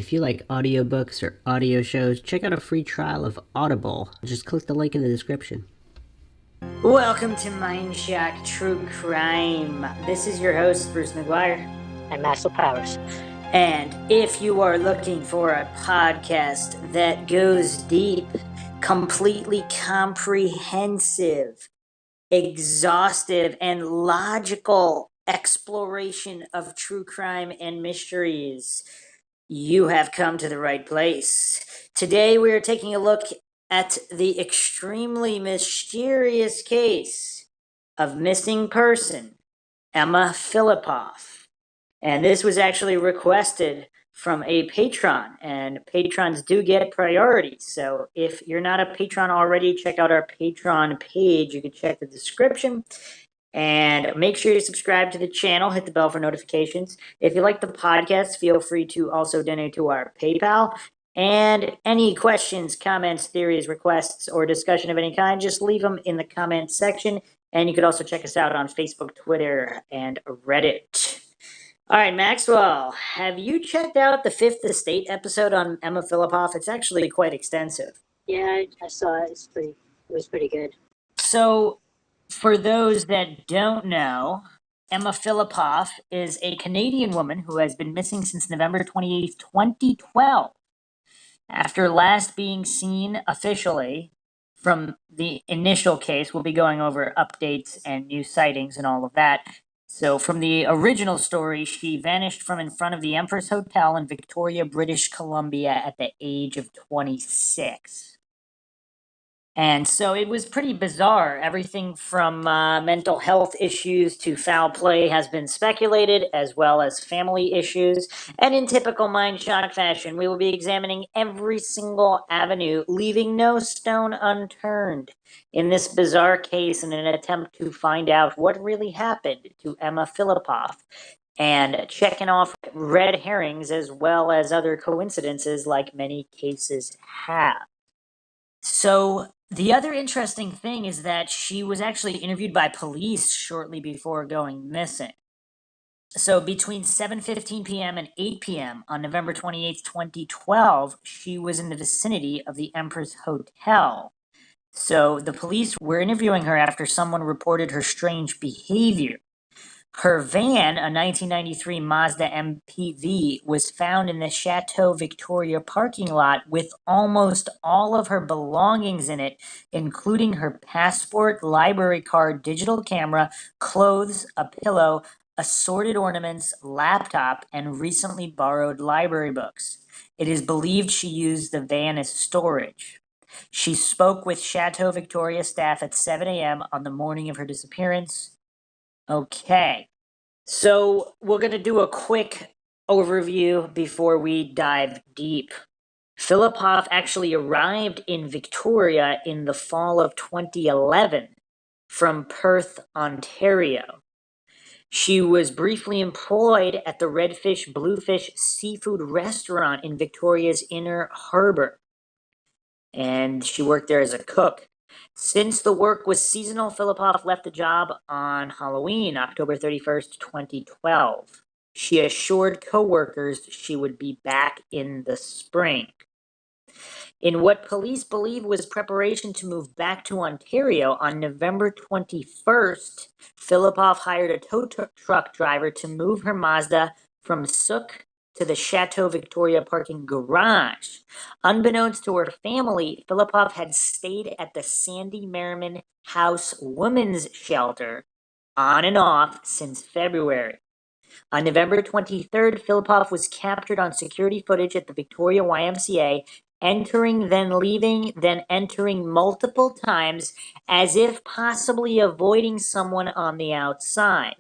If you like audiobooks or audio shows, check out a free trial of Audible. Just click the link in the description. Welcome to MINDSHOCK True Crime. This is your host, Bruce McGuire. And Master Powers. And if you are looking for a podcast that goes deep, completely comprehensive, exhaustive, and logical exploration of true crime and mysteries, you have come to the right place. Today we are taking a look at the extremely mysterious case of missing person Emma Fillipoff. And this was actually requested from a patron, and patrons do get priority. So if you're not a patron already, check out our Patreon page. You can check the description. And make sure you subscribe to the channel, hit the bell for notifications. If you like the podcast, feel free to also donate to our PayPal. And any questions, comments, theories, requests, or discussion of any kind, just leave them in the comments section. And you could also check us out on Facebook, Twitter, and Reddit. All right, Maxwell, have you checked out the Fifth Estate episode on Emma Fillipoff? It's actually quite extensive. Yeah, I saw it. It was pretty good. So, for those that don't know, Emma Fillipoff is a Canadian woman who has been missing since November 28th, 2012. After last being seen officially from the initial case, we'll be going over updates and new sightings and all of that. So, from the original story, she vanished from in front of the Empress Hotel in Victoria, British Columbia at the age of 26. And so it was pretty bizarre. Everything from mental health issues to foul play has been speculated, as well as family issues. And in typical MINDSHOCK fashion, we will be examining every single avenue, leaving no stone unturned in this bizarre case in an attempt to find out what really happened to Emma Fillipoff, and checking off red herrings as well as other coincidences like many cases have. So the other interesting thing is that she was actually interviewed by police shortly before going missing. So between 7:15 p.m. and 8 p.m. on November 28th, 2012, she was in the vicinity of the Empress Hotel. So the police were interviewing her after someone reported her strange behavior. Her van, a 1993 Mazda MPV, was found in the Chateau Victoria parking lot with almost all of her belongings in it, including her passport, library card, digital camera, clothes, a pillow, assorted ornaments, laptop, and recently borrowed library books. It is believed she used the van as storage. She spoke with Chateau Victoria staff at 7 a.m. on the morning of her disappearance. Okay, so we're going to do a quick overview before we dive deep. Fillipoff actually arrived in Victoria in the fall of 2011 from Perth, Ontario. She was briefly employed at the Redfish Bluefish seafood restaurant in Victoria's Inner Harbour, and she worked there as a cook. Since the work was seasonal, Fillipoff left the job on Halloween, October 31st, 2012. She assured coworkers she would be back in the spring. In what police believe was preparation to move back to Ontario, on November 21st, Fillipoff hired a tow truck driver to move her Mazda from Sook to the Chateau Victoria parking garage. Unbeknownst to her family, Fillipoff had stayed at the Sandy Merriman House Women's Shelter on and off since February. On November 23rd, Fillipoff was captured on security footage at the Victoria YMCA, entering, then leaving, then entering multiple times, as if possibly avoiding someone on the outside.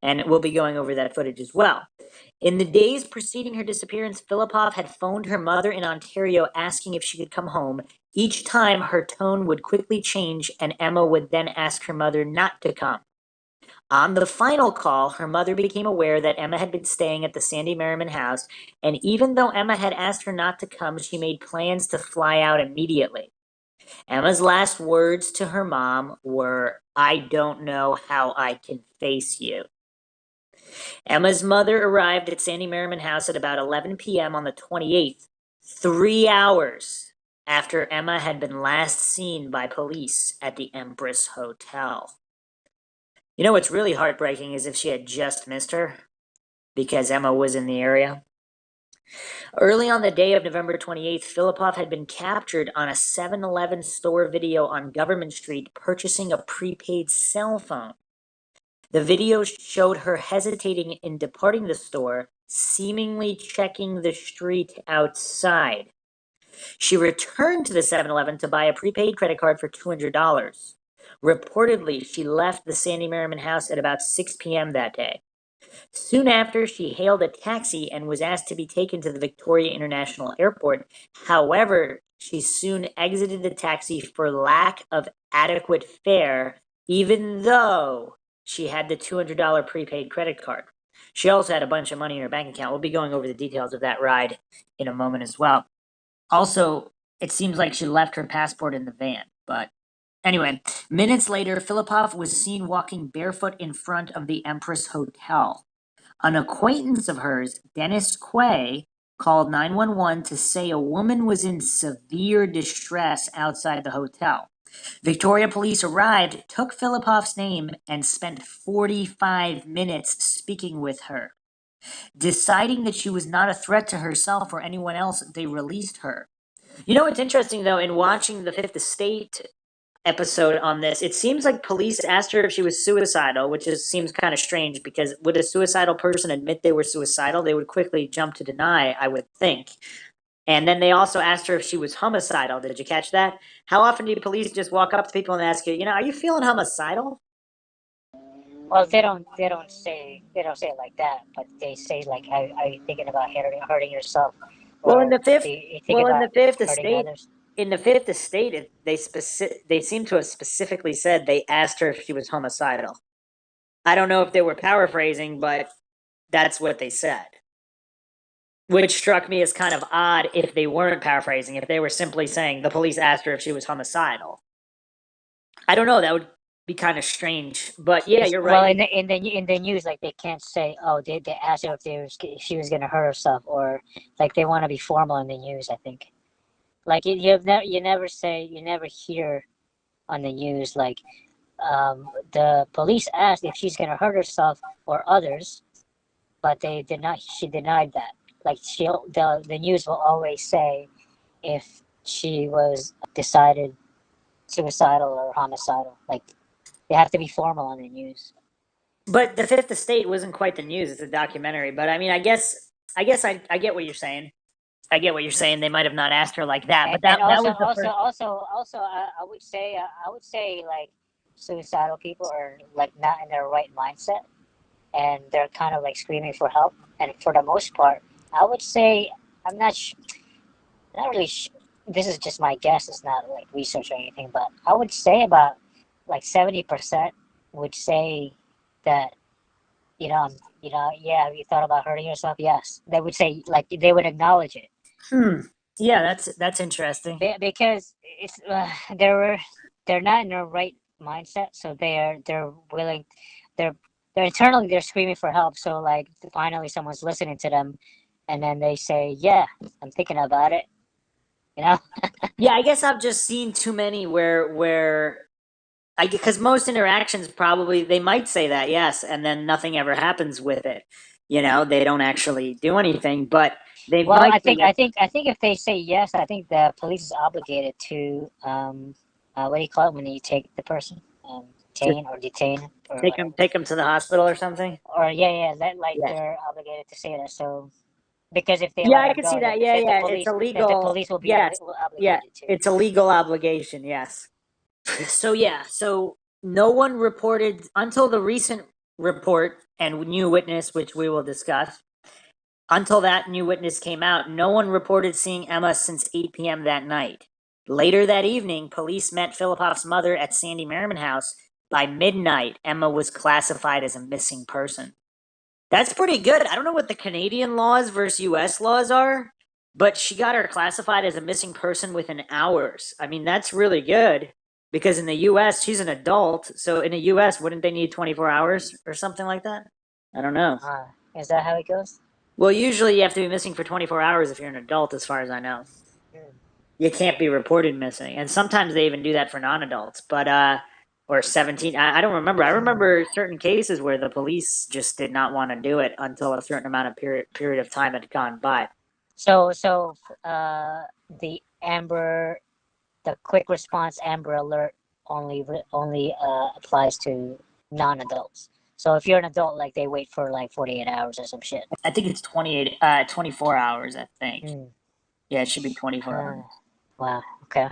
And we'll be going over that footage as well. In the days preceding her disappearance, Fillipoff had phoned her mother in Ontario asking if she could come home. Each time, her tone would quickly change, and Emma would then ask her mother not to come. On the final call, her mother became aware that Emma had been staying at the Sandy Merriman house, and even though Emma had asked her not to come, she made plans to fly out immediately. Emma's last words to her mom were, "I don't know how I can face you." Emma's mother arrived at Sandy Merriman House at about 11 p.m. on the 28th, 3 hours after Emma had been last seen by police at the Empress Hotel. You know what's really heartbreaking is if she had just missed her because Emma was in the area. Early on the day of November 28th, Fillipoff had been captured on a 7-Eleven store video on Government Street purchasing a prepaid cell phone. The video showed her hesitating in departing the store, seemingly checking the street outside. She returned to the 7-Eleven to buy a prepaid credit card for $200. Reportedly, she left the Sandy Merriman house at about 6 p.m. that day. Soon after, she hailed a taxi and was asked to be taken to the Victoria International Airport. However, she soon exited the taxi for lack of adequate fare, even though she had the $200 prepaid credit card. She also had a bunch of money in her bank account. We'll be going over the details of that ride in a moment as well. Also, it seems like she left her passport in the van, but anyway, minutes later, Fillipoff was seen walking barefoot in front of the Empress Hotel. An acquaintance of hers, Dennis Quay, called 911 to say a woman was in severe distress outside the hotel. Victoria police arrived, took Fillipoff's name, and spent 45 minutes speaking with her. Deciding that she was not a threat to herself or anyone else, they released her. You know what's interesting, though, in watching the Fifth Estate episode on this, it seems like police asked her if she was suicidal, which seems kind of strange because would a suicidal person admit they were suicidal? They would quickly jump to deny, I would think. And then they also asked her if she was homicidal. Did you catch that? How often do police just walk up to people and ask you, are you feeling homicidal? Well, they don't say it like that, but they say like, are you thinking about hurting yourself, Well, in or the fifth, do you think well, in about the Fifth hurting Estate, others? they seem to have specifically said they asked her if she was homicidal. I don't know if they were paraphrasing, but that's what they said. Which struck me as kind of odd if they weren't paraphrasing, if they were simply saying the police asked her if she was homicidal. I don't know, that would be kind of strange. But yeah, you're Well, right. in the news, like they can't say, oh, they asked her if she was gonna hurt herself, or like they want to be formal in the news. I think, like you never hear on the news like, the police asked if she's gonna hurt herself or others, but she denied that. Like the news will always say if she was decided suicidal or homicidal. Like they have to be formal on the news. But the Fifth Estate wasn't quite the news; it's a documentary. But I mean, I get what you're saying. I get what you're saying. They might have not asked her like that, but And that also was the first. I would say like suicidal people are like not in their right mindset, and they're kind of like screaming for help. And for the most part, I would say I'm not really. This is just my guess. It's not like research or anything, but I would say about like 70% would say that yeah. Have you thought about hurting yourself? Yes, they would say like they would acknowledge it. Hmm. Yeah, that's interesting. Because it's they're not in their right mindset, so they're willing, they're they're internally they're screaming for help. So like finally someone's listening to them, and then they say, "Yeah, I'm thinking about it." You know? Yeah, I guess I've just seen too many where I because most interactions probably they might say that yes, and then nothing ever happens with it. They don't actually do anything, but they Well, might I say think yes. I think I think if they say yes, I think the police is obligated to what do you call it when you take the person, To detain or take them whatever. to the hospital or something. Or yeah, that like Yeah. they're obligated to say that. So because if they Yeah, let I them can see go, that. Yeah, then yeah, it's the illegal. police will be Yes. Yeah, obligated to. it's a legal obligation. Yes. So yeah, so no one reported until the recent report and new witness, which we will discuss. Until that new witness came out, no one reported seeing Emma since 8 p.m. that night. Later that evening, police met Fillipoff's mother at Sandy Merriman House. By midnight, Emma was classified as a missing person. That's pretty good. I don't know what the Canadian laws versus US laws are, but she got her classified as a missing person within hours. I mean, that's really good because in the US, she's an adult. So in the US, wouldn't they need 24 hours or something like that? I don't know. Is that how it goes? Well, usually you have to be missing for 24 hours if you're an adult, as far as I know. Mm. You can't be reported missing, and sometimes they even do that for non-adults. But or 17. I don't remember. I remember certain cases where the police just did not want to do it until a certain amount of period of time had gone by. So the Amber, the quick response Amber Alert only applies to non-adults. So if you're an adult, like they wait for like 48 hours or some shit. I think it's 24 hours. I think. Mm. Yeah, it should be 24 hours. Wow. Okay.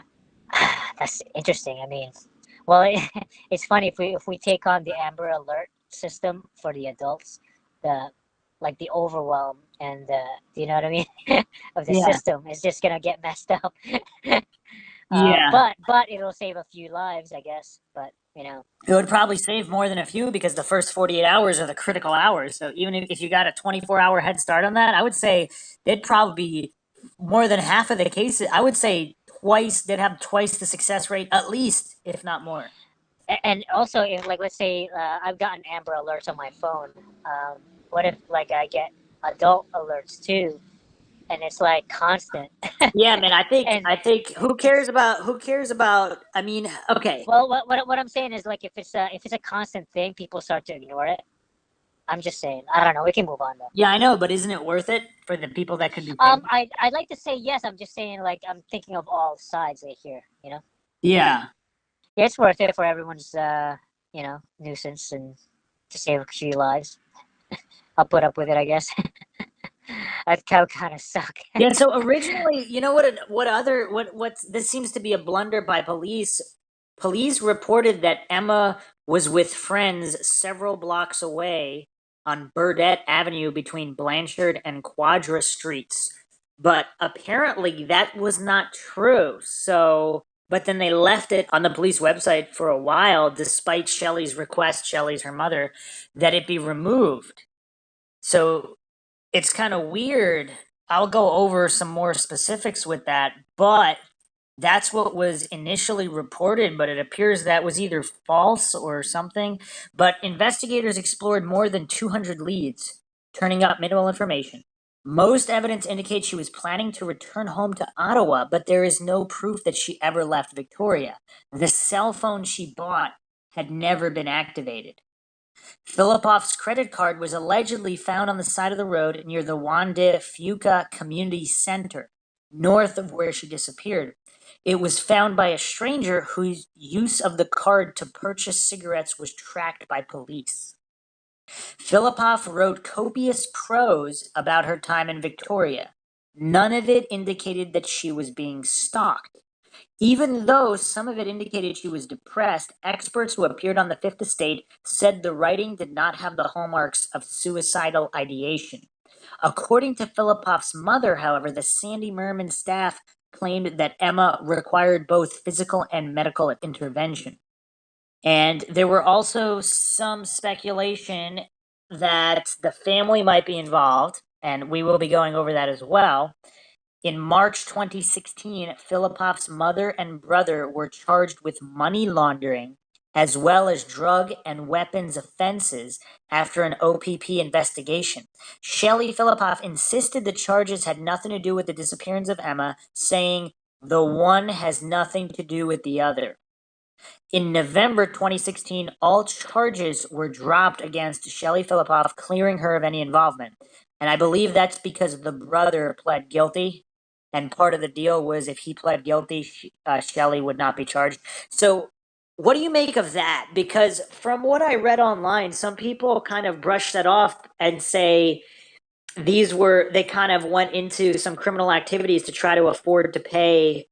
That's interesting. I mean, well, it's funny if we take on the Amber Alert system for the adults, the like the overwhelm and you know what I mean of the Yeah. system is just gonna get messed up. Yeah. But it'll save a few lives, I guess. But you know, It would probably save more than a few because the first 48 hours are the critical hours. So even if you got a 24-hour head start on that, I would say they'd probably be more than half of the cases. I would say twice, they'd have twice the success rate, at least, if not more. and also if like let's say I've gotten Amber Alerts on my phone. What if like I get adult alerts too, and it's like constant? Yeah, man, And I think who cares about I mean, okay. well, what I'm saying is like if it's a constant thing, people start to ignore it. I'm just saying. I don't know. We can move on though. Yeah, I know, but isn't it worth it for the people that could be paid? I'd like to say yes. I'm just saying like I'm thinking of all sides here. You know, Yeah. yeah, it's worth it for everyone's nuisance and to save a few lives. I'll put up with it, I guess. That cow kind of suck. Yeah, so originally, you know what this seems to be a blunder by police. Police reported that Emma was with friends several blocks away on Burdett Avenue between Blanchard and Quadra Streets. But apparently that was not true. So, but then they left it on the police website for a while despite Shelley's request, Shelley's her mother, that it be removed. So it's kind of weird. I'll go over some more specifics with that, but that's what was initially reported, but it appears that was either false or something. But investigators explored more than 200 leads, turning up minimal information. Most evidence indicates she was planning to return home to Ottawa, but there is no proof that she ever left Victoria. The cell phone she bought had never been activated. Fillipoff's credit card was allegedly found on the side of the road near the Wanda Fuca Community Center, north of where she disappeared. It was found by a stranger whose use of the card to purchase cigarettes was tracked by police. Fillipoff wrote copious prose about her time in Victoria. None of it indicated that she was being stalked. Even though some of it indicated she was depressed, experts who appeared on the Fifth Estate said the writing did not have the hallmarks of suicidal ideation. According to Fillipoff's mother, however, the Sandy Merman staff claimed that Emma required both physical and medical intervention. And there were also some speculation that the family might be involved, and we will be going over that as well. In March 2016, Fillipoff's mother and brother were charged with money laundering as well as drug and weapons offenses after an OPP investigation. Shelley Fillipoff insisted the charges had nothing to do with the disappearance of Emma, saying the one has nothing to do with the other. In November 2016, all charges were dropped against Shelley Fillipoff, clearing her of any involvement. And I believe that's because the brother pled guilty. And part of the deal was if he pled guilty, Shelley would not be charged. So, what do you make of that? Because from what I read online, some people kind of brush that off and say they kind of went into some criminal activities to try to afford to pay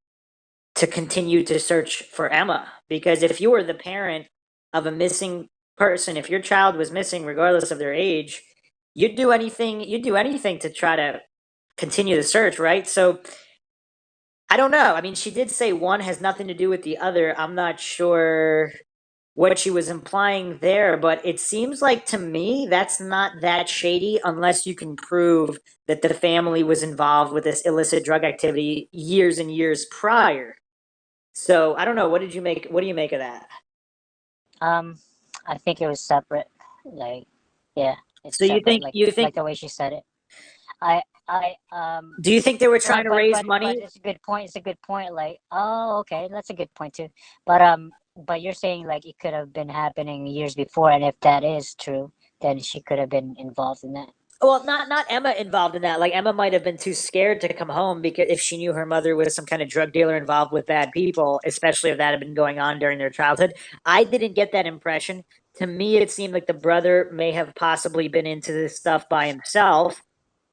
to continue to search for Emma. Because if you were the parent of a missing person, if your child was missing, regardless of their age, you'd do anything to try to continue the search, right? So I don't know. I mean, she did say one has nothing to do with the other. I'm not sure what she was implying there, but it seems like to me that's not that shady unless you can prove that the family was involved with this illicit drug activity years and years prior. So I don't know. What do you make of that? I think it was separate. Like, yeah, It's So you think like the way she said it. I do you think they were trying to raise money? but it's a good point. It's a good point. Like, oh, okay, that's a good point too. But you're saying like it could have been happening years before, and if that is true, then she could have been involved in that. Well, not Emma involved in that. Like Emma might have been too scared to come home because if she knew her mother was some kind of drug dealer involved with bad people, especially if that had been going on during their childhood. I didn't get that impression. To me, it seemed like the brother may have possibly been into this stuff by himself,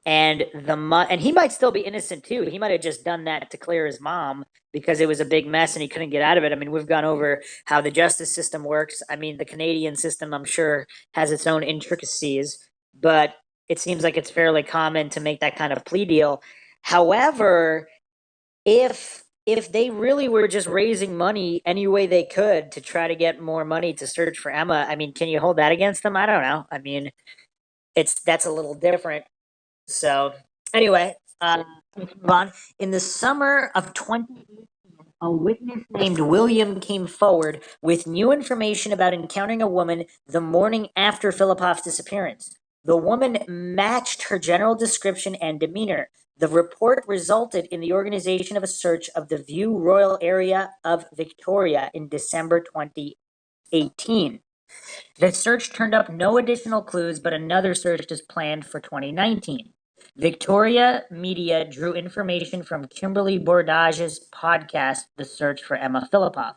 and and he might still be innocent too. He might have just done that to clear his mom because it was a big mess and he couldn't get out of it. I mean, we've gone over how the justice system works. I mean, the Canadian system, I'm sure, has its own intricacies, but it seems like it's fairly common to make that kind of plea deal. However, if they really were just raising money any way they could to try to get more money to search for Emma, I mean, can you hold that against them? I don't know. I mean, that's a little different. So anyway, let's move on. In the summer of 2018, a witness named William came forward with new information about encountering a woman the morning after Fillipoff's disappearance. The woman matched her general description and demeanor. The report resulted in the organization of a search of the View Royal area of Victoria in December 2018. The search turned up no additional clues, but another search is planned for 2019. Victoria Media drew information from Kimberly Bordage's podcast, The Search for Emma Fillipoff.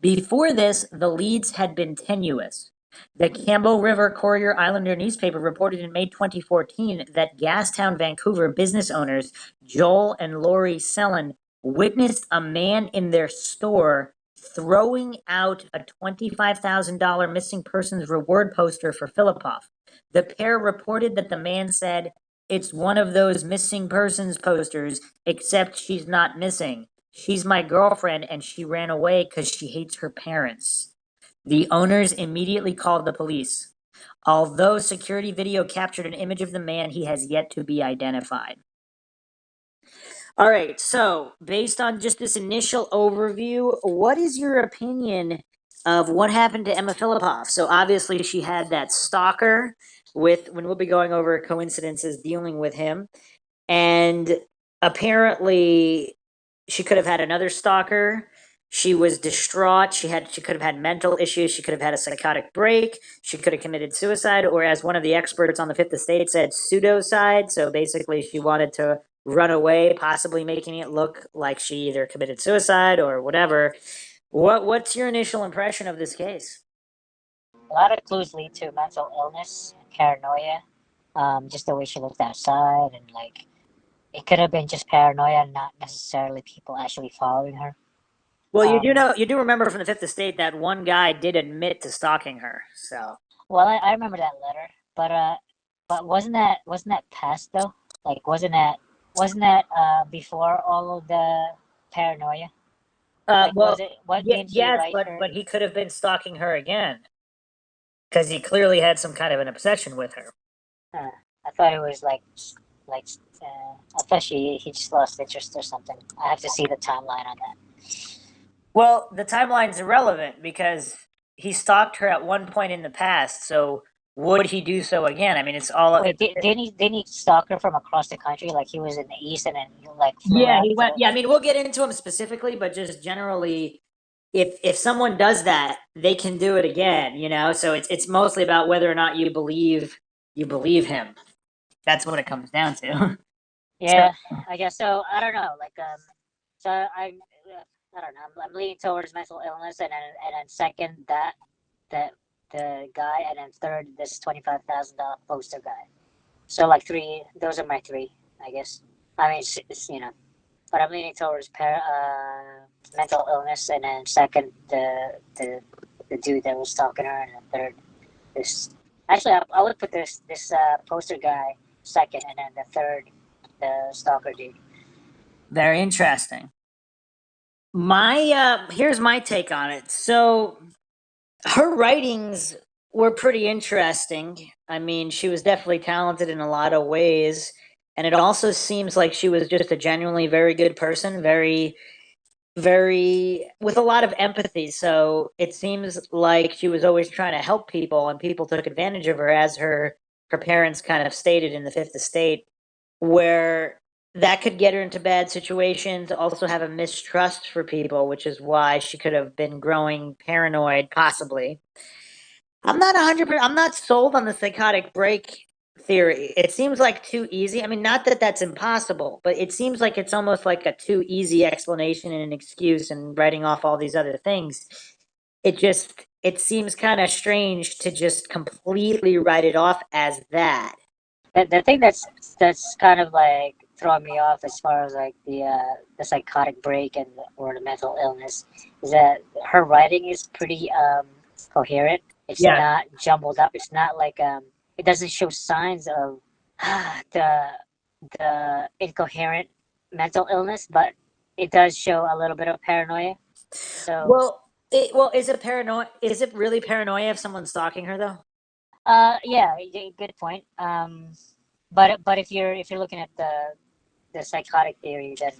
Before this, the leads had been tenuous. The Campbell River Courier Islander newspaper reported in May 2014 that Gastown, Vancouver business owners Joel and Lori Sellen witnessed a man in their store throwing out a $25,000 missing persons reward poster for Fillipoff. The pair reported that the man said, "It's one of those missing persons posters, except she's not missing. She's my girlfriend and she ran away because she hates her parents." The owners immediately called the police. Although security video captured an image of the man, he has yet to be identified. All right, so based on just this initial overview, what is your opinion of what happened to Emma Fillipoff? So obviously she had that stalker when we'll be going over coincidences dealing with him. And apparently she could have had another stalker. She was distraught. She could have had mental issues. She could have had a psychotic break. She could have committed suicide, or as one of the experts on the Fifth Estate said, pseudocide. So basically, she wanted to run away, possibly making it look like she either committed suicide or whatever. What's your initial impression of this case? A lot of clues lead to mental illness, paranoia. Just the way she looked outside, and like it could have been just paranoia, not necessarily people actually following her. Well, you do remember from the Fifth Estate that one guy did admit to stalking her. So Well, I remember that letter, but wasn't that past though? Like, wasn't that before all of the paranoia? Like, well, was it? What yeah, made he yes, write her? but he could have been stalking her again because he clearly had some kind of an obsession with her. I thought it was like I thought he just lost interest or something. I have to see the timeline on that. Well, the timeline's irrelevant because he stalked her at one point in the past. So would he do so again? I mean, it's all. Wait, didn't he stalk her from across the country? Like he was in the east and then he like flew Yeah, out he to went. Yeah, I mean, we'll get into him specifically, but just generally, if someone does that, they can do it again. So it's mostly about whether or not you believe him. That's what it comes down to. So, Yeah, I guess so. I don't know. So I don't know. I'm leaning towards mental illness, and then second that the guy, and then third this $25,000 poster guy. So like three. Those are my three, I guess. I mean, but I'm leaning towards mental illness, and then second the dude that was talking to her, and then third this. Actually, I would put this poster guy second, and then the third the stalker dude. very interesting. Here's my take on it. So her writings were pretty interesting. I mean, she was definitely talented in a lot of ways, and it also seems like she was just a genuinely very good person, very very with a lot of empathy. So it seems like she was always trying to help people, and people took advantage of her as her her parents kind of stated in the Fifth Estate, where that could get her into bad situations, also have a mistrust for people, which is why she could have been growing paranoid, possibly. I'm not 100%, I'm not sold on the psychotic break theory. It seems like too easy. I mean, not that that's impossible, but it seems like it's almost like a too easy explanation and an excuse and writing off all these other things. It seems kind of strange to just completely write it off as that. The thing that's kind of like throwing me off as far as like the psychotic break and or the mental illness is that her writing is pretty coherent. It's Yeah. not jumbled up. It's not like it doesn't show signs of the incoherent mental illness, but it does show a little bit of paranoia. So Well, is it paranoia? Is it really paranoia if someone's stalking her though? yeah, good point. But if you're looking at the psychotic theory, then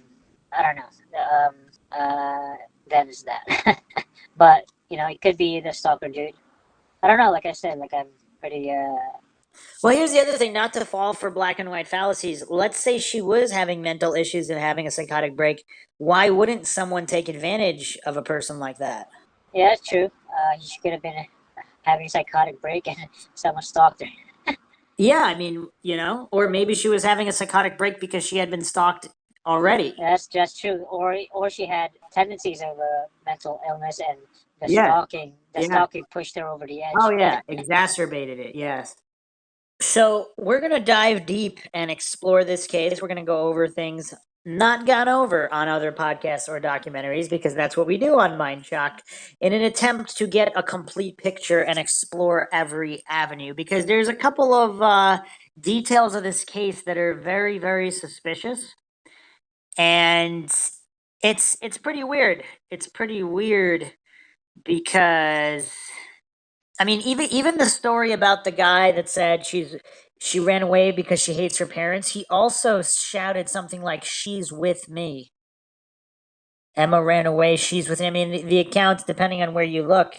I don't know. Then is that. But you know, it could be the stalker dude. I don't know. Like I said, like I'm pretty. Well, here's the other thing, not to fall for black and white fallacies. Let's say she was having mental issues and having a psychotic break. Why wouldn't someone take advantage of a person like that? Yeah, it's true. She could have been having a psychotic break and someone stalked her. Yeah, I mean, or maybe she was having a psychotic break because she had been stalked already. That's true. Or she had tendencies of mental illness, and Yeah, the yeah. stalking pushed her over the edge. Oh, yeah, exacerbated it, yes. So we're going to dive deep and explore this case. We're going to go over things not gone over on other podcasts or documentaries because that's what we do on MindShock in an attempt to get a complete picture and explore every avenue because there's a couple of details of this case that are very, very suspicious. And it's pretty weird. It's pretty weird because I mean, even the story about the guy that said she ran away because she hates her parents. He also shouted something like "She's with me." Emma ran away. She's with me. I mean, the accounts, depending on where you look,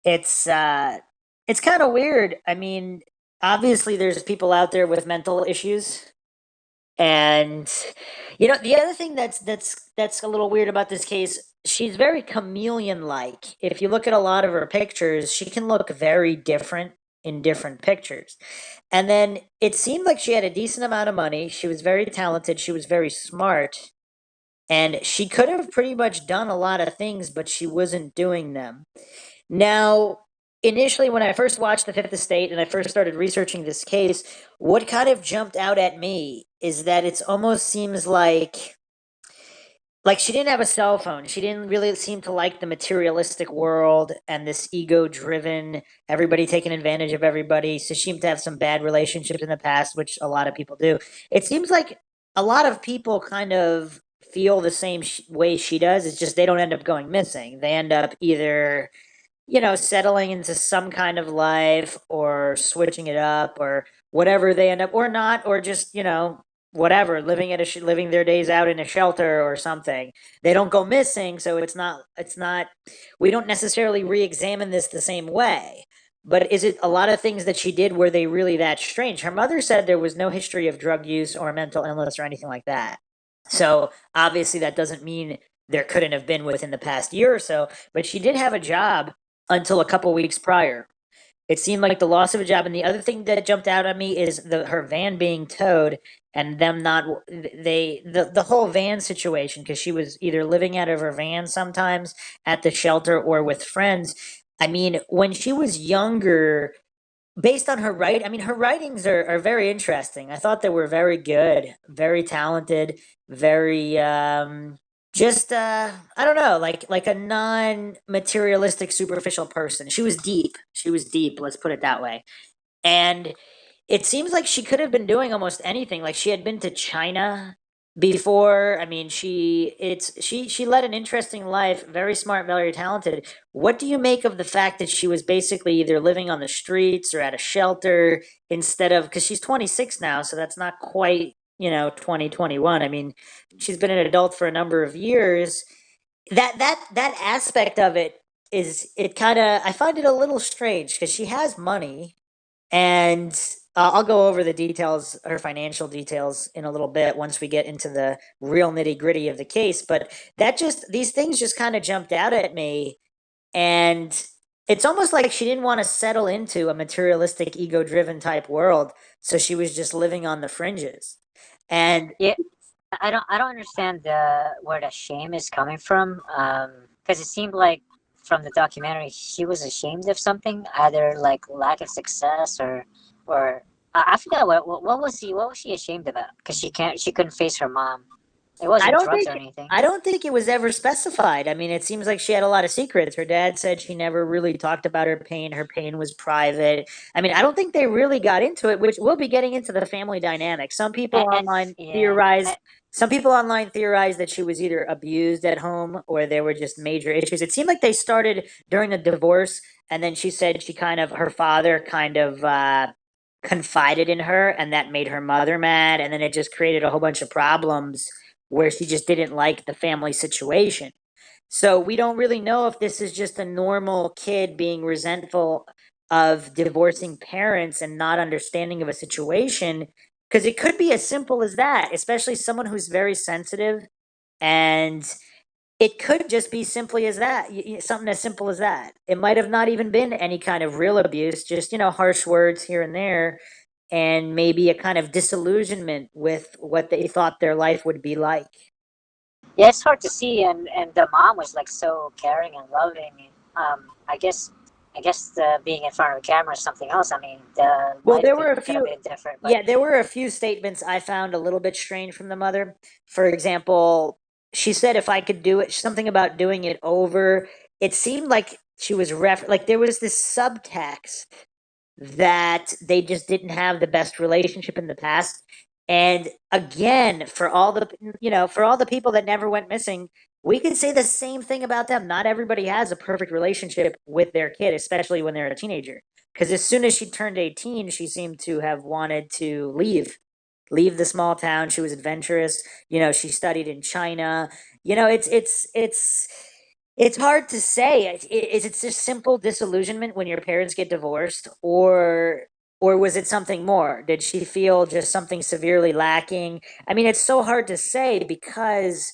it's uh, it's kind of weird. I mean, obviously, there's people out there with mental issues, and the other thing that's a little weird about this case, she's very chameleon-like. If you look at a lot of her pictures, she can look very different in different pictures. And then it seemed like she had a decent amount of money. She was very talented. She was very smart. And she could have pretty much done a lot of things, but she wasn't doing them. Now, initially, when I first watched The Fifth Estate and I first started researching this case, what kind of jumped out at me is that it almost seems like she didn't have a cell phone. She didn't really seem to like the materialistic world and this ego driven, everybody taking advantage of everybody. So she seemed to have some bad relationships in the past, which a lot of people do. It seems like a lot of people kind of feel the same way she does. It's just they don't end up going missing. They end up either settling into some kind of life or switching it up or whatever they end up, or not, or just, whatever, living living their days out in a shelter or something. They don't go missing, so it's not we don't necessarily re-examine this the same way. But is it a lot of things that she did were they really that strange? Her mother said there was no history of drug use or mental illness or anything like that. So obviously that doesn't mean there couldn't have been within the past year or so, but she did have a job until a couple weeks prior. It seemed like the loss of a job, and the other thing that jumped out at me is her van being towed and them not the whole van situation because she was either living out of her van sometimes at the shelter or with friends. I mean, when she was younger, based on I mean, her writings are very interesting. I thought they were very good, very talented, very just I don't know, like a non-materialistic superficial person. She was deep. She was deep, let's put it that way. And it seems like she could have been doing almost anything. Like she had been to China before. I mean, she led an interesting life, very smart, very talented. What do you make of the fact that she was basically either living on the streets or at a shelter instead of, because she's 26 now, so that's not quite, 2021. I mean, she's been an adult for a number of years. That aspect of it is, it kind of, I find it a little strange because she has money and I'll go over the details, her financial details, in a little bit once we get into the real nitty gritty of the case. But these things just kind of jumped out at me. And it's almost like she didn't want to settle into a materialistic, ego driven type world. So she was just living on the fringes. And Yeah, I don't understand where the shame is coming from. Because it seemed like from the documentary she was ashamed of something, either like lack of success or I forgot what was she ashamed about? Because she couldn't face her mom. It I wasn't don't drugs think or anything. I don't think it was ever specified. I mean, it seems like she had a lot of secrets. Her dad said she never really talked about her pain. Her pain was private. I mean, I don't think they really got into it, which we'll be getting into the family dynamic. Yeah, Some people online theorized that she was either abused at home or there were just major issues. It seemed like they started during the divorce, and then she said her father kind of confided in her, and that made her mother mad, and then it just created a whole bunch of problems where she just didn't like the family situation. So we don't really know if this is just a normal kid being resentful of divorcing parents and not understanding of a situation, because it could be as simple as that, especially someone who's very sensitive. And it could just be simply as that, something as simple as that. It might have not even been any kind of real abuse, just, harsh words here and there, and maybe a kind of disillusionment with what they thought their life would be like. yeah, it's hard to see, and the mom was like so caring and loving. I guess the being in front of the camera is something else. I mean, the Well, life there were a could have few, been different, but yeah, there were a few statements I found a little bit strange from the mother. For example, she said if I could do it, something about doing it over. It seemed like she was like there was this subtext that they just didn't have the best relationship in the past. And again, for all the people that never went missing, we could say the same thing about them. Not everybody has a perfect relationship with their kid, especially when they're a teenager. Because as soon as she turned 18, she seemed to have wanted to leave the small town. She was adventurous. She studied in China. It's hard to say. Is it just simple disillusionment when your parents get divorced, or was it something more? Did she feel just something severely lacking? I mean, it's so hard to say because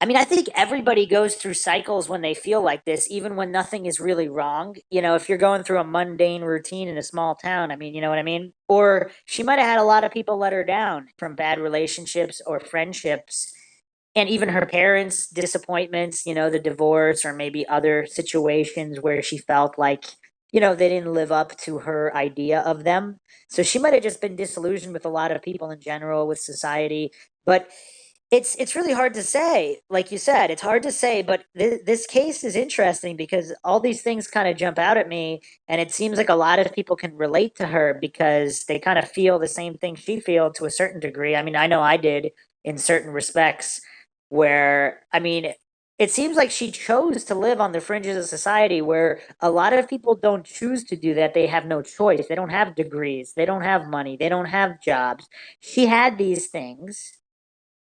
I mean, I think everybody goes through cycles when they feel like this, even when nothing is really wrong. If you're going through a mundane routine in a small town, I mean, you know what I mean? Or she might have had a lot of people let her down from bad relationships or friendships, and even her parents' disappointments, the divorce or maybe other situations where she felt like, they didn't live up to her idea of them. So she might have just been disillusioned with a lot of people in general, with society. But it's really hard to say. Like you said, it's hard to say, but this case is interesting because all these things kind of jump out at me, and it seems like a lot of people can relate to her because they kind of feel the same thing she feels to a certain degree. I mean, I know I did in certain respects, where I mean, it seems like she chose to live on the fringes of society, where a lot of people don't choose to do that. They have no choice. They don't have degrees, they don't have money, they don't have jobs. She had these things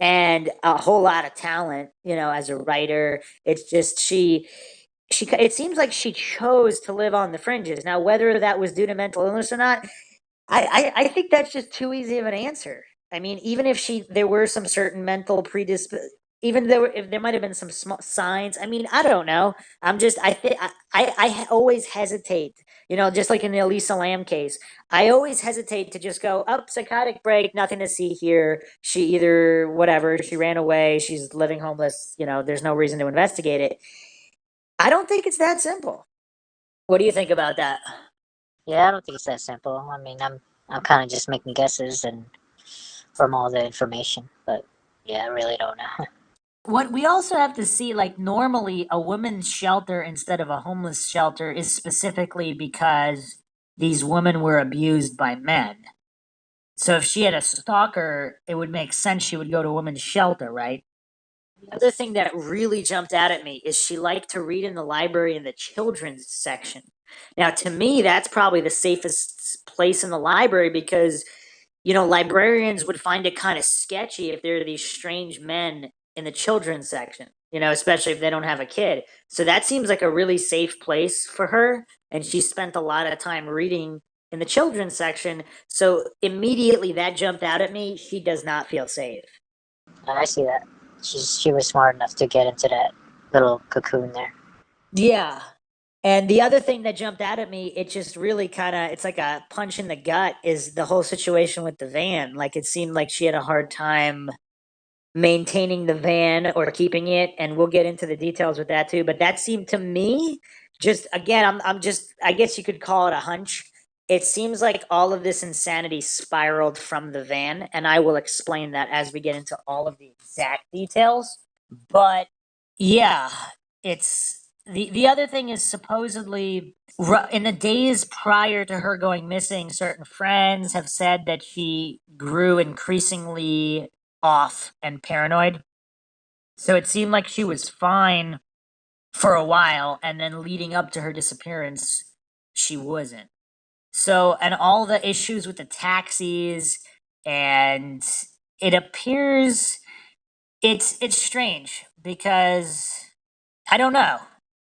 and a whole lot of talent, as a writer. It's just it seems like she chose to live on the fringes. Now, whether that was due to mental illness or not, I think that's just too easy of an answer. I mean, even if there were some certain mental even though if there might have been some small signs. I mean, I don't know. I think I always hesitate. Just like in the Elisa Lam case, I always hesitate to just go up, psychotic break, nothing to see here. She either whatever, she ran away, she's living homeless. There's no reason to investigate it. I don't think it's that simple. What do you think about that? yeah, I don't think it's that simple. I mean, I'm kind of just making guesses and from all the information, but yeah, I really don't know. What we also have to see, like, normally a women's shelter instead of a homeless shelter is specifically because these women were abused by men. So if she had a stalker, it would make sense she would go to a women's shelter, right? The other thing that really jumped out at me is she liked to read in the library in the children's section. Now, to me, that's probably the safest place in the library because librarians would find it kind of sketchy if there are these strange men in the children's section, especially if they don't have a kid. So that seems like a really safe place for her. And she spent a lot of time reading in the children's section. So immediately that jumped out at me. She does not feel safe. I see that. She was smart enough to get into that little cocoon there. Yeah. And the other thing that jumped out at me, it just really kind of, it's like a punch in the gut, is the whole situation with the van. Like it seemed like she had a hard time maintaining the van or keeping it, and we'll get into the details with that too. But that seemed to me, just again, I'm just, I guess you could call it a hunch. It seems like all of this insanity spiraled from the van, and I will explain that as we get into all of the exact details. But yeah, it's the other thing is supposedly in the days prior to her going missing, certain friends have said that she grew increasingly off and paranoid. So it seemed like she was fine for a while, and then leading up to her disappearance, she wasn't. So, and all the issues with the taxis, and it appears it's strange because I don't know.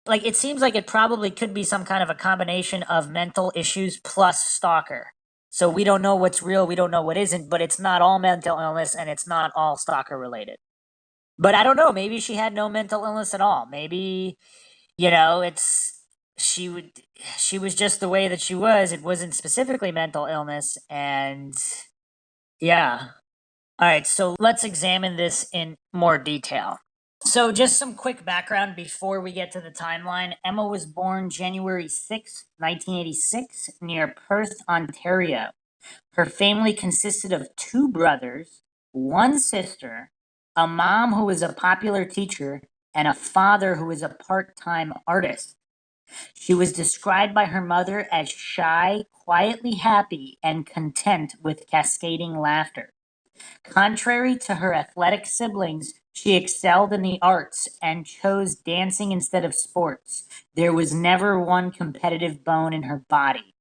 Like it seems like it probably could be some kind of a combination of mental issues plus stalker. So we don't know what's real, we don't know what isn't, but it's not all mental illness and it's not all stalker related. But I don't know, maybe she had no mental illness at all. Maybe, it's she would she was just the way that she was. It wasn't specifically mental illness, and yeah. All right, so let's examine this in more detail. So, just some quick background before we get to the timeline. Emma was born January 6th, 1986, near Perth, Ontario. Her family consisted of two brothers, one sister, a mom who was a popular teacher, and a father who was a part time artist. She was described by her mother as shy, quietly happy, and content with cascading laughter. Contrary to her athletic siblings, she excelled in the arts and chose dancing instead of sports. There was never one competitive bone in her body.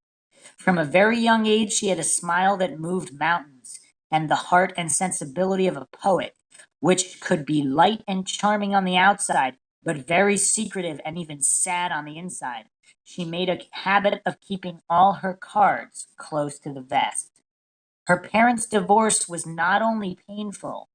From a very young age, she had a smile that moved mountains and the heart and sensibility of a poet, which could be light and charming on the outside, but very secretive and even sad on the inside. She made a habit of keeping all her cards close to the vest. Her parents' divorce was not only painful,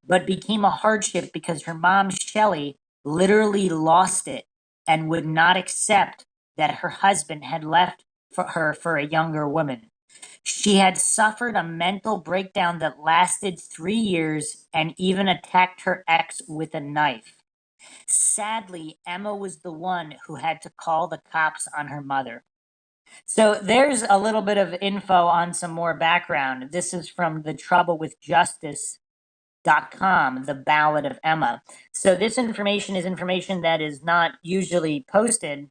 but became a hardship because her mom, Shelley, literally lost it and would not accept that her husband had left for her for a younger woman. She had suffered a mental breakdown that lasted 3 years and even attacked her ex with a knife. Sadly, Emma was the one who had to call the cops on her mother. So there's a little bit of info on some more background. This is from the troublewithjustice.com, the Ballad of Emma. So this information is information that is not usually posted,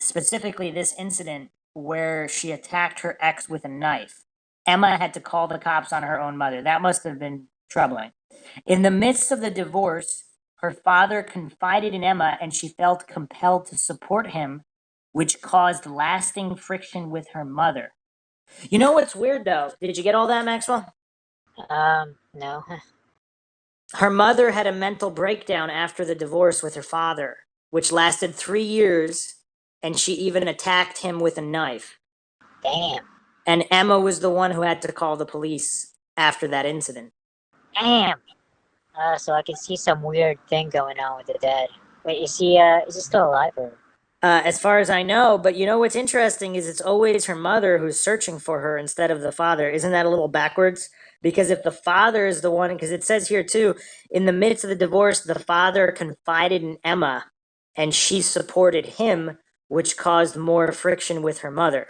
specifically this incident where she attacked her ex with a knife. Emma had to call the cops on her own mother. That must have been troubling. In the midst of the divorce, her father confided in Emma and she felt compelled to support him, which caused lasting friction with her mother. You know what's weird though? Did you get all that, Maxwell? No. Her mother had a mental breakdown after the divorce with her father, which lasted 3 years, and she even attacked him with a knife. Damn. And Emma was the one who had to call the police after that incident. Damn. So I can see some weird thing going on with the dad. Wait, is he still alive or? As far as I know, but you know what's interesting is it's always her mother who's searching for her instead of the father. Isn't that a little backwards? Because if the father is the one, because it says here too, in the midst of the divorce, the father confided in Emma and she supported him, which caused more friction with her mother.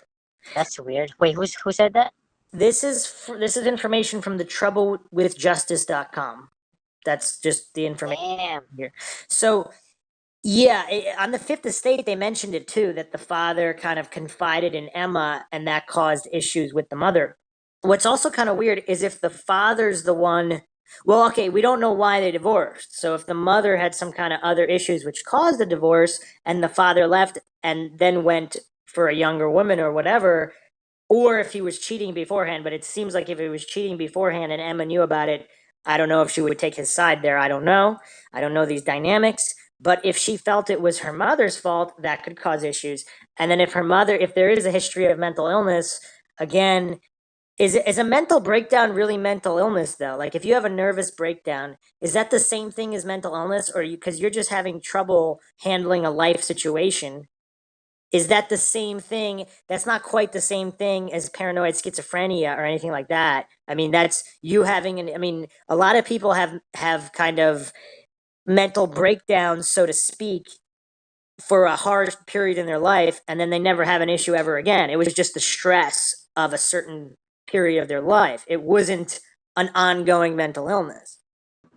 That's weird. Wait, who said that? This is information from the troublewithjustice.com. That's just the information Damn. here. So yeah, on the Fifth Estate, they mentioned it too, that the father kind of confided in Emma and that caused issues with the mother. What's also kind of weird is if the father's the one, well, okay, we don't know why they divorced. So if the mother had some kind of other issues which caused the divorce and the father left and then went for a younger woman or whatever, or if he was cheating beforehand, but it seems like if he was cheating beforehand and Emma knew about it, I don't know if she would take his side there. I don't know. I don't know these dynamics. But if she felt it was her mother's fault, that could cause issues. And then if her mother, if there is a history of mental illness, again, is a mental breakdown really mental illness though? Like if you have a nervous breakdown, is that the same thing as mental illness, or because you're just having trouble handling a life situation? Is that the same thing? That's not quite the same thing as paranoid schizophrenia or anything like that. I mean, that's you having an. I mean, a lot of people have kind of mental breakdowns, so to speak, for a hard period in their life, and then they never have an issue ever again. It was just the stress of a certain period of their life. It wasn't an ongoing mental illness.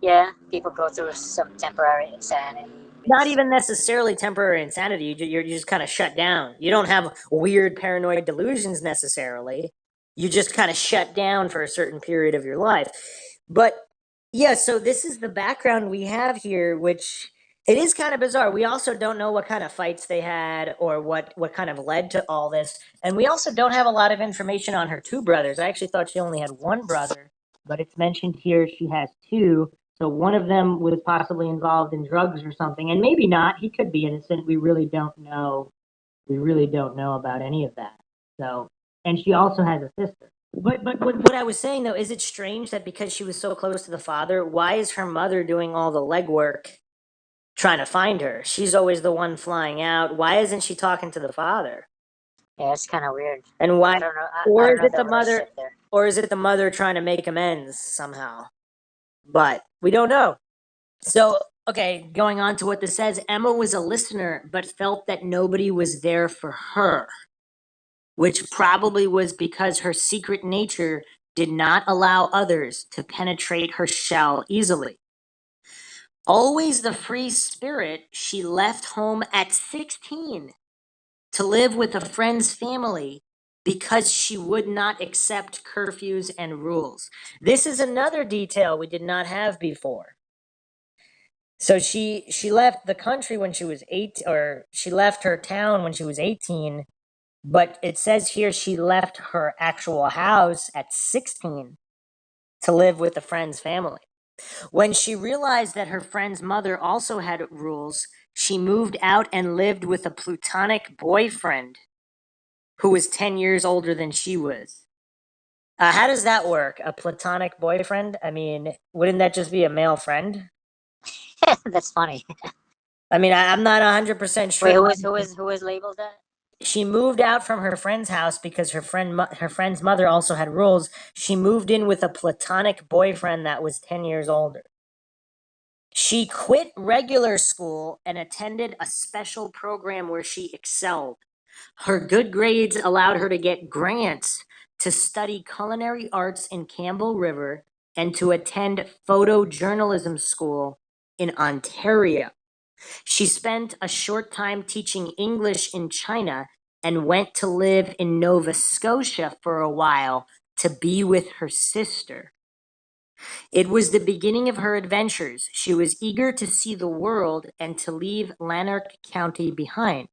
Yeah, people go through some temporary insanity. Not even necessarily temporary insanity. You're just kind of shut down. You don't have weird paranoid delusions necessarily. You just kind of shut down for a certain period of your life. But yeah, so this is the background we have here, which it is kind of bizarre. We also don't know what kind of fights they had or what kind of led to all this. And we also don't have a lot of information on her two brothers. I actually thought she only had one brother, but it's mentioned here she has two. So one of them was possibly involved in drugs or something, and maybe not. He could be innocent. We really don't know. We really don't know about any of that. So, and she also has a sister. But what I was saying though, is it strange that because she was so close to the father, why is her mother doing all the legwork trying to find her? She's always the one flying out. Why isn't she talking to the father? Yeah, it's kind of weird. And why? I don't know. I Or don't is know it the the mother? relationship there. Or is it the mother trying to make amends somehow? But we don't know. So, okay, going on to what this says, Emma was a listener, but felt that nobody was there for her, which probably was because her secret nature did not allow others to penetrate her shell easily. Always the free spirit, she left home at 16 to live with a friend's family because she would not accept curfews and rules. This is another detail we did not have before. So she left the country when she was 8, or she left her town when she was 18, but it says here she left her actual house at 16 to live with a friend's family. When she realized that her friend's mother also had rules, she moved out and lived with a platonic boyfriend who was 10 years older than she was. How does that work? A platonic boyfriend? I mean, wouldn't that just be a male friend? That's funny. I mean, I'm not 100% Wait, sure. who was labeled that? She moved out from her friend's house because her friend's mother also had rules. She moved in with a platonic boyfriend that was 10 years older. She quit regular school and attended a special program where she excelled. Her good grades allowed her to get grants to study culinary arts in Campbell River and to attend photojournalism school in Ontario. She spent a short time teaching English in China and went to live in Nova Scotia for a while to be with her sister. It was the beginning of her adventures. She was eager to see the world and to leave Lanark County behind.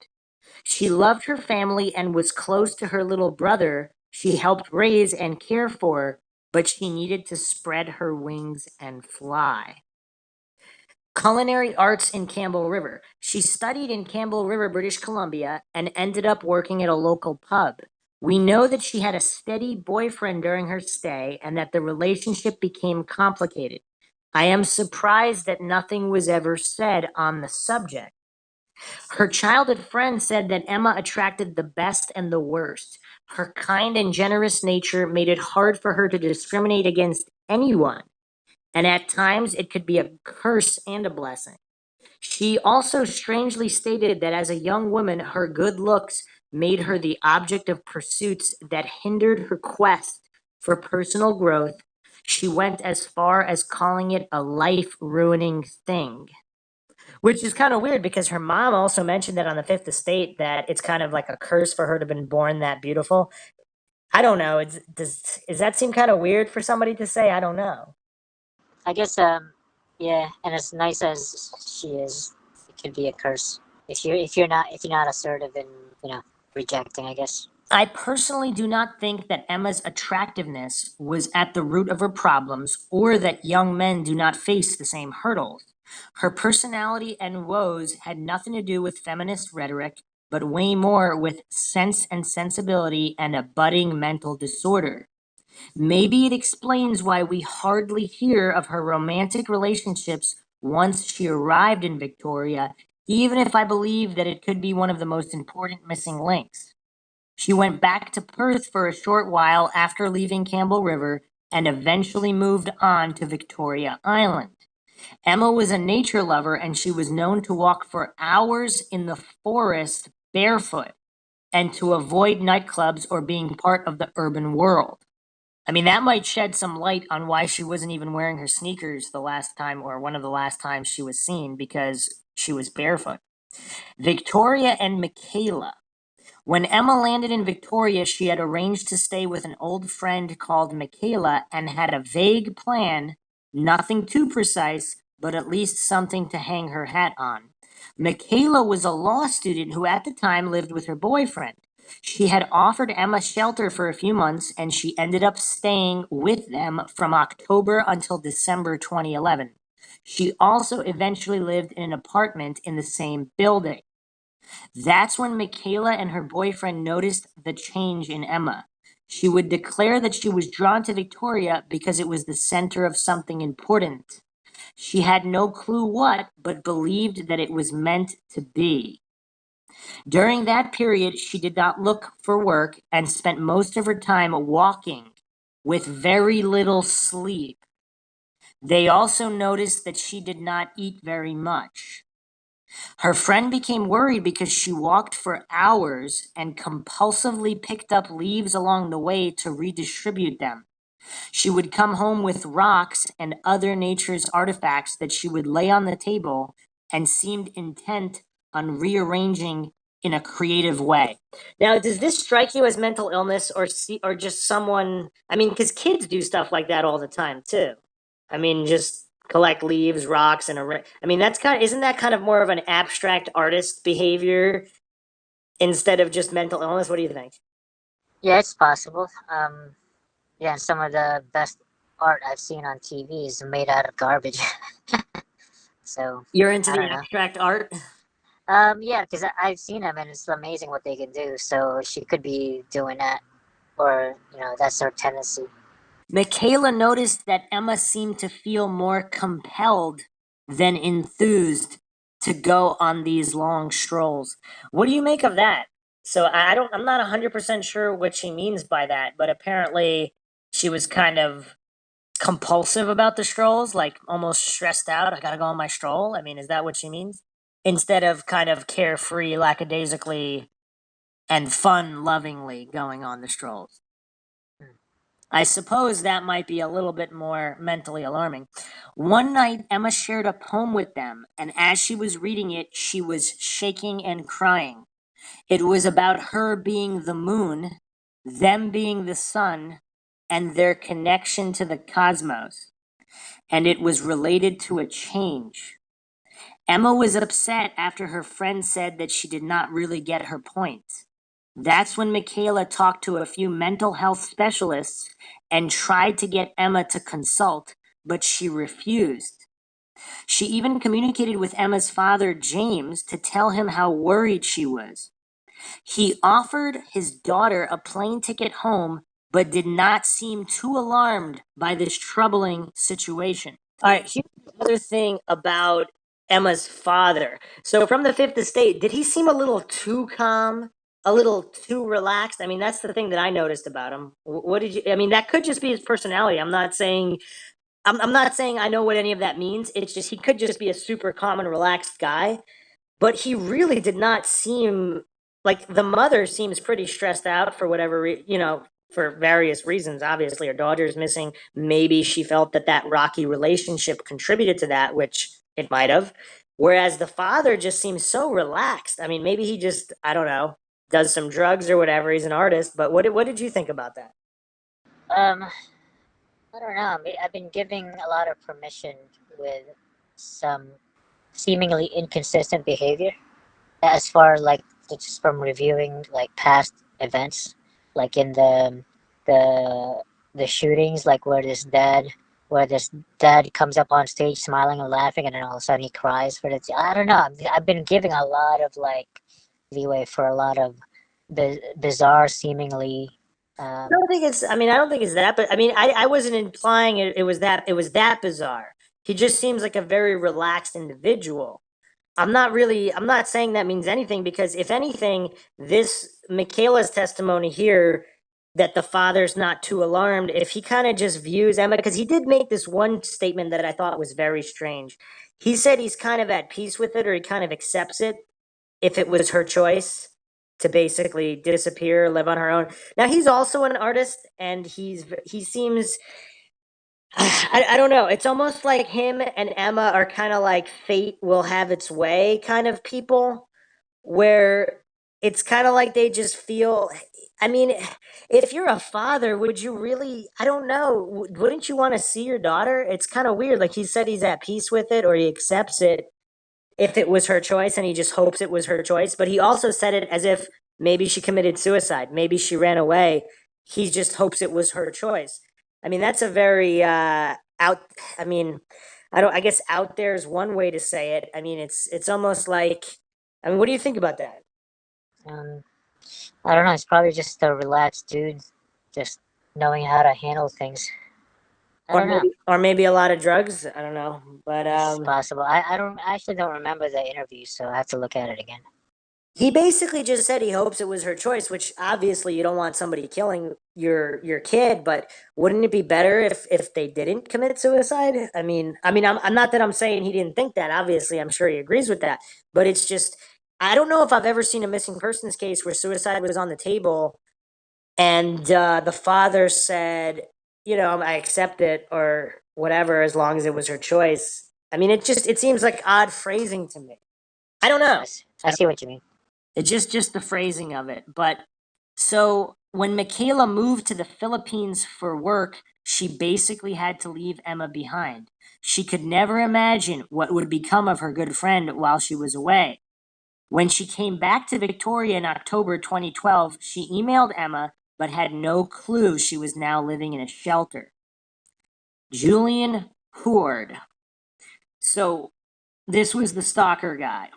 She loved her family and was close to her little brother she helped raise and care for, but she needed to spread her wings and fly. Culinary arts in Campbell River. She studied in Campbell River, British Columbia, and ended up working at a local pub. We know that she had a steady boyfriend during her stay and that the relationship became complicated. I am surprised that nothing was ever said on the subject. Her childhood friend said that Emma attracted the best and the worst. Her kind and generous nature made it hard for her to discriminate against anyone, and at times it could be a curse and a blessing. She also strangely stated that as a young woman, her good looks made her the object of pursuits that hindered her quest for personal growth. She went as far as calling it a life ruining thing. Which is kind of weird because her mom also mentioned that on the fifth estate that it's kind of like a curse for her to have been born that beautiful. I don't know. Does that seem kind of weird for somebody to say? I don't know. I guess yeah, and as nice as she is, it could be a curse if you're not assertive and rejecting, I guess. I personally do not think that Emma's attractiveness was at the root of her problems or that young men do not face the same hurdles. Her personality and woes had nothing to do with feminist rhetoric but way more with Sense and Sensibility and a budding mental disorder. Maybe it explains why we hardly hear of her romantic relationships once she arrived in Victoria, even if I believe that it could be one of the most important missing links. She went back to Perth for a short while after leaving Campbell River and eventually moved on to Victoria Island. Emma was a nature lover and she was known to walk for hours in the forest barefoot and to avoid nightclubs or being part of the urban world. I mean, that might shed some light on why she wasn't even wearing her sneakers the last time or one of the last times she was seen, because she was barefoot. Victoria and Michaela. When Emma landed in Victoria, she had arranged to stay with an old friend called Michaela and had a vague plan, nothing too precise, but at least something to hang her hat on. Michaela was a law student who at the time lived with her boyfriend. She had offered Emma shelter for a few months, and she ended up staying with them from October until December 2011. She also eventually lived in an apartment in the same building. That's when Michaela and her boyfriend noticed the change in Emma. She would declare that she was drawn to Victoria because it was the center of something important. She had no clue what, but believed that it was meant to be. During that period, she did not look for work and spent most of her time walking with very little sleep. They also noticed that she did not eat very much. Her friend became worried because she walked for hours and compulsively picked up leaves along the way to redistribute them. She would come home with rocks and other nature's artifacts that she would lay on the table and seemed intent on rearranging in a creative way. Now, does this strike you as mental illness or just someone, I mean, because kids do stuff like that all the time too. I mean, just collect leaves, rocks, and I mean, isn't that kind of more of an abstract artist behavior instead of just mental illness? What do you think? Yeah, it's possible. Yeah, some of the best art I've seen on TV is made out of garbage. So You're into I the don't know. abstract art? Yeah, because I've seen them and it's amazing what they can do. So she could be doing that, or that's her tendency. Michaela noticed that Emma seemed to feel more compelled than enthused to go on these long strolls. What do you make of that? So I'm not 100% sure what she means by that, but apparently she was kind of compulsive about the strolls, like almost stressed out. I gotta go on my stroll. I mean, is that what she means? Instead of kind of carefree, lackadaisically, and fun lovingly going on the strolls. I suppose that might be a little bit more mentally alarming. One night, Emma shared a poem with them, and as she was reading it, she was shaking and crying. It was about her being the moon, them being the sun, and their connection to the cosmos. And it was related to a change. Emma was upset after her friend said that she did not really get her point. That's when Michaela talked to a few mental health specialists and tried to get Emma to consult, but she refused. She even communicated with Emma's father, James, to tell him how worried she was. He offered his daughter a plane ticket home, but did not seem too alarmed by this troubling situation. All right, here's the other thing about Emma's father. So, from the Fifth Estate, did he seem a little too calm, a little too relaxed? I mean, that's the thing that I noticed about him. What did you? I mean, that could just be his personality. I'm not saying I know what any of that means. It's just he could just be a super calm and relaxed guy, but he really did not seem like the mother seems pretty stressed out for whatever for various reasons. Obviously her daughter's missing. Maybe she felt that that rocky relationship contributed to that, which it might have, whereas the father just seems so relaxed. I mean, maybe he just, I don't know, does some drugs or whatever. He's an artist. But what did you think about that? Um, I don't know. I've been giving a lot of permission with some seemingly inconsistent behavior, as far like just from reviewing like past events, like in the the shootings, like where this dad comes up on stage smiling and laughing, and then all of a sudden he cries for the. I don't know. I've been giving a lot of like leeway for a lot of bizarre, seemingly. I don't think it's. I mean, I don't think it's that. But I mean, I wasn't implying it was that. It was that bizarre. He just seems like a very relaxed individual. I'm not really. I'm not saying that means anything because if anything, this Michaela's testimony here that the father's not too alarmed. If he kind of just views Emma, because he did make this one statement that I thought was very strange. He said he's kind of at peace with it, or he kind of accepts it if it was her choice to basically disappear, live on her own. Now he's also an artist, and he seems I don't know. It's almost like him and Emma are kind of like fate will have its way kind of people, where it's kind of like they just feel. I mean, if you're a father, would you really? I don't know. Wouldn't you want to see your daughter? It's kind of weird. Like he said, he's at peace with it, or he accepts it if it was her choice and he just hopes it was her choice. But he also said it as if maybe she committed suicide, maybe she ran away. He just hopes it was her choice. I mean, that's a very out. I mean, I don't. I guess out there is one way to say it. I mean, it's almost like. I mean, what do you think about that? Um, I don't know. It's probably just a relaxed dude, just knowing how to handle things. I don't know. Or maybe a lot of drugs. I don't know, but It's possible. I actually don't remember the interview, so I have to look at it again. he basically just said he hopes it was her choice, which obviously you don't want somebody killing your kid, but wouldn't it be better if they didn't commit suicide? I'm not that I'm saying he didn't think that. Obviously, I'm sure he agrees with that, but it's just I don't know if I've ever seen a missing persons case where suicide was on the table and the father said, I accept it or whatever as long as it was her choice. I mean, it seems like odd phrasing to me. I don't know. I see what you mean. It's just the phrasing of it. But so when Michaela moved to the Philippines for work, she basically had to leave Emma behind. She could never imagine what would become of her good friend while she was away. When she came back to Victoria in October 2012, she emailed Emma but had no clue she was now living in a shelter. Julian Hoard. So this was the stalker guy.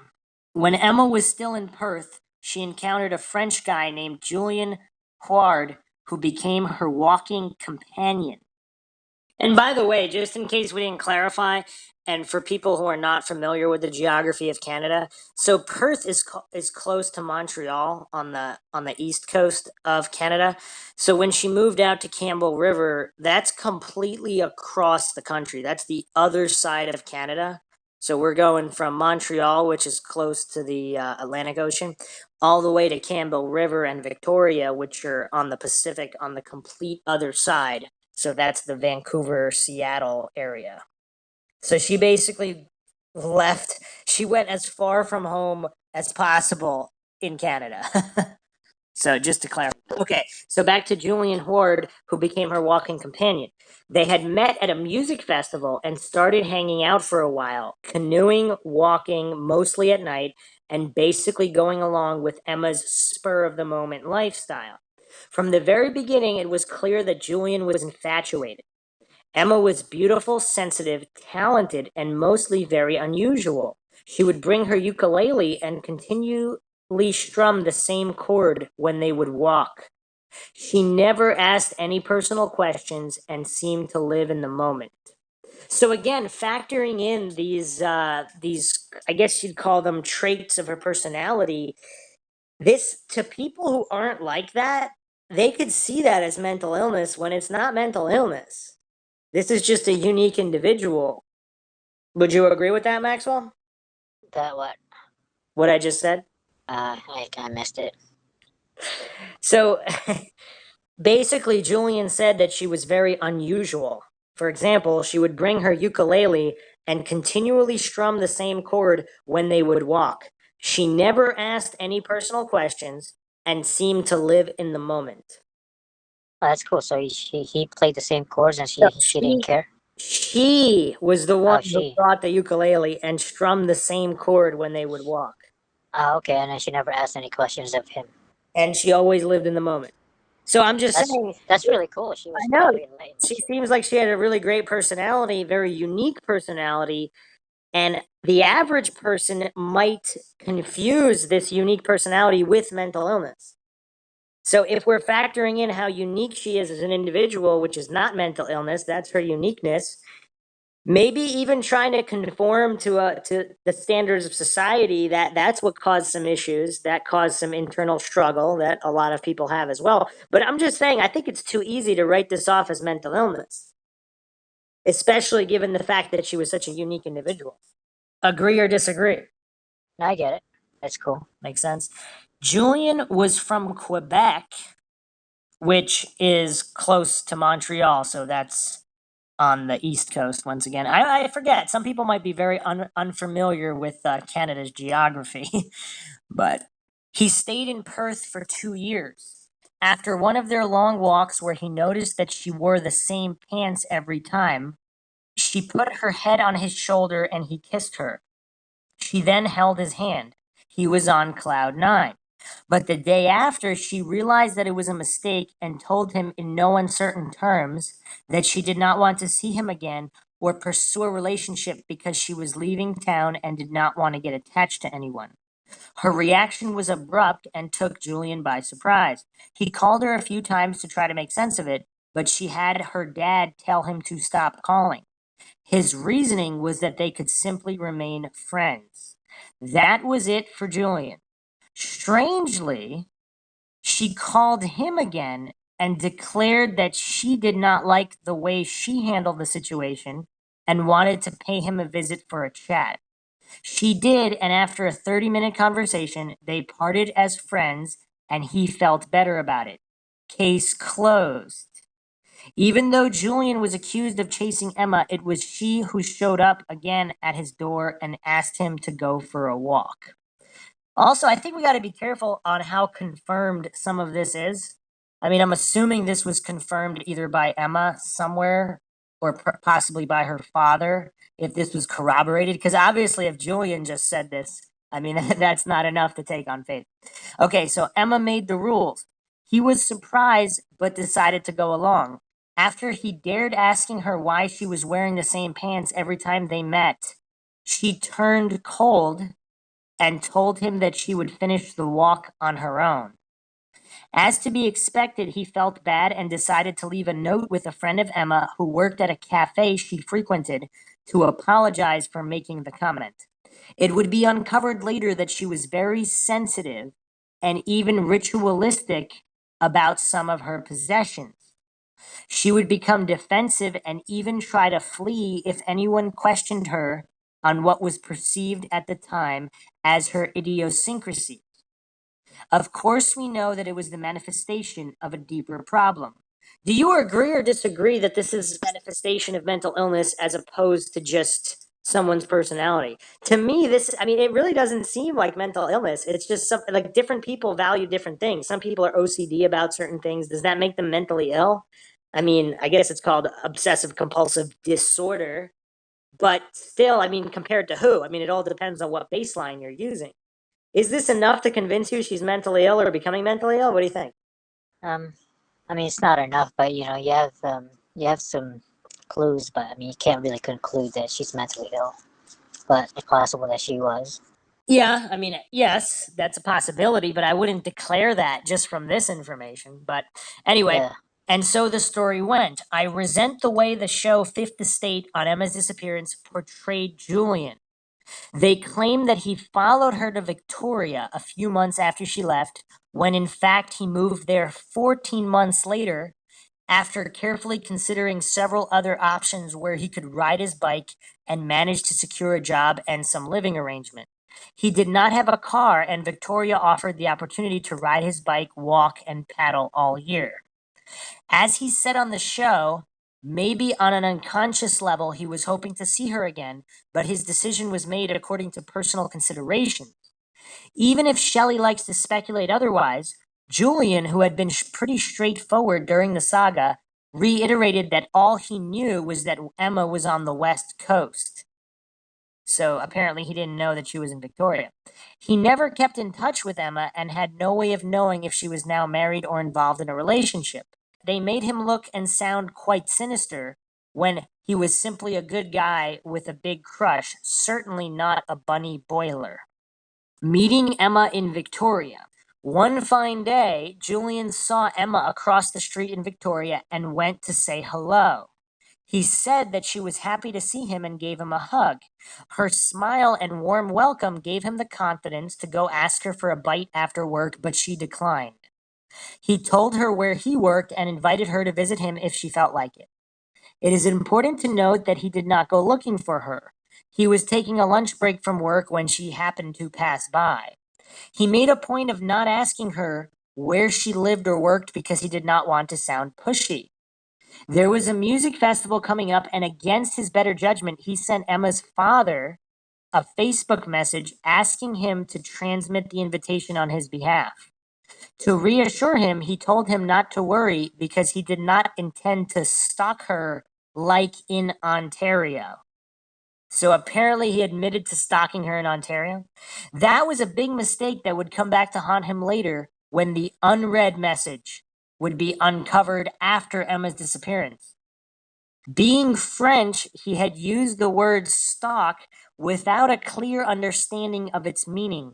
When Emma was still in Perth, she encountered a French guy named Julian Huard who became her walking companion. And by the way, just in case we didn't clarify, and for people who are not familiar with the geography of Canada, so Perth is close to Montreal on the east coast of Canada. So when she moved out to Campbell River, that's completely across the country. That's the other side of Canada. So we're going from Montreal, which is close to the Atlantic Ocean, all the way to Campbell River and Victoria, which are on the Pacific on the complete other side. So that's the Vancouver, Seattle area. So she basically left, she went as far from home as possible in Canada. So just to clarify. Okay, so back to Julian Horde, who became her walking companion. They had met at a music festival and started hanging out for a while, canoeing, walking, mostly at night, and basically going along with Emma's spur of the moment lifestyle. From the very beginning, it was clear that Julian was infatuated. Emma was beautiful, sensitive, talented, and mostly very unusual. She would bring her ukulele and continually strum the same chord when they would walk. She never asked any personal questions and seemed to live in the moment. So again, factoring in these I guess you'd call them traits of her personality, this to people who aren't like that, they could see that as mental illness when it's not mental illness. This is just a unique individual. Would you agree with that, Maxwell? That what? What I just said? I missed it. So basically, Julian said that she was very unusual. For example, she would bring her ukulele and continually strum the same chord when they would walk. She never asked any personal questions and seemed to live in the moment. Oh, that's cool. So he played the same chords and So she didn't care. she was the Oh, one who she. brought the ukulele and strummed the same chord when they would walk. Oh, okay. And then she never asked any questions of him. And she always lived in the moment. So I'm just saying, That's really cool. She I was know very enlightened. she seems like she had a really great personality, very unique personality. And the average person might confuse this unique personality with mental illness. So if we're factoring in how unique she is as an individual, which is not mental illness, that's her uniqueness, maybe even trying to conform to the standards of society, that's what caused some issues, that caused some internal struggle that a lot of people have as well. But I'm just saying, I think it's too easy to write this off as mental illness, especially given the fact that she was such a unique individual. Agree or disagree? I get it. That's cool. Makes sense. Julian was from Quebec, which is close to Montreal, so that's on the East Coast once again. I forget. Some people might be very unfamiliar with Canada's geography, but he stayed in Perth for 2 years. After one of their long walks where he noticed that she wore the same pants every time, she put her head on his shoulder and he kissed her. She then held his hand. He was on cloud nine. But the day after, she realized that it was a mistake and told him in no uncertain terms that she did not want to see him again or pursue a relationship because she was leaving town and did not want to get attached to anyone. Her reaction was abrupt and took Julian by surprise. He called her a few times to try to make sense of it, but she had her dad tell him to stop calling. His reasoning was that they could simply remain friends. That was it for Julian. Strangely, she called him again and declared that she did not like the way she handled the situation and wanted to pay him a visit for a chat. She did, and after a 30-minute conversation, they parted as friends and he felt better about it. Case closed. Even though Julian was accused of chasing Emma, it was she who showed up again at his door and asked him to go for a walk. Also, I think we got to be careful on how confirmed some of this is. I mean, I'm assuming this was confirmed either by Emma somewhere or possibly by her father, if this was corroborated. Because obviously, if Julian just said this, I mean, that's not enough to take on faith. Okay, so Emma made the rules. He was surprised, but decided to go along. After he dared asking her why she was wearing the same pants every time they met, she turned cold and told him that she would finish the walk on her own. As to be expected, he felt bad and decided to leave a note with a friend of Emma who worked at a cafe she frequented to apologize for making the comment. It would be uncovered later that she was very sensitive and even ritualistic about some of her possessions. She would become defensive and even try to flee if anyone questioned her on what was perceived at the time as her idiosyncrasy. Of course, we know that it was the manifestation of a deeper problem. Do you agree or disagree that this is a manifestation of mental illness as opposed to just someone's personality? To me, I mean, it really doesn't seem like mental illness. It's just something like different people value different things. Some people are OCD about certain things. Does that make them mentally ill? I mean, I guess it's called obsessive compulsive disorder, but still, I mean, compared to who? I mean, it all depends on what baseline you're using. Is this enough to convince you she's mentally ill or becoming mentally ill? What do you think? Um, I mean, it's not enough, but you have some clues, but I mean, you can't really conclude that she's mentally ill. But it's possible that she was. Yeah, I mean, yes, that's a possibility, but I wouldn't declare that just from this information. But anyway, Yeah. and so the story went. I resent the way the show Fifth Estate on Emma's disappearance portrayed Julian. They claim that he followed her to Victoria a few months after she left, when in fact he moved there 14 months later after carefully considering several other options where he could ride his bike and manage to secure a job and some living arrangement. He did not have a car, and Victoria offered the opportunity to ride his bike, walk, and paddle all year. As he said on the show, maybe on an unconscious level, he was hoping to see her again, but his decision was made according to personal considerations. Even if Shelley likes to speculate otherwise, Julian, who had been pretty straightforward during the saga, reiterated that all he knew was that Emma was on the West Coast. So apparently he didn't know that she was in Victoria. He never kept in touch with Emma and had no way of knowing if she was now married or involved in a relationship. They made him look and sound quite sinister, when he was simply a good guy with a big crush, certainly not a bunny boiler. Meeting Emma in Victoria. One fine day, Julian saw Emma across the street in Victoria and went to say hello. He said that she was happy to see him and gave him a hug. Her smile and warm welcome gave him the confidence to go ask her for a bite after work, but she declined. He told her where he worked and invited her to visit him if she felt like it. It is important to note that he did not go looking for her. He was taking a lunch break from work when she happened to pass by. He made a point of not asking her where she lived or worked because he did not want to sound pushy. There was a music festival coming up, and against his better judgment, he sent Emma's father a Facebook message asking him to transmit the invitation on his behalf. To reassure him, he told him not to worry because he did not intend to stalk her like in Ontario. So apparently he admitted to stalking her in Ontario. That was a big mistake that would come back to haunt him later when the unread message would be uncovered after Emma's disappearance. Being French, he had used the word stalk without a clear understanding of its meaning.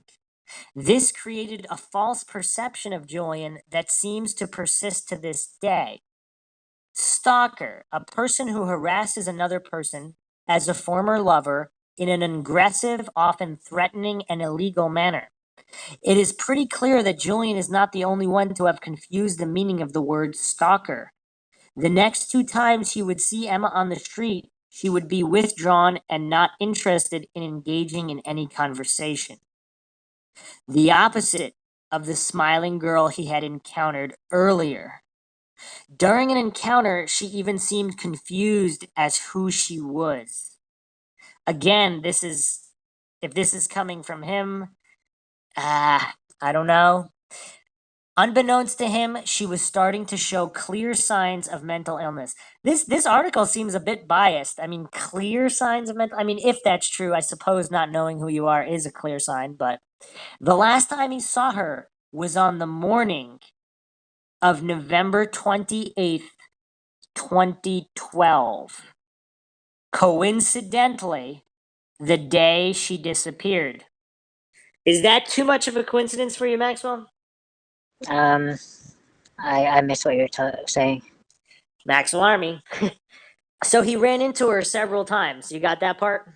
This created a false perception of Julian that seems to persist to this day. Stalker, a person who harasses another person as a former lover in an aggressive, often threatening, and illegal manner. It is pretty clear that Julian is not the only one to have confused the meaning of the word stalker. The next 2 times he would see Emma on the street, she would be withdrawn and not interested in engaging in any conversation. The opposite of the smiling girl he had encountered earlier. During an encounter, she even seemed confused as who she was. Again, if this is coming from him, I don't know. Unbeknownst to him, she was starting to show clear signs of mental illness. This article seems a bit biased. I mean, clear signs of mental. I mean, if that's true, I suppose not knowing who you are is a clear sign. But the last time he saw her was on the morning of November 28th, 2012. Coincidentally, the day she disappeared. Is that too much of a coincidence for you, Maxwell? Um, I miss what you're saying. Maxwell Army. So he ran into her several times. You got that part?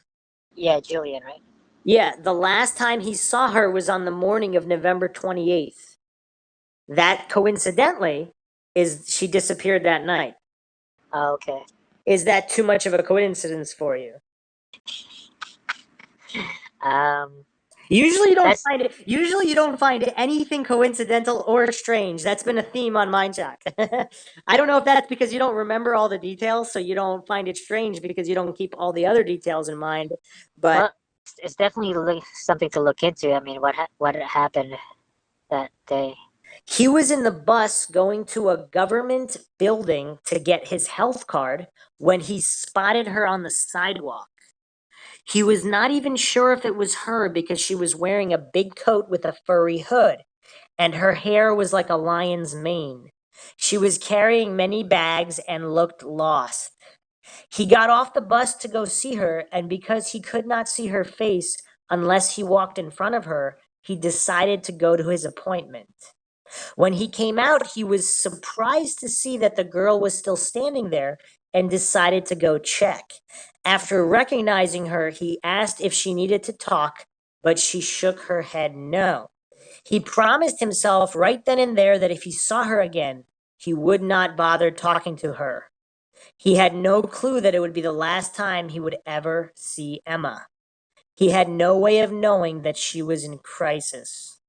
Yeah, Julian, right? Yeah, the last time he saw her was on the morning of November 28th. That coincidentally is she disappeared that night. Oh, okay. Is that too much of a coincidence for you? Um, Usually you don't that's find it. Usually you don't find anything coincidental or strange. That's been a theme on MindShock. I don't know if that's because you don't remember all the details, so you don't find it strange because you don't keep all the other details in mind. But well, it's definitely something to look into. I mean, what happened that day? he was in the bus going to a government building to get his health card when he spotted her on the sidewalk. He was not even sure if it was her because she was wearing a big coat with a furry hood, and her hair was like a lion's mane. She was carrying many bags and looked lost. He got off the bus to go see her, and because he could not see her face unless he walked in front of her, he decided to go to his appointment. When he came out, he was surprised to see that the girl was still standing there and decided to go check. After recognizing her, he asked if she needed to talk, but she shook her head no. He promised himself right then and there that if he saw her again, he would not bother talking to her. He had no clue that it would be the last time he would ever see Emma. He had no way of knowing that she was in crisis.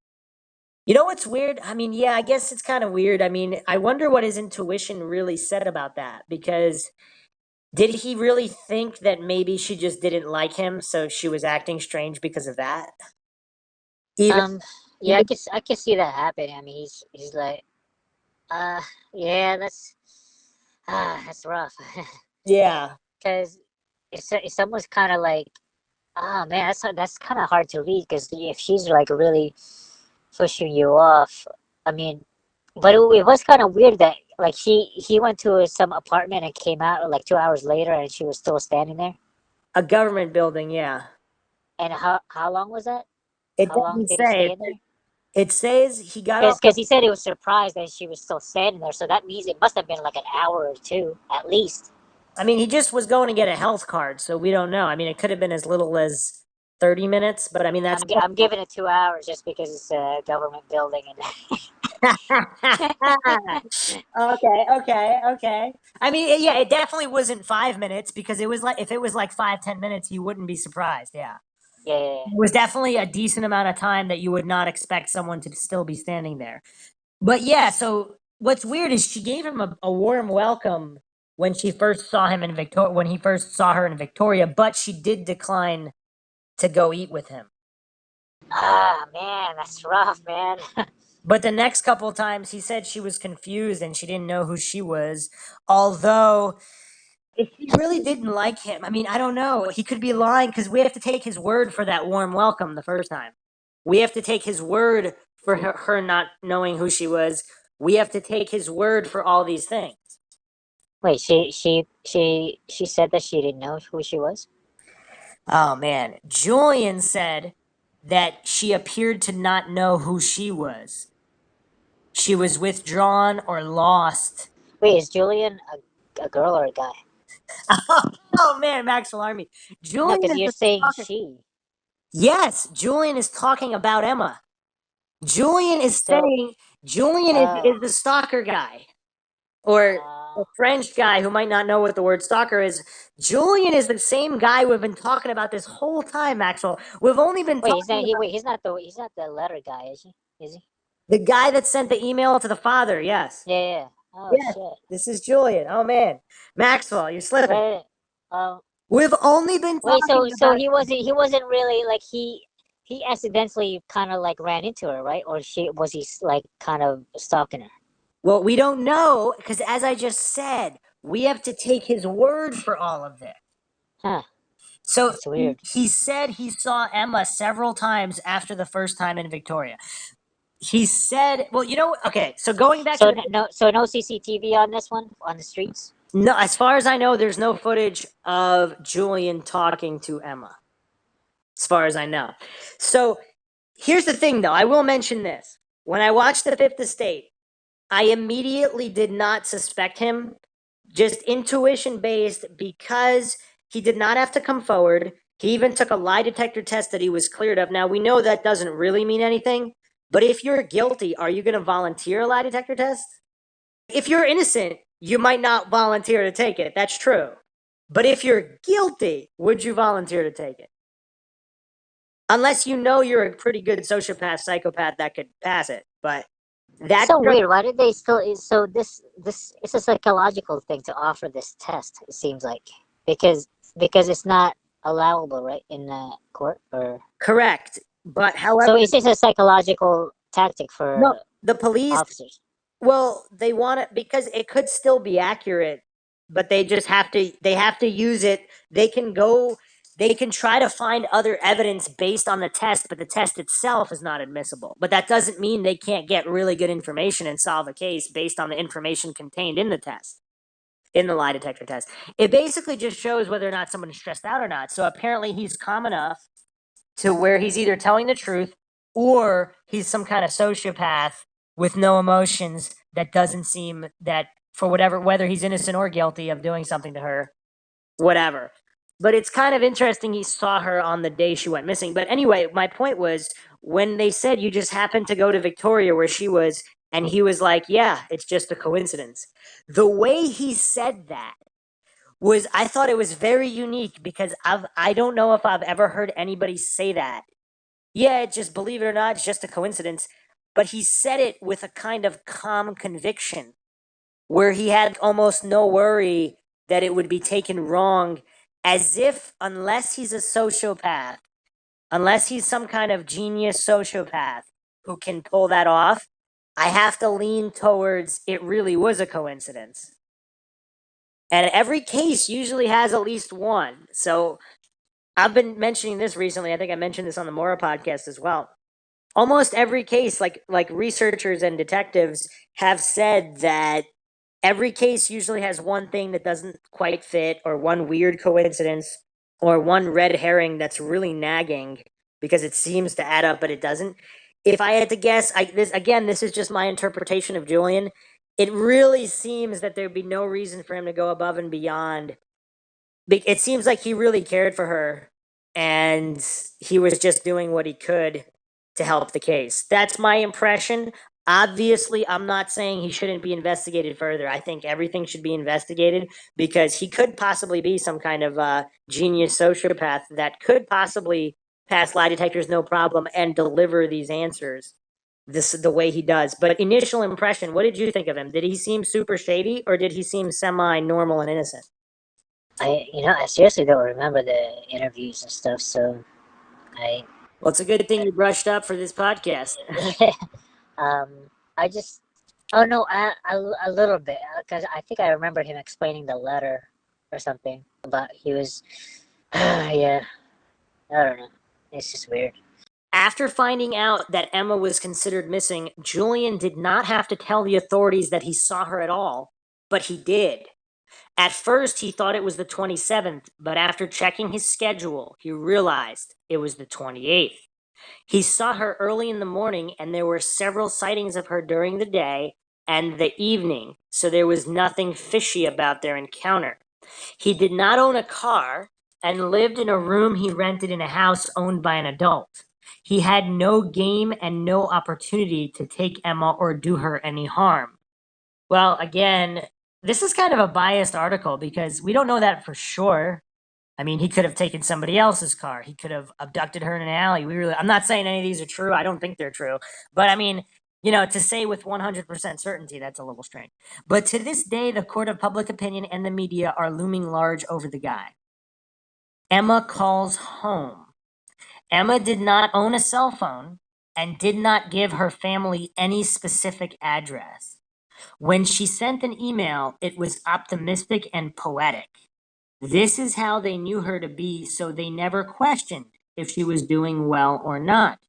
You know what's weird? I mean, yeah, I guess it's kind of weird. I mean, I wonder what his intuition really said about that because did he really think that maybe she just didn't like him, so she was acting strange because of that? Even, Um, yeah, even, I can see that happening. I mean, he's like, uh, yeah, that's rough. yeah. Because it's almost kind of like, oh man, that's kind of hard to read. Because if she's like really pushing you off, I mean, But it was kind of weird that like he went to some apartment and came out like 2 hours later, and she was still standing there. A government building, yeah. And how long was that? It How long doesn't did he say. stay in there? It says he got off. Because he said he was surprised that she was still standing there, so that means it must have been like an hour or two at least. I mean, he just was going to get a health card, so we don't know. I mean, it could have been as little as 30 minutes, but I mean, that's. I'm giving it 2 hours just because it's a government building Okay. I mean, yeah, it definitely wasn't 5 minutes because it was like, if it was like 5, 10 minutes, you wouldn't be surprised. Yeah. yeah. It was definitely a decent amount of time that you would not expect someone to still be standing there. But yeah, so what's weird is she gave him a warm welcome when she first saw him in Victoria, when he first saw her in Victoria, but she did decline to go eat with him. Ah man, that's rough, man. But the next couple of times he said she was confused and she didn't know who she was. Although if she really didn't like him, I mean, I don't know. He could be lying because we have to take his word for that warm welcome the first time. We have to take his word for her not knowing who she was. We have to take his word for all these things. Wait, she said that she didn't know who she was. Oh man. Julian said that she appeared to not know who she was. She was withdrawn or lost. Wait, is Julian a girl or a guy? Oh man, Maxwell Army. No, Julian because is you're the saying stalker. she. Yes, Julian is talking about Emma. Julian is So, saying Julian oh, is the stalker guy. Or a uh, French guy who might not know what the word stalker is. Julian is the same guy we've been talking about this whole time, Maxwell. We've only been wait, he's not. talking about He's not the letter guy, is he? Is he? the guy that sent the email to the father. Yes. Yeah. Oh Yes. shit. This is Julian. Oh man. Maxwell, you're slipping. Right. Um. We've only been Wait. talking So about. he wasn't really like he accidentally kind of like ran into her, right? Or he like kind of stalking her? Well, we don't know because, as I just said, we have to take his word for all of this. Huh. So That's weird. he said he saw Emma several times after the first time in Victoria. He said, well, okay, so going back to So no CCTV on this one on the streets. no, as far as I know, there's no footage of Julian talking to Emma, as far as I know. So here's the thing, though. I will mention this. When I watched The Fifth Estate, I immediately did not suspect him, just intuition based, because he did not have to come forward. He even took a lie detector test that he was cleared of. Now, we know that doesn't really mean anything, but if you're guilty, are you going to volunteer a lie detector test? If you're innocent, you might not volunteer to take it. That's true. But if you're guilty, would you volunteer to take it? Unless you know you're a pretty good sociopath, psychopath that could pass it. But It's that so weird. Why did they still? So this it's a psychological thing to offer this test. It seems like because it's not allowable, right, in court or. correct. But So however, it's just a psychological tactic no, for the police, officers. well, they want it because it could still be accurate, but they have to use it. They can try to find other evidence based on the test, but the test itself is not admissible. But that doesn't mean they can't get really good information and solve a case based on the information contained in the test, in the lie detector test. It basically just shows whether or not someone's stressed out or not. So apparently he's calm enough to where he's either telling the truth or he's some kind of sociopath with no emotions that doesn't seem that for whatever, whether he's innocent or guilty of doing something to her, whatever. But it's kind of interesting he saw her on the day she went missing. But anyway, my point was when they said you just happened to go to Victoria where she was, and he was like, yeah, it's just a coincidence. The way he said that was, I thought it was very unique because I don't know if I've ever heard anybody say that. Yeah, it just, believe it or not, it's just a coincidence. But he said it with a kind of calm conviction where he had almost no worry that it would be taken wrong, as if, unless he's a sociopath, unless he's some kind of genius sociopath who can pull that off, I have to lean towards it really was a coincidence. And every case usually has at least one. So I've been mentioning this recently. I think I mentioned this on the Mora podcast as well. almost every case, like researchers and detectives have said that every case usually has one thing that doesn't quite fit, or one weird coincidence, or one red herring that's really nagging because it seems to add up, but it doesn't. If I had to guess, this is just my interpretation of Julian. It really seems that there'd be no reason for him to go above and beyond. It seems like he really cared for her, and he was just doing what he could to help the case. That's my impression. Obviously, I'm not saying he shouldn't be investigated further. I think everything should be investigated because he could possibly be some kind of genius sociopath that could possibly pass lie detectors no problem and deliver these answers the way he does. But initial impression, what did you think of him? Did he seem super shady, or did he seem semi normal and innocent? I seriously don't remember the interviews and stuff, so I, Well, it's a good thing you brushed up for this podcast. yeah, um, I just, oh no, a little bit, because I think I remember him explaining the letter or something about he was, yeah, I don't know, it's just weird. After finding out that Emma was considered missing, Julian did not have to tell the authorities that he saw her at all, but he did. At first, he thought it was the 27th, but after checking his schedule, he realized it was the 28th. He saw her early in the morning, and there were several sightings of her during the day and the evening, so there was nothing fishy about their encounter. He did not own a car and lived in a room he rented in a house owned by an adult. He had no game and no opportunity to take Emma or do her any harm. Well, again, this is kind of a biased article because we don't know that for sure. I mean, he could have taken somebody else's car. He could have abducted her in an alley. I'm not saying any of these are true. I don't think they're true. But I mean, to say with 100% certainty, that's a little strange. But to this day, the court of public opinion and the media are looming large over the guy. Emma calls home. Emma did not own a cell phone and did not give her family any specific address. When she sent an email, it was optimistic and poetic. This is how they knew her to be, so they never questioned if she was doing well or not.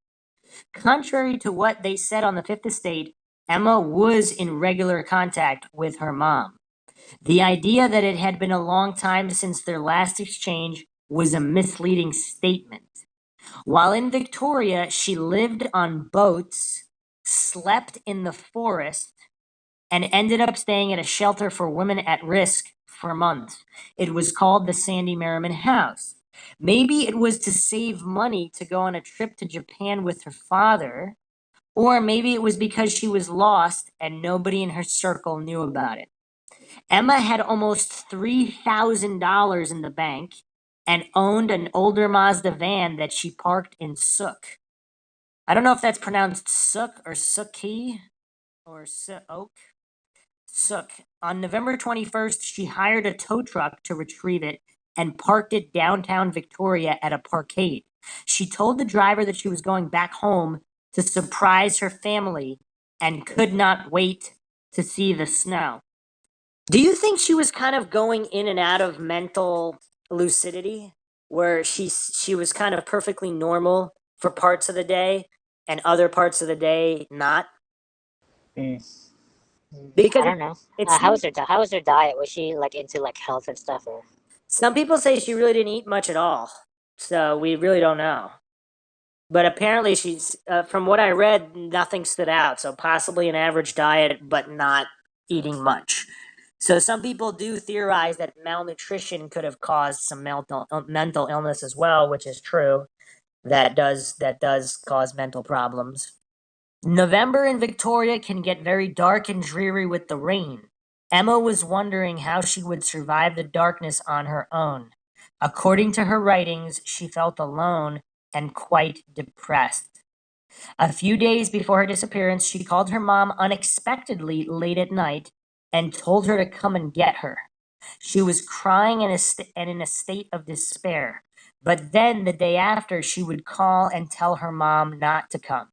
Contrary to what they said on the Fifth Estate, Emma was in regular contact with her mom. The idea that it had been a long time since their last exchange was a misleading statement. While in Victoria, she lived on boats, slept in the forest, and ended up staying at a shelter for women at risk for months. It was called the Sandy Merriman House. Maybe it was to save money to go on a trip to Japan with her father, or maybe it was because she was lost and nobody in her circle knew about it. Emma had almost $3,000 in the bank and owned an older Mazda van that she parked in Sook. I don't know if that's pronounced Sook or Sookie or Sook. Sook. On November 21st, she hired a tow truck to retrieve it and parked it downtown Victoria at a parkade. She told the driver that she was going back home to surprise her family and could not wait to see the snow. Do you think she was kind of going in and out of mental lucidity, where she was kind of perfectly normal for parts of the day and other parts of the day not? Mm. I Because don't know. it How seems was how was her diet? Was she like into like health and stuff, or? some people say she really didn't eat much at all, so we really don't know. But apparently, from what I read, nothing stood out. So possibly an average diet, but not eating much. So some people do theorize that malnutrition could have caused some mental illness as well, which is true. That does cause mental problems. November in Victoria can get very dark and dreary with the rain. Emma was wondering how she would survive the darkness on her own. According to her writings, she felt alone and quite depressed. A few days before her disappearance, she called her mom unexpectedly late at night and told her to come and get her. She was crying and in a state of despair. But then the day after, she would call and tell her mom not to come.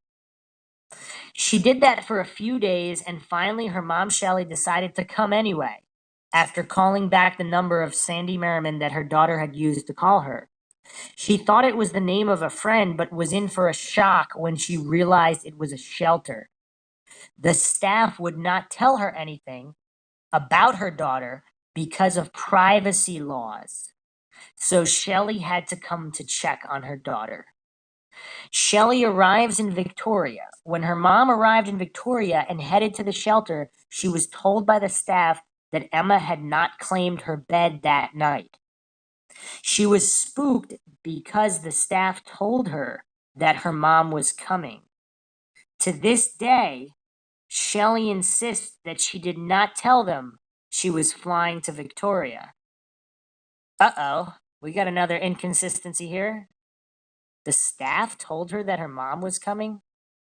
She did that for a few days, and finally her mom Shelley decided to come anyway, after calling back the number of Sandy Merriman that her daughter had used to call her. She thought it was the name of a friend, but was in for a shock when she realized it was a shelter. The staff would not tell her anything about her daughter because of privacy laws. So Shelley had to come to check on her daughter. Shelley arrives in Victoria. When her mom arrived in Victoria and headed to the shelter, she was told by the staff that Emma had not claimed her bed that night. She was spooked because the staff told her that her mom was coming. To this day, Shelley insists that she did not tell them she was flying to Victoria. Uh-oh, we got another inconsistency here. The staff told her that her mom was coming?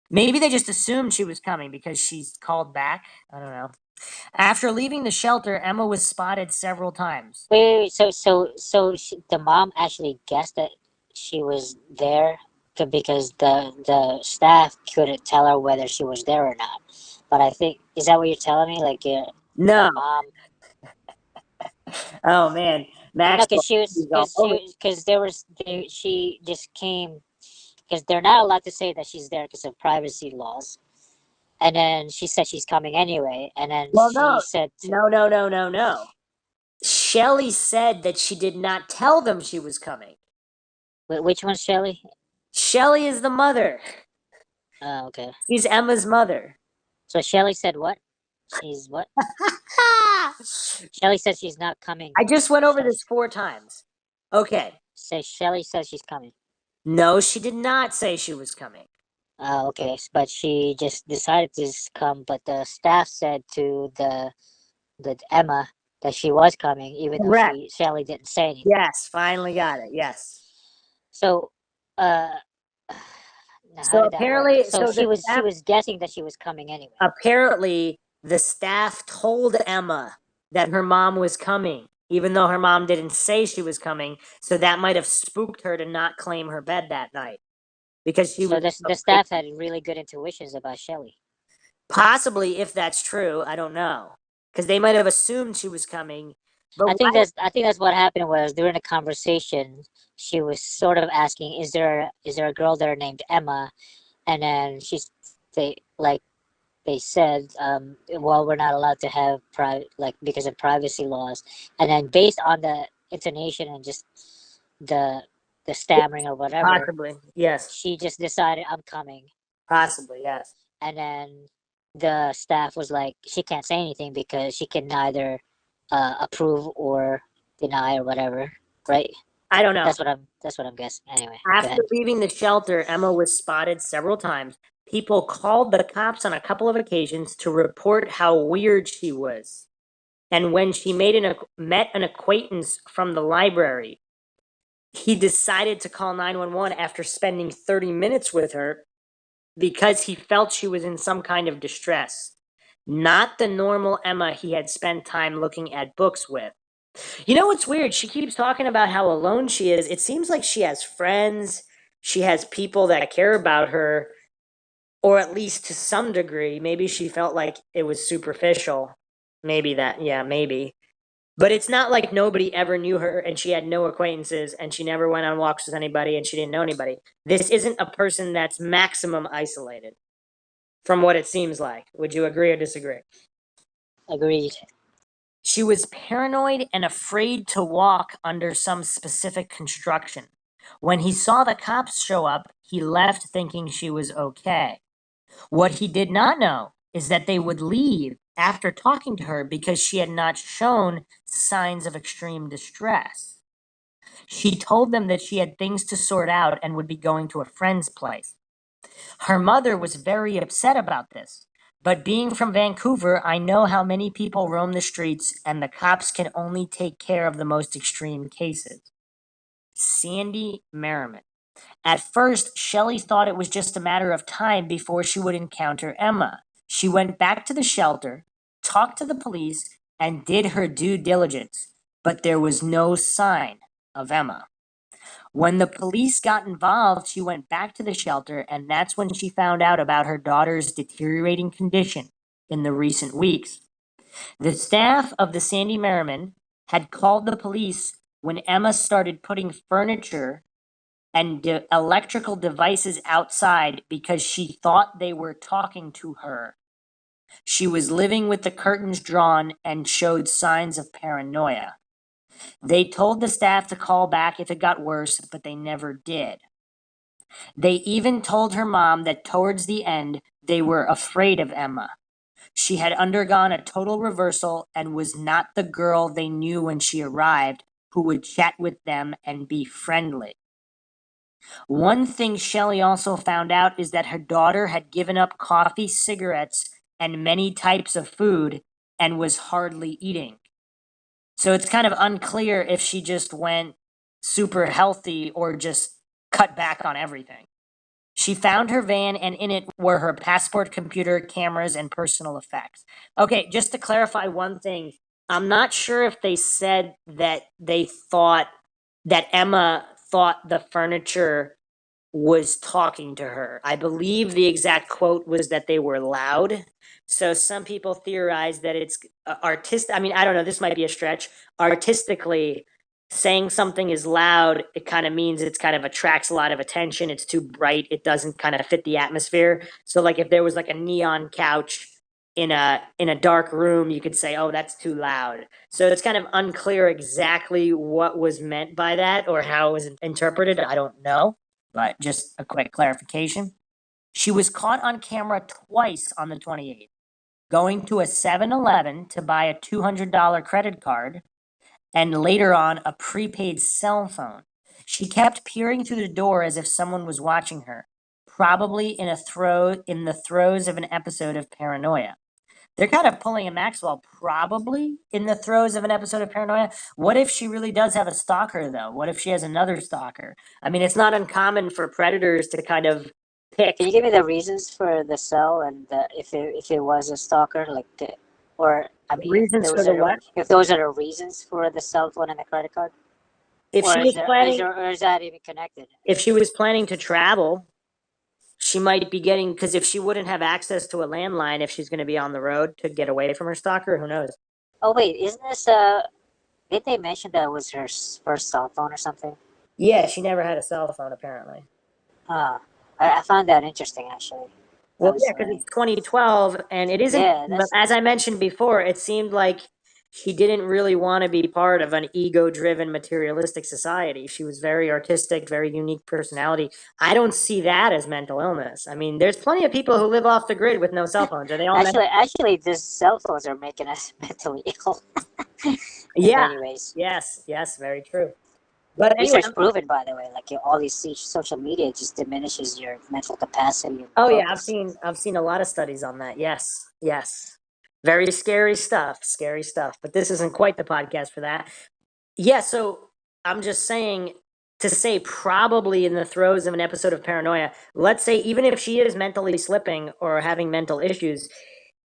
Maybe they just assumed she was coming because she's called back. I don't know. After leaving the shelter, Emma was spotted several times. Wait. The mom actually guessed that she was there because the staff couldn't tell her whether she was there or not. But I think, is that what you're telling me? Like, No. the mom. Oh man, No, Maxwell. she just came because they're not allowed to say that she's there because of privacy laws. And then she said she's coming anyway. And then Well, she said, no. Shelley said that she did not tell them she was coming. which one's Shelley? Shelley is the mother. Oh, okay. She's Emma's mother. So Shelley said what? She's what? Shelley says she's not coming. I just went over this 4 times. Okay. Say Shelley says she's coming. No, she did not say she was coming. Oh, okay. But she just decided to come. But the staff said to the Emma that she was coming, even Correct. though Shelley didn't say anything. Yes, finally got it. Yes. So, now So how did that apparently, work? So so she the was staff, guessing that she was coming anyway. apparently the staff told Emma that her mom was coming, even though her mom didn't say she was coming. So that might have spooked her to not claim her bed that night because she So was the staff had really good intuitions about Shelley. possibly, if that's true, I don't know, because they might have assumed she was coming. But I think that's what happened was during the conversation, she was sort of asking, "Is there a girl there named Emma?" And then they said, "Well, we're not allowed to have because of privacy laws." And then based on the intonation and just the stammering or whatever, possibly, yes, she just decided, "I'm coming." possibly, yes. And then the staff was like, she can't say anything because she can neither approve or deny or whatever, right? I don't know. That's what I'm guessing. Anyway, go After ahead. leaving the shelter, Emma was spotted several times. People called the cops on a couple of occasions to report how weird she was. And when she met an acquaintance from the library, he decided to call 911 after spending 30 minutes with her because he felt she was in some kind of distress. Not the normal Emma he had spent time looking at books with. You know what's weird? She keeps talking about how alone she is. It seems like she has friends, she has people that care about her, or at least to some degree. Maybe she felt like it was superficial. Maybe that, yeah, maybe. But it's not like nobody ever knew her and she had no acquaintances and she never went on walks with anybody and she didn't know anybody. This isn't a person that's maximum isolated, from what it seems like. Would you agree or disagree? Agreed. She was paranoid and afraid to walk under some specific construction. When he saw the cops show up, he left thinking she was okay. What he did not know is that they would leave after talking to her because she had not shown signs of extreme distress. She told them that she had things to sort out and would be going to a friend's place. Her mother was very upset about this. But being from Vancouver, I know how many people roam the streets, and the cops can only take care of the most extreme cases. Sandy Merriman. At first, Shelley thought it was just a matter of time before she would encounter Emma. She went back to the shelter, talked to the police, and did her due diligence, but there was no sign of Emma. When the police got involved, she went back to the shelter, and that's when she found out about her daughter's deteriorating condition in the recent weeks. The staff of the Sandy Merriman had called the police when Emma started putting furniture and electrical devices outside because she thought they were talking to her. She was living with the curtains drawn and showed signs of paranoia. They told the staff to call back if it got worse, but they never did. They even told her mom that towards the end, they were afraid of Emma. She had undergone a total reversal and was not the girl they knew when she arrived, who would chat with them and be friendly. One thing Shelley also found out is that her daughter had given up coffee, cigarettes, and many types of food and was hardly eating. So it's kind of unclear if she just went super healthy or just cut back on everything. She found her van, and in it were her passport, computer, cameras, and personal effects. Okay, just to clarify one thing, I'm not sure if they said that they thought that Emma thought the furniture was talking to her. I believe the exact quote was that they were loud. So some people theorize that it's artistic. I mean, I don't know, this might be a stretch. Artistically, saying something is loud, it kind of means it's kind of attracts a lot of attention. It's too bright. It doesn't kind of fit the atmosphere. So like if there was like a neon couch in a dark room, you could say, "Oh, that's too loud." So it's kind of unclear exactly what was meant by that or how it was interpreted. I don't know, but just a quick clarification. She was caught on camera twice on the 28th, going to a 7-Eleven to buy a $200 credit card and later on a prepaid cell phone. She kept peering through the door as if someone was watching her, probably in the throes of an episode of paranoia. They're kind of pulling a Maxwell, probably in the throes of an episode of paranoia. What if she really does have a stalker, though? What if she has another stalker? I mean, it's not uncommon for predators to kind of pick. Can you give me the reasons for the cell and if it was a stalker, or I mean, Reasons for the what? if those are the reasons for the cell phone and the credit card, If or she was planning, or is that even connected? if she was planning to travel, she might be getting, because if she wouldn't have access to a landline, if she's going to be on the road to get away from her stalker, who knows? Oh wait, isn't this did they mention that it was her first cell phone or something? Yeah, she never had a cell phone, apparently. Uh, I found that interesting actually. That Well, was yeah, because it's 2012, and it isn't, yeah, but as I mentioned before, it seemed like she didn't really want to be part of an ego-driven, materialistic society. She was very artistic, very unique personality. I don't see that as mental illness. I mean, there's plenty of people who live off the grid with no cell phones. Are they all actually, these cell phones are making us mentally ill in Yeah. many ways. Yes, very true. But anyway, Research proven, by the way, like all these social media just diminishes your mental capacity. Your oh yeah, focus. I've seen a lot of studies on that. Yes. Very scary stuff, scary stuff. But this isn't quite the podcast for that. Yeah, so I'm just saying to say probably in the throes of an episode of paranoia, let's say even if she is mentally slipping or having mental issues,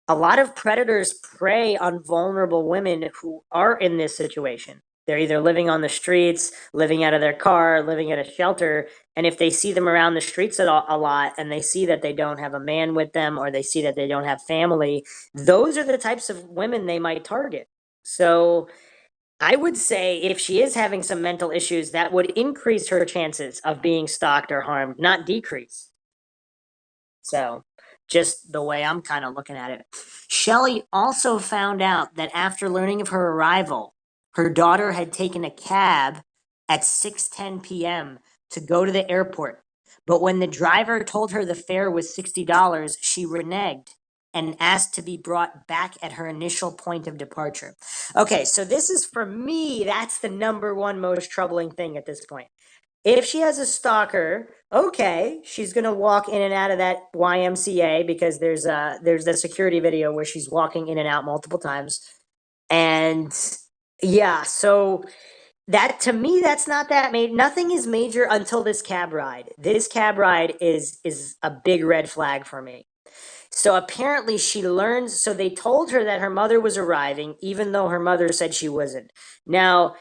a lot of predators prey on vulnerable women who are in this situation. They're either living on the streets, living out of their car, living at a shelter. And if they see them around the streets a lot and they see that they don't have a man with them or they see that they don't have family, those are the types of women they might target. So I would say if she is having some mental issues, that would increase her chances of being stalked or harmed, not decrease. So, just the way I'm kind of looking at it. Shelley also found out that after learning of her arrival, her daughter had taken a cab at 6:10 p.m. to go to the airport. But when the driver told her the fare was $60, she reneged and asked to be brought back at her initial point of departure. Okay, so this is for me, that's the number one most troubling thing at this point. If she has a stalker, okay, she's gonna walk in and out of that YMCA because there's a security video where she's walking in and out multiple times. And yeah, so that to me that's not that major. Nothing is major until this cab ride. This cab ride is a big red flag for me. So apparently she learns, so they told her that her mother was arriving even though her mother said she wasn't. Now,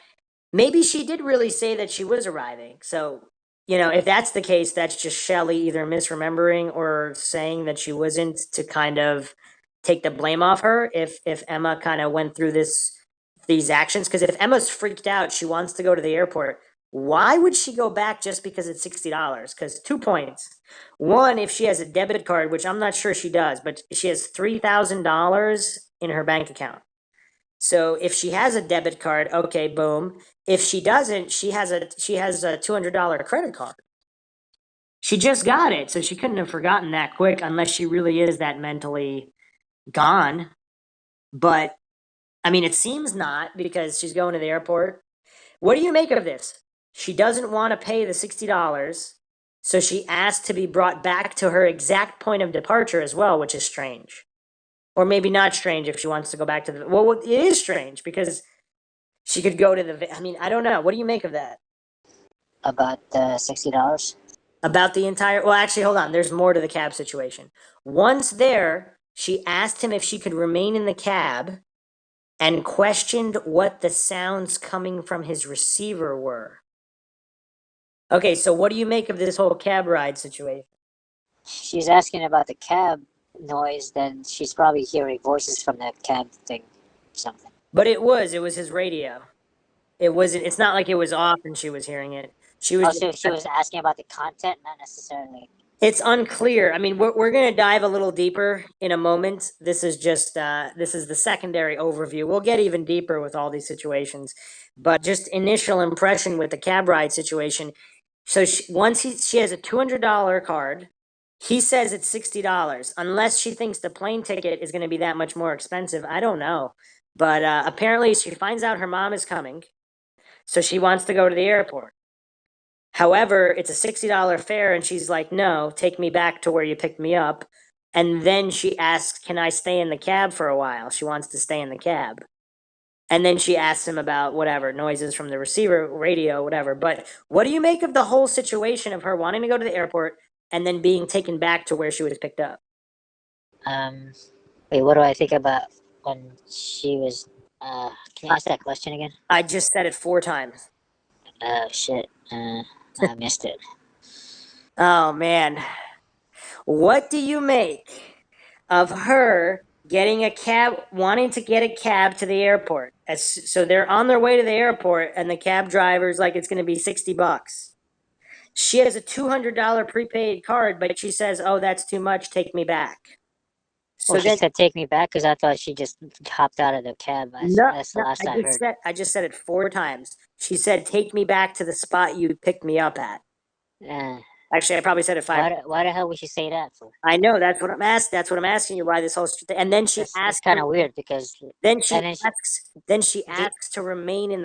maybe she did really say that she was arriving. So, if that's the case, that's just Shelley either misremembering or saying that she wasn't to kind of take the blame off her if Emma kind of went through these actions. Because if Emma's freaked out, she wants to go to the airport. Why would she go back just because it's $60? Because 2 points. One, if she has a debit card, which I'm not sure she does, but she has $3,000 in her bank account. So if she has a debit card, okay, boom. If she doesn't, she has a $200 credit card. She just got it, so she couldn't have forgotten that quick unless she really is that mentally gone. But I mean, it seems not because she's going to the airport. What do you make of this? She doesn't want to pay the $60, so she asked to be brought back to her exact point of departure as well, which is strange. Or maybe not strange if she wants to go back to the. Well, it is strange because she could go to the. I mean, I don't know. What do you make of that? About the $60. About the entire. Well, actually, hold on. There's more to the cab situation. Once there, she asked him if she could remain in the cab and questioned what the sounds coming from his receiver were. Okay, so what do you make of this whole cab ride situation? She's asking about the cab noise, then she's probably hearing voices from that cab thing, something. But it was his radio. It's not like it was off and she was hearing it. She was Also, she was asking about the content, not necessarily. It's unclear. I mean, we're going to dive a little deeper in a moment. This is just this is the secondary overview. We'll get even deeper with all these situations, but just initial impression with the cab ride situation. So she has a $200 card. He says it's $60, unless she thinks the plane ticket is going to be that much more expensive. I don't know, but apparently she finds out her mom is coming, so she wants to go to the airport. However, it's a $60 fare, and she's like, no, take me back to where you picked me up. And then she asks, can I stay in the cab for a while? She wants to stay in the cab. And then she asks him about whatever, noises from the receiver, radio, whatever. But what do you make of the whole situation of her wanting to go to the airport and then being taken back to where she was picked up? Um, Wait, what do I think about when she was? Can you ask that question again? I just said it 4 times. Oh shit. I missed it. Oh, man. What do you make of her getting a cab, wanting to get a cab to the airport? So they're on their way to the airport, and the cab driver's like, it's going to be $60. She has a $200 prepaid card, but she says, oh, that's too much. Take me back. Well, So she then, said take me back because I thought she just hopped out of the cab. no, That's the no, last I heard. I just said it 4 times. She said, take me back to the spot you picked me up at. Uh, Actually, I probably said it 5 times. why the hell would she say that for? I know that's what I'm asking. That's what I'm asking you. Why this whole and then she That's asked kind him. of weird because Then and then she she did. asks to remain in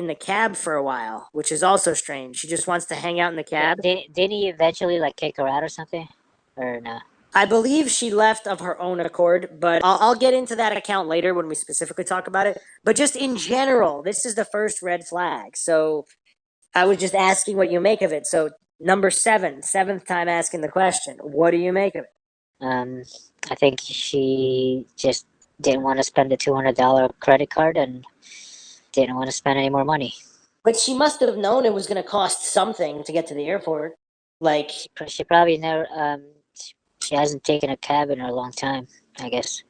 the cab for a while, which is also strange. She just wants to hang out in the cab. Didn't he eventually like kick her out or something, or no? I believe she left of her own accord, but I'll get into that account later when we specifically talk about it. But just in general, this is the first red flag. So I was just asking what you make of it. So number seven, seventh time asking the question, what do you make of it? Um, I think she just didn't want to spend the $200 credit card and didn't want to spend any more money. But she must have known it was going to cost something to get to the airport. Like, She probably never. She hasn't taken a cab in a long time, I guess.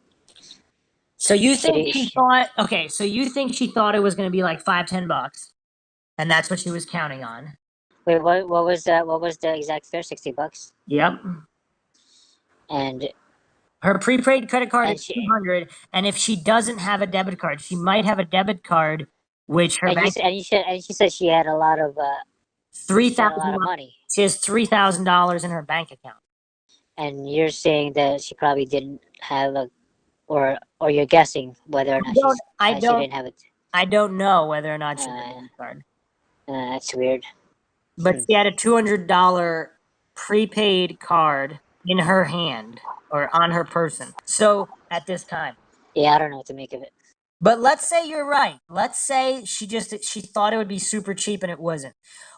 so you She think did. she thought, okay, so you think she thought it was going to be like $5-10, and that's what she was counting on. Wait, what was that? What was the exact fare? $60. Yep. And Her prepaid credit card and is she 200, and if she doesn't have a debit card, she might have a debit card, which her and you bank said and you said and she said she had a lot of three she had a thousand. lot of money. She has $3,000 in her bank account. And you're saying that she probably didn't have a, or you're guessing whether or not I she don't. didn't have it. I don't know whether or not she had a Uh, debit card, that's weird. but she had a $200 prepaid card in her hand or on her person. So at this time. Yeah, I don't know what to make of it. But let's say you're right. Let's say she thought it would be super cheap and it wasn't.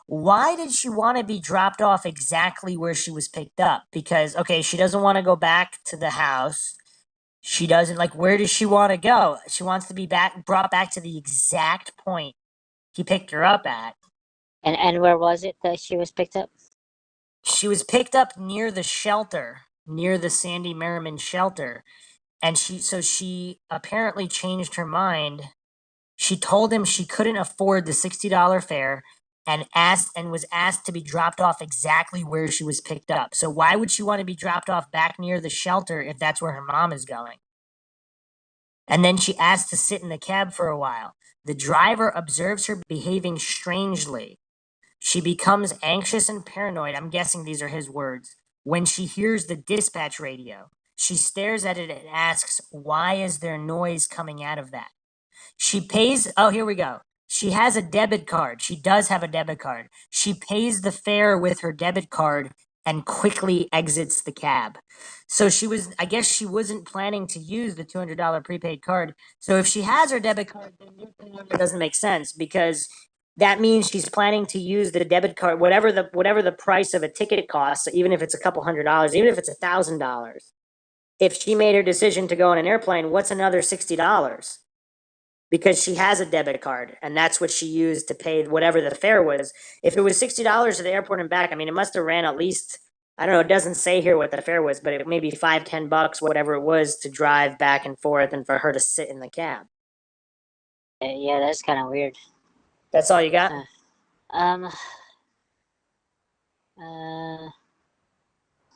Why did she want to be dropped off exactly where she was picked up? Because okay, she doesn't want to go back to the house. She doesn't like where does she want to go? She wants to be brought back to the exact point he picked her up at. And where was it that she was picked up? She was picked up near the shelter, near the Sandy Merriman shelter. And she apparently changed her mind. She told him she couldn't afford the $60 fare, and was asked to be dropped off exactly where she was picked up. So why would she want to be dropped off back near the shelter if that's where her mom is going? And then she asked to sit in the cab for a while. The driver observes her behaving strangely. She becomes anxious and paranoid. I'm guessing these are his words. When she hears the dispatch radio, she stares at it and asks, "Why is there noise coming out of that?" She pays, oh, here we go. She has a debit card. She does have a debit card. She pays the fare with her debit card and quickly exits the cab. So I guess she wasn't planning to use the $200 prepaid card. So if she has her debit card, then it doesn't make sense, because that means she's planning to use the debit card, whatever the price of a ticket costs, even if it's a couple $100, even if it's $1,000. If she made her decision to go on an airplane, what's another $60? Because she has a debit card, and that's what she used to pay whatever the fare was. If it was $60 to the airport and back, I mean, it must have ran at least, I don't know, it doesn't say here what the fare was, but it may be $5, $10, whatever it was, to drive back and forth and for her to sit in the cab. Yeah, that's kind of weird. That's all you got? I don't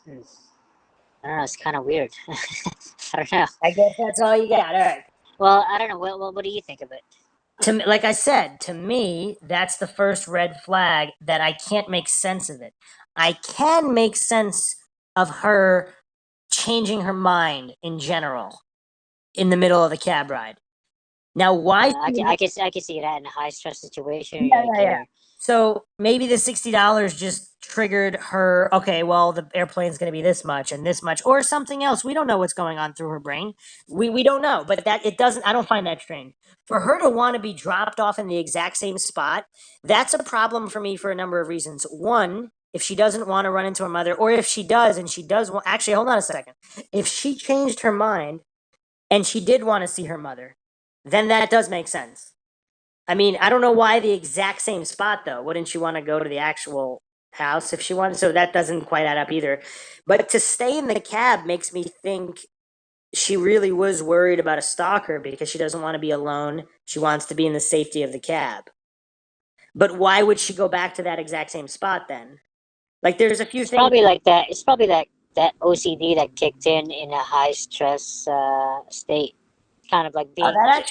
know. It's kind of weird. I don't know. I guess that's all you got. All right. Well, I don't know. What do you think of it? To me, like I said, to me, that's the first red flag that I can't make sense of it. I can make sense of her changing her mind in general in the middle of the cab ride. Now, why? I can see that in a high stress situation. Yeah. So maybe the $60 just triggered her. Okay, well, the airplane's going to be this much and this much, or something else. We don't know what's going on through her brain. We don't know, but that it doesn't. I don't find that strange. For her to want to be dropped off in the exact same spot, that's a problem for me for a number of reasons. One, if she doesn't want to run into her mother, or if she does and she does want. Actually, hold on a second. If she changed her mind and she did want to see her mother, then that does make sense. I mean, I don't know why the exact same spot, though. Wouldn't you want to go to the actual house if she wanted? So that doesn't quite add up either. But to stay in the cab makes me think she really was worried about a stalker because she doesn't want to be alone. She wants to be in the safety of the cab. But why would she go back to that exact same spot then? Like, there's a few things. Probably like that. It's probably that OCD that kicked in a high stress state. Kind of like being that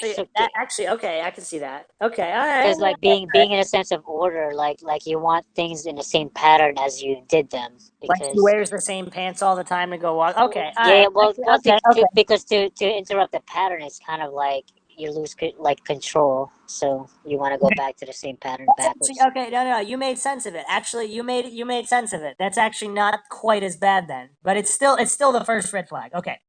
actually, okay, I can see that. Okay, all right. because like being in a sense of order, like you want things in the same pattern as you did them. Like she Because wears the same pants all the time to go walk. Okay, all yeah, right. well, Okay. because to interrupt the pattern, it's kind of like you lose like control, so you want to go back to the same pattern backwards. Okay, no, you made sense of it. Actually, you made sense of it. That's actually not quite as bad then, but it's still the first red flag. Okay.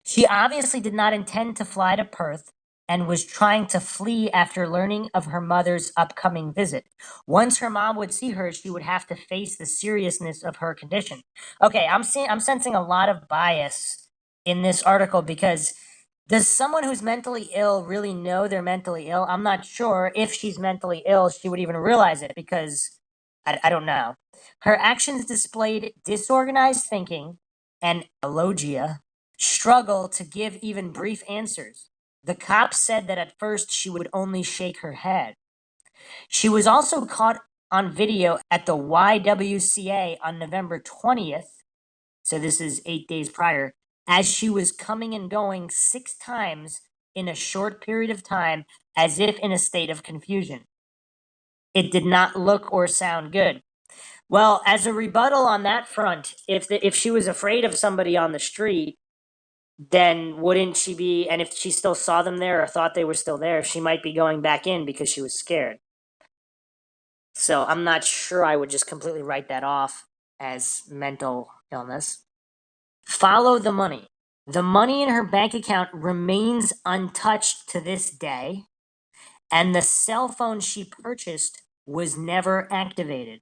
She obviously did not intend to fly to Perth and was trying to flee after learning of her mother's upcoming visit. Once her mom would see her, she would have to face the seriousness of her condition. Okay, I'm sensing a lot of bias in this article, because does someone who's mentally ill really know they're mentally ill? I'm not sure if she's mentally ill, she would even realize it, because I don't know. Her actions displayed disorganized thinking and alogia, struggle to give even brief answers. The cops said that at first she would only shake her head. She was also caught on video at the YWCA on November 20th, so this is 8 days prior, as she was coming and going 6 times in a short period of time, as if in a state of confusion. It did not look or sound good. Well, as a rebuttal on that front, if she was afraid of somebody on the street, then wouldn't she be, and if she still saw them there or thought they were still there, she might be going back in because she was scared. So I'm not sure I would just completely write that off as mental illness. Follow the money. The money in her bank account remains untouched to this day, and the cell phone she purchased was never activated.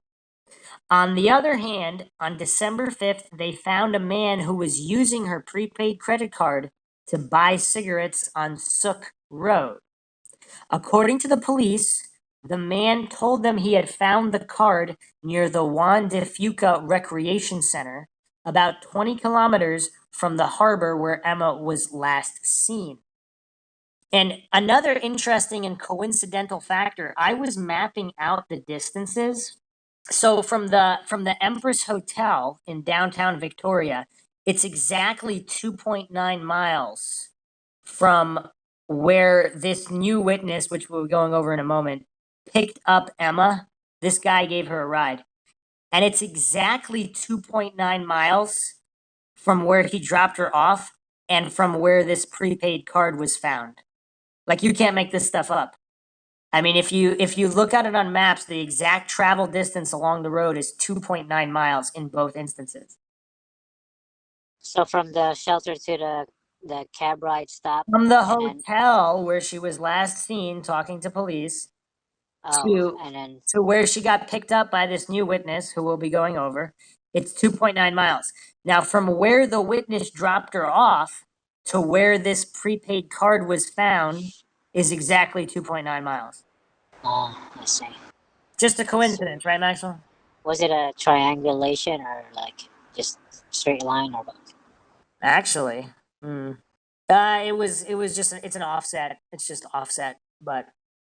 On the other hand, on December 5th, they found a man who was using her prepaid credit card to buy cigarettes on Sook Road. According to the police, the man told them he had found the card near the Juan de Fuca Recreation Center, about 20 kilometers from the harbor where Emma was last seen. And another interesting and coincidental factor, I was mapping out the distances. So from the Empress Hotel in downtown Victoria, it's exactly 2.9 miles from where this new witness, which we'll be going over in a moment, picked up Emma. This guy gave her a ride. And it's exactly 2.9 miles from where he dropped her off and from where this prepaid card was found. Like, you can't make this stuff up. I mean, if you look at it on maps, the exact travel distance along the road is 2.9 miles in both instances. So from the shelter to the cab ride stop, From the and then hotel where she was last seen talking to police to and then to where she got picked up by this new witness who we'll be going over, it's 2.9 miles. Now, from where the witness dropped her off to where this prepaid card was found is exactly 2.9 miles. I see. Just a coincidence, right, Maxwell? Was it a triangulation or like just straight line or what? Actually, it was just it's an offset. It's just offset. But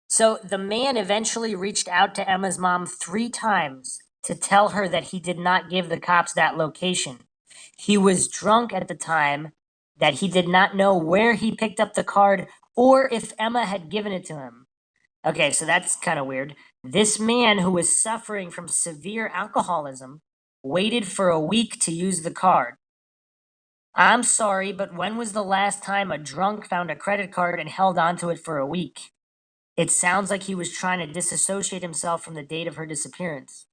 so the man eventually reached out to Emma's mom 3 times to tell her that he did not give the cops that location. He was drunk at the time, that he did not know where he picked up the card or if Emma had given it to him. Okay, so that's kind of weird. This man, who was suffering from severe alcoholism, waited for a week to use the card. I'm sorry, but when was the last time a drunk found a credit card and held onto it for a week? It sounds like he was trying to disassociate himself from the date of her disappearance.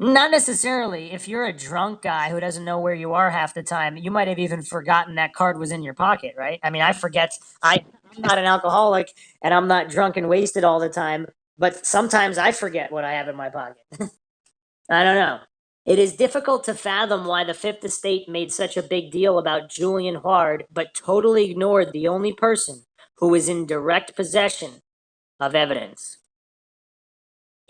Not necessarily. If you're a drunk guy who doesn't know where you are half the time, you might have even forgotten that card was in your pocket, right? I mean, I forget. I'm not an alcoholic and I'm not drunk and wasted all the time, but sometimes I forget what I have in my pocket. I don't know. It is difficult to fathom why the Fifth Estate made such a big deal about Julian Huard, but totally ignored the only person who was in direct possession of evidence.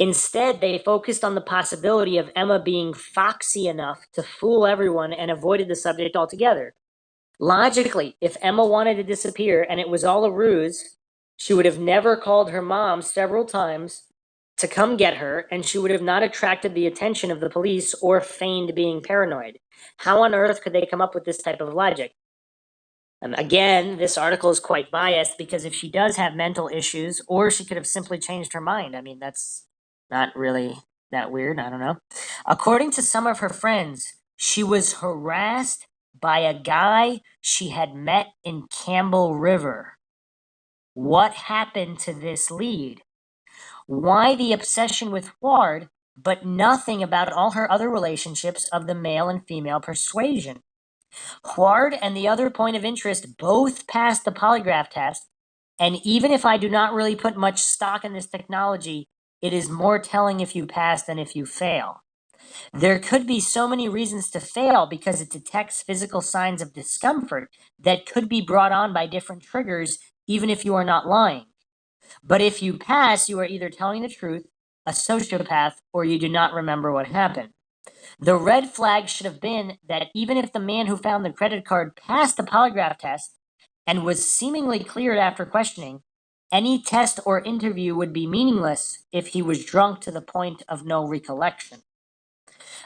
Instead, they focused on the possibility of Emma being foxy enough to fool everyone and avoided the subject altogether. Logically, if Emma wanted to disappear and it was all a ruse, she would have never called her mom several times to come get her, and she would have not attracted the attention of the police or feigned being paranoid. How on earth could they come up with this type of logic? Again, this article is quite biased because if she does have mental issues, or she could have simply changed her mind. I mean, that's not really that weird. I don't know. According to some of her friends, she was harassed by a guy she had met in Campbell River. What happened to this lead? Why the obsession with Ward, but nothing about all her other relationships of the male and female persuasion? Huard and the other point of interest both passed the polygraph test, and even if I do not really put much stock in this technology, it is more telling if you pass than if you fail. There could be so many reasons to fail because it detects physical signs of discomfort that could be brought on by different triggers, even if you are not lying. But if you pass, you are either telling the truth, a sociopath, or you do not remember what happened. The red flag should have been that even if the man who found the credit card passed the polygraph test and was seemingly cleared after questioning, any test or interview would be meaningless if he was drunk to the point of no recollection.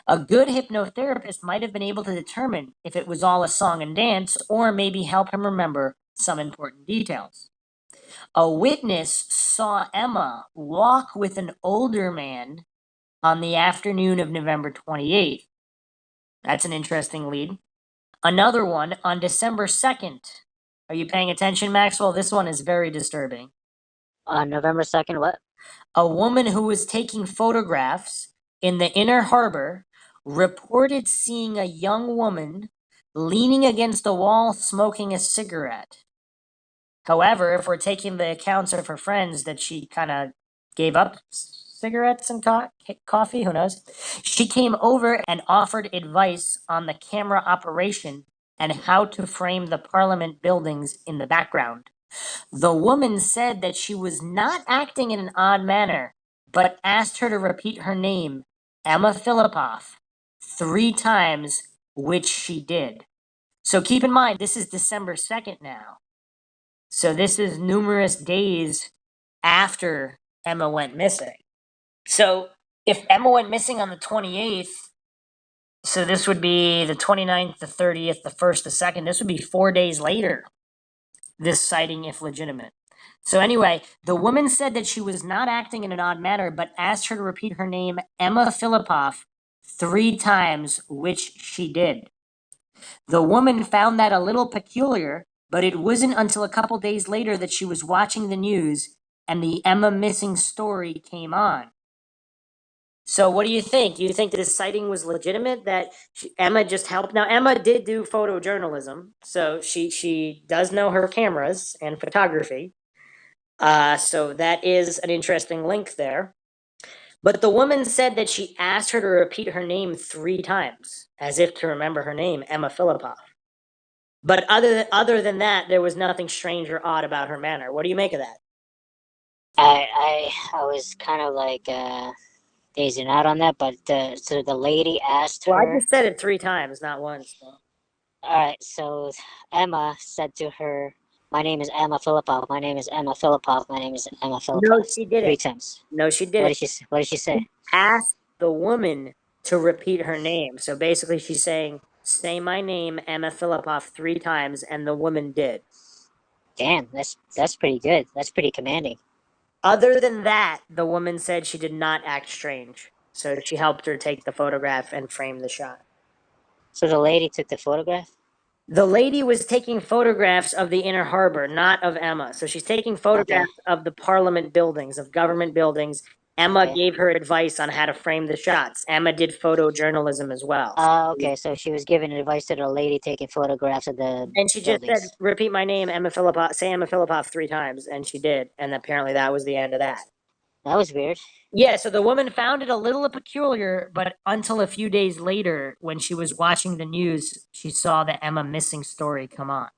A good hypnotherapist might have been able to determine if it was all a song and dance, or maybe help him remember some important details. A witness saw Emma walk with an older man on the afternoon of November 28th. That's an interesting lead. Another one on December 2nd. Are you paying attention, Maxwell? This one is very disturbing. On November 2nd, what? A woman who was taking photographs in the Inner Harbor reported seeing a young woman leaning against a wall smoking a cigarette. However, if we're taking the accounts of her friends that she kind of gave up cigarettes and coffee, who knows? She came over and offered advice on the camera operation and how to frame the Parliament buildings in the background. The woman said that she was not acting in an odd manner, but asked her to repeat her name, Emma Fillipoff, 3 times, which she did. So keep in mind, this is December 2nd now. So this is numerous days after Emma went missing. So if Emma went missing on the 28th, so this would be the 29th, the 30th, the 1st, the 2nd, this would be 4 days later, this sighting, if legitimate. So anyway, the woman said that she was not acting in an odd manner, but asked her to repeat her name, Emma Fillipoff, 3 times, which she did. The woman found that a little peculiar, but it wasn't until a couple days later that she was watching the news and the Emma missing story came on. So what do you think? Do you think that this sighting was legitimate? That Emma just helped? Now Emma did do photojournalism, so she does know her cameras and photography. So that is an interesting link there. But the woman said that she asked her to repeat her name 3 times, as if to remember her name, Emma Fillipoff. But other than that, there was nothing strange or odd about her manner. What do you make of that? I was kind of like dazing out on that, but so the lady asked Well, I her. just said it 3 times, not once. So. All right, so Emma said to her, "My name is Emma Fillipoff. My name is Emma Fillipoff. My name is Emma No, Fillipoff." she 3 didn't. times. No, she What didn't. did she? What did she say? Asked the woman to repeat her name. So basically, she's saying, "Say my name, Emma Fillipoff, 3 times," and the woman did. Damn, that's pretty good. That's pretty commanding. Other than that, the woman said she did not act strange. So she helped her take the photograph and frame the shot. So the lady took the photograph. The lady was taking photographs of the inner harbor, not of Emma. So she's taking Okay. photographs of the parliament buildings, of government buildings. Emma Okay. gave her advice on how to frame the shots. Emma did photojournalism as well. Okay. So she was giving advice to the lady taking photographs of the And she just said, buildings. repeat my name, Emma Fillipoff, say Emma Fillipoff 3 times. And she did. And apparently that was the end of that. That was weird. Yeah, so the woman found it a little peculiar, but until a few days later, when she was watching the news, she saw the Emma missing story come on.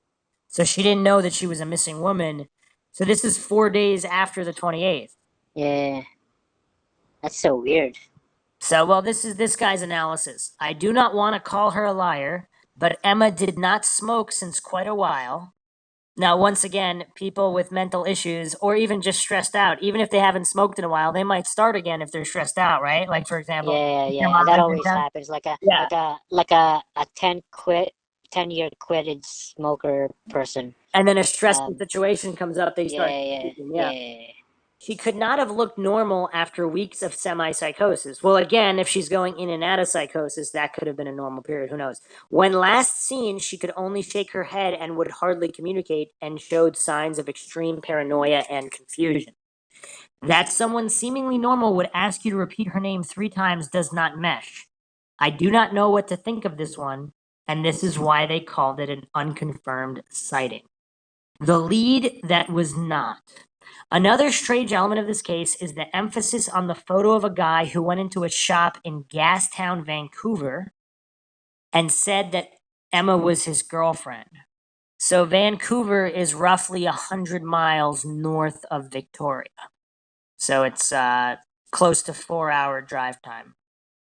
So she didn't know that she was a missing woman. So this is 4 days after the 28th. Yeah. That's so weird. So, well, this is this guy's analysis. I do not want to call her a liar, but Emma did not smoke since quite a while. Now, once again, people with mental issues or even just stressed out, even if they haven't smoked in a while, they might start again if they're stressed out, right? Like, for example, Yeah, your yeah. mom That has always been- happens. yeah. Like a 10-year quitted smoker person. And then a stressful Um, situation comes up, they start. yeah, Yeah. yeah. She could not have looked normal after weeks of semi-psychosis. Well, again, if she's going in and out of psychosis, that could have been a normal period. Who knows? When last seen, she could only shake her head and would hardly communicate and showed signs of extreme paranoia and confusion. That someone seemingly normal would ask you to repeat her name 3 times does not mesh. I do not know what to think of this one, and this is why they called it an unconfirmed sighting. The lead that was not. Another strange element of this case is the emphasis on the photo of a guy who went into a shop in Gastown, Vancouver, and said that Emma was his girlfriend. So Vancouver is roughly 100 miles north of Victoria. So it's close to 4-hour drive time.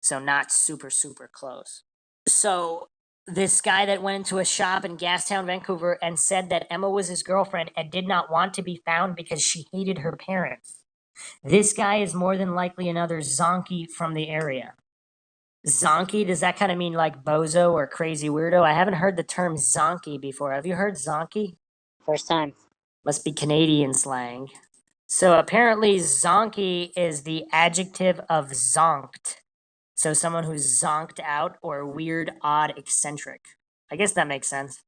So not super, super close. So this guy that went into a shop in Gastown, Vancouver, and said that Emma was his girlfriend and did not want to be found because she hated her parents. This guy is more than likely another zonkey from the area. Zonky, does that kind of mean like bozo or crazy weirdo? I haven't heard the term zonky before. Have you heard zonky? First time. Must be Canadian slang. So apparently zonky is the adjective of zonked. So someone who's zonked out or weird, odd, eccentric. I guess that makes sense.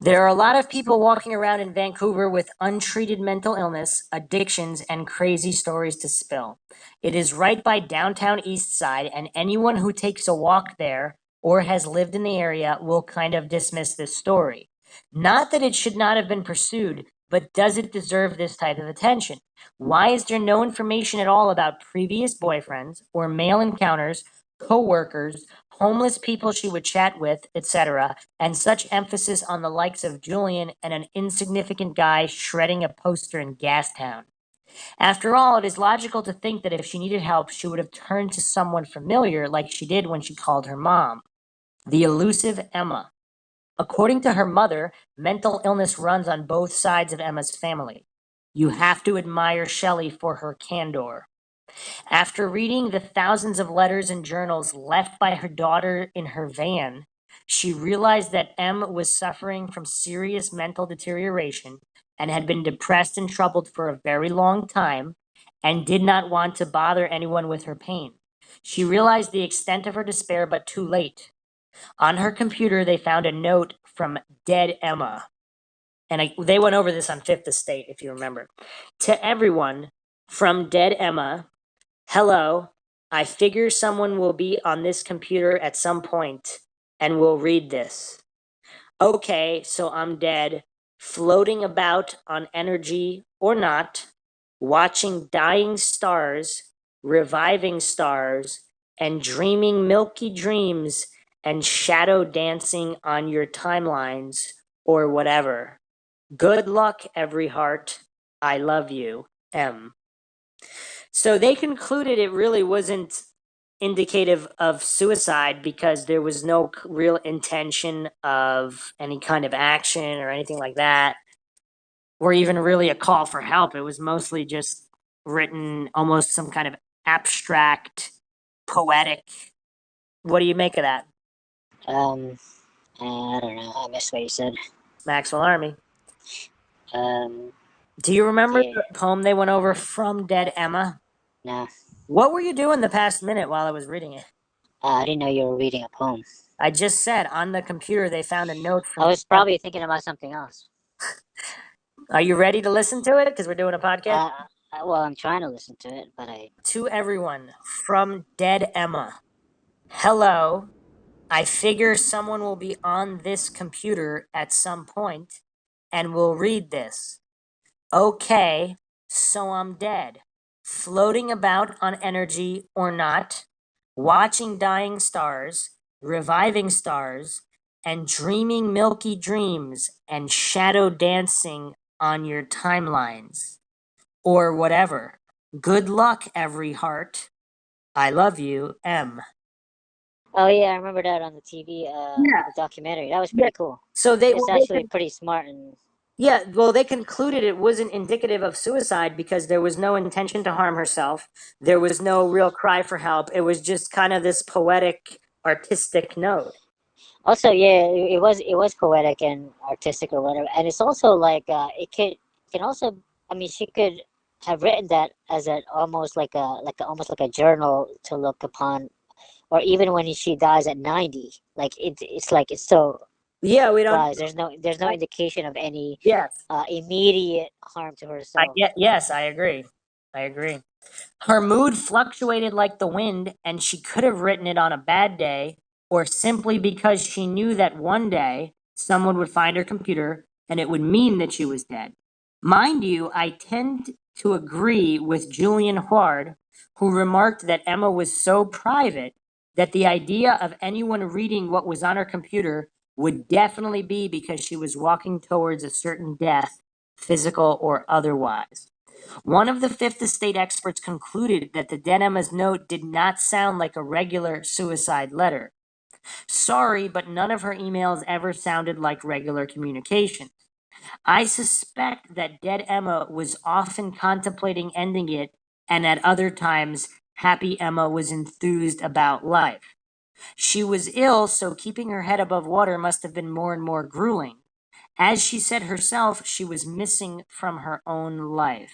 There are a lot of people walking around in Vancouver with untreated mental illness, addictions, and crazy stories to spill. It is right by downtown East Side, and anyone who takes a walk there or has lived in the area will kind of dismiss this story. Not that it should not have been pursued, but does it deserve this type of attention? Why is there no information at all about previous boyfriends or male encounters, co-workers, homeless people she would chat with, etc., and such emphasis on the likes of Julian and an insignificant guy shredding a poster in Gastown? After all, it is logical to think that if she needed help, she would have turned to someone familiar like she did when she called her mom. The elusive Emma. According to her mother, mental illness runs on both sides of Emma's family. You have to admire Shelley for her candor. After reading the thousands of letters and journals left by her daughter in her van, she realized that Em was suffering from serious mental deterioration and had been depressed and troubled for a very long time and did not want to bother anyone with her pain. She realized the extent of her despair, but too late. On her computer, they found a note from dead Emma. And they went over this on Fifth Estate, if you remember. To everyone, from dead Emma, hello, I figure someone will be on this computer at some point and will read this. Okay, so I'm dead, floating about on energy or not, watching dying stars, reviving stars, and dreaming milky dreams and shadow dancing on your timelines or whatever. Good luck, every heart. I love you, M. So they concluded it really wasn't indicative of suicide because there was no real intention of any kind of action or anything like that, or even really a call for help. It was mostly just written almost some kind of abstract, poetic. What do you make of that, Um, I don't know. I missed what you said. Maxwell Army? Um, Do you remember yeah, the poem they went over, From Dead Emma? no. What were you doing the past minute while I was reading it? I didn't know you were reading a poem. I just said on the computer they found a note I from. was probably thinking about something else. Are you ready to listen to it? Because we're doing a podcast. Well, I'm trying to listen to it, but To everyone, from Dead Emma. Hello. I figure someone will be on this computer at some point and will read this. Okay, so I'm dead. Floating about on energy or not, watching dying stars, reviving stars, and dreaming milky dreams and shadow dancing on your timelines. Or whatever. Good luck, every heart. I love you, M. oh yeah, I remember that on the TV, Yeah, the documentary. That was yeah. pretty cool. So they, It's actually pretty smart and yeah, well, they concluded it wasn't indicative of suicide because there was no intention to harm herself. There was no real cry for help. It was just kind of this poetic, artistic note. also yeah, it was poetic and artistic or whatever. And it's also like it can also. I mean, she could have written that as an almost like almost like a journal to look upon, or even when she dies at 90, like it's like it's still Yeah, we don't. applies. There's no indication of any Yes, immediate harm to herself. yes, I agree. I agree. Her mood fluctuated like the wind, and she could have written it on a bad day, or simply because she knew that one day someone would find her computer and it would mean that she was dead. Mind you, I tend to agree with Julian Huard, who remarked that Emma was so private that the idea of anyone reading what was on her computer would definitely be because she was walking towards a certain death, physical or otherwise. One of the Fifth Estate experts concluded that the dead Emma's note did not sound like a regular suicide letter. Sorry, but none of her emails ever sounded like regular communication. I suspect that dead Emma was often contemplating ending it, and at other times, happy Emma was enthused about life. She was ill, so keeping her head above water must have been more and more grueling. As she said herself, she was missing from her own life.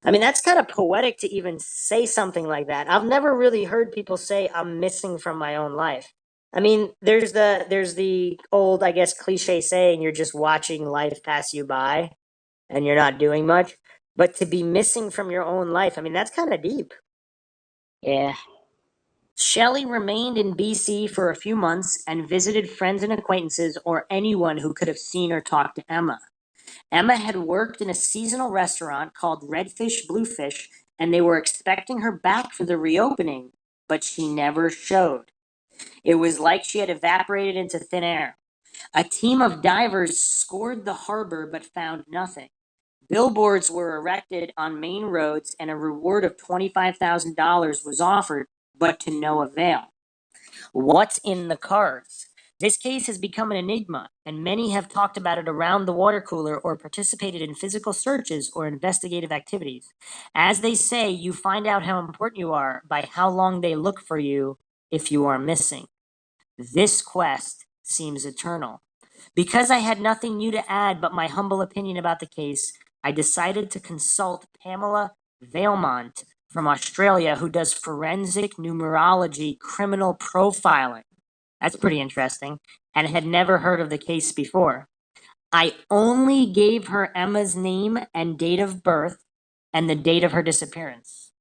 I mean, that's kind of poetic to even say something like that. I've never really heard people say I'm missing from my own life. I mean, there's the old, I guess, cliche saying you're just watching life pass you by and you're not doing much. But to be missing from your own life, I mean, that's kind of deep. Yeah. Shelley remained in BC for a few months and visited friends and acquaintances or anyone who could have seen or talked to Emma. Emma had worked in a seasonal restaurant called Redfish Bluefish, and they were expecting her back for the reopening, but she never showed. It was like she had evaporated into thin air. A team of divers scoured the harbor but found nothing. Billboards were erected on main roads, and a reward of $25,000 was offered, but to no avail. What's in the cards? This case has become an enigma, and many have talked about it around the water cooler or participated in physical searches or investigative activities. As they say, you find out how important you are by how long they look for you if you are missing. This quest seems eternal. Because I had nothing new to add but my humble opinion about the case, I decided to consult Pamela Vailmont from Australia, who does forensic numerology criminal profiling. That's pretty interesting, and had never heard of the case before. I only gave her Emma's name and date of birth and the date of her disappearance.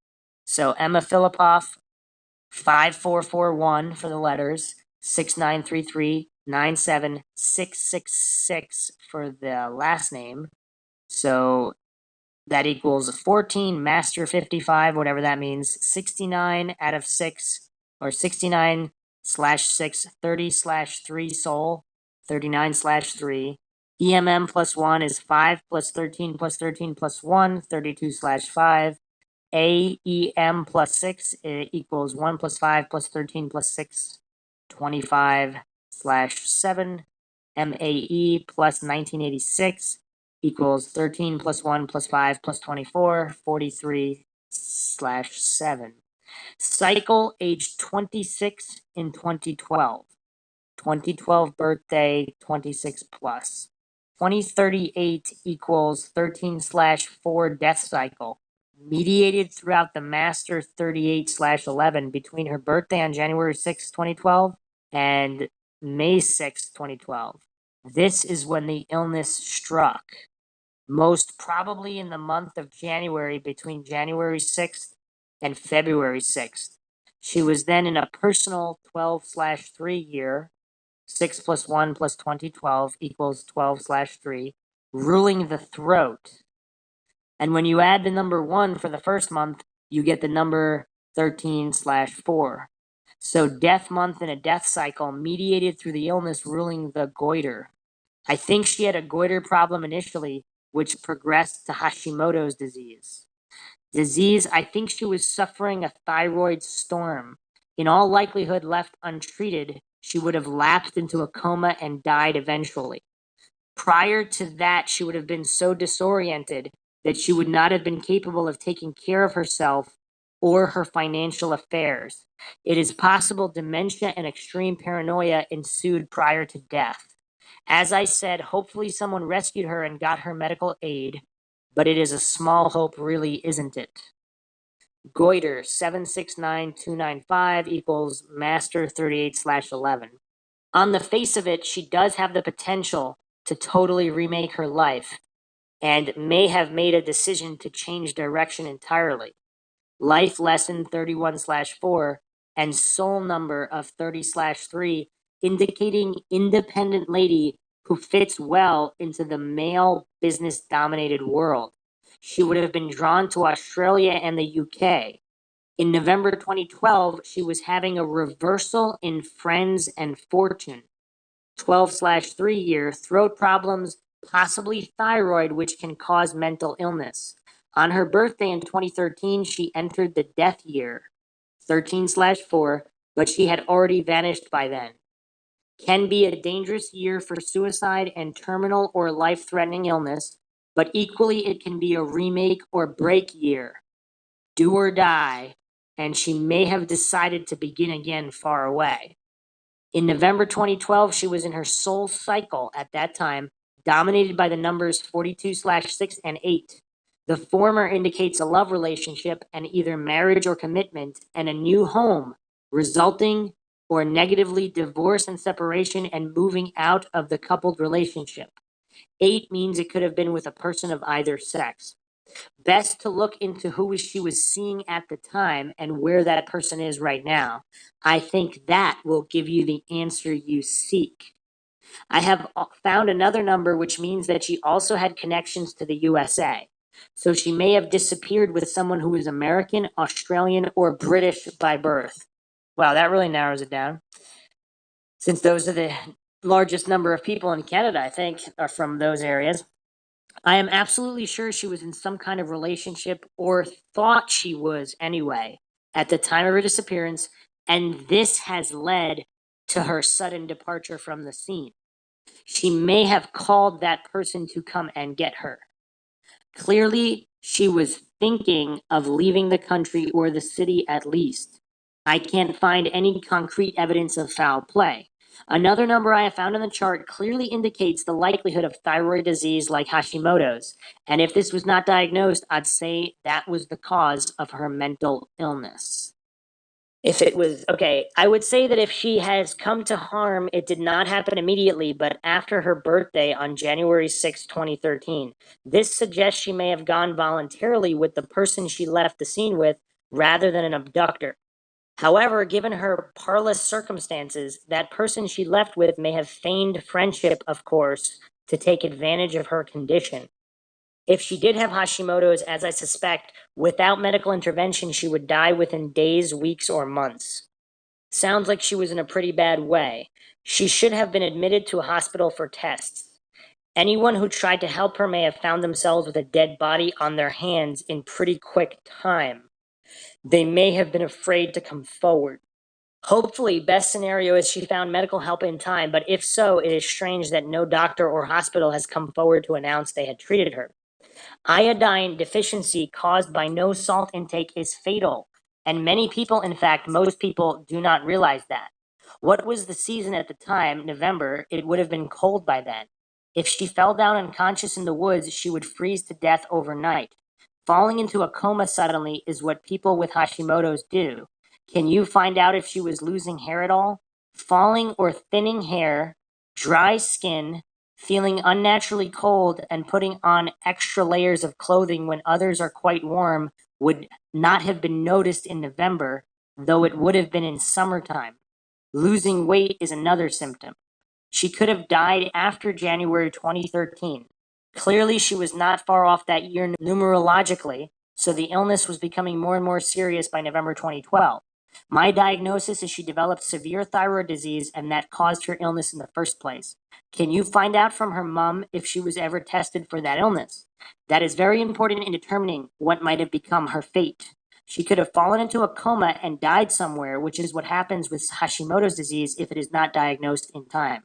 So Emma Fillipoff, 5441 for the letters, 6933 97666 for the last name. So that equals 14 master 55, whatever that means, 69 out of 6, or 69/6, 30/3 soul, 39/3. EMM plus 1 is 5 plus 13 plus 13 plus 1, 32/5. AEM plus 6 equals 1 plus 5 plus 13 plus 6, 25/7. MAE plus 1986 equals 13 plus 1 plus 5 plus 24, 43/7. Cycle age 26 in 2012. 2012 birthday, 26 plus. 2038 equals 13/4 death cycle, mediated throughout the master 38/11 between her birthday on January 6, 2012 and May 6, 2012. This is when the illness struck, most probably in the month of January, between January 6th and February 6th. She was then in a personal 12/3 year. 6 plus 1 plus 2012 equals 12/3, ruling the throat. And when you add the number 1 for the first month, you get the number 13/4. So death month in a death cycle mediated through the illness ruling the goiter. I think she had a goiter problem initially, which progressed to Hashimoto's disease. I think she was suffering a thyroid storm. In all likelihood, left untreated, she would have lapsed into a coma and died eventually. Prior to that, she would have been so disoriented that she would not have been capable of taking care of herself or her financial affairs. It is possible dementia and extreme paranoia ensued prior to death. As I said, hopefully someone rescued her and got her medical aid, but it is a small hope, really, isn't it? Goiter 769295 equals master 38/11. On the face of it, she does have the potential to totally remake her life and may have made a decision to change direction entirely. Life lesson 31/4 and soul number of 30/3, indicating independent lady who fits well into the male business dominated world. She would have been drawn to Australia and the UK. In November 2012, she was having a reversal in friends and fortune. 12/3 year, throat problems, possibly thyroid, which can cause mental illness. On her birthday in 2013, she entered the death year, 13/4, but she had already vanished by then. Can be a dangerous year for suicide and terminal or life-threatening illness, but equally it can be a remake or break year. Do or die, and she may have decided to begin again far away. In November 2012, she was in her soul cycle at that time, dominated by the numbers 42/6 and 8. The former indicates a love relationship and either marriage or commitment and a new home, resulting or negatively divorce and separation and moving out of the coupled relationship. 8 means it could have been with a person of either sex. Best to look into who she was seeing at the time and where that person is right now. I think that will give you the answer you seek. I have found another number, which means that she also had connections to the USA. So she may have disappeared with someone who is American, Australian, or British by birth. Wow, that really narrows it down. Since those are the largest number of people in Canada, I think, are from those areas. I am absolutely sure she was in some kind of relationship, or thought she was anyway, at the time of her disappearance, and this has led to her sudden departure from the scene. She may have called that person to come and get her. Clearly, she was thinking of leaving the country or the city at least. I can't find any concrete evidence of foul play. Another number I have found in the chart clearly indicates the likelihood of thyroid disease like Hashimoto's, and if this was not diagnosed, I'd say that was the cause of her mental illness. If it was, okay, I would say that if she has come to harm, it did not happen immediately, but after her birthday on January 6, 2013. This suggests she may have gone voluntarily with the person she left the scene with rather than an abductor. However, given her parlous circumstances, that person she left with may have feigned friendship, of course, to take advantage of her condition. If she did have Hashimoto's, as I suspect, without medical intervention, she would die within days, weeks, or months. Sounds like she was in a pretty bad way. She should have been admitted to a hospital for tests. Anyone who tried to help her may have found themselves with a dead body on their hands in pretty quick time. They may have been afraid to come forward. Hopefully, best scenario is she found medical help in time, but if so, it is strange that no doctor or hospital has come forward to announce they had treated her. Iodine deficiency caused by no salt intake is fatal, and many people, in fact, most people, do not realize that. What was the season at the time, November? It would have been cold by then. If she fell down unconscious in the woods, she would freeze to death overnight. Falling into a coma suddenly is what people with Hashimoto's do. Can you find out if she was losing hair at all? Falling or thinning hair, dry skin, feeling unnaturally cold, and putting on extra layers of clothing when others are quite warm would not have been noticed in November, though it would have been in summertime. Losing weight is another symptom. She could have died after January 2013. Clearly, she was not far off that year numerologically, so the illness was becoming more and more serious by November 2012. My diagnosis is she developed severe thyroid disease, and that caused her illness in the first place. Can you find out from her mom if she was ever tested for that illness? That is very important in determining what might have become her fate. She could have fallen into a coma and died somewhere, which is what happens with Hashimoto's disease if it is not diagnosed in time.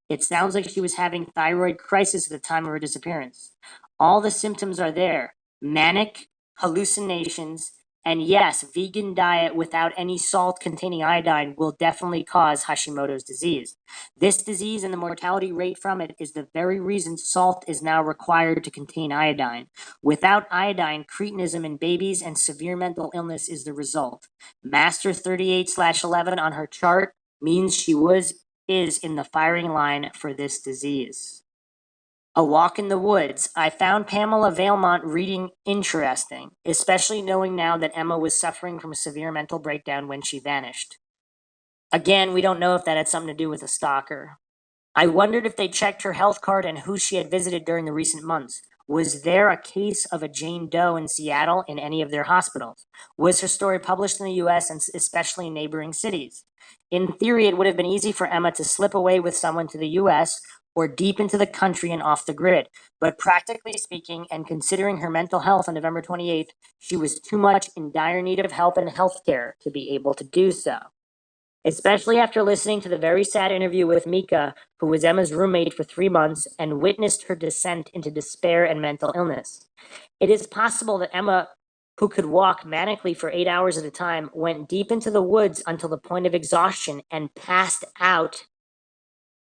It sounds like she was having thyroid crisis at the time of her disappearance. All the symptoms are there: manic, hallucinations, and yes, vegan diet without any salt containing iodine will definitely cause Hashimoto's disease. This disease and the mortality rate from it is the very reason salt is now required to contain iodine. Without iodine, cretinism in babies and severe mental illness is the result. Master 38/11 on her chart means she is in the firing line for this disease. A Walk in the Woods. I found Pamela Vailmont reading interesting, especially knowing now that Emma was suffering from a severe mental breakdown when she vanished. Again, we don't know if that had something to do with a stalker. I wondered if they checked her health card and who she had visited during the recent months. Was there a case of a Jane Doe in Seattle in any of their hospitals? Was her story published in the US and especially in neighboring cities? In theory, it would have been easy for Emma to slip away with someone to the US or deep into the country and off the grid. But practically speaking, and considering her mental health on November 28th, she was too much in dire need of help and health care to be able to do so. Especially after listening to the very sad interview with Mika, who was Emma's roommate for 3 months and witnessed her descent into despair and mental illness. It is possible that Emma, who could walk manically for 8 hours at a time, went deep into the woods until the point of exhaustion and passed out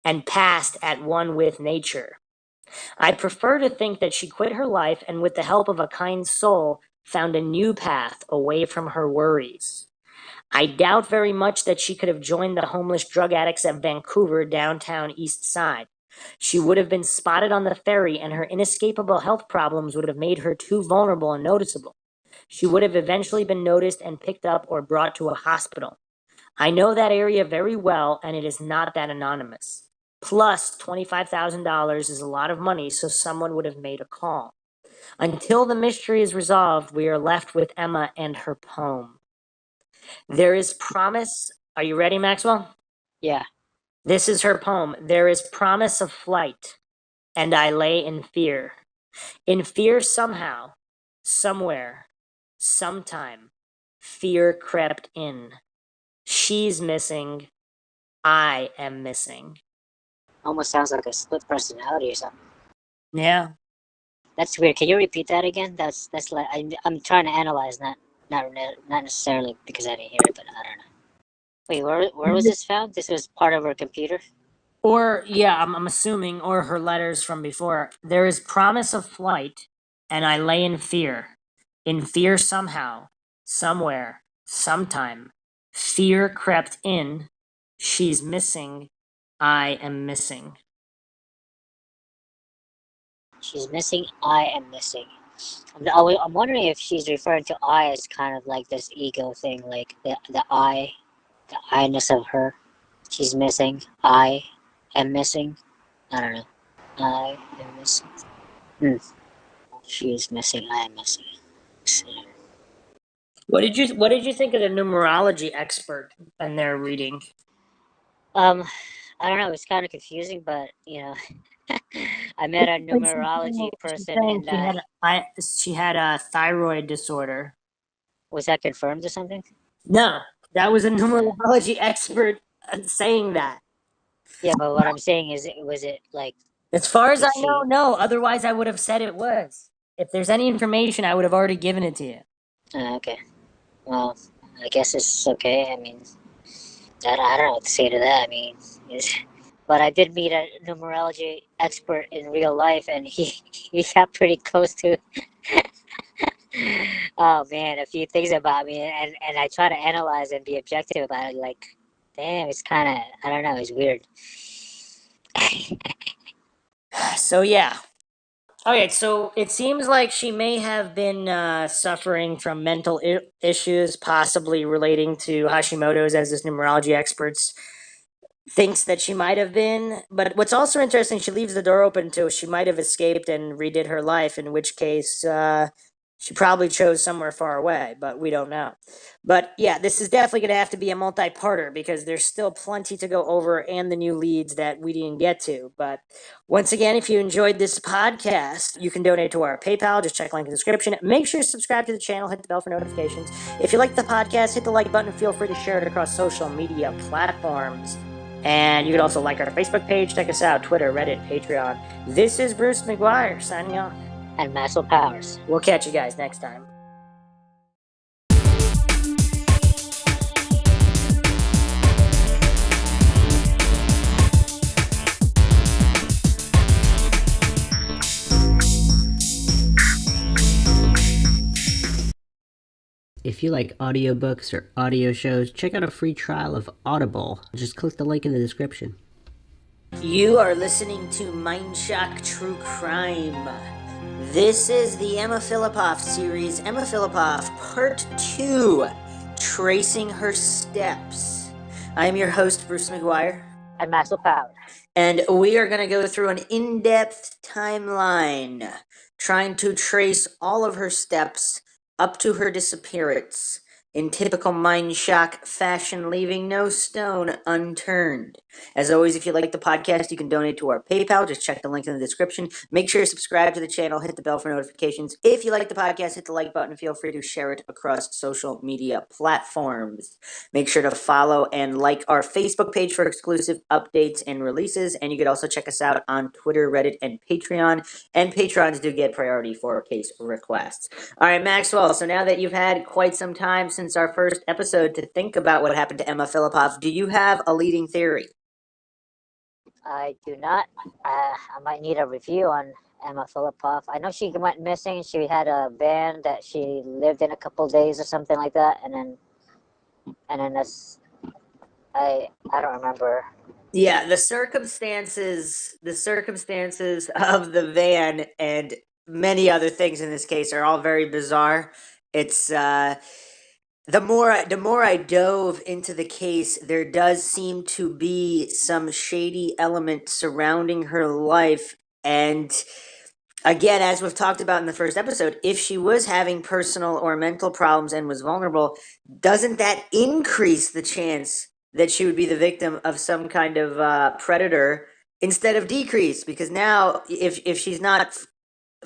and passed at one with nature. I prefer to think that she quit her life and, with the help of a kind soul, found a new path away from her worries. I doubt very much that she could have joined the homeless drug addicts at Vancouver downtown East Side. She would have been spotted on the ferry, and her inescapable health problems would have made her too vulnerable and noticeable. She would have eventually been noticed and picked up or brought to a hospital. I know that area very well, and it is not that anonymous. Plus, $25,000 is a lot of money, so someone would have made a call. Until the mystery is resolved, we are left with Emma and her poem. There is promise. Are you ready, Maxwell? Yeah. This is her poem. There is promise of flight, and I lay in fear. In fear somehow, somewhere, sometime, fear crept in. She's missing. I am missing. Almost sounds like a split personality or something. Yeah. That's weird. Can you repeat that again? That's like I'm trying to analyze, not necessarily because I didn't hear it, but I don't know. Wait, where was this found? This was part of her computer. Or, yeah, I'm assuming, or her letters from before. There is promise of flight, and I lay in fear. In fear somehow, somewhere, sometime. Fear crept in. She's missing. I am missing. She's missing. I am missing. I'm wondering if she's referring to I as kind of like this ego thing, like the I-ness of her. She's missing. I am missing. I don't know. I am missing. Hmm. She is missing. I am missing. What did you think of the numerology expert and their reading? Um, I don't know. It's kind of confusing, but I met a numerology She's person, saying and she had a thyroid disorder. was that confirmed or something? No, that was a numerology expert saying that. Yeah, but what I'm saying is, was it like, As far as did I know, she? no. Otherwise, I would have said it was. If there's any information, I would have already given it to you. Okay. Well, I guess it's okay. I mean, I don't know what to say to that. I mean, but I did meet a numerology expert in real life, and he got pretty close to. Oh man, a few things about me, and I try to analyze and be objective about it. Like, damn, it's kind of, I don't know, it's weird. So yeah. Okay, so it seems like she may have been suffering from mental issues, possibly relating to Hashimoto's, as this numerology experts thinks that she might have been. But what's also interesting, she leaves the door open to she might have escaped and redid her life, in which case she probably chose somewhere far away, but we don't know. But yeah, this is definitely going to have to be a multi-parter because there's still plenty to go over and the new leads that we didn't get to. But once again, if you enjoyed this podcast, you can donate to our PayPal. Just check link in the description. Make sure to subscribe to the channel, hit the bell for notifications. If you like the podcast, hit the like button. Feel free to share it across social media platforms. And you can also like our Facebook page, check us out, Twitter, Reddit, Patreon. This is Bruce McGuire signing off. And Maxwell Powers. We'll catch you guys next time. If you like audiobooks or audio shows, check out a free trial of Audible. Just click the link in the description. You are listening to MINDSHOCK True Crime. This is the Emma Fillipoff series, Emma Fillipoff Part 2, Tracing Her Steps. I am your host, Bruce McGuire. And Maxwell Powers. And we are going to go through an in-depth timeline, trying to trace all of her steps up to her disappearance in typical MINDSHOCK fashion, leaving no stone unturned. As always, if you like the podcast, you can donate to our PayPal. Just check the link in the description. Make sure to subscribe to the channel, hit the bell for notifications. If you like the podcast, hit the like button. Feel free to share it across social media platforms. Make sure to follow and like our Facebook page for exclusive updates and releases. And you could also check us out on Twitter, Reddit, and Patreon. And patrons do get priority for case requests. All right, Maxwell, so now that you've had quite some time since our first episode to think about what happened to Emma Fillipoff, do you have a leading theory? I do not. I might need a review on Emma Fillipoff. I know she went missing. She had a van that she lived in a couple days or something like that, and then this. I don't remember. Yeah, the circumstances of the van and many other things in this case are all very bizarre. It's the more I dove into the case, there does seem to be some shady element surrounding her life. And again, as we've talked about in the first episode, if she was having personal or mental problems and was vulnerable, doesn't that increase the chance that she would be the victim of some kind of predator instead of decrease? Because now, if she's not,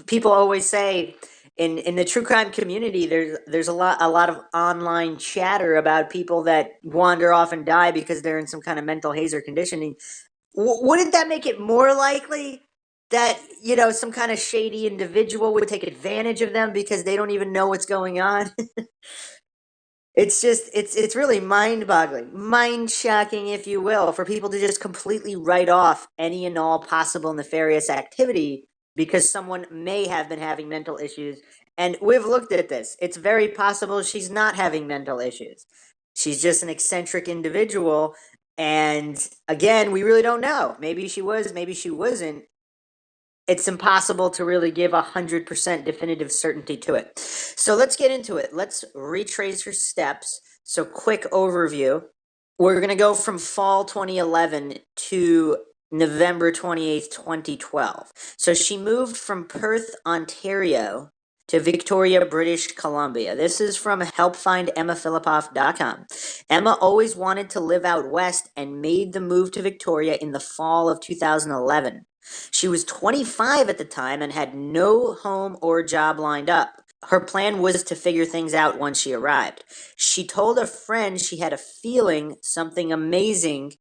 people always say, in the true crime community, there's a lot of online chatter about people that wander off and die because they're in some kind of mental haze or conditioning. Wouldn't that make it more likely that, you know, some kind of shady individual would take advantage of them because they don't even know what's going on? It's just it's really mind-boggling, mind-shocking, if you will, for people to just completely write off any and all possible nefarious activity because someone may have been having mental issues. And we've looked at this. It's very possible she's not having mental issues. She's just an eccentric individual. And again, we really don't know. Maybe she was, maybe she wasn't. It's impossible to really give 100% definitive certainty to it. So let's get into it. Let's retrace her steps. So quick overview. We're going to go from fall 2011 to November 28th, 2012. So she moved from Perth, Ontario to Victoria, British Columbia. This is from helpfindemmafillipoff.com. Emma always wanted to live out west and made the move to Victoria in the fall of 2011. She was 25 at the time and had no home or job lined up. Her plan was to figure things out once she arrived. She told a friend she had a feeling something amazing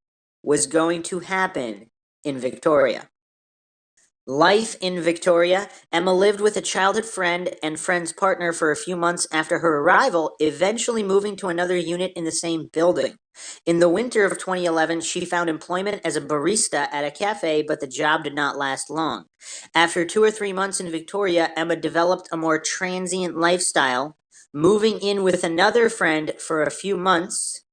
was going to happen in Victoria. Life in Victoria. Emma lived with a childhood friend and friend's partner for a few months after her arrival, eventually moving to another unit in the same building. In the winter of 2011, she found employment as a barista at a cafe, but the job did not last long. After 2 or 3 months in Victoria, Emma developed a more transient lifestyle, moving in with another friend for a few months,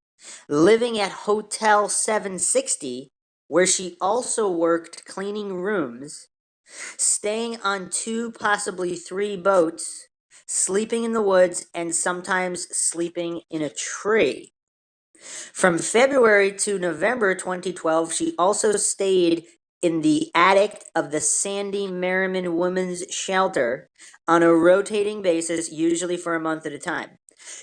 living at Hotel 760, where she also worked cleaning rooms, staying on 2, possibly 3 boats, sleeping in the woods, and sometimes sleeping in a tree. From February to November 2012, she also stayed in the attic of the Sandy Merriman Women's Shelter on a rotating basis, usually for a month at a time.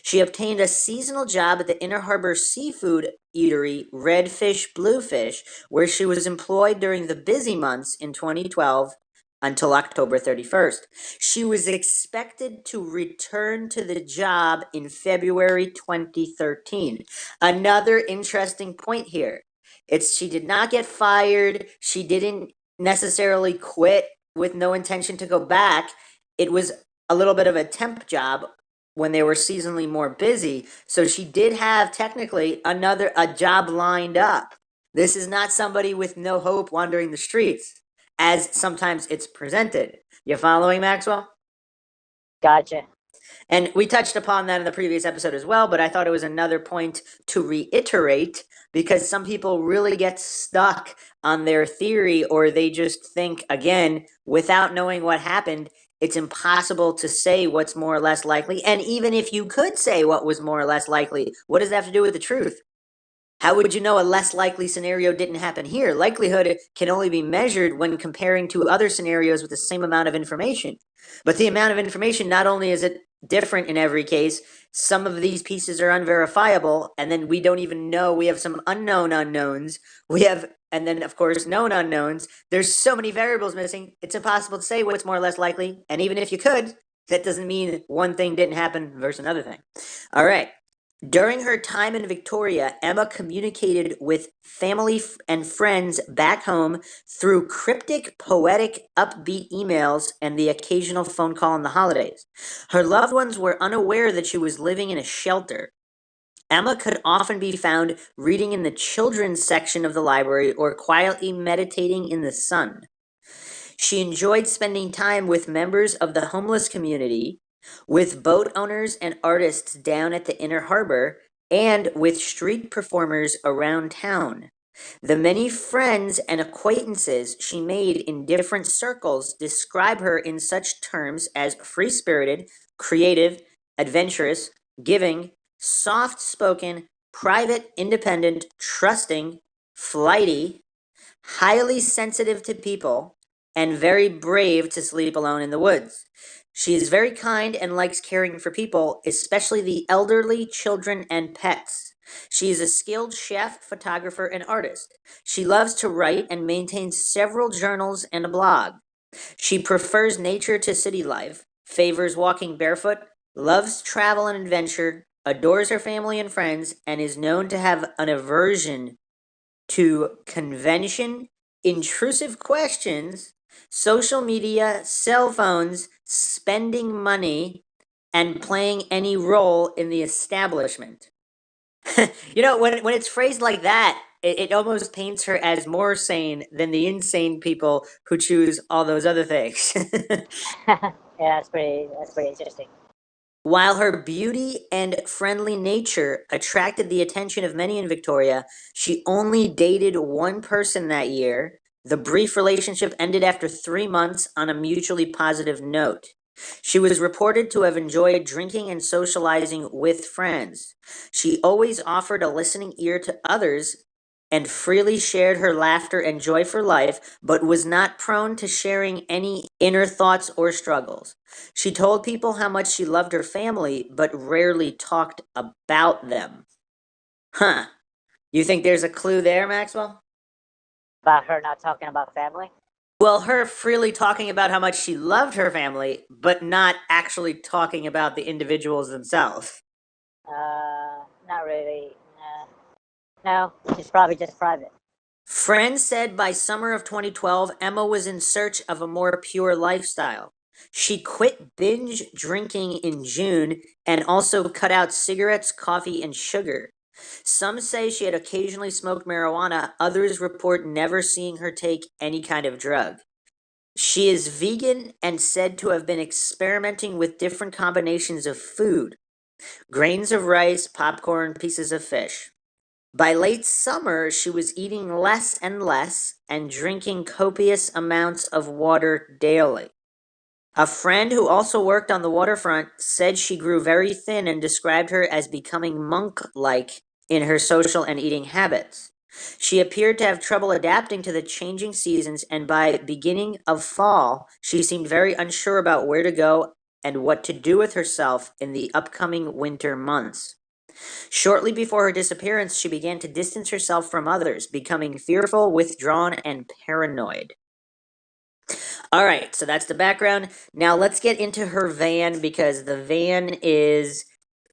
She obtained a seasonal job at the Inner Harbor seafood eatery Redfish Bluefish, where she was employed during the busy months in 2012 until October 31st. She was expected to return to the job in February 2013. Another interesting point here. She did not get fired. She didn't necessarily quit with no intention to go back. It was a little bit of a temp job when they were seasonally more busy. So she did have technically a job lined up. This is not somebody with no hope wandering the streets, as sometimes it's presented. You following, Maxwell? Gotcha. And we touched upon that in the previous episode as well, but I thought it was another point to reiterate because some people really get stuck on their theory, or they just think, again, without knowing what happened, it's impossible to say what's more or less likely. And even if you could say what was more or less likely, what does that have to do with the truth? How would you know a less likely scenario didn't happen here? Likelihood can only be measured when comparing to other scenarios with the same amount of information. But the amount of information, not only is it different in every case, some of these pieces are unverifiable, and then we don't even know. We have some unknown unknowns. And then, of course, known unknowns. There's so many variables missing, it's impossible to say what's more or less likely. And even if you could, that doesn't mean one thing didn't happen versus another thing. All right. During her time in Victoria, Emma communicated with family and friends back home through cryptic, poetic, upbeat emails and the occasional phone call on the holidays. Her loved ones were unaware that she was living in a shelter. Emma could often be found reading in the children's section of the library or quietly meditating in the sun. She enjoyed spending time with members of the homeless community, with boat owners and artists down at the Inner Harbor, and with street performers around town. The many friends and acquaintances she made in different circles describe her in such terms as free-spirited, creative, adventurous, giving, soft-spoken, private, independent, trusting, flighty, highly sensitive to people, and very brave to sleep alone in the woods. She is very kind and likes caring for people, especially the elderly, children, and pets. She is a skilled chef, photographer, and artist. She loves to write and maintains several journals and a blog. She prefers nature to city life. favors walking barefoot, loves travel and adventure, adores her family and friends, and is known to have an aversion to convention, intrusive questions, social media, cell phones, spending money, and playing any role in the establishment. When it's phrased like that, it almost paints her as more sane than the insane people who choose all those other things. Yeah, that's pretty interesting. While her beauty and friendly nature attracted the attention of many in Victoria, she only dated one person that year. The brief relationship ended after 3 months on a mutually positive note. She was reported to have enjoyed drinking and socializing with friends. She always offered a listening ear to others and freely shared her laughter and joy for life, but was not prone to sharing any inner thoughts or struggles. She told people how much she loved her family, but rarely talked about them. Huh. You think there's a clue there, Maxwell? About her not talking about family? Well, her freely talking about how much she loved her family, but not actually talking about the individuals themselves. Not really. No, she's probably just private. Friends said by summer of 2012, Emma was in search of a more pure lifestyle. She quit binge drinking in June and also cut out cigarettes, coffee, and sugar. Some say she had occasionally smoked marijuana, others report never seeing her take any kind of drug. She is vegan and said to have been experimenting with different combinations of food: grains of rice, popcorn, pieces of fish. By late summer, she was eating less and less and drinking copious amounts of water daily. A friend who also worked on the waterfront said she grew very thin and described her as becoming monk-like in her social and eating habits. She appeared to have trouble adapting to the changing seasons, and by beginning of fall, she seemed very unsure about where to go and what to do with herself in the upcoming winter months. Shortly before her disappearance, she began to distance herself from others, becoming fearful, withdrawn, and paranoid. All right, so that's the background. Now let's get into her van, because the van is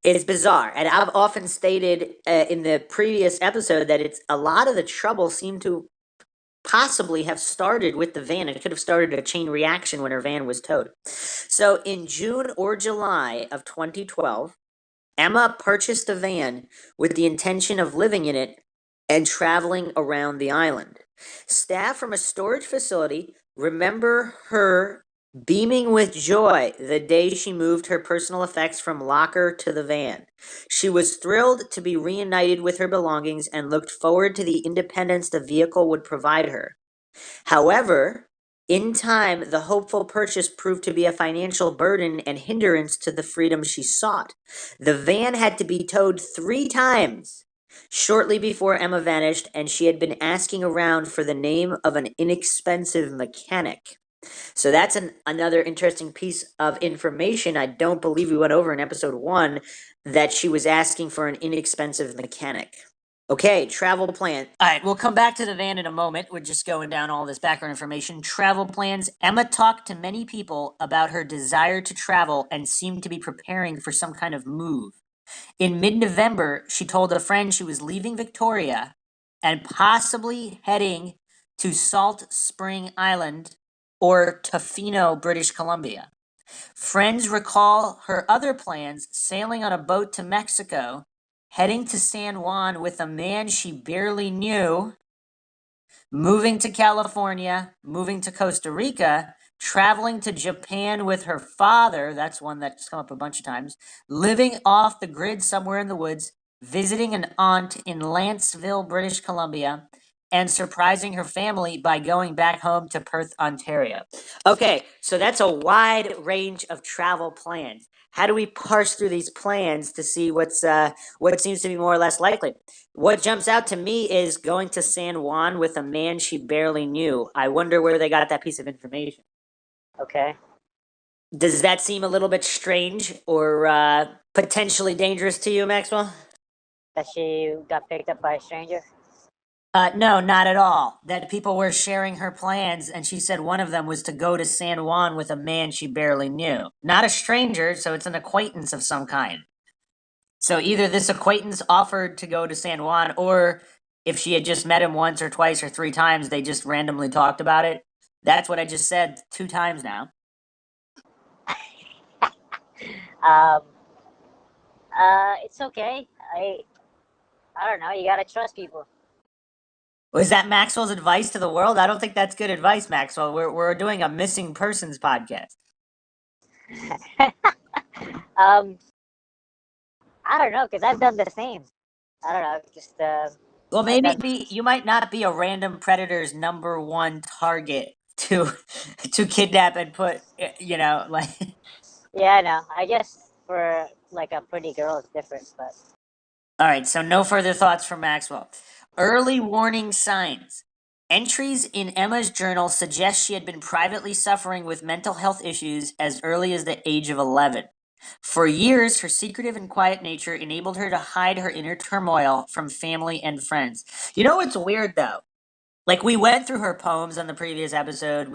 bizarre, and I've often stated in the previous episode that it's a lot of the trouble seemed to possibly have started with the van. It could have started a chain reaction when her van was towed. So in June or July of 2012, Emma purchased a van with the intention of living in it and traveling around the island. Staff from a storage facility remember her beaming with joy the day she moved her personal effects from locker to the van. She was thrilled to be reunited with her belongings and looked forward to the independence the vehicle would provide her. However, in time, the hopeful purchase proved to be a financial burden and hindrance to the freedom she sought. The van had to be towed 3 times shortly before Emma vanished, and she had been asking around for the name of an inexpensive mechanic. So that's another interesting piece of information I don't believe we went over in episode 1, that she was asking for an inexpensive mechanic. Okay, travel plan. All right, we'll come back to the van in a moment. We're just going down all this background information. Travel plans. Emma talked to many people about her desire to travel and seemed to be preparing for some kind of move. In mid-November, she told a friend she was leaving Victoria and possibly heading to Salt Spring Island or Tofino, British Columbia. Friends recall her other plans: sailing on a boat to Mexico, heading to San Juan with a man she barely knew, moving to California, moving to Costa Rica, traveling to Japan with her father — that's one that's come up a bunch of times — living off the grid somewhere in the woods, visiting an aunt in Lanceville, British Columbia, and surprising her family by going back home to Perth, Ontario. Okay, so that's a wide range of travel plans. How do we parse through these plans to see what seems to be more or less likely? What jumps out to me is going to San Juan with a man she barely knew. I wonder where they got that piece of information. Okay. Does that seem a little bit strange or potentially dangerous to you, Maxwell? That she got picked up by a stranger? No, not at all. That people were sharing her plans, and she said one of them was to go to San Juan with a man she barely knew. Not a stranger, so it's an acquaintance of some kind. So either this acquaintance offered to go to San Juan, or if she had just met him once or twice or three times, they just randomly talked about it. That's what I just said 2 times now. Um, it's okay. I don't know. You gotta trust people. Was that Maxwell's advice to the world? I don't think that's good advice, Maxwell. We're doing a missing persons podcast. um, I don't know, because I've done the same. I don't know. Just Well, I've maybe done. you might not be a random predator's number one target to to kidnap and put, like. Yeah, I know. I guess for like a pretty girl, it's different, but All right, so no further thoughts from Maxwell. Early warning signs. Entries in Emma's journal suggest she had been privately suffering with mental health issues as early as the age of 11. For years, her secretive and quiet nature enabled her to hide her inner turmoil from family and friends. You know what's weird though? Like we went through her poems on the previous episode,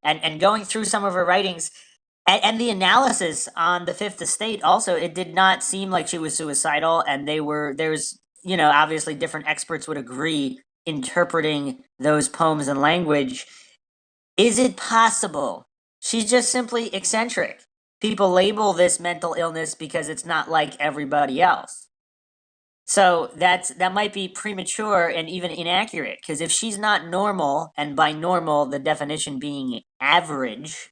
and going through some of her writings, and the analysis on the Fifth Estate also, it did not seem like she was suicidal, and there's obviously different experts would agree interpreting those poems and language. Is it possible she's just simply eccentric? People label this mental illness because it's not like everybody else. So that might be premature and even inaccurate, because if she's not normal, and by normal the definition being average,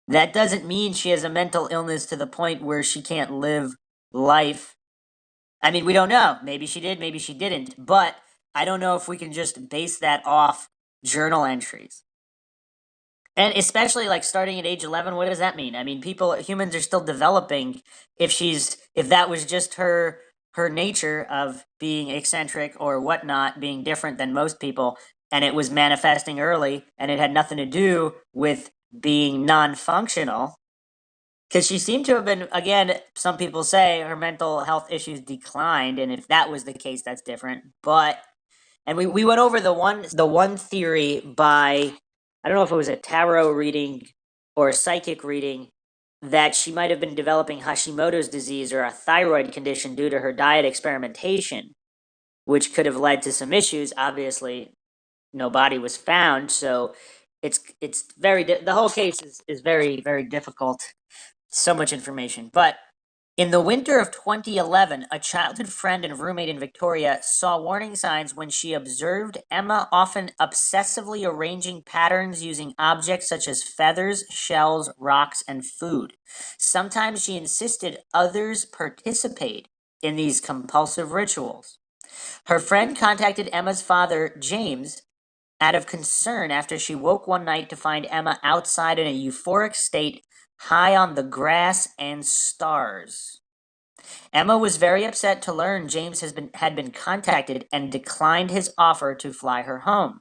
that doesn't mean she has a mental illness to the point where she can't live life. I mean, we don't know. Maybe she did, maybe she didn't. But I don't know if we can just base that off journal entries. And especially like starting at age 11, what does that mean? I mean, humans are still developing. If that was just her nature of being eccentric or whatnot, being different than most people, and it was manifesting early, and it had nothing to do with being non-functional, because she seemed to have been, again, some people say her mental health issues declined, and if that was the case, that's different. And we went over the one theory by, I don't know if it was a tarot reading or a psychic reading, that she might have been developing Hashimoto's disease or a thyroid condition due to her diet experimentation, which could have led to some issues. Obviously, no body was found, so it's the whole case is very, very difficult. So much information. But in the winter of 2011, a childhood friend and roommate in Victoria saw warning signs when she observed Emma often obsessively arranging patterns using objects such as feathers, shells, rocks, and food. Sometimes she insisted others participate in these compulsive rituals. Her friend contacted Emma's father, James, out of concern after she woke one night to find Emma outside in a euphoric state, high on the grass and stars. Emma was very upset to learn James had been contacted and declined his offer to fly her home.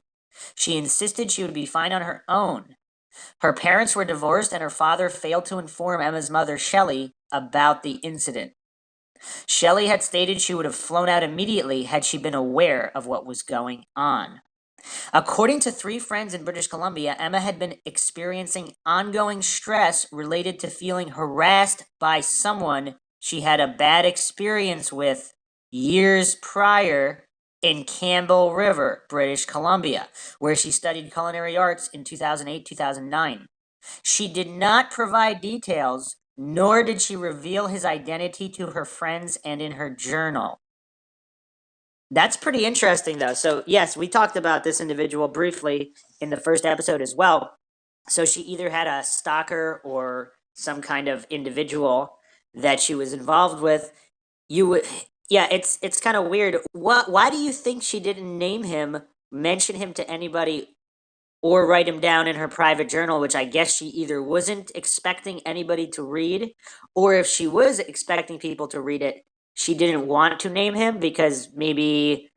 She insisted she would be fine on her own. Her parents were divorced, and her father failed to inform Emma's mother, Shelley, about the incident. Shelley had stated she would have flown out immediately had she been aware of what was going on. According to 3 friends in British Columbia, Emma had been experiencing ongoing stress related to feeling harassed by someone she had a bad experience with years prior in Campbell River, British Columbia, where she studied culinary arts in 2008-2009. She did not provide details, nor did she reveal his identity to her friends and in her journal. That's pretty interesting, though. So, yes, we talked about this individual briefly in the first episode as well. So, she either had a stalker or some kind of individual that she was involved with. Yeah, it's kind of weird. Why do you think she didn't name him, mention him to anybody, or write him down in her private journal, which I guess she either wasn't expecting anybody to read, or if she was expecting people to read it, she didn't want to name him because maybe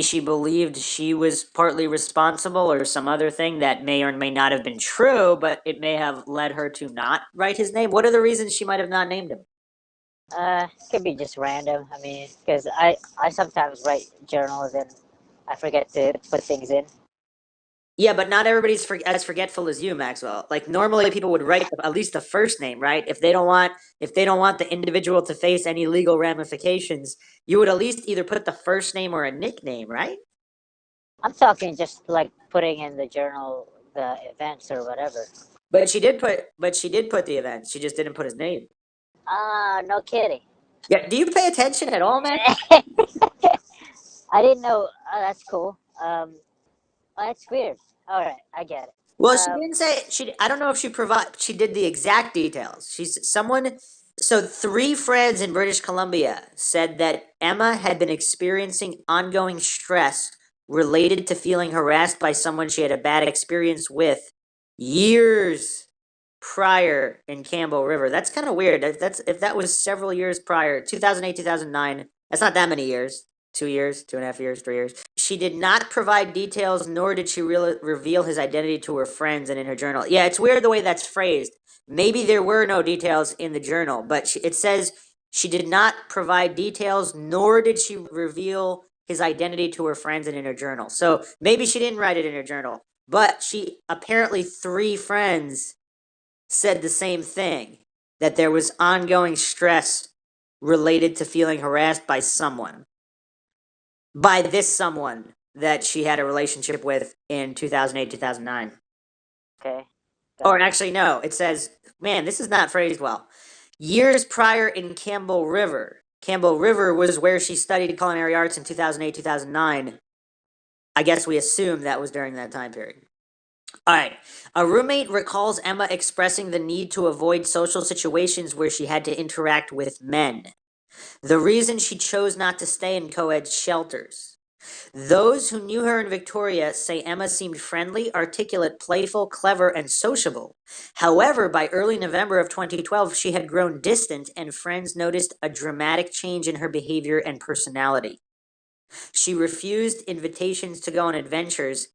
she believed she was partly responsible, or some other thing that may or may not have been true, but it may have led her to not write his name. What are the reasons she might have not named him? could be just random. I mean, because I sometimes write journals and I forget to put things in. Yeah, but not everybody's as forgetful as you, Maxwell. Like normally, people would write at least the first name, right? If they don't want the individual to face any legal ramifications, you would at least either put the first name or a nickname, right? I'm talking just like putting in the journal the events or whatever. But she did put the event. She just didn't put his name. Ah, no kidding. Yeah. Do you pay attention at all, Max? I didn't know. Oh, that's cool. That's weird. All right, I get it. Well, she didn't say she. I don't know if she did the exact details. She's someone. So three friends in British Columbia said that Emma had been experiencing ongoing stress related to feeling harassed by someone she had a bad experience with years prior in Campbell River. That's kind of weird. That's if that was several years prior, 2008, 2009. That's not that many years. 2 years, 2.5 years, 3 years. She did not provide details, nor did she reveal his identity to her friends and in her journal. Yeah, it's weird the way that's phrased. Maybe there were no details in the journal, but it says she did not provide details, nor did she reveal his identity to her friends and in her journal. So maybe she didn't write it in her journal, but she apparently three friends said the same thing, that there was ongoing stress related to feeling harassed by someone, by this someone that she had a relationship with in 2008, 2009. Okay. Or actually, no, it says, man, this is not phrased well. Years prior in Campbell River. Campbell River was where she studied culinary arts in 2008, 2009. I guess we assume that was during that time period. All right. A roommate recalls Emma expressing the need to avoid social situations where she had to interact with men. The reason she chose not to stay in co-ed shelters. Those who knew her in Victoria say Emma seemed friendly, articulate, playful, clever, and sociable. However, by early November of 2012, she had grown distant, and friends noticed a dramatic change in her behavior and personality. She refused invitations to go on adventures,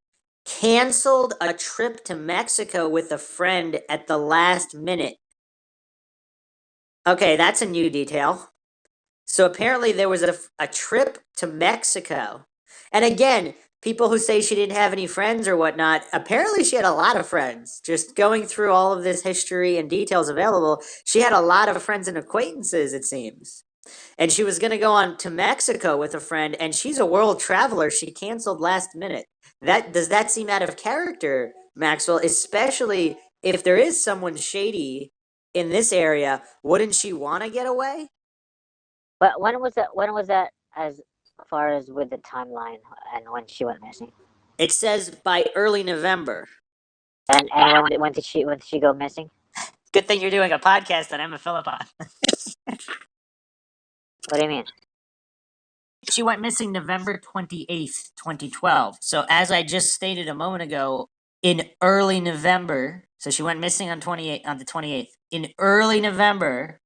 canceled a trip to Mexico with a friend at the last minute. Okay, that's a new detail. So apparently there was a trip to Mexico. And again, people who say she didn't have any friends or whatnot, apparently she had a lot of friends. Just going through all of this history and details available, she had a lot of friends and acquaintances, it seems. And she was going to go on to Mexico with a friend, and she's a world traveler. She canceled last minute. Does that seem out of character, Maxwell? Especially if there is someone shady in this area, wouldn't she want to get away? But when was that? When was that? As far as with the timeline and when she went missing. It says by early November. And when did she go missing? Good thing you're doing a podcast on Emma Fillipoff. What do you mean? She went missing November 28th, 2012. So as I just stated a moment ago, in early November, so she went missing on the 28th. In early November,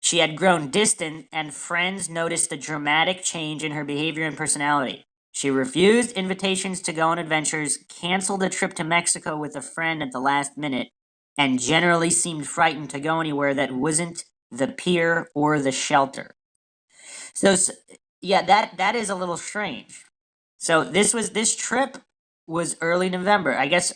she had grown distant and friends noticed a dramatic change in her behavior and personality. She refused invitations to go on adventures, canceled a trip to Mexico with a friend at the last minute, and generally seemed frightened to go anywhere that wasn't the pier or the shelter. So yeah, that is a little strange. So this trip was early November. I guess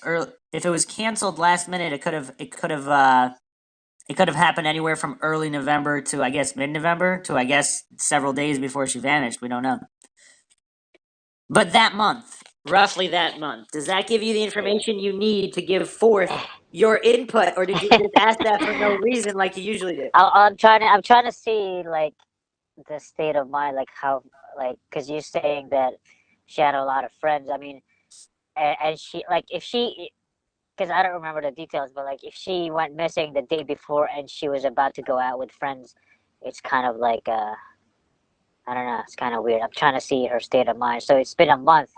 if it was canceled last minute, it could have happened anywhere from early November to I guess mid-November to I guess several days before she vanished. We don't know. But that month, roughly that month, does that give you the information you need to give forth your input, or did you just ask that for no reason like you usually do? I'm trying to see like the state of mind, like how, like, because you're saying that she had a lot of friends. I mean, and she, like, if she, because I don't remember the details, but like if she went missing the day before and she was about to go out with friends, it's kind of like I don't know, it's kind of weird. I'm trying to see her state of mind. So it's been a month.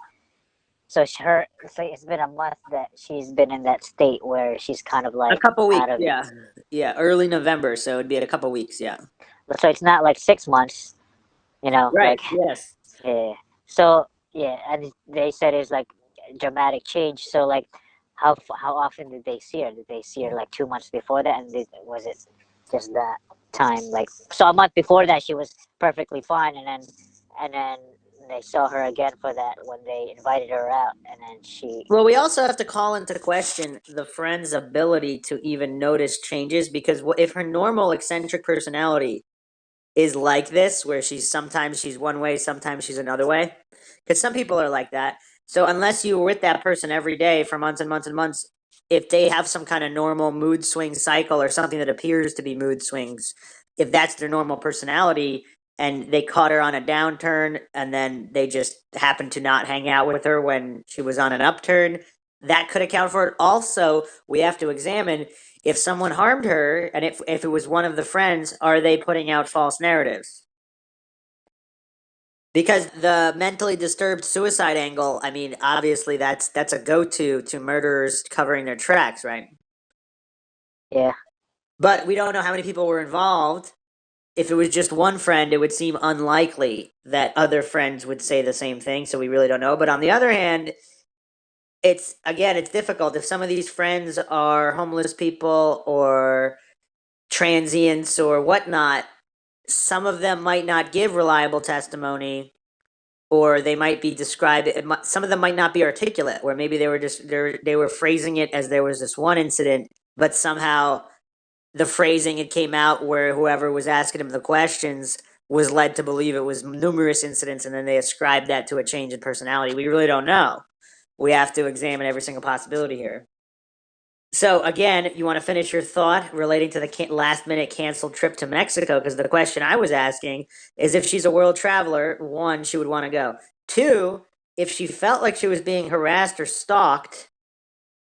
So it's been a month that she's been in that state where she's kind of A like couple weeks, out of. yeah, early November, so it'd be at a couple weeks, yeah. So it's not like 6 months, Right. like, Yes. yeah. So yeah, and they said it's like dramatic change. So like, how often did they see her? Did they see her like 2 months before that, and was it just that time? Like, so a month before that she was perfectly fine, and then they saw her again for that when they invited her out, and then she. Well, we also have to call into question the friend's ability to even notice changes, because if her normal eccentric personality is like this, where sometimes she's one way, sometimes she's another way, because some people are like that. So unless you were with that person every day for months and months and months, if they have some kind of normal mood swing cycle or something that appears to be mood swings, if that's their normal personality, and they caught her on a downturn and then they just happened to not hang out with her when she was on an upturn, that could account for it. Also, we have to examine if someone harmed her, and if it was one of the friends, are they putting out false narratives? Because the mentally disturbed suicide angle, I mean, obviously that's a go-to to murderers covering their tracks, right? Yeah. But we don't know how many people were involved. If it was just one friend, it would seem unlikely that other friends would say the same thing, so we really don't know. But on the other hand, it's difficult. If some of these friends are homeless people or transients or whatnot, some of them might not give reliable testimony, or they might be described. Some of them might not be articulate, where maybe they were phrasing it as there was this one incident, but somehow the phrasing it came out where whoever was asking him the questions was led to believe it was numerous incidents, and then they ascribed that to a change in personality. We really don't know. We have to examine every single possibility here. So again, you want to finish your thought relating to the last-minute canceled trip to Mexico? Because the question I was asking is, if she's a world traveler, one, she would want to go. Two, if she felt like she was being harassed or stalked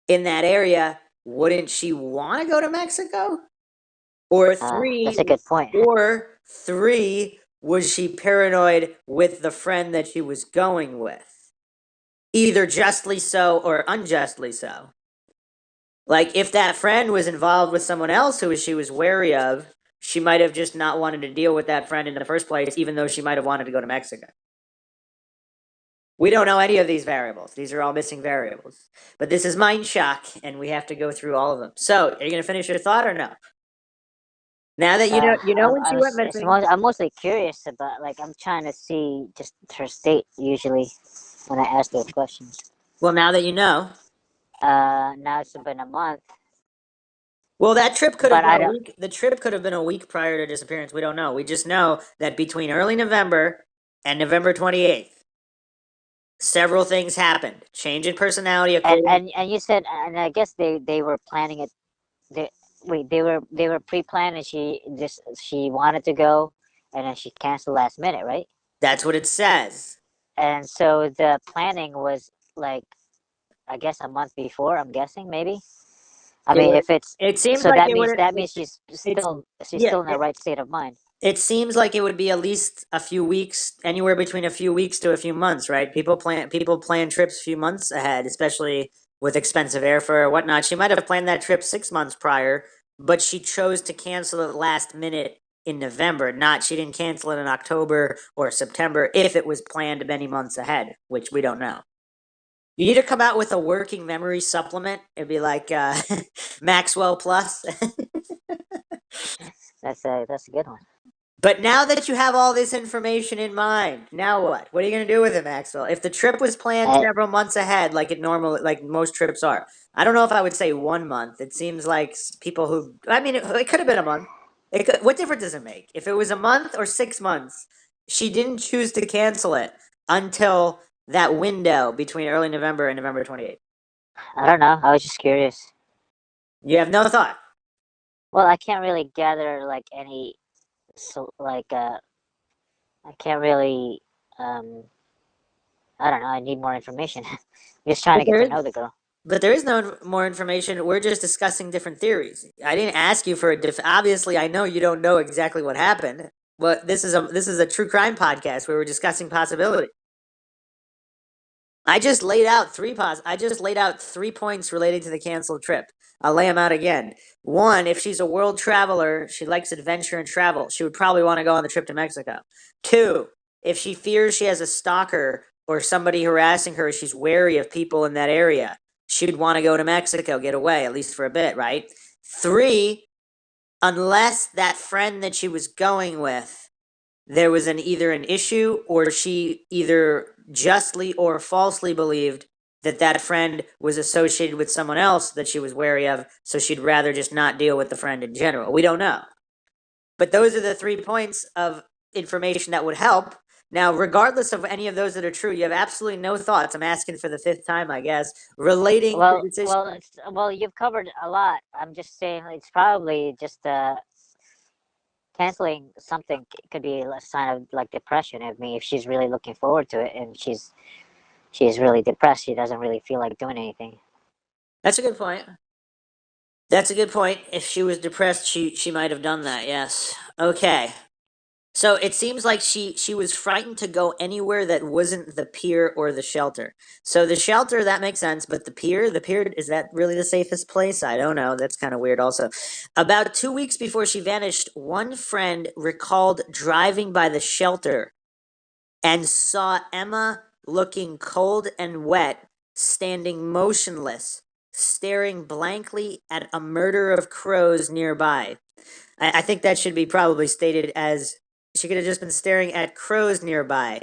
in that area, wouldn't she want to go to Mexico? Or three, That's a good point. was she paranoid with the friend that she was going with? Either justly so or unjustly so. Like, if that friend was involved with someone else who she was wary of, she might have just not wanted to deal with that friend in the first place, even though she might have wanted to go to Mexico. We don't know any of these variables. These are all missing variables. But this is MINDSHOCK, and we have to go through all of them. So, are you going to finish your thought or no? Now that you know when she went missing. I'm mostly curious about, like, I'm trying to see just her state usually when I ask those questions. Well, now that you know. Now it's been a month. Well, that trip could have But been a week. The trip could have been a week prior to disappearance. We don't know. We just know that between early November and November 28th, several things happened. Change in personality. And you said, and I guess they were planning it. They were pre-planned, and she wanted to go, and then she canceled last minute, right? That's what it says. And so the planning was, like, I guess a month before. I'm guessing, maybe. I mean, if it's, it seems so, like that means she's still in the right state of mind. It seems like it would be at least a few weeks, anywhere between a few weeks to a few months, right? People plan trips a few months ahead, especially with expensive airfare or whatnot. She might have planned that trip 6 months prior, but she chose to cancel it last minute in November. She didn't cancel it in October or September if it was planned many months ahead, which we don't know. You need to come out with a working memory supplement. It'd be like Maxwell Plus. That's a good one. But now that you have all this information in mind, now what? What are you going to do with it, Maxwell? If the trip was planned several months ahead, like most trips are, I don't know if I would say 1 month. It seems like people who, I mean, it could have been a month. What difference does it make? If it was a month or 6 months, she didn't choose to cancel it until that window between early November and November 28th. I don't know. I was just curious. You have no thought. Well, I can't really gather, like, any, so, like, I can't really, I don't know. I need more information. I'm just trying to get to know the girl. But there is no more information. We're just discussing different theories. I didn't ask you for obviously, I know you don't know exactly what happened. But this is a true crime podcast where we're discussing possibility. I just laid out 3 points relating to the canceled trip. I'll lay them out again. 1, if she's a world traveler, she likes adventure and travel, she would probably want to go on the trip to Mexico. 2, if she fears she has a stalker or somebody harassing her, she's wary of people in that area, she'd want to go to Mexico, get away, at least for a bit, right? 3, unless that friend that she was going with there was either an issue, or she either justly or falsely believed that that friend was associated with someone else that she was wary of, so she'd rather just not deal with the friend in general. We don't know. But those are the 3 points of information that would help. Now, regardless of any of those that are true, you have absolutely no thoughts. I'm asking for the 5th time, I guess, relating the decision. Well, you've covered a lot. I'm just saying it's probably just canceling something could be a sign of like depression. I mean, if she's really looking forward to it and she's really depressed, she doesn't really feel like doing anything. That's a good point. That's a good point. If she was depressed, she might have done that. Yes. Okay. So it seems like she was frightened to go anywhere that wasn't the pier or the shelter. So the shelter, that makes sense, but the pier, is that really the safest place? I don't know. That's kind of weird also. About 2 weeks before she vanished, one friend recalled driving by the shelter and saw Emma looking cold and wet, standing motionless, staring blankly at a murder of crows nearby. I think that should be probably stated as she could have just been staring at crows nearby.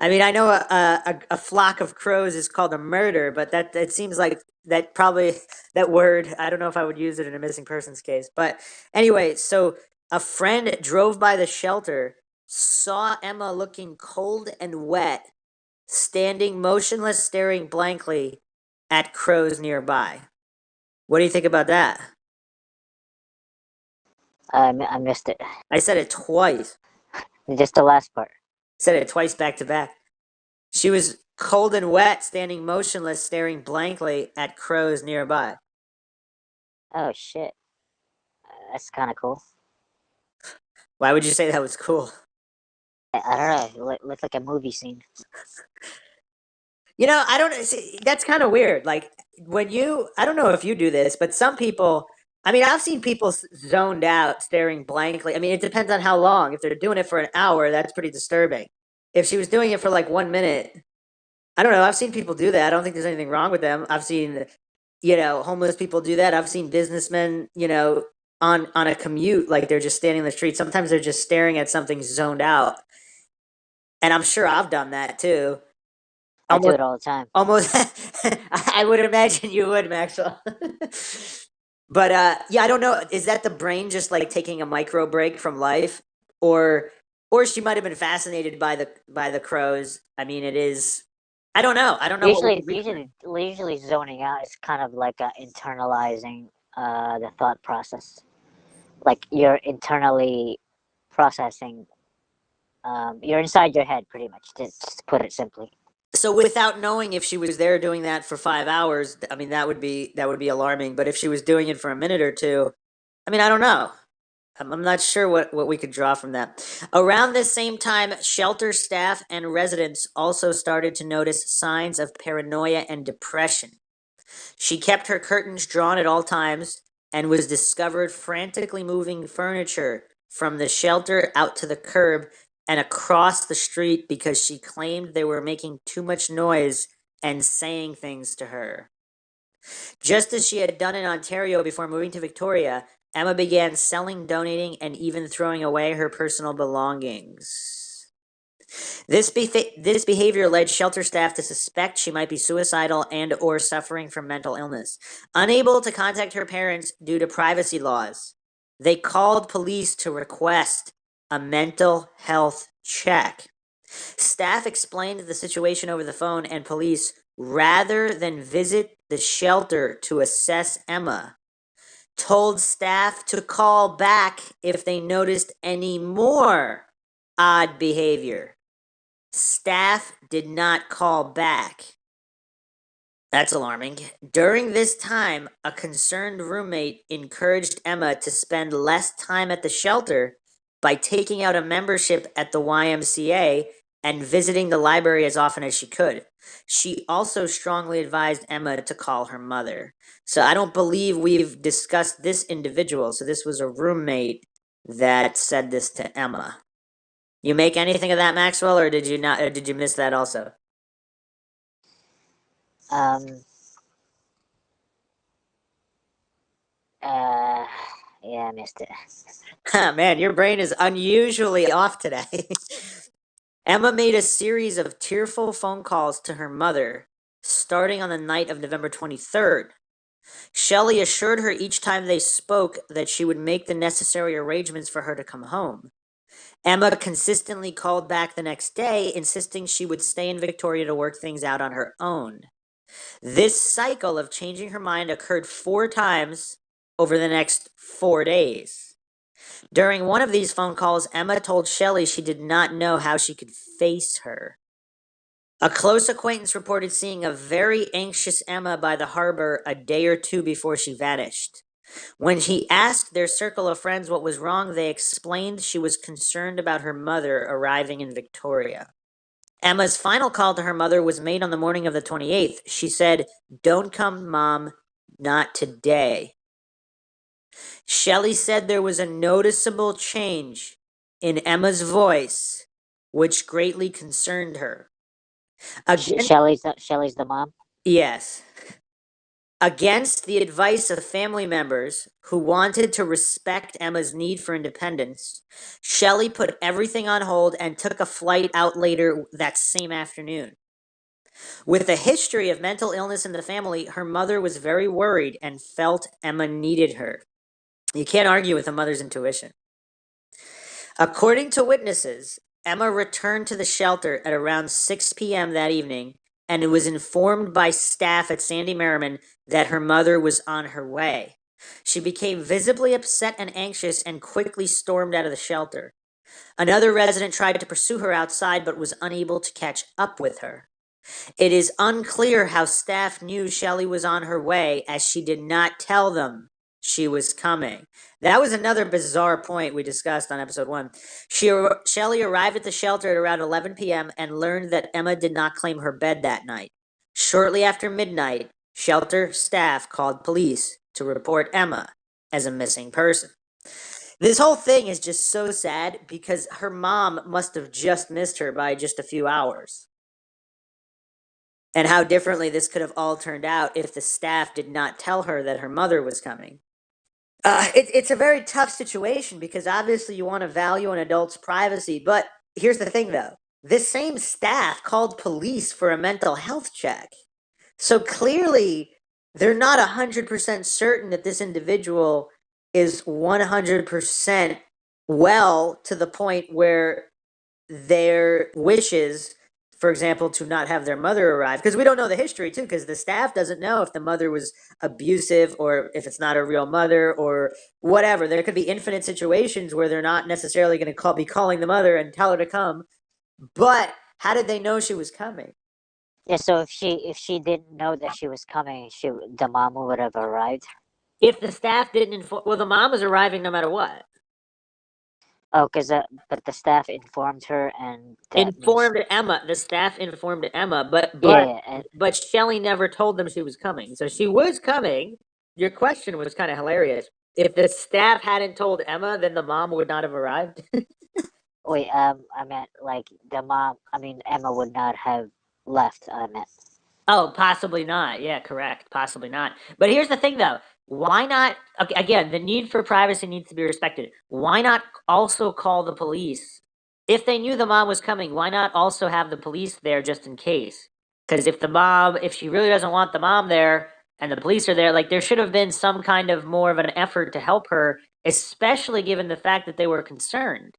I mean, I know a flock of crows is called a murder, but that it seems like that probably that word. I don't know if I would use it in a missing persons case, but anyway, so a friend drove by the shelter, saw Emma looking cold and wet, standing motionless, staring blankly at crows nearby. What do you think about that? I missed it. I said it twice. Just the last part. Said it twice back to back. She was cold and wet, standing motionless, staring blankly at crows nearby. Oh shit, that's kind of cool. Why would you say that was cool? I don't know. It looked like a movie scene. You know, I don't see, that's kind of weird. Like I don't know if you do this, but some people, I mean, I've seen people zoned out, staring blankly. I mean, it depends on how long. If they're doing it for an hour, that's pretty disturbing. If she was doing it for like 1 minute, I don't know. I've seen people do that. I don't think there's anything wrong with them. I've seen, homeless people do that. I've seen businessmen, on a commute, like they're just standing in the street. Sometimes they're just staring at something zoned out. And I'm sure I've done that too. I do Almost it all the time. almost I would imagine you would, Maxwell. But yeah, I don't know. Is that the brain just like taking a micro break from life? Or she might have been fascinated by the crows. I mean, it is, I don't know. I don't know what we Usually, could read from it. usually zoning out is kind of like internalizing the thought process. Like you're internally processing. You're inside your head, pretty much. To put it simply. So without knowing if she was there doing that for 5 hours, I mean that would be alarming. But if she was doing it for a minute or two, I mean, I don't know. I'm not sure what we could draw from that. Around this same time, shelter staff and residents also started to notice signs of paranoia and depression. She kept her curtains drawn at all times and was discovered frantically moving furniture from the shelter out to the curb and across the street because she claimed they were making too much noise and saying things to her. Just as she had done in Ontario before moving to Victoria, Emma began selling, donating, and even throwing away her personal belongings. This behavior led shelter staff to suspect she might be suicidal and or suffering from mental illness. Unable to contact her parents due to privacy laws, they called police to request a mental health check. Staff explained the situation over the phone, and police, rather than visit the shelter to assess Emma, told staff to call back if they noticed any more odd behavior. Staff did not call back. That's alarming. During this time, a concerned roommate encouraged Emma to spend less time at the shelter by taking out a membership at the YMCA and visiting the library as often as she could. She also strongly advised Emma to call her mother. So I don't believe we've discussed this individual. So this was a roommate that said this to Emma. You make anything of that, Maxwell, or did you not? Or did you miss that also? Um. Uh. Yeah, I missed it. Man, your brain is unusually off today. Emma made a series of tearful phone calls to her mother, starting on the night of November 23rd. Shelley assured her each time they spoke that she would make the necessary arrangements for her to come home. Emma consistently called back the next day, insisting she would stay in Victoria to work things out on her own. This cycle of changing her mind occurred 4 times over the next 4 days. During one of these phone calls, Emma told Shelley she did not know how she could face her. A close acquaintance reported seeing a very anxious Emma by the harbor a day or 2 before she vanished. When she asked their circle of friends what was wrong, they explained she was concerned about her mother arriving in Victoria. Emma's final call to her mother was made on the morning of the 28th. She said, "Don't come, Mom, not today." Shelley said there was a noticeable change in Emma's voice, which greatly concerned her. Shelley's the mom. Yes. Against the advice of family members who wanted to respect Emma's need for independence, Shelley put everything on hold and took a flight out later that same afternoon. With a history of mental illness in the family, her mother was very worried and felt Emma needed her. You can't argue with a mother's intuition. According to witnesses, Emma returned to the shelter at around 6 p.m. that evening and was informed by staff at Sandy Merriman that her mother was on her way. She became visibly upset and anxious and quickly stormed out of the shelter. Another resident tried to pursue her outside but was unable to catch up with her. It is unclear how staff knew Shelley was on her way, as she did not tell them she was coming. That was another bizarre point we discussed on episode 1. Shelley arrived at the shelter at around 11 p.m. and learned that Emma did not claim her bed that night. Shortly after midnight, shelter staff called police to report Emma as a missing person. This whole thing is just so sad because her mom must have just missed her by just a few hours. And how differently this could have all turned out if the staff did not tell her that her mother was coming. It's a very tough situation because obviously you want to value an adult's privacy, but here's the thing though. This same staff called police for a mental health check. So clearly they're not 100% certain that this individual is 100% well to the point where their wishes, for example, to not have their mother arrive, because we don't know the history too, because the staff doesn't know if the mother was abusive or if it's not a real mother or whatever. There could be infinite situations where they're not necessarily going to be calling the mother and tell her to come. But how did they know she was coming? Yeah, so if she didn't know that she was coming, the mom would have arrived. If the staff didn't inform, well, the mom was arriving no matter what. Oh, but the staff informed her, and Informed Emma. The staff informed Emma, but Shelley never told them she was coming. So she was coming. Your question was kind of hilarious. If the staff hadn't told Emma, then the mom would not have arrived. Wait, I meant like the mom. I mean, Emma would not have left. I meant. Oh, possibly not. Yeah, correct. Possibly not. But here's the thing, though. Why not? Okay, again, the need for privacy needs to be respected. Why not also call the police? If they knew the mom was coming, why not also have the police there just in case? Because if she really doesn't want the mom there and the police are there, like there should have been some kind of more of an effort to help her, especially given the fact that they were concerned.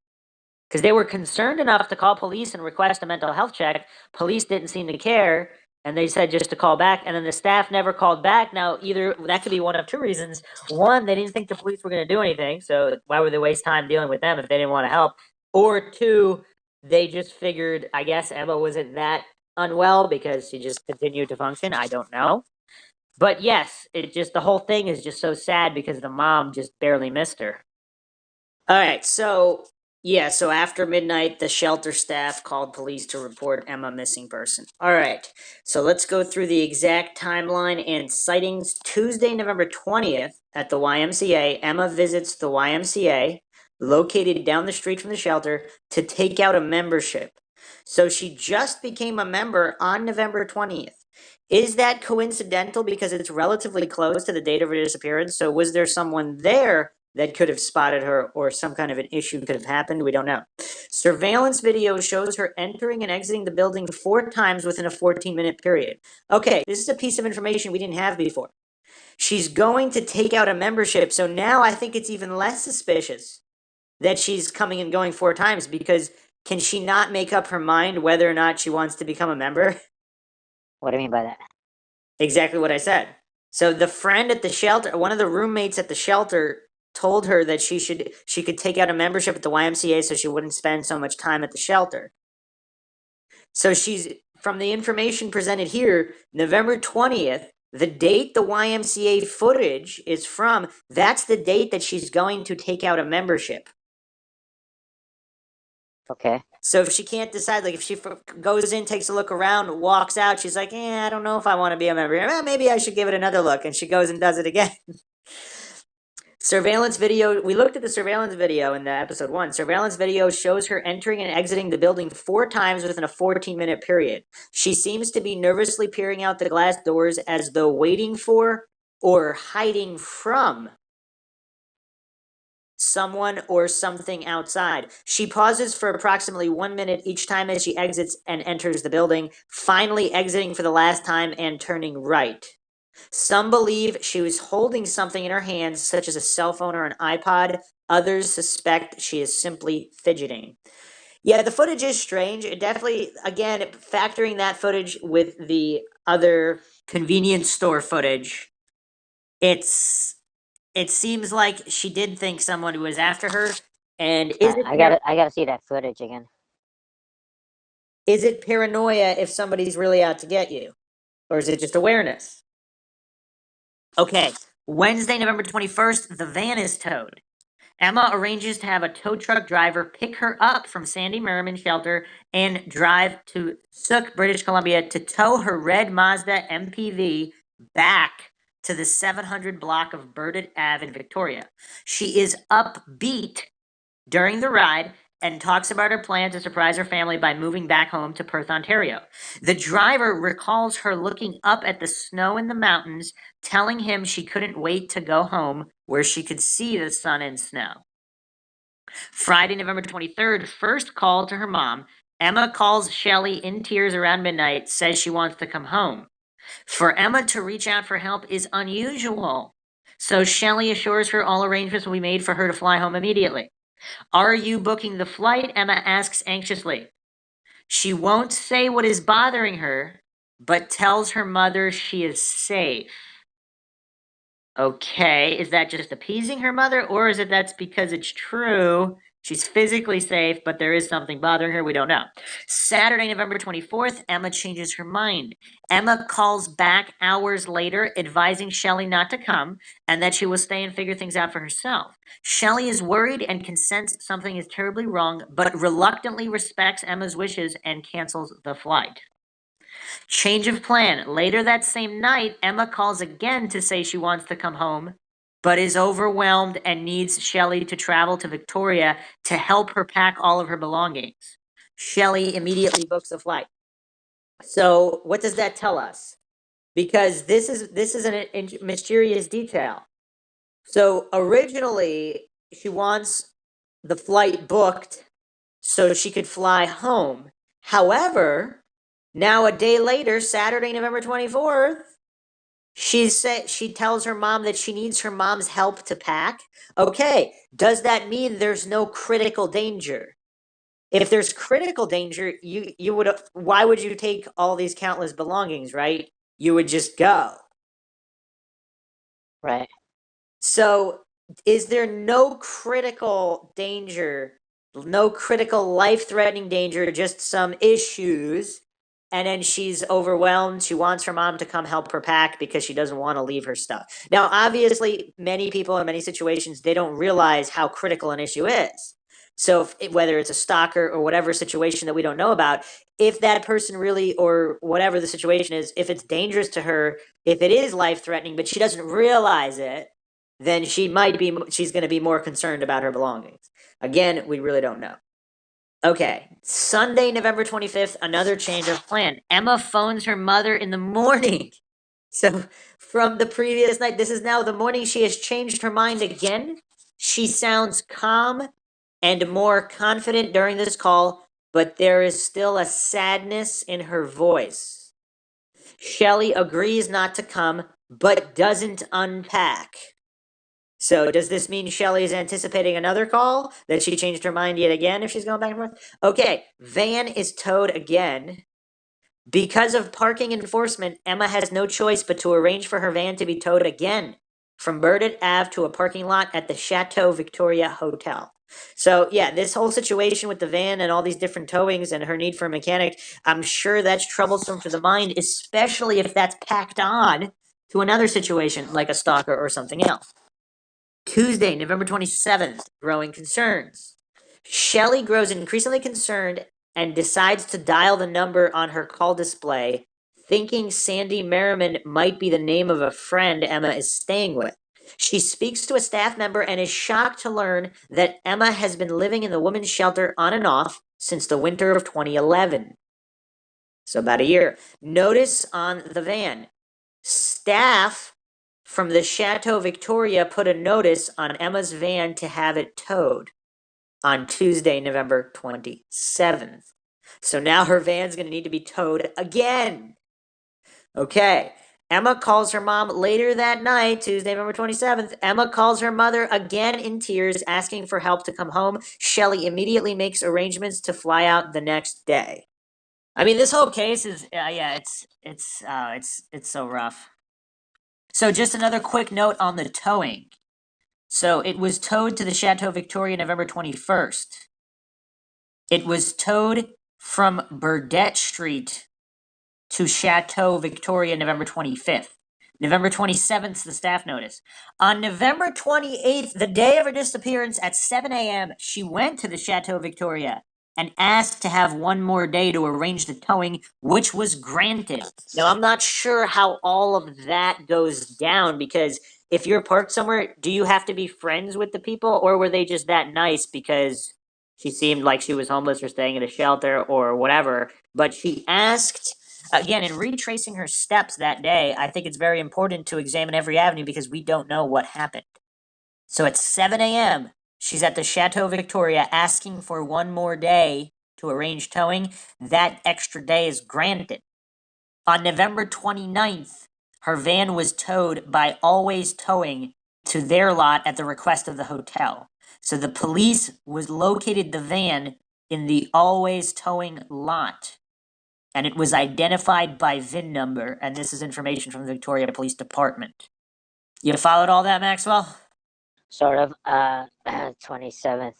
Because they were concerned enough to call police and request a mental health check. Police didn't seem to care. And they said just to call back, and then the staff never called back. Now, either that could be one of 2 reasons. One, they didn't think the police were going to do anything, so why would they waste time dealing with them if they didn't want to help? Or 2, they just figured, I guess, Emma wasn't that unwell because she just continued to function. I don't know. But yes, the whole thing is just so sad because the mom just barely missed her. All right, so after midnight, the shelter staff called police to report Emma missing person. All right, so let's go through the exact timeline and sightings. Tuesday, November 20th, at the YMCA, Emma visits the YMCA, located down the street from the shelter, to take out a membership. So she just became a member on November 20th. Is that coincidental because it's relatively close to the date of her disappearance? So was there someone there that could have spotted her, or some kind of an issue could have happened. We don't know. Surveillance video shows her entering and exiting the building 4 times within a 14-minute period. Okay, this is a piece of information we didn't have before. She's going to take out a membership, so now I think it's even less suspicious that she's coming and going 4 times, because can she not make up her mind whether or not she wants to become a member? What do you mean by that? Exactly what I said. So the friend at the shelter, one of the roommates at the shelter, told her that she could take out a membership at the YMCA so she wouldn't spend so much time at the shelter. So she's, from the information presented here, November 20th, the date the YMCA footage is from, that's the date that she's going to take out a membership. Okay. So if she can't decide, like if she goes in, takes a look around, walks out, she's like, I don't know if I want to be a member. Well, maybe I should give it another look. And she goes and does it again. Surveillance video. We looked at the surveillance video in the episode 1. Surveillance video shows her entering and exiting the building 4 times within a 14-minute period. She seems to be nervously peering out the glass doors as though waiting for or hiding from someone or something outside. She pauses for approximately 1 minute each time as she exits and enters the building, finally exiting for the last time and turning right. Some believe she was holding something in her hands, such as a cell phone or an iPod. Others suspect she is simply fidgeting. Yeah, the footage is strange. It definitely, again, factoring that footage with the other convenience store footage, it seems like she did think someone was after her. And I gotta see that footage again. Is it paranoia if somebody's really out to get you? Or is it just awareness? Okay, Wednesday, November 21st, the van is towed. Emma arranges to have a tow truck driver pick her up from Sandy Merriman Shelter and drive to Sook, British Columbia, to tow her red Mazda MPV back to the 700 block of Burdett Ave in Victoria. She is upbeat during the ride and talks about her plan to surprise her family by moving back home to Perth, Ontario. The driver recalls her looking up at the snow in the mountains, telling him she couldn't wait to go home where she could see the sun and snow. Friday, November 23rd, first call to her mom. Emma calls Shelley in tears around midnight, says she wants to come home. For Emma to reach out for help is unusual, so Shelley assures her all arrangements will be made for her to fly home immediately. Are you booking the flight? Emma asks anxiously. She won't say what is bothering her, but tells her mother she is safe. Okay, is that just appeasing her mother, or is it that's because it's true? She's physically safe, but there is something bothering her. We don't know. Saturday, November 24th, Emma changes her mind. Emma calls back hours later, advising Shelley not to come and that she will stay and figure things out for herself. Shelley is worried and can sense something is terribly wrong, but reluctantly respects Emma's wishes and cancels the flight. Change of plan. Later that same night, Emma calls again to say she wants to come home, but is overwhelmed and needs Shelley to travel to Victoria to help her pack all of her belongings. Shelley immediately books a flight. So what does that tell us? Because this is a mysterious detail. So originally, she wants the flight booked so she could fly home. However, now a day later, Saturday, November 24th, she tells her mom that she needs her mom's help to pack. Okay, does that mean there's no critical danger? If there's critical danger, you would, why would you take all these countless belongings, right? You would just go. Right. So, is there no critical danger, no critical life-threatening danger, just some issues, and then she's overwhelmed, she wants her mom to come help her pack because she doesn't want to leave her stuff. Now, obviously, many people in many situations, they don't realize how critical an issue is. So whether it's a stalker or whatever situation that we don't know about, if that person really, or whatever the situation is, if it's dangerous to her, if it is life-threatening, but she doesn't realize it, then she's going to be more concerned about her belongings. Again, we really don't know. Okay, Sunday, November 25th, another change of plan. Emma phones her mother in the morning. So from the previous night, this is now the morning she has changed her mind again. She sounds calm and more confident during this call, but there is still a sadness in her voice. Shelly agrees not to come, but doesn't unpack. So does this mean Shelly is anticipating another call? That she changed her mind yet again if she's going back and forth? Okay, van is towed again. Because of parking enforcement, Emma has no choice but to arrange for her van to be towed again from Burdett Ave to a parking lot at the Chateau Victoria Hotel. So yeah, this whole situation with the van and all these different towings and her need for a mechanic, I'm sure that's troublesome for the mind, especially if that's packed on to another situation like a stalker or something else. Tuesday, November 27th, growing concerns. Shelly grows increasingly concerned and decides to dial the number on her call display, thinking Sandy Merriman might be the name of a friend Emma is staying with. She speaks to a staff member and is shocked to learn that Emma has been living in the women's shelter on and off since the winter of 2011. So about a year. Notice on the van. Staff from the Chateau Victoria put a notice on Emma's van to have it towed on Tuesday, November 27th. So now her van's going to need to be towed again. Okay. Emma calls her mom later that night, Tuesday, November 27th. Emma calls her mother again in tears, asking for help to come home. Shelly immediately makes arrangements to fly out the next day. I mean, this whole case is, yeah, it's so rough. So just another quick note on the towing. So it was towed to the Chateau Victoria November 21st. It was towed from Burdett Street to Chateau Victoria November 25th. November 27th, the staff notice. On November 28th, the day of her disappearance at 7 a.m., she went to the Chateau Victoria and asked to have one more day to arrange the towing, which was granted. Now, I'm not sure how all of that goes down because if you're parked somewhere, do you have to be friends with the people or were they just that nice because she seemed like she was homeless or staying in a shelter or whatever? But she asked. Again, in retracing her steps that day, I think it's very important to examine every avenue because we don't know what happened. So at 7 a.m., she's at the Chateau Victoria asking for one more day to arrange towing. That extra day is granted. On November 29th, her van was towed by Always Towing to their lot at the request of the hotel. So the police was located the van in the Always Towing lot. And it was identified by VIN number, and this is information from the Victoria Police Department. You followed all that, Maxwell? Sort of. 27th.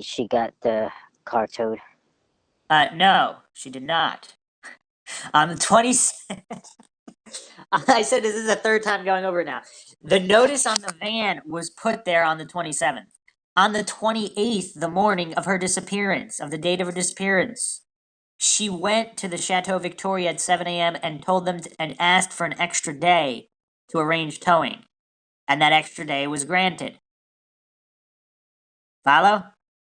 She got the car towed. No, she did not. On the 27th, I said this is the third time going over it now. The notice on the van was put there on the 27th. On the 28th, the morning of her disappearance, of the date of her disappearance, she went to the Chateau Victoria at 7 a.m. and told them and asked for an extra day to arrange towing. And that extra day was granted. Follow?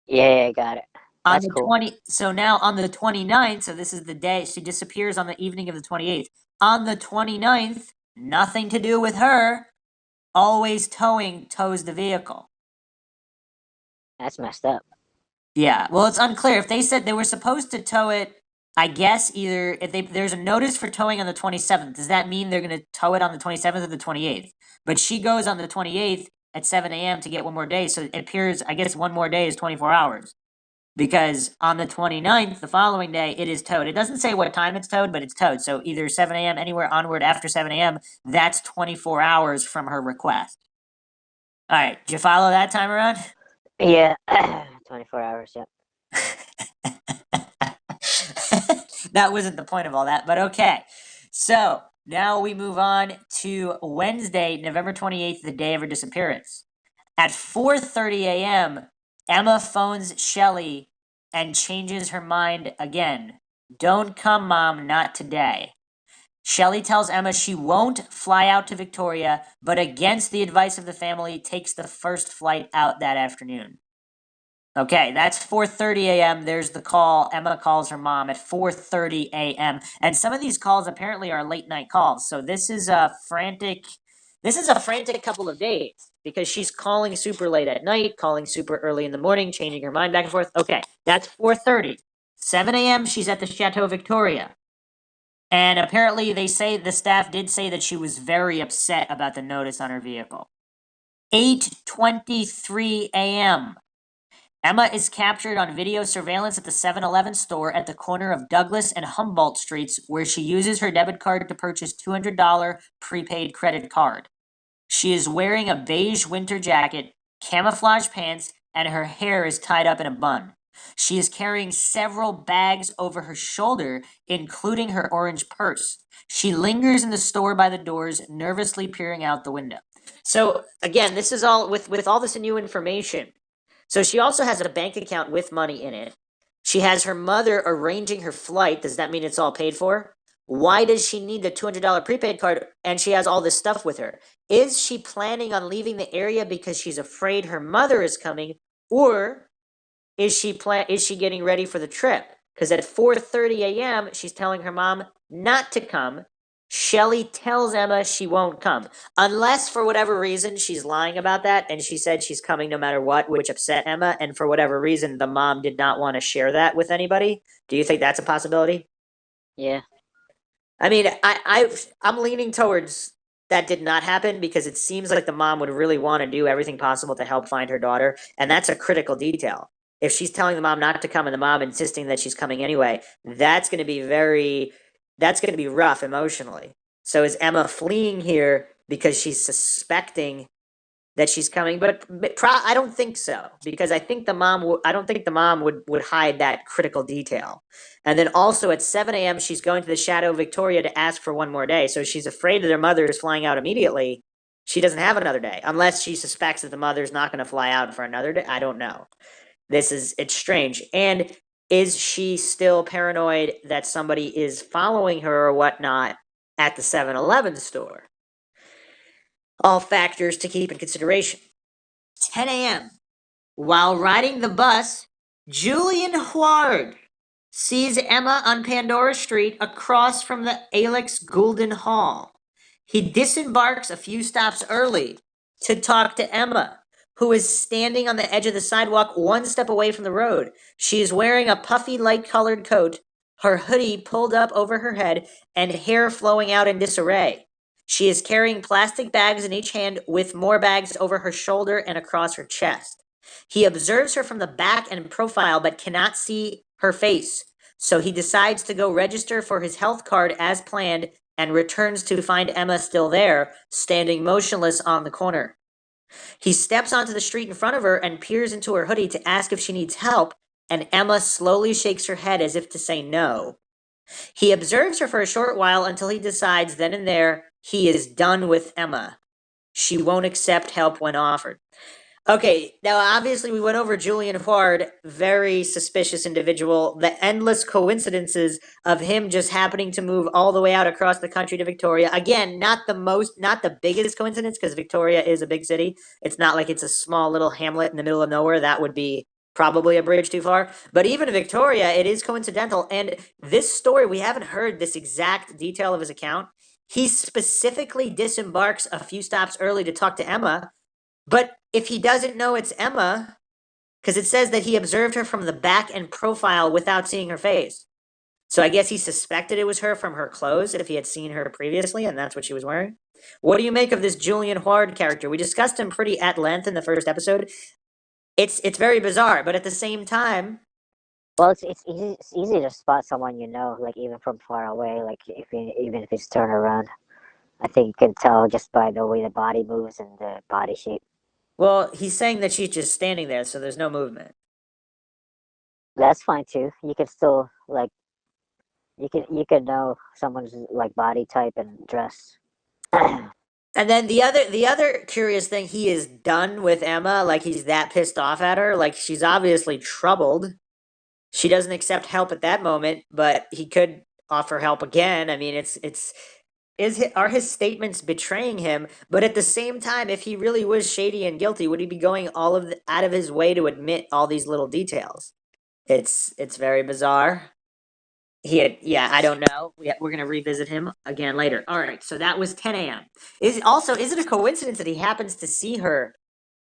Yeah, got it. On That's the cool. 20, so now on the 29th, so this is the day, she disappears on the evening of the 28th. On the 29th, nothing to do with her, Always Towing tows the vehicle. That's messed up. Yeah, well, it's unclear. If they said they were supposed to tow it, I guess either if there's a notice for towing on the 27th, does that mean they're going to tow it on the 27th or the 28th? But she goes on the 28th at 7 a.m. to get one more day, so it appears, I guess one more day is 24 hours. Because on the 29th, the following day, it is towed. It doesn't say what time it's towed, but it's towed. So either 7 a.m., anywhere onward after 7 a.m., that's 24 hours from her request. All right, did you follow that time around? Yeah, 24 hours, yep. That wasn't the point of all that, but okay. So now we move on to Wednesday, November 28th, the day of her disappearance. At 4:30 a.m., Emma phones Shelly and changes her mind again. Don't come, Mom, not today. Shelly tells Emma she won't fly out to Victoria, but against the advice of the family, takes the first flight out that afternoon. Okay, that's 4:30 a.m. There's the call. Emma calls her mom at 4:30 a.m. And some of these calls apparently are late night calls. So this is a frantic This is a frantic couple of days because she's calling super late at night, calling super early in the morning, changing her mind back and forth. Okay, that's 4:30. 7 a.m. she's at the Chateau Victoria. And apparently they say the staff did say that she was very upset about the notice on her vehicle. 8:23 a.m. Emma is captured on video surveillance at the 7-Eleven store at the corner of Douglas and Humboldt Streets, where she uses her debit card to purchase $200 prepaid credit card. She is wearing a beige winter jacket, camouflage pants, and her hair is tied up in a bun. She is carrying several bags over her shoulder, including her orange purse. She lingers in the store by the doors, nervously peering out the window. So again, this is all with all this new information. So she also has a bank account with money in it. She has her mother arranging her flight. Does that mean it's all paid for? Why does she need the $200 prepaid card and she has all this stuff with her? Is she planning on leaving the area because she's afraid her mother is coming, or is she getting ready for the trip? Because at 4:30 a.m. she's telling her mom not to come. Shelly tells Emma she won't come. Unless for whatever reason she's lying about that and she said she's coming no matter what, which upset Emma, and for whatever reason the mom did not want to share that with anybody. Do you think that's a possibility? Yeah. I mean, I'm leaning towards that did not happen because it seems like the mom would really want to do everything possible to help find her daughter, and that's a critical detail. If she's telling the mom not to come and the mom insisting that she's coming anyway, that's going to be rough emotionally. So is Emma fleeing here because she's suspecting that she's coming? But I don't think so, because I think the mom. I don't think the mom would hide that critical detail. And then also at 7 a.m. she's going to the Chateau Victoria to ask for one more day. So she's afraid that her mother is flying out immediately. She doesn't have another day unless she suspects that the mother's not going to fly out for another day. I don't know. It's strange. And is she still paranoid that somebody is following her or whatnot at the 7-Eleven store? All factors to keep in consideration. 10 a.m. While riding the bus, Julian Huard sees Emma on Pandora Street across from the Alex Goulden Hall. He disembarks a few stops early to talk to Emma, who is standing on the edge of the sidewalk one step away from the road. She is wearing a puffy light-colored coat, her hoodie pulled up over her head, and hair flowing out in disarray. She is carrying plastic bags in each hand with more bags over her shoulder and across her chest. He observes her from the back and profile but cannot see her face, so he decides to go register for his health card as planned and returns to find Emma still there, standing motionless on the corner. He steps onto the street in front of her and peers into her hoodie to ask if she needs help, and Emma slowly shakes her head as if to say no. He observes her for a short while until he decides then and there he is done with Emma. She won't accept help when offered. Okay, now obviously we went over Julian Huard, very suspicious individual. The endless coincidences of him just happening to move all the way out across the country to Victoria. Again, not the biggest coincidence, because Victoria is a big city. It's not like it's a small little hamlet in the middle of nowhere. That would be probably a bridge too far. But even in Victoria, it is coincidental. And this story, we haven't heard this exact detail of his account. He specifically disembarks a few stops early to talk to Emma. But if he doesn't know it's Emma, because it says that he observed her from the back and profile without seeing her face. So I guess he suspected it was her from her clothes if he had seen her previously and that's what she was wearing. What do you make of this Julian Huard character? We discussed him pretty at length in the first episode. It's very bizarre, but at the same time, Well, it's easy to spot someone you know, like even from far away, like even if it's turned around. I think you can tell just by the way the body moves and the body shape. well, he's saying that she's just standing there, so there's no movement. That's fine too. You can still like you can know someone's like body type and dress. And then the other curious thing, he is done with Emma, like he's that pissed off at her, like she's obviously troubled. She doesn't accept help at that moment, but he could offer help again. I mean, are his statements betraying him? But at the same time, if he really was shady and guilty, would he be going out of his way to admit all these little details? It's very bizarre. I don't know. We're gonna revisit him again later. All right, so that was 10 a.m. Is it a coincidence that he happens to see her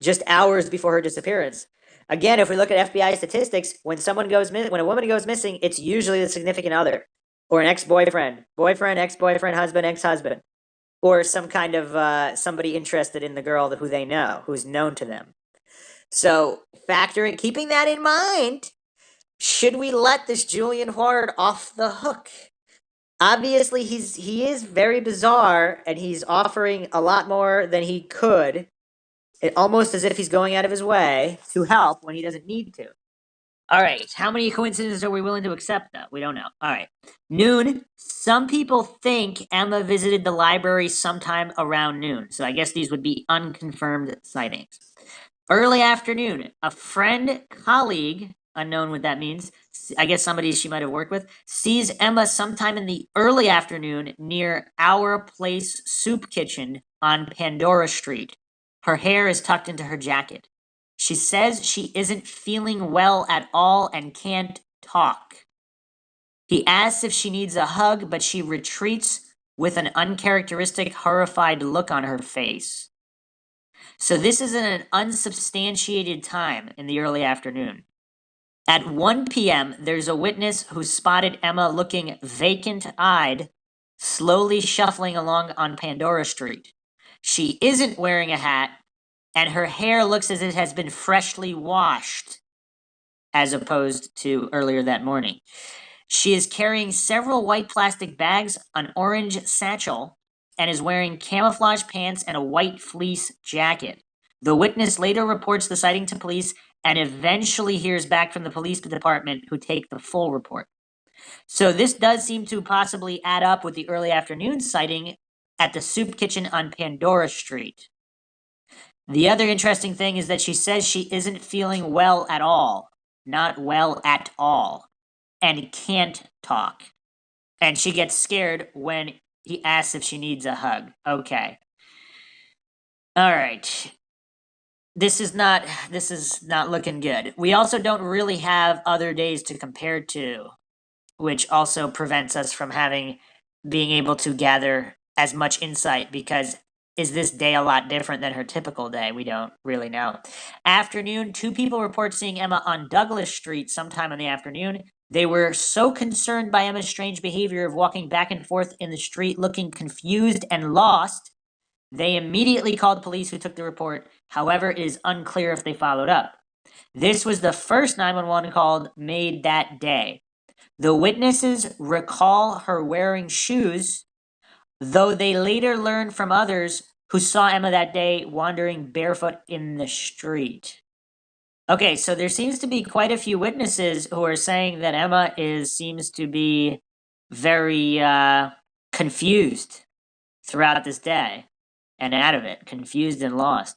just hours before her disappearance? Again, if we look at FBI statistics, when a woman goes missing, it's usually the significant other, or an ex-boyfriend, boyfriend, ex-boyfriend, husband, ex-husband, or some kind of somebody interested in the girl who they know, who's known to them. So, keeping that in mind, should we let this Julian Ward off the hook? Obviously, he is very bizarre, and he's offering a lot more than he could. Almost as if he's going out of his way to help when he doesn't need to. All right, how many coincidences are we willing to accept, though? We don't know. All right. Noon. Some people think Emma visited the library sometime around noon. So I guess these would be unconfirmed sightings. Early afternoon. A friend, colleague, unknown what that means, I guess somebody she might have worked with, sees Emma sometime in the early afternoon near Our Place Soup Kitchen on Pandora Street. Her hair is tucked into her jacket. She says she isn't feeling well at all and can't talk. He asks if she needs a hug, but she retreats with an uncharacteristic, horrified look on her face. So this is in an unsubstantiated time in the early afternoon. At 1 p.m., there's a witness who spotted Emma looking vacant-eyed, slowly shuffling along on Pandora Street. She isn't wearing a hat, and her hair looks as it has been freshly washed, as opposed to earlier that morning. She is carrying several white plastic bags, an orange satchel, and is wearing camouflage pants and a white fleece jacket. The witness later reports the sighting to police and eventually hears back from the police department, who take the full report. So this does seem to possibly add up with the early afternoon sighting at the soup kitchen on Pandora Street. The other interesting thing is that she says she isn't feeling well at all, not well at all, and can't talk. And she gets scared when he asks if she needs a hug. Okay. All right. This is not looking good. We also don't really have other days to compare to, which also prevents us from being able to gather as much insight, because is this day a lot different than her typical day? We don't really know. Afternoon, 2 people report seeing Emma on Douglas Street sometime in the afternoon. They were so concerned by Emma's strange behavior of walking back and forth in the street looking confused and lost, they immediately called police, who took the report. However, it is unclear if they followed up. This was the first 911 call made that day. The witnesses recall her wearing shoes, though they later learned from others who saw Emma that day wandering barefoot in the street. Okay, so there seems to be quite a few witnesses who are saying that Emma seems to be very confused throughout this day and out of it, confused and lost.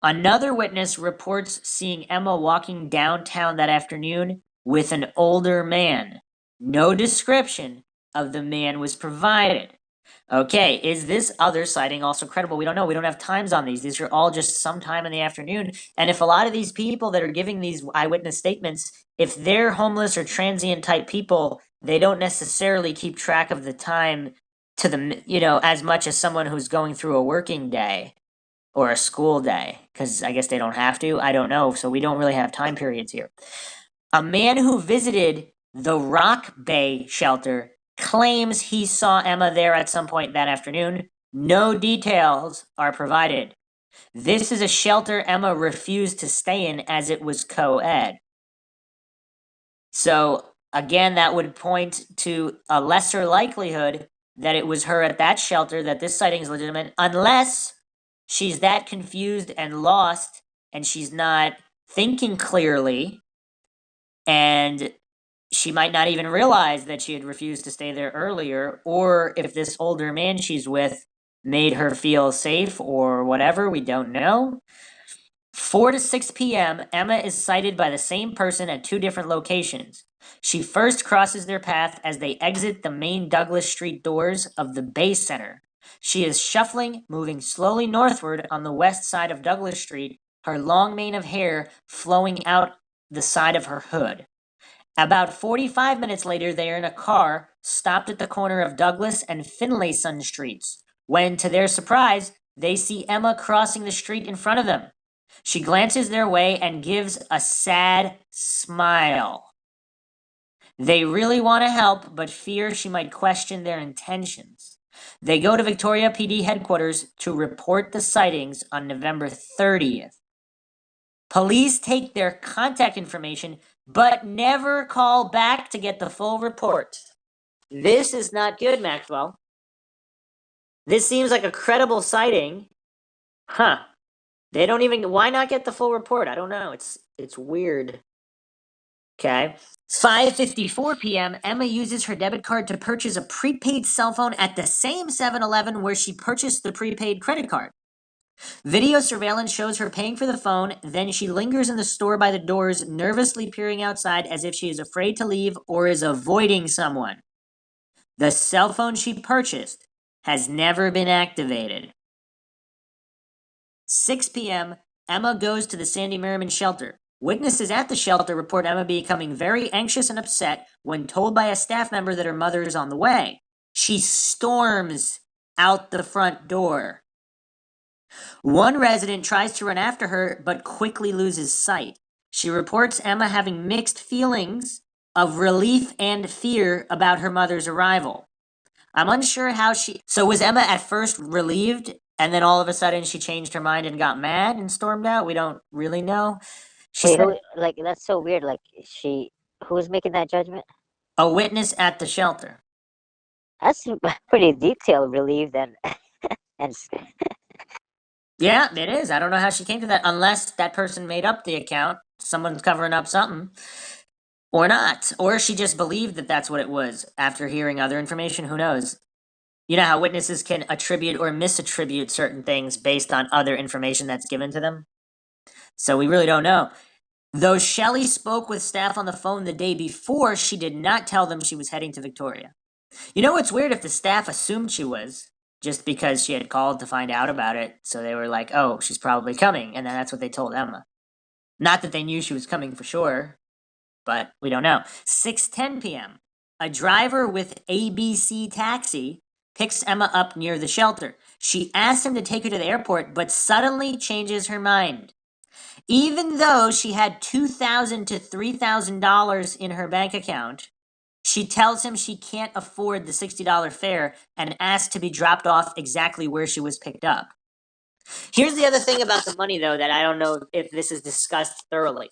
Another witness reports seeing Emma walking downtown that afternoon with an older man. No description of the man was provided. Okay, is this other sighting also credible? We don't know. We don't have times on these. These are all just sometime in the afternoon. And if a lot of these people that are giving these eyewitness statements, if they're homeless or transient type people, they don't necessarily keep track of the time to as much as someone who's going through a working day or a school day, because I guess they don't have to. I don't know. So we don't really have time periods here. A man who visited the Rock Bay shelter claims he saw Emma there at some point that afternoon. No details are provided. This is a shelter Emma refused to stay in as it was co-ed. So again, that would point to a lesser likelihood that it was her at that shelter, that this sighting is legitimate, unless she's that confused and lost and she's not thinking clearly, and she might not even realize that she had refused to stay there earlier, or if this older man she's with made her feel safe or whatever, we don't know. 4 to 6 p.m., Emma is sighted by the same person at 2 different locations. She first crosses their path as they exit the main Douglas Street doors of the Bay Center. She is shuffling, moving slowly northward on the west side of Douglas Street, her long mane of hair flowing out the side of her hood. About 45 minutes later, they are in a car stopped at the corner of Douglas and Finlayson Streets, when, to their surprise, they see Emma crossing the street in front of them. She glances their way and gives a sad smile. They really want to help, but fear she might question their intentions. They go to Victoria PD headquarters to report the sightings on November 30th. Police take their contact information, but never call back to get the full report. This is not good, Maxwell. This seems like a credible sighting. Huh. They don't even, why not get the full report? I don't know. It's weird. Okay. 5:54 p.m., Emma uses her debit card to purchase a prepaid cell phone at the same 7-Eleven where she purchased the prepaid credit card. Video surveillance shows her paying for the phone, then she lingers in the store by the doors, nervously peering outside as if she is afraid to leave or is avoiding someone. The cell phone she purchased has never been activated. 6 p.m., Emma goes to the Sandy Merriman shelter. Witnesses at the shelter report Emma becoming very anxious and upset when told by a staff member that her mother is on the way. She storms out the front door. One resident tries to run after her, but quickly loses sight. She reports Emma having mixed feelings of relief and fear about her mother's arrival. I'm unsure how she... So was Emma at first relieved, and then all of a sudden she changed her mind and got mad and stormed out? We don't really know. She Wait, said like that's so weird. Like who's making that judgment? a witness at the shelter. That's pretty detailed, relieved and Yeah, it is. I don't know how she came to that, unless that person made up the account. Someone's covering up something. Or not. Or she just believed that that's what it was after hearing other information. Who knows? You know how witnesses can attribute or misattribute certain things based on other information that's given to them? So we really don't know. Though Shelley spoke with staff on the phone the day before, she did not tell them she was heading to Victoria. You know what's weird? If the staff assumed she was, just because she had called to find out about it, so they were like, oh, she's probably coming, and then that's what they told Emma. Not that they knew she was coming for sure, but we don't know. 6:10 p.m. A driver with ABC Taxi picks Emma up near the shelter. She asks him to take her to the airport, but suddenly changes her mind. Even though she had $2,000 to $3,000 in her bank account, she tells him she can't afford the $60 fare and asks to be dropped off exactly where she was picked up. Here's the other thing about the money, though, that I don't know if this is discussed thoroughly.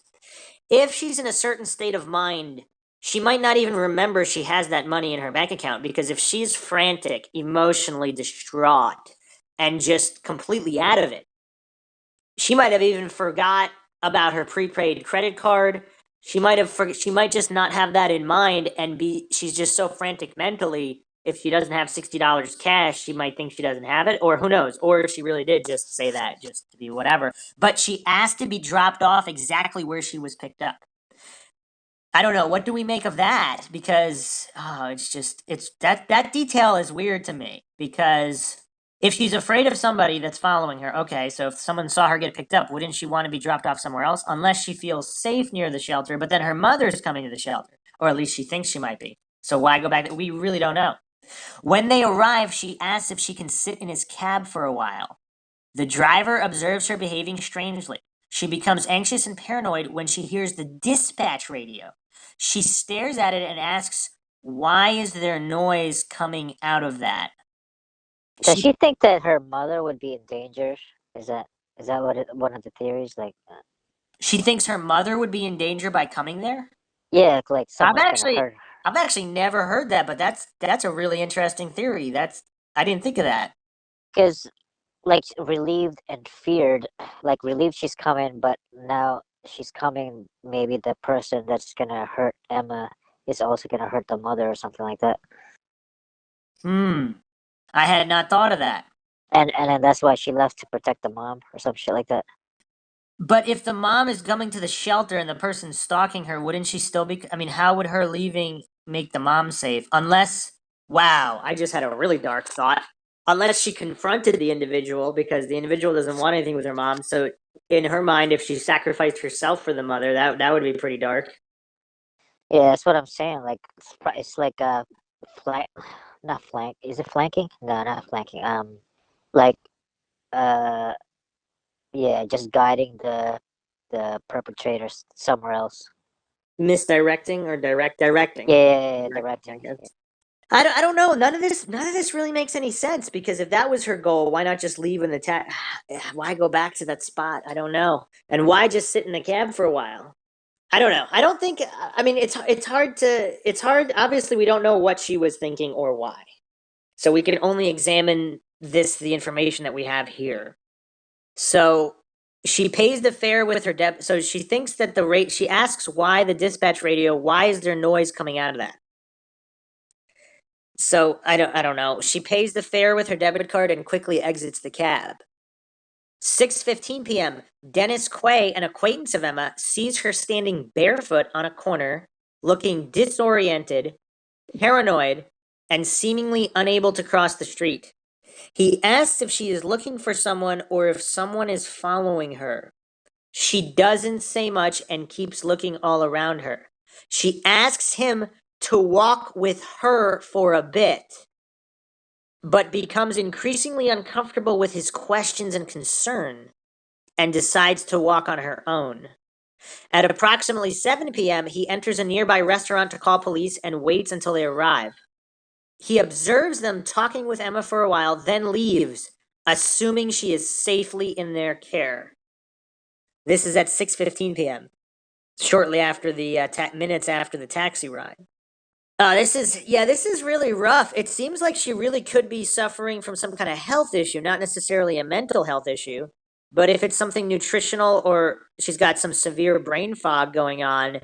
If she's in a certain state of mind, she might not even remember she has that money in her bank account, because if she's frantic, emotionally distraught, and just completely out of it, she might have even forgot about her prepaid credit card. She might just not have that in mind, and she's just so frantic mentally. If she doesn't have $60 cash, she might think she doesn't have it, or who knows? Or if she really did just say that, just to be whatever. But she asked to be dropped off exactly where she was picked up. I don't know. What do we make of that? Because it's that detail is weird to me. Because if she's afraid of somebody that's following her, okay, so if someone saw her get picked up, wouldn't she want to be dropped off somewhere else? Unless she feels safe near the shelter, but then her mother's coming to the shelter, or at least she thinks she might be. So why go back? We really don't know. When they arrive, she asks if she can sit in his cab for a while. The driver observes her behaving strangely. She becomes anxious and paranoid when she hears the dispatch radio. She stares at it and asks, why is there noise coming out of that? does she think that her mother would be in danger? Is that one of the theories? Like, She thinks her mother would be in danger by coming there? yeah, like someone's gonna hurt her. I've actually never heard that, but that's a really interesting theory. I didn't think of that. Because like relieved and feared, like relieved she's coming, but now she's coming. Maybe the person that's gonna hurt Emma is also gonna hurt the mother or something like that. I had not thought of that. And then that's why she left to protect the mom or some shit like that. But if the mom is coming to the shelter and the person's stalking her, wouldn't she still be? I mean, how would her leaving make the mom safe? Unless, wow, I just had a really dark thought. Unless she confronted the individual, because the individual doesn't want anything with her mom. So in her mind, if she sacrificed herself for the mother, that would be pretty dark. Yeah, that's what I'm saying. Like it's like a flank, not flank. Is it flanking? No, not flanking. Like uh, yeah, just guiding the perpetrators somewhere else. Misdirecting or directing. Yeah, Directing, I directing. guess. I don't know. None of this really makes any sense because if that was her goal, why not just leave in the why go back to that spot? I don't know. And why just sit in the cab for a while? I don't know. I don't think. I mean, it's hard. Obviously, we don't know what she was thinking or why. So we can only examine the information that we have here. So she pays the fare with her debit. So she thinks that the rate. She asks why the dispatch radio. Why is there noise coming out of that? So I don't know. She pays the fare with her debit card and quickly exits the cab. 6:15 p.m. Dennis Quay, an acquaintance of Emma, sees her standing barefoot on a corner, looking disoriented, paranoid, and seemingly unable to cross the street. He asks if she is looking for someone or if someone is following her. She doesn't say much and keeps looking all around her. She asks him to walk with her for a bit, but becomes increasingly uncomfortable with his questions and concern and decides to walk on her own. At approximately 7 p.m., he enters a nearby restaurant to call police and waits until they arrive. He observes them talking with Emma for a while, then leaves, assuming she is safely in their care. This is at 6:15 p.m., shortly after the minutes after the taxi ride. This is really rough. It seems like she really could be suffering from some kind of health issue, not necessarily a mental health issue, but if it's something nutritional or she's got some severe brain fog going on,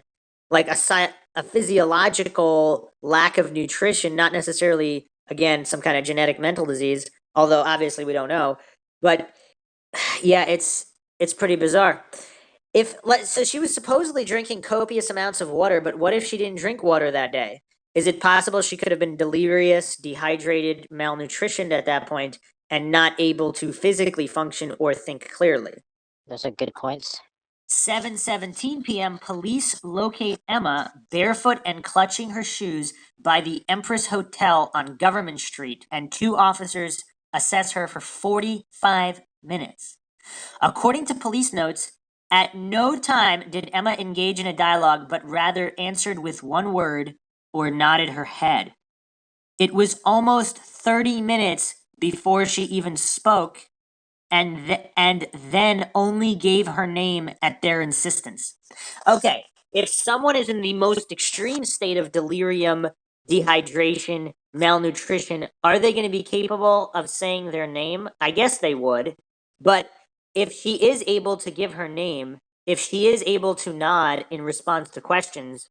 like a physiological lack of nutrition, not necessarily again some kind of genetic mental disease, although obviously we don't know, but yeah, it's pretty bizarre. So she was supposedly drinking copious amounts of water, but what if she didn't drink water that day? Is it possible she could have been delirious, dehydrated, malnutritioned at that point, and not able to physically function or think clearly? Those are good points. 7:17 p.m. Police locate Emma barefoot and clutching her shoes by the Empress Hotel on Government Street, and two officers assess her for 45 minutes. According to police notes, at no time did Emma engage in a dialogue, but rather answered with one word or nodded her head. It was almost 30 minutes before she even spoke, and then only gave her name at their insistence. Okay, if someone is in the most extreme state of delirium, dehydration, malnutrition, are they going to be capable of saying their name? I guess they would. But if she is able to give her name, if she is able to nod in response to questions,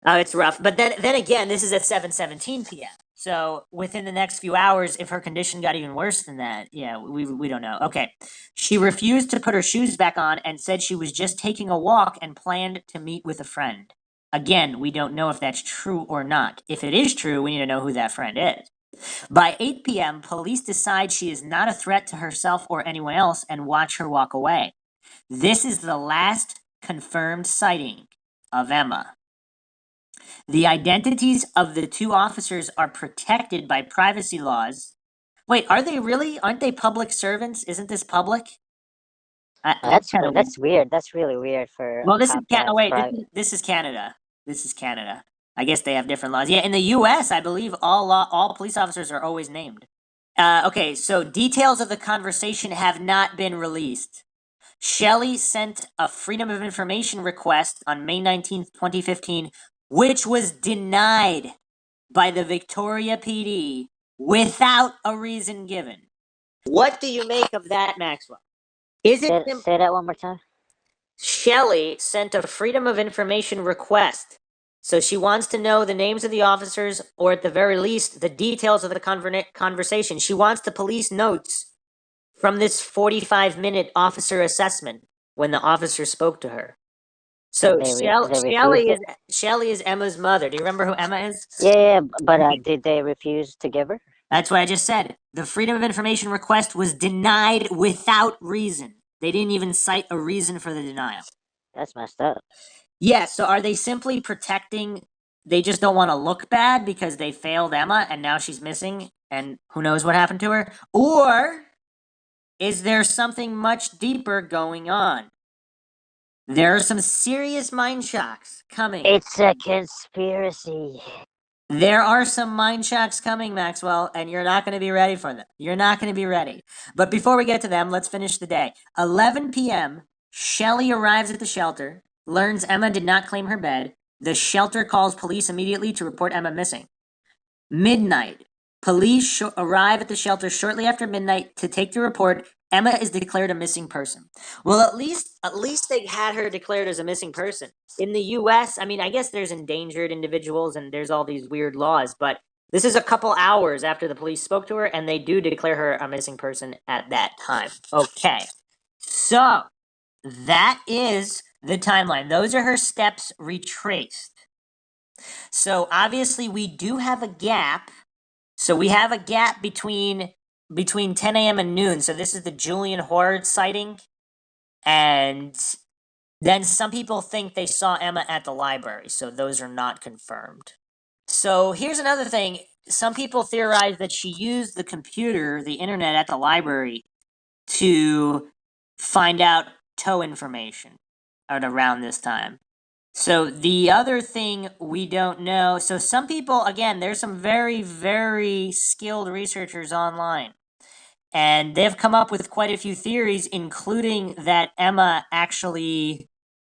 it's rough. But then again, this is at 7:17 p.m. So within the next few hours, if her condition got even worse than that, yeah, we don't know. Okay, she refused to put her shoes back on and said she was just taking a walk and planned to meet with a friend. Again, we don't know if that's true or not. If it is true, we need to know who that friend is. By 8 p.m., police decide she is not a threat to herself or anyone else and watch her walk away. This is the last confirmed sighting of Emma. The identities of the two officers are protected by privacy laws. Wait, are they really? Aren't they public servants? Isn't this public? That's kind of weird. That's weird. That's really weird for Well, a this is cop to have Wait, private. this is Canada. This is Canada. I guess they have different laws. Yeah, in the U.S., I believe all police officers are always named. Okay, so details of the conversation have not been released. Shelley sent a Freedom of Information request on May 19th, 2015, which was denied by the Victoria PD without a reason given. What do you make of that, Maxwell? Is it Say that one more time. Shelley sent a Freedom of Information request. So she wants to know the names of the officers, or at the very least, the details of the conversation. She wants the police notes from this 45-minute officer assessment when the officer spoke to her. So Shelley is Emma's mother. Do you remember who Emma is? Yeah, but did they refuse to give her? That's what I just said. The Freedom of Information request was denied without reason. They didn't even cite a reason for the denial. That's messed up. Yeah, so are they simply protecting? They just don't want to look bad because they failed Emma and now she's missing and who knows what happened to her? Or is there something much deeper going on? There are some serious mind shocks coming. It's a conspiracy. There are some mind shocks coming, Maxwell, and you're not going to be ready for them. You're not going to be ready. But before we get to them, let's finish the day. 11 p.m., Shelley arrives at the shelter, learns Emma did not claim her bed. The shelter calls police immediately to report Emma missing. Midnight. Police arrive at the shelter shortly after midnight to take the report. Emma is declared a missing person. Well, at least they had her declared as a missing person. In the US, I mean, I guess there's endangered individuals and there's all these weird laws, but this is a couple hours after the police spoke to her and they do declare her a missing person at that time. Okay. So, that is the timeline. Those are her steps retraced. So obviously we do have a gap. So we have a gap between 10 a.m. and noon. So this is the Julian Horde sighting. And then some people think they saw Emma at the library. So those are not confirmed. So here's another thing. Some people theorize that she used the computer, the internet at the library to find out tow information at around this time. So the other thing we don't know, so some people, again, there's some very, very skilled researchers online, and they've come up with quite a few theories, including that Emma actually,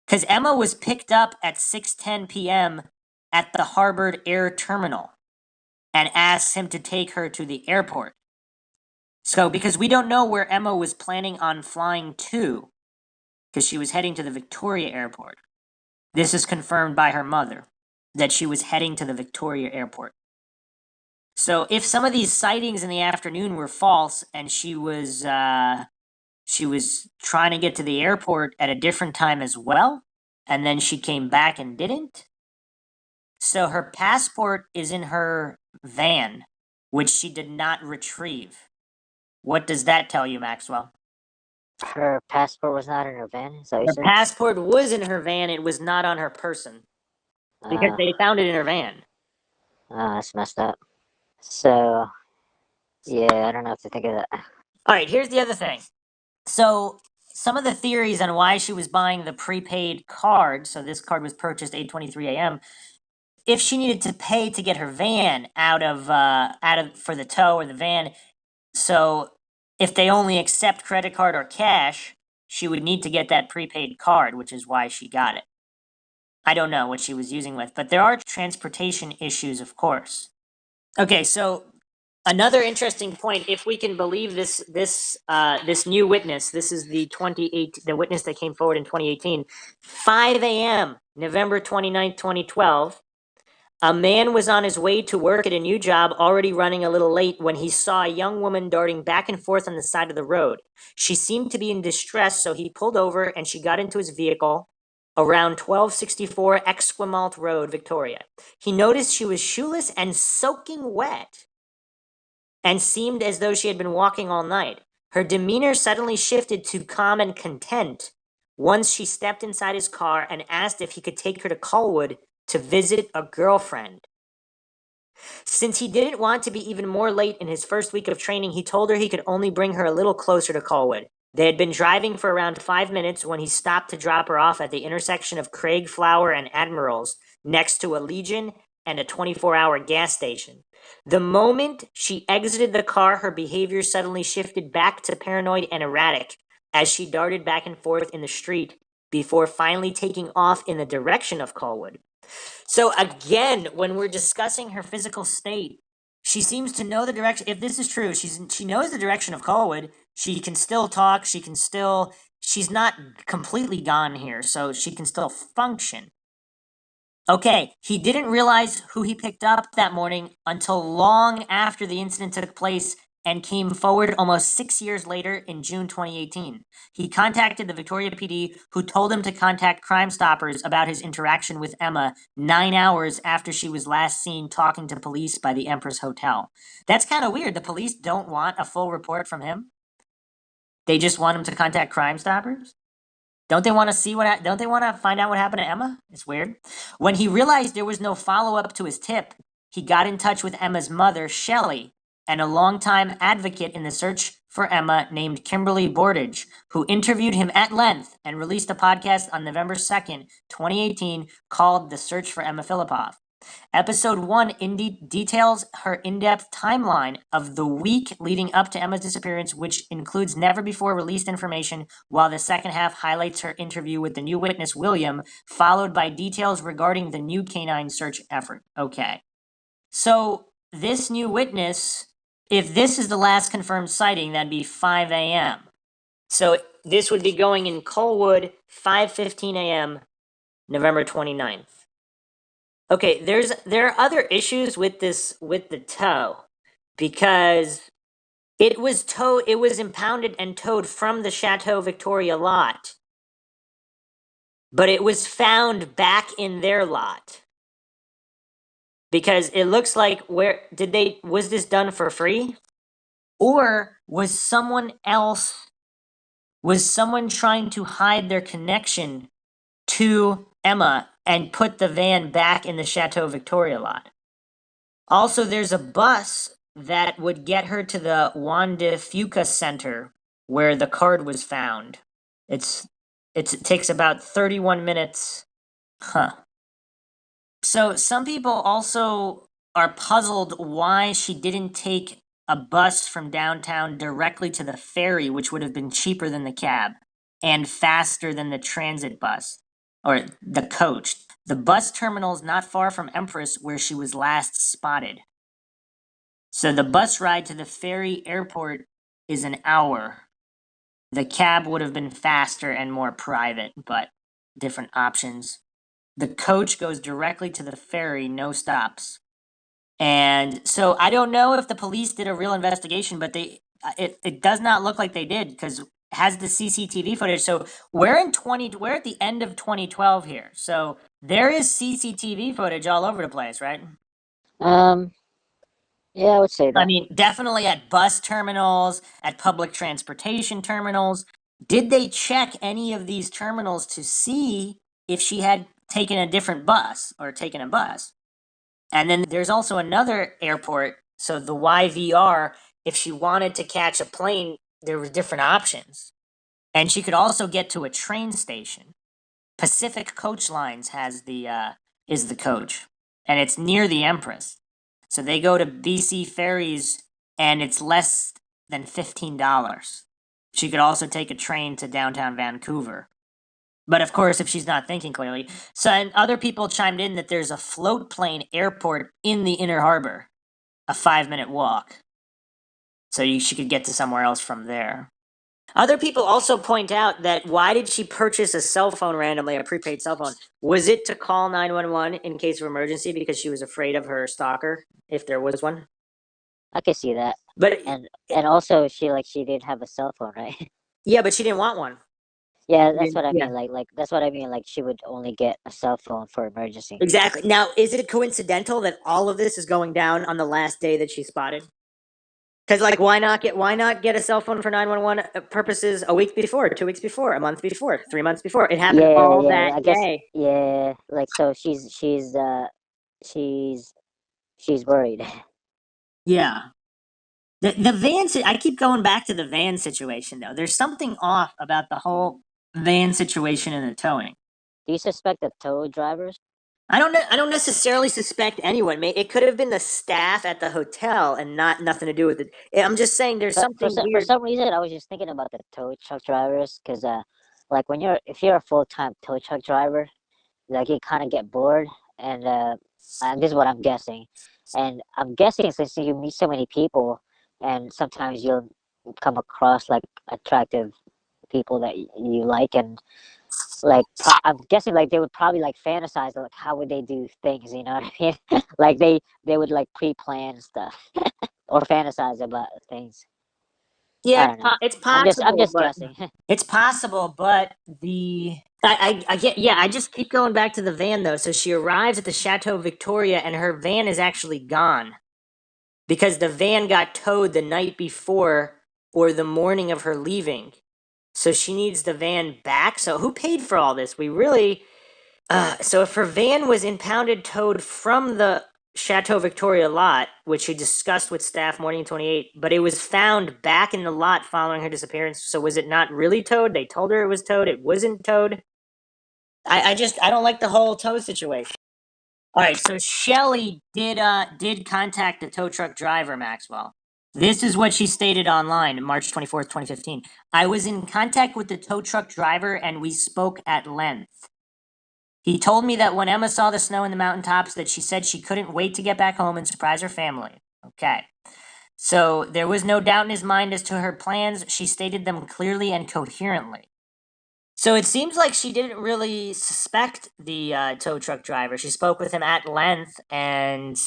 because Emma was picked up at 6:10 p.m. at the Harvard Air Terminal and asked him to take her to the airport. So, because we don't know where Emma was planning on flying to, because she was heading to the Victoria Airport. This is confirmed by her mother, that she was heading to the Victoria Airport. So if some of these sightings in the afternoon were false and she was trying to get to the airport at a different time as well, and then she came back and didn't. So her passport is in her van, which she did not retrieve. What does that tell you, Maxwell? Her passport was not in her van. Is that what you Her said? passport was in her van, it was not on her person. Because they found it in her van. That's messed up. So, yeah, I don't know what to think of that. All right, here's the other thing. So, some of the theories on why she was buying the prepaid card, so this card was purchased 8:23 a.m. If she needed to pay to get her van out of for the tow or the van, so if they only accept credit card or cash, she would need to get that prepaid card, which is why she got it. I don't know what she was using with, but there are transportation issues, of course. Okay, so another interesting point, if we can believe this new witness, this is the witness that came forward in 2018, 5 a.m., November 29th, 2012, a man was on his way to work at a new job, already running a little late, when he saw a young woman darting back and forth on the side of the road. She seemed to be in distress, so he pulled over and she got into his vehicle around 1264 Esquimalt Road, Victoria. He noticed she was shoeless and soaking wet and seemed as though she had been walking all night. Her demeanor suddenly shifted to calm and content once she stepped inside his car and asked if he could take her to Colwood to visit a girlfriend. Since he didn't want to be even more late in his first week of training, he told her he could only bring her a little closer to Colwood. They had been driving for around 5 minutes when he stopped to drop her off at the intersection of Craigflower and Admirals, next to a Legion and a 24-hour gas station. The moment she exited the car, her behavior suddenly shifted back to paranoid and erratic as she darted back and forth in the street before finally taking off in the direction of Colwood. So again, when we're discussing her physical state, she seems to know the direction. If this is true, she knows the direction of Colwood. She can still talk. She's not completely gone here, so she can still function. Okay, he didn't realize who he picked up that morning until long after the incident took place and came forward almost 6 years later in June 2018. He contacted the Victoria PD, who told him to contact Crime Stoppers about his interaction with Emma 9 hours after she was last seen talking to police by the Empress Hotel. That's kind of weird. The police don't want a full report from him. They just want him to contact Crime Stoppers? Don't they want to see what? Don't they want to find out what happened to Emma? It's weird. When he realized there was no follow-up to his tip, he got in touch with Emma's mother, Shelley, and a longtime advocate in the search for Emma named Kimberly Bordage, who interviewed him at length and released a podcast on November 2nd, 2018, called The Search for Emma Fillipoff. Episode 1 details her in-depth timeline of the week leading up to Emma's disappearance, which includes never-before-released information, while the second half highlights her interview with the new witness, William, followed by details regarding the new canine search effort. Okay. So, this new witness, if this is the last confirmed sighting, that'd be 5 a.m. So, this would be going in Colwood, 5:15 a.m., November 29th. Okay, there are other issues with the tow, because it was impounded and towed from the Chateau Victoria lot, but it was found back in their lot. Because it looks like was this done for free? Or was someone trying to hide their connection to Emma and put the van back in the Chateau Victoria lot? Also, there's a bus that would get her to the Juan de Fuca Center where the card was found. It takes about 31 minutes. Huh. So some people also are puzzled why she didn't take a bus from downtown directly to the ferry, which would have been cheaper than the cab and faster than the transit bus or the coach. The bus terminal is not far from Empress, where she was last spotted. So the bus ride to the ferry airport is an hour. The cab would have been faster and more private, but different options. The coach goes directly to the ferry, no stops. And so I don't know if the police did a real investigation, but it does not look like they did, because it has the CCTV footage. So we're at the end of 2012 here. So there is CCTV footage all over the place, right? Yeah, I would say that. I mean, definitely at bus terminals, at public transportation terminals. Did they check any of these terminals to see if she had taken a different bus or taken a bus? And then there's also another airport, so the YVR, if she wanted to catch a plane, there were different options. And she could also get to a train station. Pacific Coach Lines is the coach, and it's near the Empress. So they go to BC ferries, and it's less than $15. She could also take a train to downtown Vancouver. But of course, if she's not thinking clearly. So, and other people chimed in that there's a float plane airport in the inner harbor, a 5-minute walk. So she could get to somewhere else from there. Other people also point out that why did she purchase a cell phone randomly, a prepaid cell phone? Was it to call 911 in case of emergency because she was afraid of her stalker, if there was one? I could see that. But And also she didn't have a cell phone, right? yeah, but she didn't want one. Yeah, that's what I Yeah. mean. Like that's what I mean. Like she would only get a cell phone for emergency. Exactly. Now, is it coincidental that all of this is going down on the last day that she's spotted? Because, like, why not get a cell phone for 911 purposes a week before, 2 weeks before, a month before, 3 months before? It happened all that I guess, day. yeah. Like so, she's worried. Yeah. The van. I keep going back to the van situation though. There's something off about the whole van situation and the towing. Do you suspect the tow drivers? I don't necessarily suspect anyone. It could have been the staff at the hotel and nothing to do with it. I'm just saying there's something For weird. some reason, I was just thinking about the tow truck drivers because, like if you're a full-time tow truck driver, like you kind of get bored, and this is what I'm guessing, and I'm guessing since you meet so many people, and sometimes you'll come across like attractive people that you like, and like I'm guessing like they would probably like fantasize like how would they do things, you know what I mean? Like they would like pre-plan stuff or fantasize about things. I Yeah, don't know. it's I'm possible, just but guessing. it's possible, but I get, yeah, I just keep going back to the van though. So she arrives at the Chateau Victoria and her van is actually gone because the van got towed the night before or the morning of her leaving. So she needs the van back. So who paid for all this? We really. So if her van was impounded, towed from the Chateau Victoria lot, which she discussed with staff morning 28, but it was found back in the lot following her disappearance. So was it not really towed? They told her it was towed. It wasn't towed. I don't like the whole tow situation. All right, so Shelley did contact the tow truck driver, Maxwell. This is what she stated online, March 24th, 2015. I was in contact with the tow truck driver and we spoke at length. He told me that when Emma saw the snow in the mountaintops that she said she couldn't wait to get back home and surprise her family. Okay. So there was no doubt in his mind as to her plans. She stated them clearly and coherently. So it seems like she didn't really suspect the tow truck driver. She spoke with him at length, and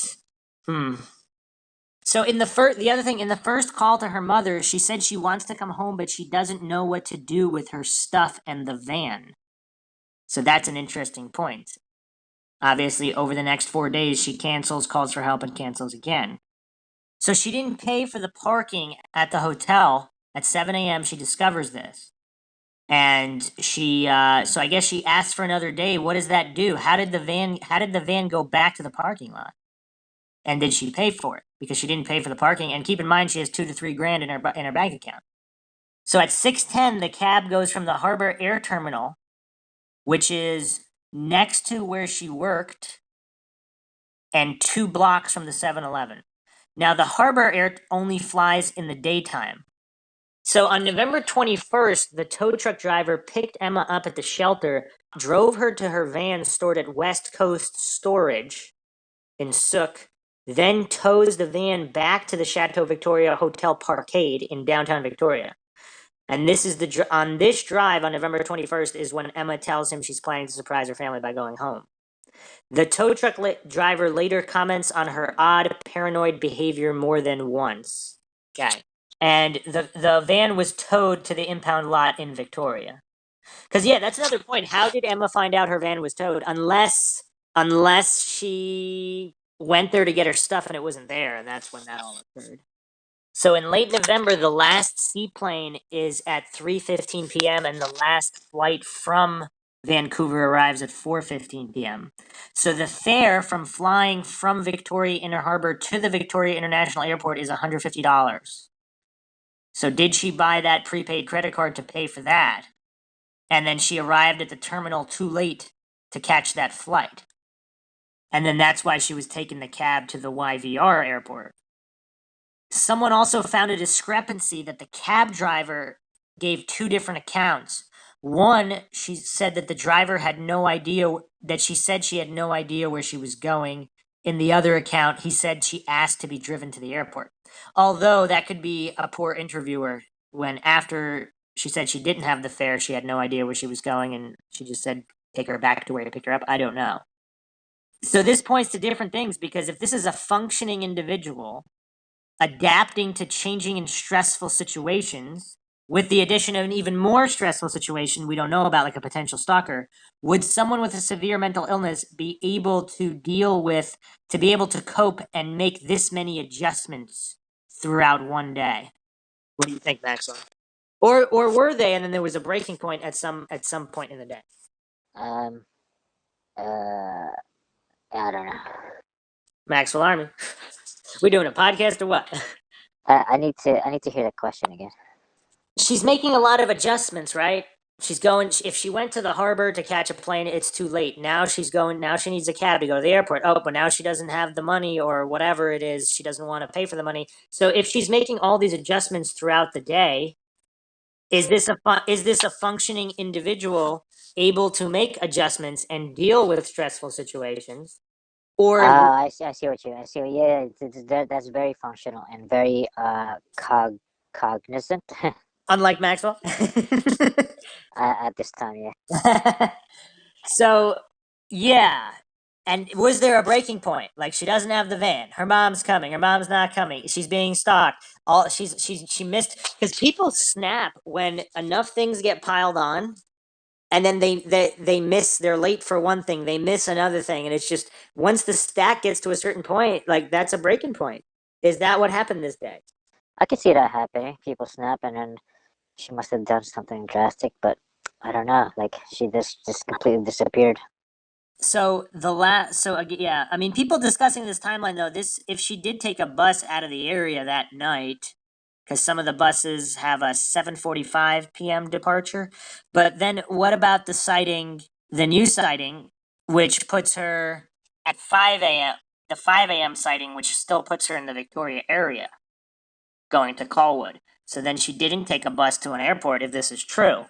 So the other thing, in the first call to her mother, she said she wants to come home, but she doesn't know what to do with her stuff and the van. So that's an interesting point. Obviously, over the next 4 days, she cancels, calls for help, and cancels again. So she didn't pay for the parking at the hotel. At 7 a.m., she discovers this. And so I guess she asked for another day. What does that do? How did the van go back to the parking lot? And did she pay for it? Because she didn't pay for the parking. And keep in mind, she has $2 to $3 grand in her bank account. So at 6:10, the cab goes from the Harbor Air Terminal, which is next to where she worked, and 2 blocks from the 7-Eleven. Now, the Harbor Air only flies in the daytime. So on November 21st, the tow truck driver picked Emma up at the shelter, drove her to her van stored at West Coast Storage in Sook, then tows the van back to the Chateau Victoria Hotel Parkade in downtown Victoria. And this is on this drive on November 21st is when Emma tells him she's planning to surprise her family by going home. The tow truck driver later comments on her odd, paranoid behavior more than once. Okay. And the van was towed to the impound lot in Victoria. Because, yeah, that's another point. How did Emma find out her van was towed? Unless she went there to get her stuff and it wasn't there, and that's when that all occurred. So in late November, the last seaplane is at 3:15 p.m. and the last flight from Vancouver arrives at 4:15 p.m. So the fare from flying from Victoria Inner Harbor to the Victoria International Airport is $150. So did she buy that prepaid credit card to pay for that? And then she arrived at the terminal too late to catch that flight. And then that's why she was taking the cab to the YVR airport. Someone also found a discrepancy that the cab driver gave 2 different accounts. One, she said that the driver had no idea, that she said she had no idea where she was going. In the other account, he said she asked to be driven to the airport. Although that could be a poor interviewer when after she said she didn't have the fare, she had no idea where she was going and she just said take her back to where to pick her up. I don't know. So this points to different things because if this is a functioning individual adapting to changing and stressful situations, with the addition of an even more stressful situation we don't know about, like a potential stalker, would someone with a severe mental illness be able to be able to cope and make this many adjustments throughout one day? What do you think, Maxwell? Or were they, and then there was a breaking point at some point in the day? Um, uh, I don't know. Maxwell Army. We doing a podcast or what? I need to hear the question again. She's making a lot of adjustments, right? If she went to the harbor to catch a plane, it's too late. Now she needs a cab to go to the airport. Oh, but now she doesn't have the money or whatever it is. She doesn't want to pay for the money. So if she's making all these adjustments throughout the day, is this a functioning individual able to make adjustments and deal with stressful situations? Or I see what you. I see. Yeah, that's very functional and very cognizant unlike Maxwell? at this time. Yeah. So, yeah. And was there a breaking point? Like she doesn't have the van. Her mom's coming. Her mom's not coming. She's being stalked. She missed because people snap when enough things get piled on, and then they miss. They're late for one thing. They miss another thing, and it's just once the stack gets to a certain point, like that's a breaking point. Is that what happened this day? I can see that happening. People snap, and then She must have done something drastic, but I don't know. Like she just completely disappeared. So yeah, I mean, people discussing this timeline though. This if she did take a bus out of the area that night, because some of the buses have a 7:45 p.m. departure. But then what about the new sighting, which puts her at 5 a.m. The 5 a.m. sighting, which still puts her in the Victoria area, going to Colwood. So then she didn't take a bus to an airport. If this is true.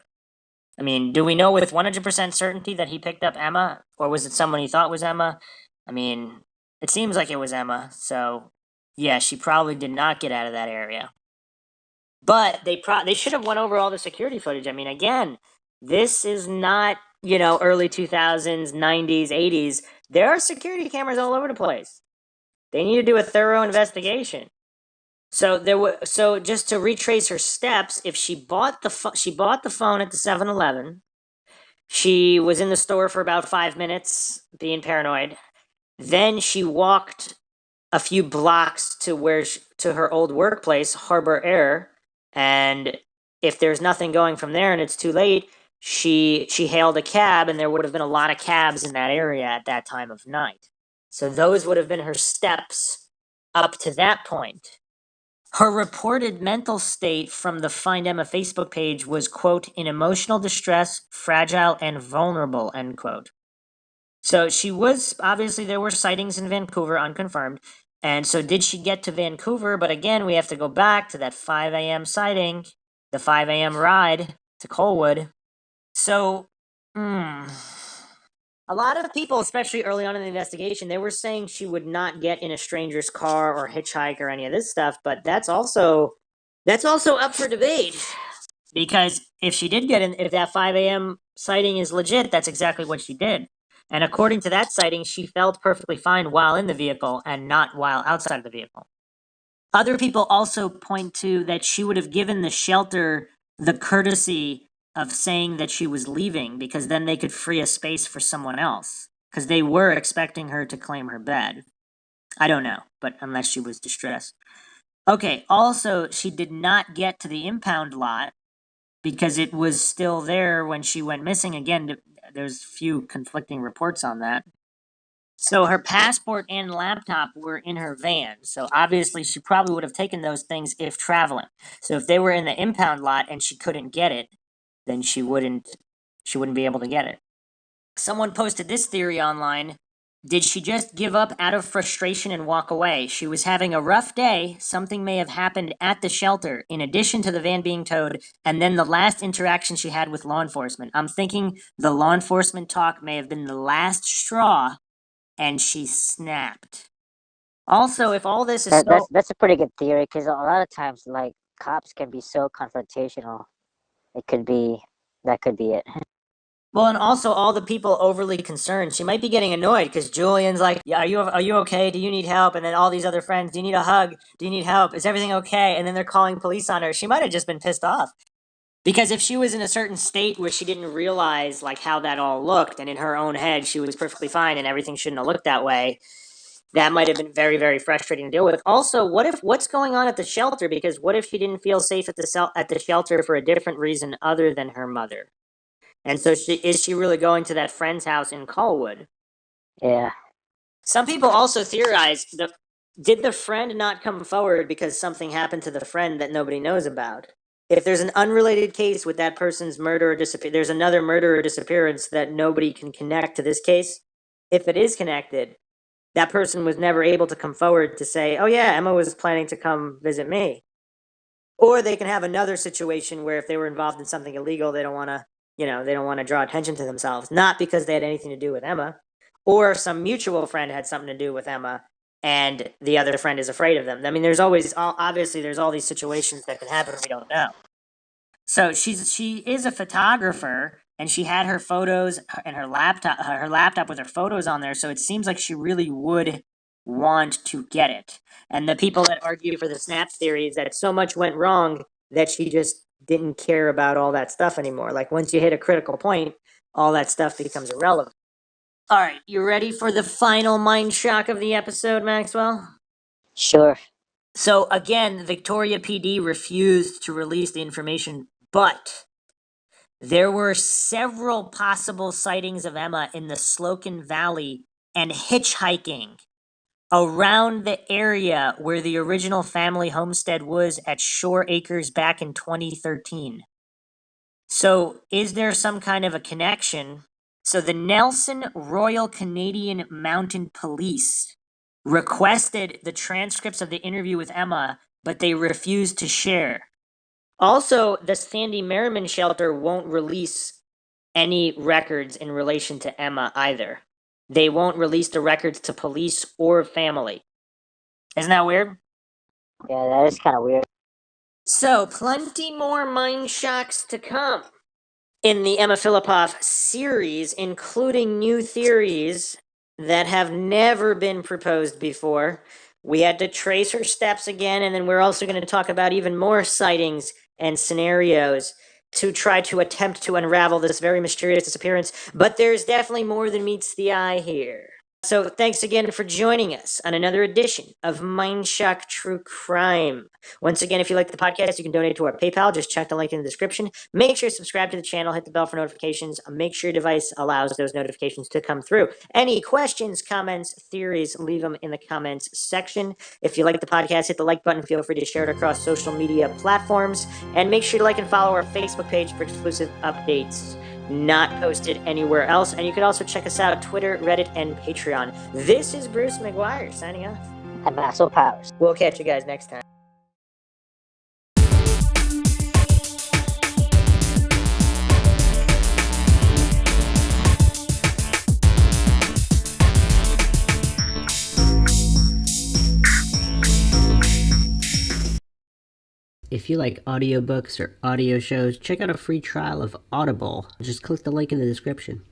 I mean, do we know with 100% certainty that he picked up Emma, or was it someone he thought was Emma? I mean, it seems like it was Emma, so yeah, she probably did not get out of that area. But they should have went over all the security footage. I mean, again, this is not, early 2000s, 90s, 80s. There are security cameras all over the place. They need to do a thorough investigation. So just to retrace her steps, if she bought the phone at the 7-Eleven. She was in the store for about 5 minutes, being paranoid. Then she walked a few blocks to her old workplace, Harbor Air, and if there's nothing going from there and it's too late, she hailed a cab, and there would have been a lot of cabs in that area at that time of night. So those would have been her steps up to that point. Her reported mental state from the Find Emma Facebook page was, quote, in emotional distress, fragile, and vulnerable, end quote. So she was, obviously, there were sightings in Vancouver, unconfirmed. And so did she get to Vancouver? But again, we have to go back to that 5 a.m. sighting, the 5 a.m. ride to Colwood. So, a lot of people, especially early on in the investigation, they were saying she would not get in a stranger's car or hitchhike or any of this stuff, but that's also up for debate. Because if she did get in, if that 5 a.m. sighting is legit, that's exactly what she did. And according to that sighting, she felt perfectly fine while in the vehicle and not while outside of the vehicle. Other people also point to that she would have given the shelter the courtesy of saying that she was leaving, because then they could free a space for someone else, because they were expecting her to claim her bed. I don't know, but unless she was distressed. Okay, also, she did not get to the impound lot because it was still there when she went missing. Again, there's few conflicting reports on that. So her passport and laptop were in her van. So obviously she probably would have taken those things if traveling. So if they were in the impound lot and she couldn't get it, then she wouldn't be able to get it. Someone posted this theory online. Did she just give up out of frustration and walk away? She was having a rough day. Something may have happened at the shelter, in addition to the van being towed, and then the last interaction she had with law enforcement. I'm thinking the law enforcement talk may have been the last straw, and she snapped. Also, if all this is That's a pretty good theory because a lot of times, like cops can be so confrontational. It could be that could be it. well, and also all the people overly concerned. She might be getting annoyed because Julian's like, "Yeah, are you okay? Do you need help?" And then all these other friends, "Do you need a hug? Do you need help? Is everything okay?" And then they're calling police on her. She might have just been pissed off. Because if she was in a certain state where she didn't realize like how that all looked, and in her own head she was perfectly fine and everything shouldn't have looked that way, that might have been very, very frustrating to deal with. Also, what's going on at the shelter? Because what if she didn't feel safe at the shelter for a different reason other than her mother? And so is she really going to that friend's house in Colwood? Yeah. Some people also theorize did the friend not come forward because something happened to the friend that nobody knows about? If there's an unrelated case with that person's murder or there's another murder or disappearance that nobody can connect to this case. If it is connected, that person was never able to come forward to say, "Oh yeah, Emma was planning to come visit me." Or they can have another situation where if they were involved in something illegal, they don't want to, they don't want to draw attention to themselves, not because they had anything to do with Emma, or some mutual friend had something to do with Emma and the other friend is afraid of them. I mean, obviously there's all these situations that can happen we don't know. So she is a photographer, and she had her photos and her laptop with her photos on there. So it seems like she really would want to get it. And the people that argue for the snap theory is that so much went wrong that she just didn't care about all that stuff anymore. Like once you hit a critical point, all that stuff becomes irrelevant. All right, you ready for the final mind shock of the episode, Maxwell? Sure. So again, Victoria PD refused to release the information But there were several possible sightings of Emma in the Slocan Valley and hitchhiking around the area where the original family homestead was at Shore Acres back in 2013. So, is there some kind of a connection? So, the Nelson Royal Canadian Mounted Police requested the transcripts of the interview with Emma, but they refused to share. Also, the Sandy Merriman shelter won't release any records in relation to Emma either. They won't release the records to police or family. Isn't that weird? Yeah, that is kind of weird. So, plenty more mind shocks to come in the Emma Fillipoff series, including new theories that have never been proposed before. We had to trace her steps again, and then we're also going to talk about even more sightings and scenarios to try to attempt to unravel this very mysterious disappearance. But there's definitely more than meets the eye here. So thanks again for joining us on another edition of MindShock True Crime. Once again, if you like the podcast, you can donate to our PayPal. Just check the link in the description. Make sure to subscribe to the channel, hit the bell for notifications. Make sure your device allows those notifications to come through. Any questions, comments, theories, leave them in the comments section. If you like the podcast, hit the like button. Feel free to share it across social media platforms. And make sure to like and follow our Facebook page for exclusive updates not posted anywhere else. And you can also check us out on Twitter, Reddit, and Patreon. This is Bruce McGuire signing off. And Maxwell Powers. We'll catch you guys next time. If you like audiobooks or audio shows, check out a free trial of Audible. Just click the link in the description.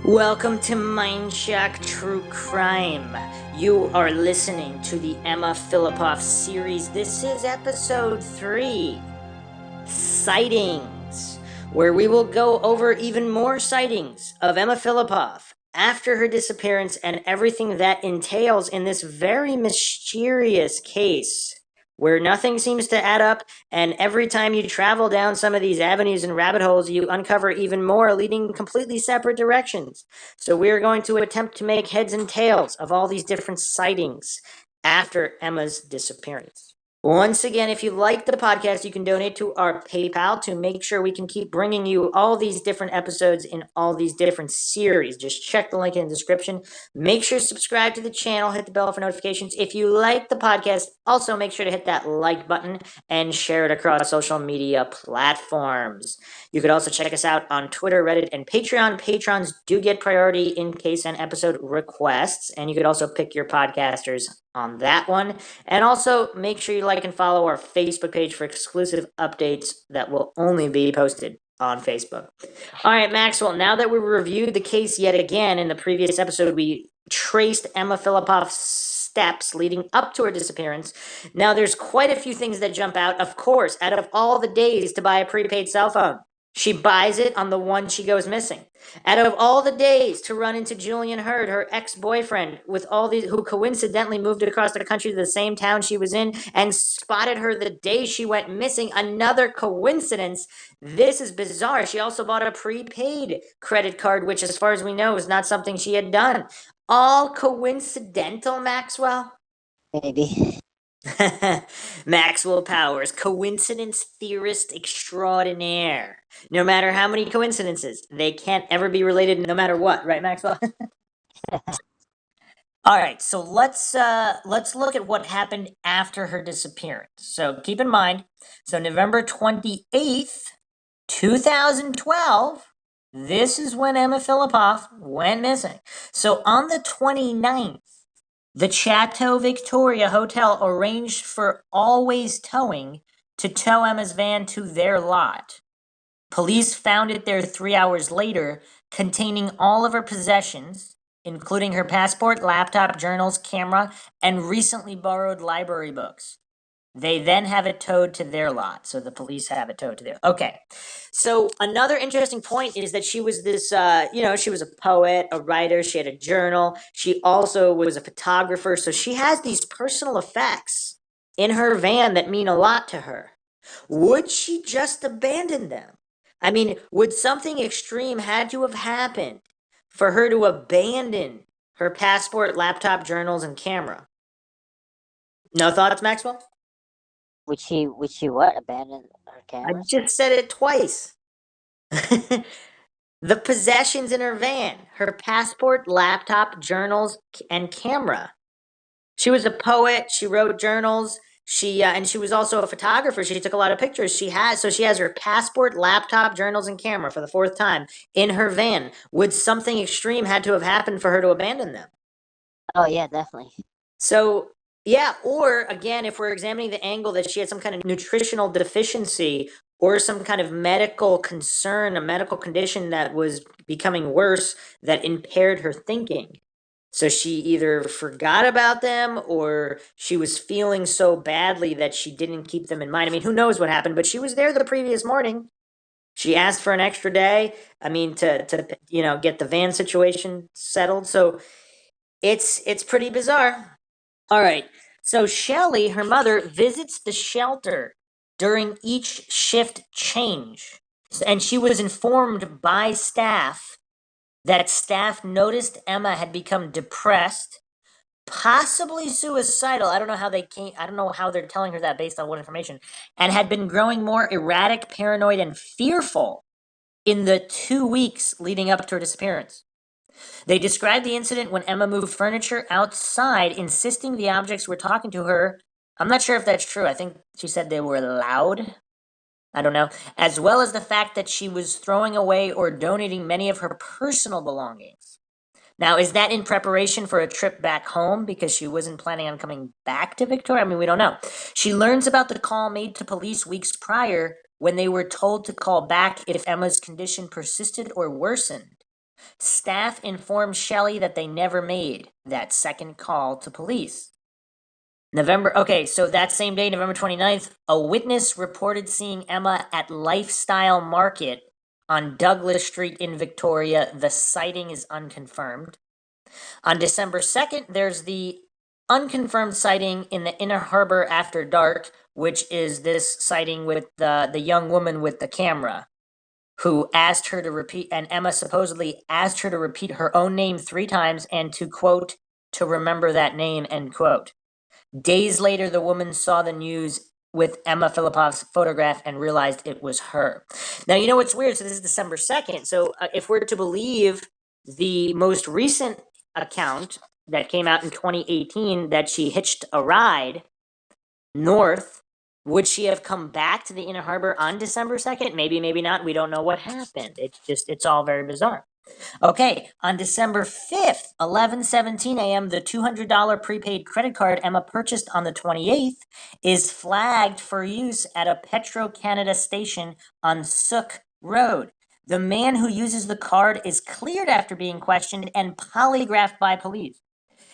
Welcome to MindShock True Crime. You are listening to the Emma Fillipoff series. This is episode 3, Sightings, where we will go over even more sightings of Emma Fillipoff after her disappearance and everything that entails in this very mysterious case, where nothing seems to add up, and every time you travel down some of these avenues and rabbit holes, you uncover even more leading completely separate directions. So we're going to attempt to make heads and tails of all these different sightings after Emma's disappearance. Once again, if you like the podcast, you can donate to our PayPal to make sure we can keep bringing you all these different episodes in all these different series. Just check the link in the description. Make sure to subscribe to the channel, hit the bell for notifications. If you like the podcast, also make sure to hit that like button and share it across social media platforms. You could also check us out on Twitter, Reddit, and Patreon. Patrons do get priority in case an episode requests, and you could also pick your podcasters on that one. And also make sure you like and follow our Facebook page for exclusive updates that will only be posted on Facebook. All right, Maxwell, now that we reviewed the case yet again, in the previous episode we traced Emma Fillipoff's steps leading up to her disappearance. Now there's quite a few things that jump out. Of course, out of all the days to buy a prepaid cell phone, she buys it on the one she goes missing. Out of all the days to run into Julian Hurd, her ex-boyfriend, with all these who coincidentally moved across the country to the same town she was in and spotted her the day she went missing, another coincidence. This is bizarre. She also bought a prepaid credit card, which as far as we know is not something she had done. All coincidental, Maxwell? Maybe. Maxwell Powers, coincidence theorist extraordinaire. No matter how many coincidences, they can't ever be related no matter what, right, Maxwell? All right, so let's look at what happened after her disappearance. So keep in mind, so November 28th, 2012, this is when Emma Fillipoff went missing. So on the 29th, the Chateau Victoria Hotel arranged for Always Towing to tow Emma's van to their lot. Police found it there 3 hours later, containing all of her possessions, including her passport, laptop, journals, camera, and recently borrowed library books. They then have it towed to their lot. So the police have it towed to their... Okay. So another interesting point is that she was this, she was a poet, a writer. She had a journal. She also was a photographer. So she has these personal effects in her van that mean a lot to her. Would she just abandon them? I mean, would something extreme had to have happened for her to abandon her passport, laptop, journals, and camera? No thoughts, Maxwell? Would she what? Abandon her I cameras? just said it twice. The possessions in her van, her passport, laptop, journals, and camera. She was a poet. She wrote journals. And she was also a photographer. She took a lot of pictures. She has her passport, laptop, journals, and camera for the fourth time in her van. Would something extreme had to have happened for her to abandon them? Oh yeah, definitely. So yeah, or again, if we're examining the angle that she had some kind of nutritional deficiency or some kind of medical concern, a medical condition that was becoming worse that impaired her thinking. So she either forgot about them or she was feeling so badly that she didn't keep them in mind. I mean, who knows what happened, but she was there the previous morning. She asked for an extra day. I mean, to get the van situation settled. So it's pretty bizarre. All right. So Shelley, her mother, visits the shelter during each shift change. And she was informed by staff that staff noticed Emma had become depressed, possibly suicidal. I don't know how they're telling her that based on what information, and had been growing more erratic, paranoid, and fearful in the 2 weeks leading up to her disappearance. They described the incident when Emma moved furniture outside, insisting the objects were talking to her. I'm not sure if that's true. I think she said they were loud. I don't know. As well as the fact that she was throwing away or donating many of her personal belongings. Now, is that in preparation for a trip back home because she wasn't planning on coming back to Victoria? I mean, we don't know. She learns about the call made to police weeks prior when they were told to call back if Emma's condition persisted or worsened. Staff informed Shelley that they never made that second call to police. Okay, so that same day, November 29th, a witness reported seeing Emma at Lifestyle Market on Douglas Street in Victoria. The sighting is unconfirmed. On December 2nd, there's the unconfirmed sighting in the Inner Harbor after dark, which is this sighting with the young woman with the camera who asked her to repeat, and Emma supposedly asked her to repeat her own name 3 times and to quote, to remember that name, end quote. Days later, the woman saw the news with Emma Fillipoff's photograph and realized it was her. Now, you know what's weird? So this is December 2nd. So if we're to believe the most recent account that came out in 2018 that she hitched a ride north, would she have come back to the Inner Harbor on December 2nd? Maybe, maybe not. We don't know what happened. It's all very bizarre. Okay, on December 5th, 11:17 a.m., the $200 prepaid credit card Emma purchased on the 28th is flagged for use at a Petro-Canada station on Sook Road. The man who uses the card is cleared after being questioned and polygraphed by police.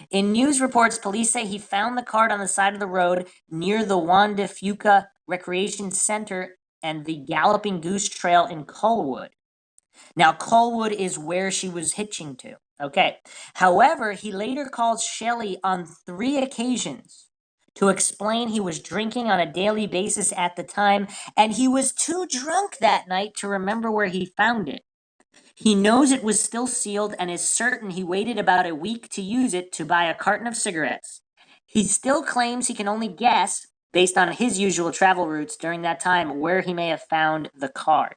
In news reports, police say he found the card on the side of the road near the Juan de Fuca Recreation Center and the Galloping Goose Trail in Colwood. Now, Colwood is where she was hitching to. Okay. However, he later called Shelley on 3 occasions to explain he was drinking on a daily basis at the time, and he was too drunk that night to remember where he found it. He knows it was still sealed and is certain he waited about a week to use it to buy a carton of cigarettes. He still claims he can only guess, based on his usual travel routes during that time, where he may have found the card.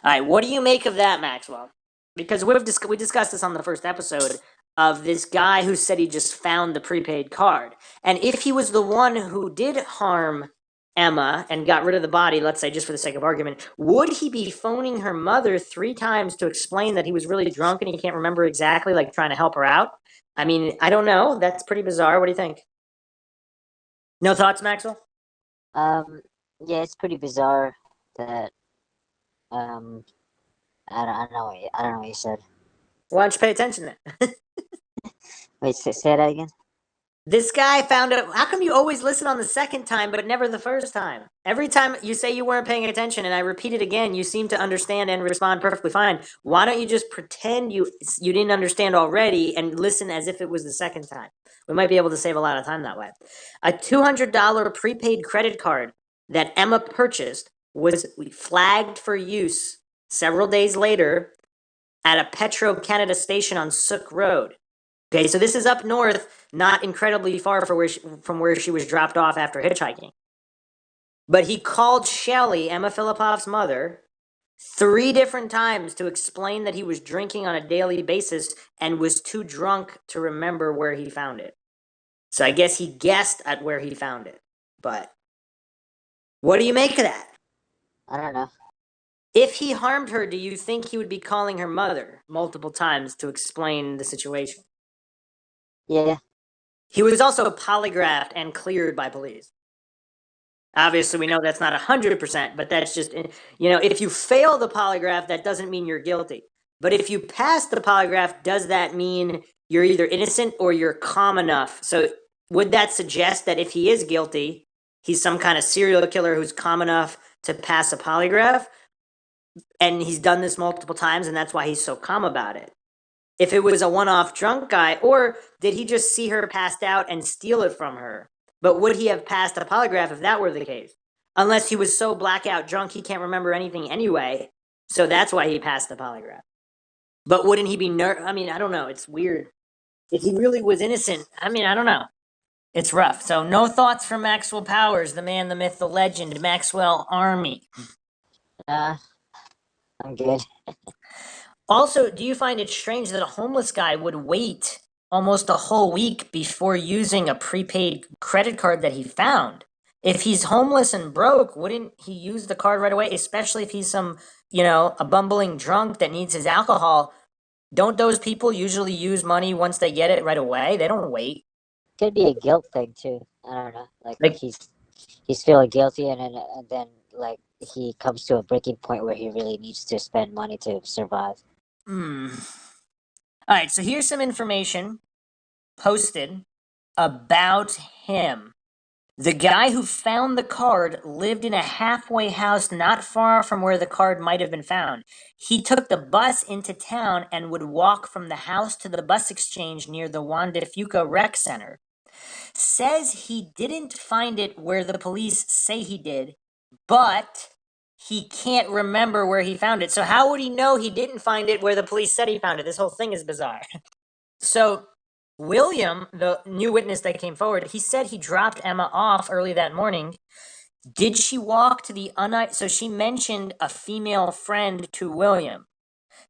All right, what do you make of that, Maxwell? Because we discussed this on the first episode of this guy who said he just found the prepaid card. And if he was the one who did harm Emma and got rid of the body, let's say just for the sake of argument, would he be phoning her mother 3 times to explain that he was really drunk and he can't remember exactly, like trying to help her out? I mean, I don't know. That's pretty bizarre. What do you think? No thoughts, Maxwell? Um, yeah, it's pretty bizarre that um, I don't know what you said. Why don't you pay attention then? Wait, say that again. This guy found out. How come you always listen on the second time, but never the first time? Every time you say you weren't paying attention, and I repeat it again, you seem to understand and respond perfectly fine. Why don't you just pretend you didn't understand already and listen as if it was the second time? We might be able to save a lot of time that way. A $200 prepaid credit card that Emma purchased was flagged for use several days later at a Petro-Canada station on Sook Road. Okay, so this is up north, not incredibly far from where she was dropped off after hitchhiking. But he called Shelley, Emma Fillipoff's mother, 3 different times to explain that he was drinking on a daily basis and was too drunk to remember where he found it. So I guess he guessed at where he found it. But what do you make of that? I don't know. If he harmed her, do you think he would be calling her mother multiple times to explain the situation? Yeah. He was also polygraphed and cleared by police. Obviously, we know that's not 100%, but that's just, if you fail the polygraph, that doesn't mean you're guilty. But if you pass the polygraph, does that mean you're either innocent or you're calm enough? So would that suggest that if he is guilty, he's some kind of serial killer who's calm enough to pass a polygraph? And he's done this multiple times, and that's why he's so calm about it. If it was a one-off drunk guy, or did he just see her passed out and steal it from her? But would he have passed a polygraph if that were the case? Unless he was so blackout drunk he can't remember anything anyway, so that's why he passed the polygraph. But wouldn't he be I don't know, it's weird. If he really was innocent, I don't know. It's rough. So no thoughts from Maxwell Powers, the man, the myth, the legend, Maxwell Army. I'm good. Also, do you find it strange that a homeless guy would wait almost a whole week before using a prepaid credit card that he found? If he's homeless and broke, wouldn't he use the card right away? Especially if he's a bumbling drunk that needs his alcohol. Don't those people usually use money once they get it right away? They don't wait. Could be a guilt thing too. I don't know. Like he's feeling guilty, and then like he comes to a breaking point where he really needs to spend money to survive. All right, so here's some information posted about him. The guy who found the card lived in a halfway house not far from where the card might have been found. He took the bus into town and would walk from the house to the bus exchange near the Juan de Fuca Rec Center. Says he didn't find it where the police say he did, but he can't remember where he found it. So how would he know he didn't find it where the police said he found it? This whole thing is bizarre. So William, the new witness that came forward, he said he dropped Emma off early that morning. Did she walk to the so she mentioned a female friend to William.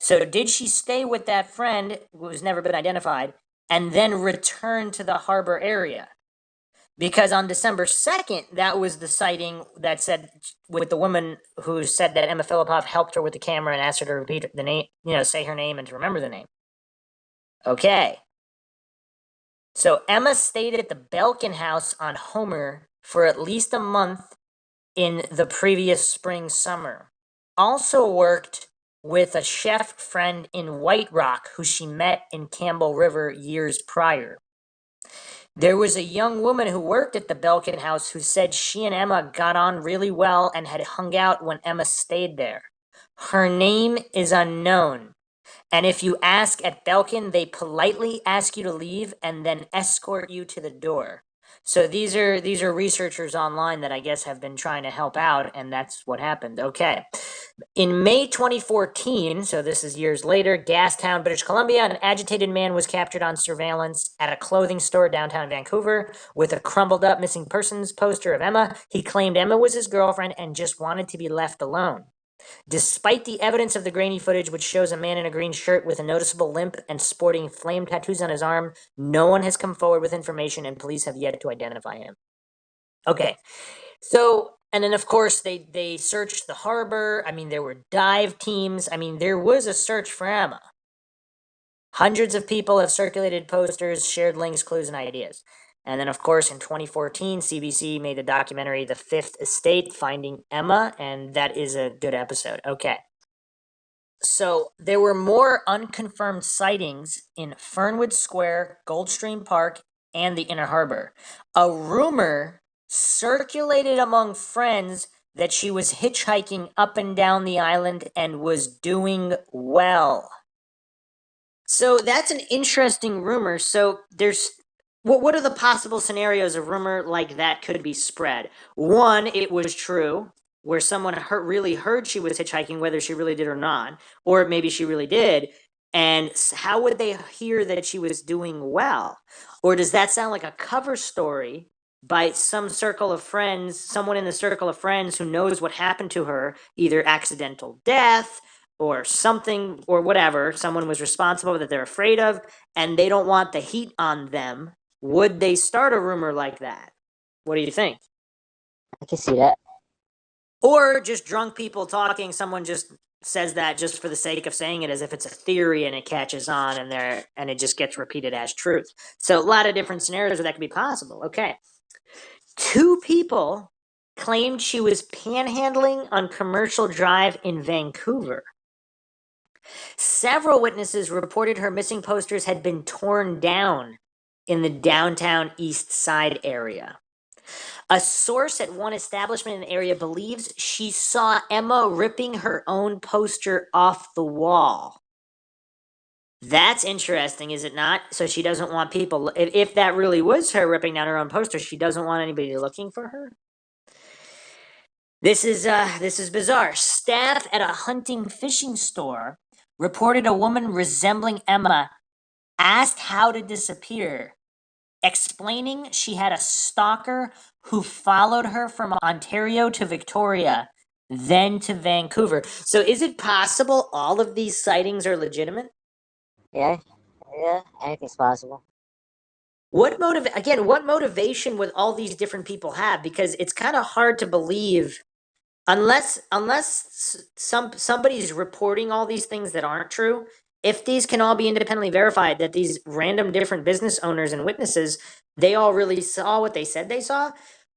So did she stay with that friend, who's never been identified, and then return to the harbor area? Because on December 2nd, that was the sighting that said, with the woman who said that Emma Fillipoff helped her with the camera and asked her to repeat the name, say her name and to remember the name. Okay. So Emma stayed at the Belkin house on Homer for at least a month in the previous spring-summer. Also worked with a chef friend in White Rock who she met in Campbell River years prior. There was a young woman who worked at the Belkin house who said she and Emma got on really well and had hung out when Emma stayed there. Her name is unknown. And if you ask at Belkin, they politely ask you to leave and then escort you to the door. So these are researchers online that I guess have been trying to help out, and that's what happened. Okay. In May 2014, so this is years later, Gastown, British Columbia, an agitated man was captured on surveillance at a clothing store downtown Vancouver with a crumbled up missing persons poster of Emma. He claimed Emma was his girlfriend and just wanted to be left alone. Despite the evidence of the grainy footage, which shows a man in a green shirt with a noticeable limp and sporting flame tattoos on his arm, no one has come forward with information and police have yet to identify him. Okay, so, and then of course they searched the harbor. There were dive teams. There was a search for Emma. Hundreds of people have circulated posters, shared links, clues, and ideas. And then, of course, in 2014, CBC made a documentary, The Fifth Estate, Finding Emma, and that is a good episode. Okay. So there were more unconfirmed sightings in Fernwood Square, Goldstream Park, and the Inner Harbor. A rumor circulated among friends that she was hitchhiking up and down the island and was doing well. So that's an interesting rumor. So there's What are the possible scenarios a rumor like that could be spread? One, it was true, where someone really heard she was hitchhiking, whether she really did or not, or maybe she really did. And how would they hear that she was doing well? Or does that sound like a cover story by some circle of friends, someone in the circle of friends who knows what happened to her, either accidental death or something or whatever, someone was responsible that they're afraid of, and they don't want the heat on them? Would they start a rumor like that? What do you think? I can see that. Or just drunk people talking, someone just says that just for the sake of saying it as if it's a theory and it catches on and it just gets repeated as truth. So a lot of different scenarios where that could be possible. Okay. 2 people claimed she was panhandling on Commercial Drive in Vancouver. Several witnesses reported her missing posters had been torn down in the downtown East Side area. A source at one establishment in the area believes she saw Emma ripping her own poster off the wall. That's interesting, is it not? So she doesn't want people, if that really was her ripping down her own poster, she doesn't want anybody looking for her? This is bizarre. Staff at a hunting fishing store reported a woman resembling Emma asked how to disappear, explaining she had a stalker who followed her from Ontario to Victoria, then to Vancouver. So is it possible all of these sightings are legitimate? Yeah, yeah, anything's possible. What motivation would all these different people have? Because it's kind of hard to believe unless somebody's reporting all these things that aren't true. If these can all be independently verified, that these random different business owners and witnesses, they all really saw what they said they saw,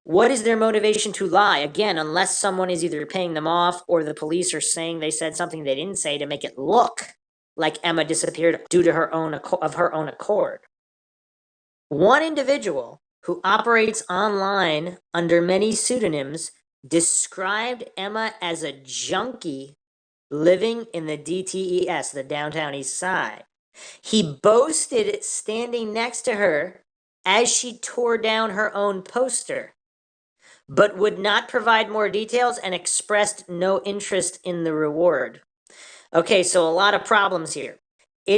what is their motivation to lie? Again, unless someone is either paying them off or the police are saying they said something they didn't say to make it look like Emma disappeared due to her own accord. One individual who operates online under many pseudonyms described Emma as a junkie living in the DTES, the Downtown East Side. He boasted standing next to her as she tore down her own poster, but would not provide more details and expressed no interest in the reward. Okay, so a lot of problems here.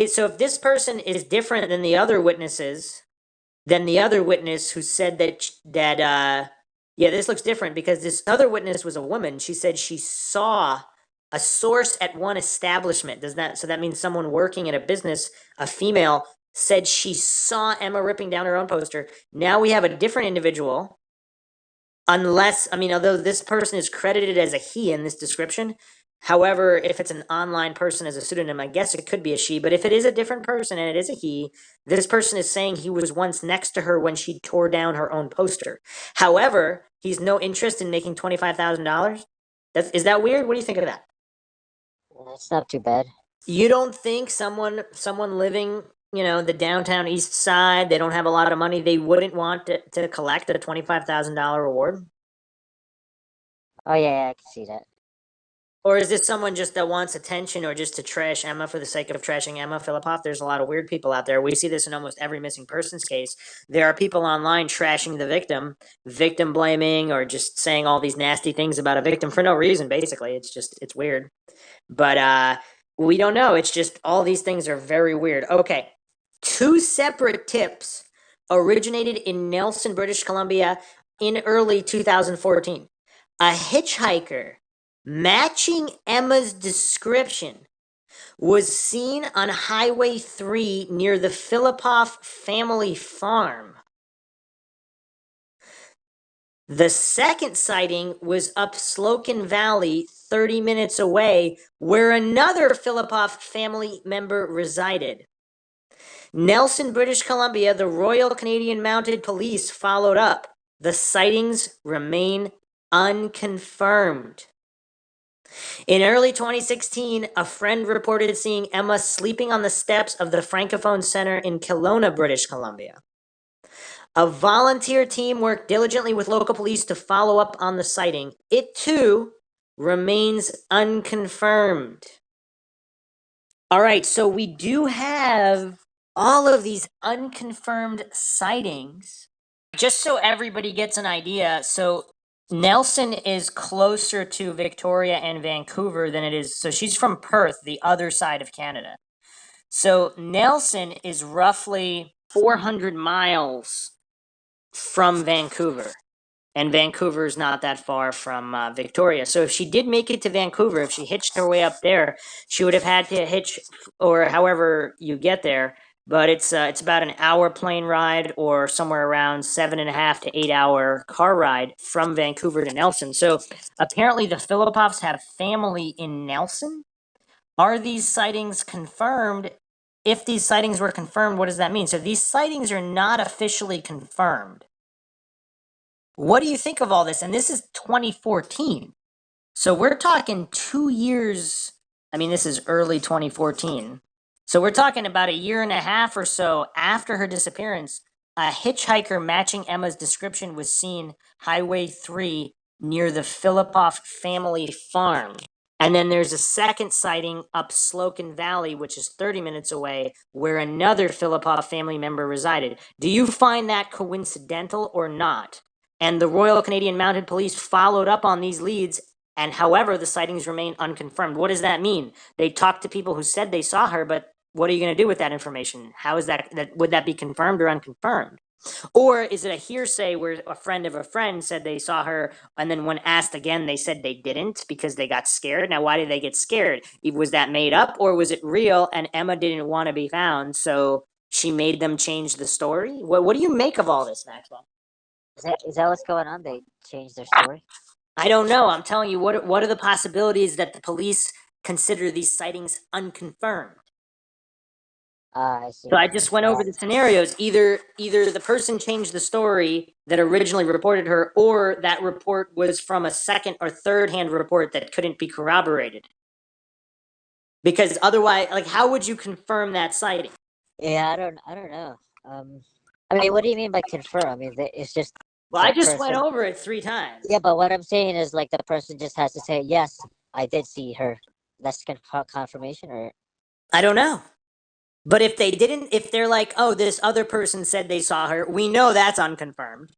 So if this person is different than the other witnesses, than the other witness who said yeah, this looks different because this other witness was a woman. She said she saw a source at one establishment. So that means someone working at a business, a female, said she saw Emma ripping down her own poster. Now we have a different individual. Although this person is credited as a he in this description, however, if it's an online person as a pseudonym, I guess it could be a she, but if it is a different person and it is a he, this person is saying he was once next to her when she tore down her own poster. However, he's no interest in making $25,000. Is that weird? What do you think of that? That's not too bad. You don't think someone living, the downtown East Side, they don't have a lot of money, they wouldn't want to collect a $25,000 reward? Oh yeah, I can see that. Or is this someone just that wants attention or just to trash Emma for the sake of trashing Emma, Fillipoff? There's a lot of weird people out there. We see this in almost every missing persons case. There are people online trashing the victim blaming, or just saying all these nasty things about a victim for no reason, basically. It's weird. But we don't know. It's just all these things are very weird. Okay. 2 separate tips originated in Nelson, British Columbia in early 2014. A hitchhiker matching Emma's description was seen on Highway 3 near the Fillipoff family farm. The second sighting was up Slocan Valley, 30 minutes away, where another Fillipoff family member resided. Nelson, British Columbia, the Royal Canadian Mounted Police followed up. The sightings remain unconfirmed. In early 2016, a friend reported seeing Emma sleeping on the steps of the Francophone Center in Kelowna, British Columbia. A volunteer team worked diligently with local police to follow up on the sighting. It, too, remains unconfirmed. All right, so we do have all of these unconfirmed sightings. Just so everybody gets an idea, so Nelson is closer to Victoria and Vancouver than it is. So she's from Perth, the other side of Canada. So Nelson is roughly 400 miles from Vancouver. And Vancouver is not that far from Victoria. So if she did make it to Vancouver, if she hitched her way up there, she would have had to hitch, or however you get there. But it's about an hour plane ride, or somewhere around 7.5 to 8 hour car ride from Vancouver to Nelson. So apparently the Fillipoffs have family in Nelson. Are these sightings confirmed? If these sightings were confirmed, what does that mean? So these sightings are not officially confirmed. What do you think of all this? And this is 2014. So we're talking 2 years. I mean, this is early 2014. So we're talking about a year and a half or so after her disappearance. A hitchhiker matching Emma's description was seen Highway 3 near the Fillipoff family farm. And then there's a second sighting up Slocan Valley, which is 30 minutes away, where another Fillipoff family member resided. Do you find that coincidental or not? And the Royal Canadian Mounted Police followed up on these leads, and however, the sightings remain unconfirmed. What does that mean? They talked to people who said they saw her, but what are you going to do with that information? How is that would that be confirmed or unconfirmed? Or is it a hearsay where a friend of a friend said they saw her, and then when asked again, they said they didn't because they got scared? Now, why did they get scared? Was that made up, or was it real and Emma didn't want to be found, so she made them change the story? What do you make of all this, Maxwell? Is that what's going on? They changed their story? I don't know. I'm telling you, what are the possibilities that the police consider these sightings unconfirmed? I see. So I just went over the scenarios. Either the person changed the story that originally reported her, or that report was from a second or third hand report that couldn't be corroborated. Because otherwise, like, how would you confirm that sighting? Yeah, I don't know. I mean, what do you mean by confirm? I mean, it's just. Well, I just person, went over it 3 times. Yeah, but what I'm saying is, like, the person just has to say, yes, I did see her. That's confirmation, or? I don't know. But if they didn't, if they're like, oh, this other person said they saw her, we know that's unconfirmed.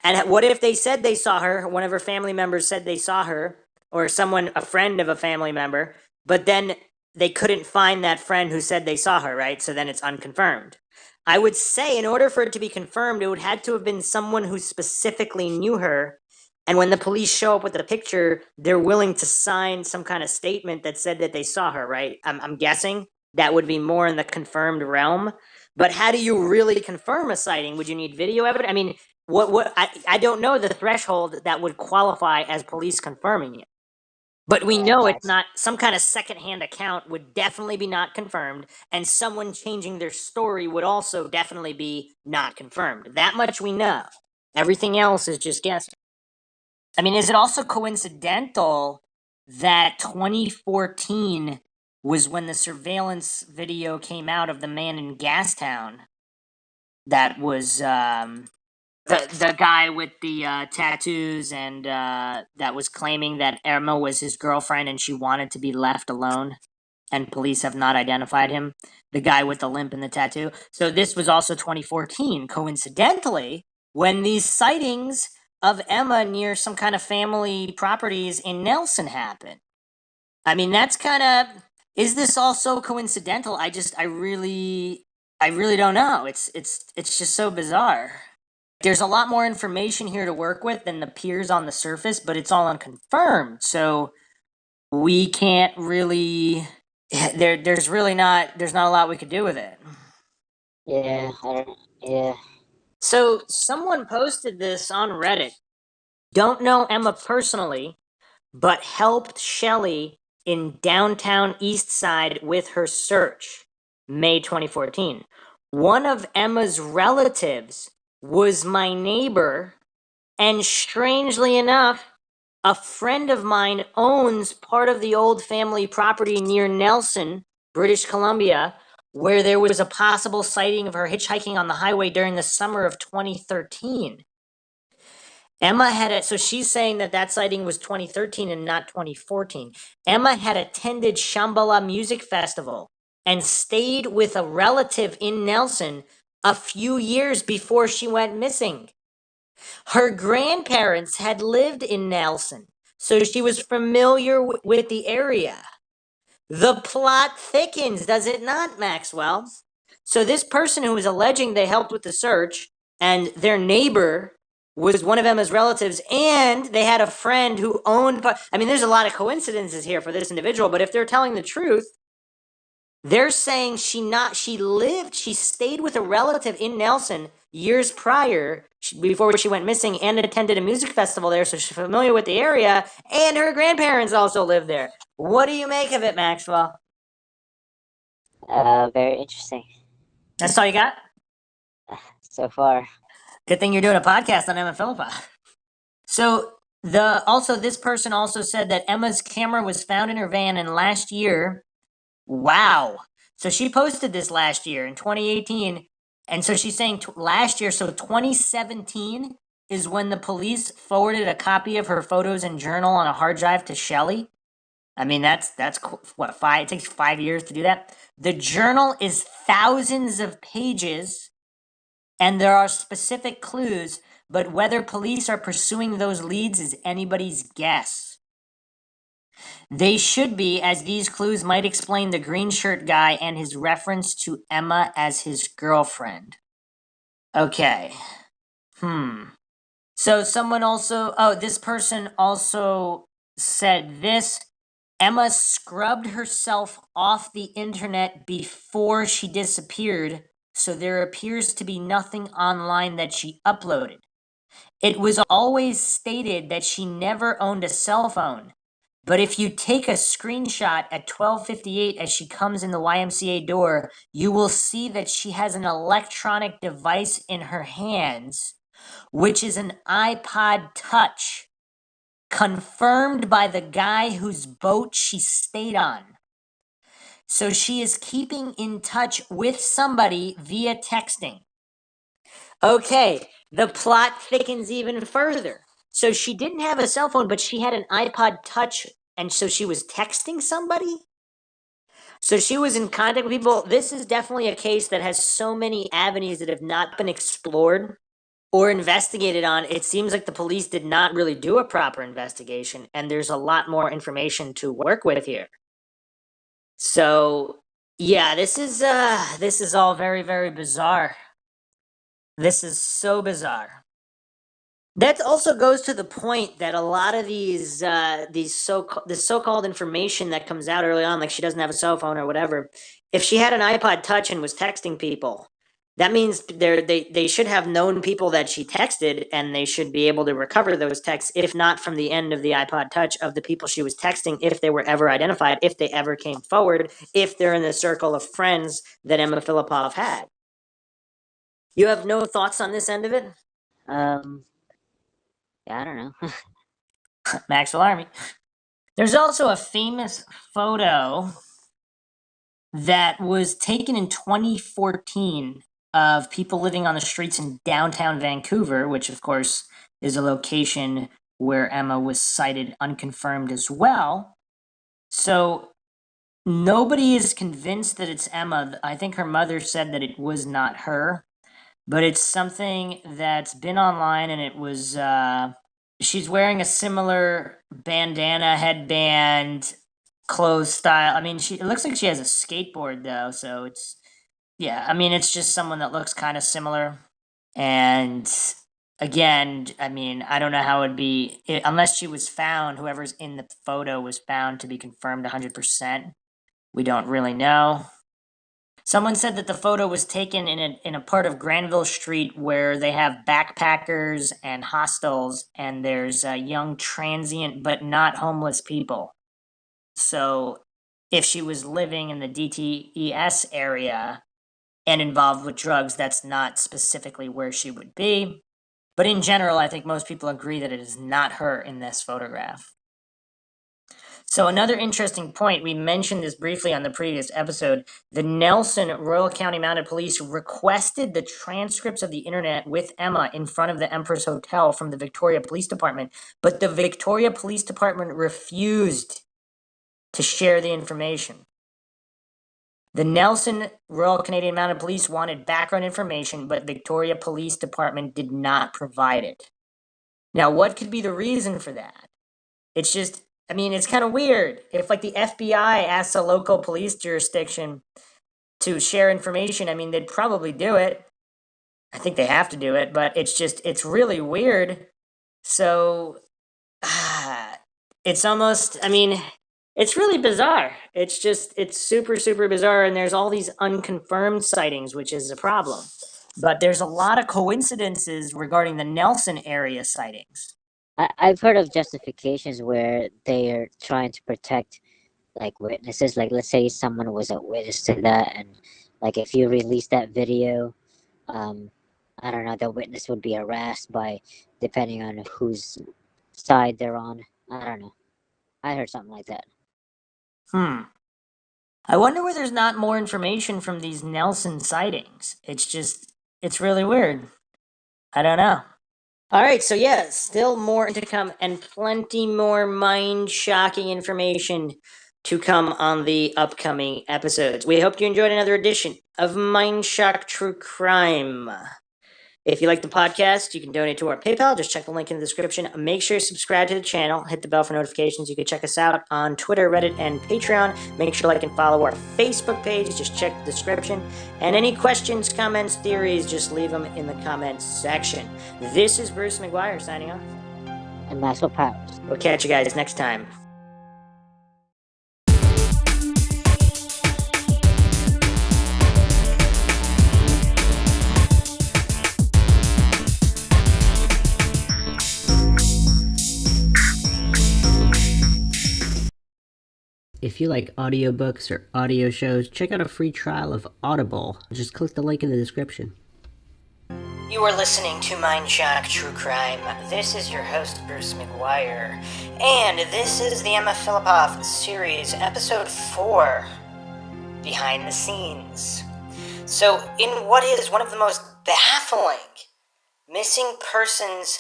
And what if they said they saw her, one of her family members said they saw her, or someone, a friend of a family member, but then they couldn't find that friend who said they saw her, right? So then it's unconfirmed. I would say in order for it to be confirmed, it would have to have been someone who specifically knew her. And when the police show up with the picture, they're willing to sign some kind of statement that said that they saw her, right? I'm guessing that would be more in the confirmed realm. But how do you really confirm a sighting? Would you need video evidence? I mean, I don't know the threshold that would qualify as police confirming it. But we know it's not. Some kind of secondhand account would definitely be not confirmed, and someone changing their story would also definitely be not confirmed. That much we know. Everything else is just guessing. I mean, is it also coincidental that 2014 was when the surveillance video came out of the man in Gastown that was the guy with the tattoos, and that was claiming that Emma was his girlfriend and she wanted to be left alone, and police have not identified him. The guy with the limp and the tattoo. So this was also 2014, coincidentally, when these sightings of Emma near some kind of family properties in Nelson happened. I mean, that's kind of. Is this also coincidental? I really don't know. It's just so bizarre. There's a lot more information here to work with than appears on the surface, but it's all unconfirmed. So we can't really. There's not a lot we could do with it. Yeah, I don't. Yeah. So someone posted this on Reddit. Don't know Emma personally, but helped Shelley in downtown East Side with her search. May 2014. One of Emma's relatives was my neighbor, and strangely enough, a friend of mine owns part of the old family property near Nelson, British Columbia, where there was a possible sighting of her hitchhiking on the highway during the summer of 2013. Emma so she's saying that sighting was 2013 and not 2014. Emma had attended Shambhala Music Festival and stayed with a relative in Nelson a few years before she went missing. Her grandparents had lived in Nelson, so she was familiar with the area. The plot thickens, does it not, Maxwell? So this person who was alleging they helped with the search, and their neighbor was one of Emma's relatives, and they had a friend who owned. I mean, there's a lot of coincidences here for this individual, but if they're telling the truth, they're saying she stayed with a relative in Nelson years prior, before she went missing, and attended a music festival there, so she's familiar with the area, and her grandparents also live there. What do you make of it, Maxwell? Very interesting That's all you got? so far. Good thing you're doing a podcast on Emma Fillipoff. So this person also said that Emma's camera was found in her van, and last year, wow. So she posted this last year in 2018, and so she's saying last year, so 2017 is when the police forwarded a copy of her photos and journal on a hard drive to Shelley. I mean, that's what, five? It takes 5 years to do that. The journal is thousands of pages, and there are specific clues, but whether police are pursuing those leads is anybody's guess. They should be, as these clues might explain the green shirt guy and his reference to Emma as his girlfriend. Okay. So someone also, this person also said this. Emma scrubbed herself off the internet before she disappeared, so there appears to be nothing online that she uploaded. It was always stated that she never owned a cell phone, but if you take a screenshot at 12:58 as she comes in the YMCA door, you will see that she has an electronic device in her hands, which is an iPod Touch, confirmed by the guy whose boat she stayed on. So she is keeping in touch with somebody via texting. Okay, the plot thickens even further. So she didn't have a cell phone, but she had an iPod Touch, and so she was texting somebody? So she was in contact with people. This is definitely a case that has so many avenues that have not been explored or investigated on. It seems like the police did not really do a proper investigation, and there's a lot more information to work with here. So yeah, this is all very, very bizarre. This is so bizarre. That also goes to the point that a lot of this so-called information that comes out early on, like she doesn't have a cell phone or whatever, if she had an iPod Touch and was texting people, that means they should have known people that she texted, and they should be able to recover those texts, if not from the end of the iPod Touch, of the people she was texting, if they were ever identified, if they ever came forward, if they're in the circle of friends that Emma Fillipoff had. You have no thoughts on this end of it? Yeah, I don't know. Maxwell Army. There's also a famous photo that was taken in 2014 of people living on the streets in downtown Vancouver, which of course is a location where Emma was sighted unconfirmed as well. So nobody is convinced that it's Emma. I think her mother said that it was not her, but it's something that's been online, and it was she's wearing a similar bandana, headband, clothes style. I mean, it looks like she has a skateboard though, so it's, yeah, I mean, it's just someone that looks kind of similar. And again, I mean, I don't know how it'd be unless she was found, whoever's in the photo was found to be confirmed 100%. We don't really know. Someone said that the photo was taken in a part of Granville Street where they have backpackers and hostels, and there's young transient but not homeless people. So if she was living in the DTES area and involved with drugs, that's not specifically where she would be. But in general, I think most people agree that it is not her in this photograph. So another interesting point, we mentioned this briefly on the previous episode, the Nelson Royal County Mounted Police requested the transcripts of the internet with Emma in front of the Empress Hotel from the Victoria Police Department, but the Victoria Police Department refused to share the information. The Nelson Royal Canadian Mounted Police wanted background information, but Victoria Police Department did not provide it. Now, what could be the reason for that? It's just, I mean, it's kind of weird. If, like, the FBI asks a local police jurisdiction to share information, I mean, they'd probably do it. I think they have to do it, but it's really weird. So, it's almost, I mean, it's really bizarre. It's super, super bizarre. And there's all these unconfirmed sightings, which is a problem. But there's a lot of coincidences regarding the Nelson area sightings. I've heard of justifications where they are trying to protect like witnesses. Like, let's say someone was a witness to that, and like if you release that video, I don't know, the witness would be harassed by, depending on whose side they're on. I don't know. I heard something like that. I wonder where there's not more information from these Nelson sightings. It's really weird. I don't know. All right, so yeah, still more to come and plenty more mind-shocking information to come on the upcoming episodes. We hope you enjoyed another edition of MindShock True Crime. If you like the podcast, you can donate to our PayPal. Just check the link in the description. Make sure you subscribe to the channel. Hit the bell for notifications. You can check us out on Twitter, Reddit, and Patreon. Make sure to like and follow our Facebook page. Just check the description. And any questions, comments, theories, just leave them in the comments section. This is Bruce McGuire signing off. And Maxwell Powers. We'll catch you guys next time. If you like audiobooks or audio shows, check out a free trial of Audible. Just click the link in the description. You are listening to MindShock True Crime. This is your host, Bruce McGuire. And this is the Emma Fillipoff series, episode 4, Behind the Scenes. So, in what is one of the most baffling missing persons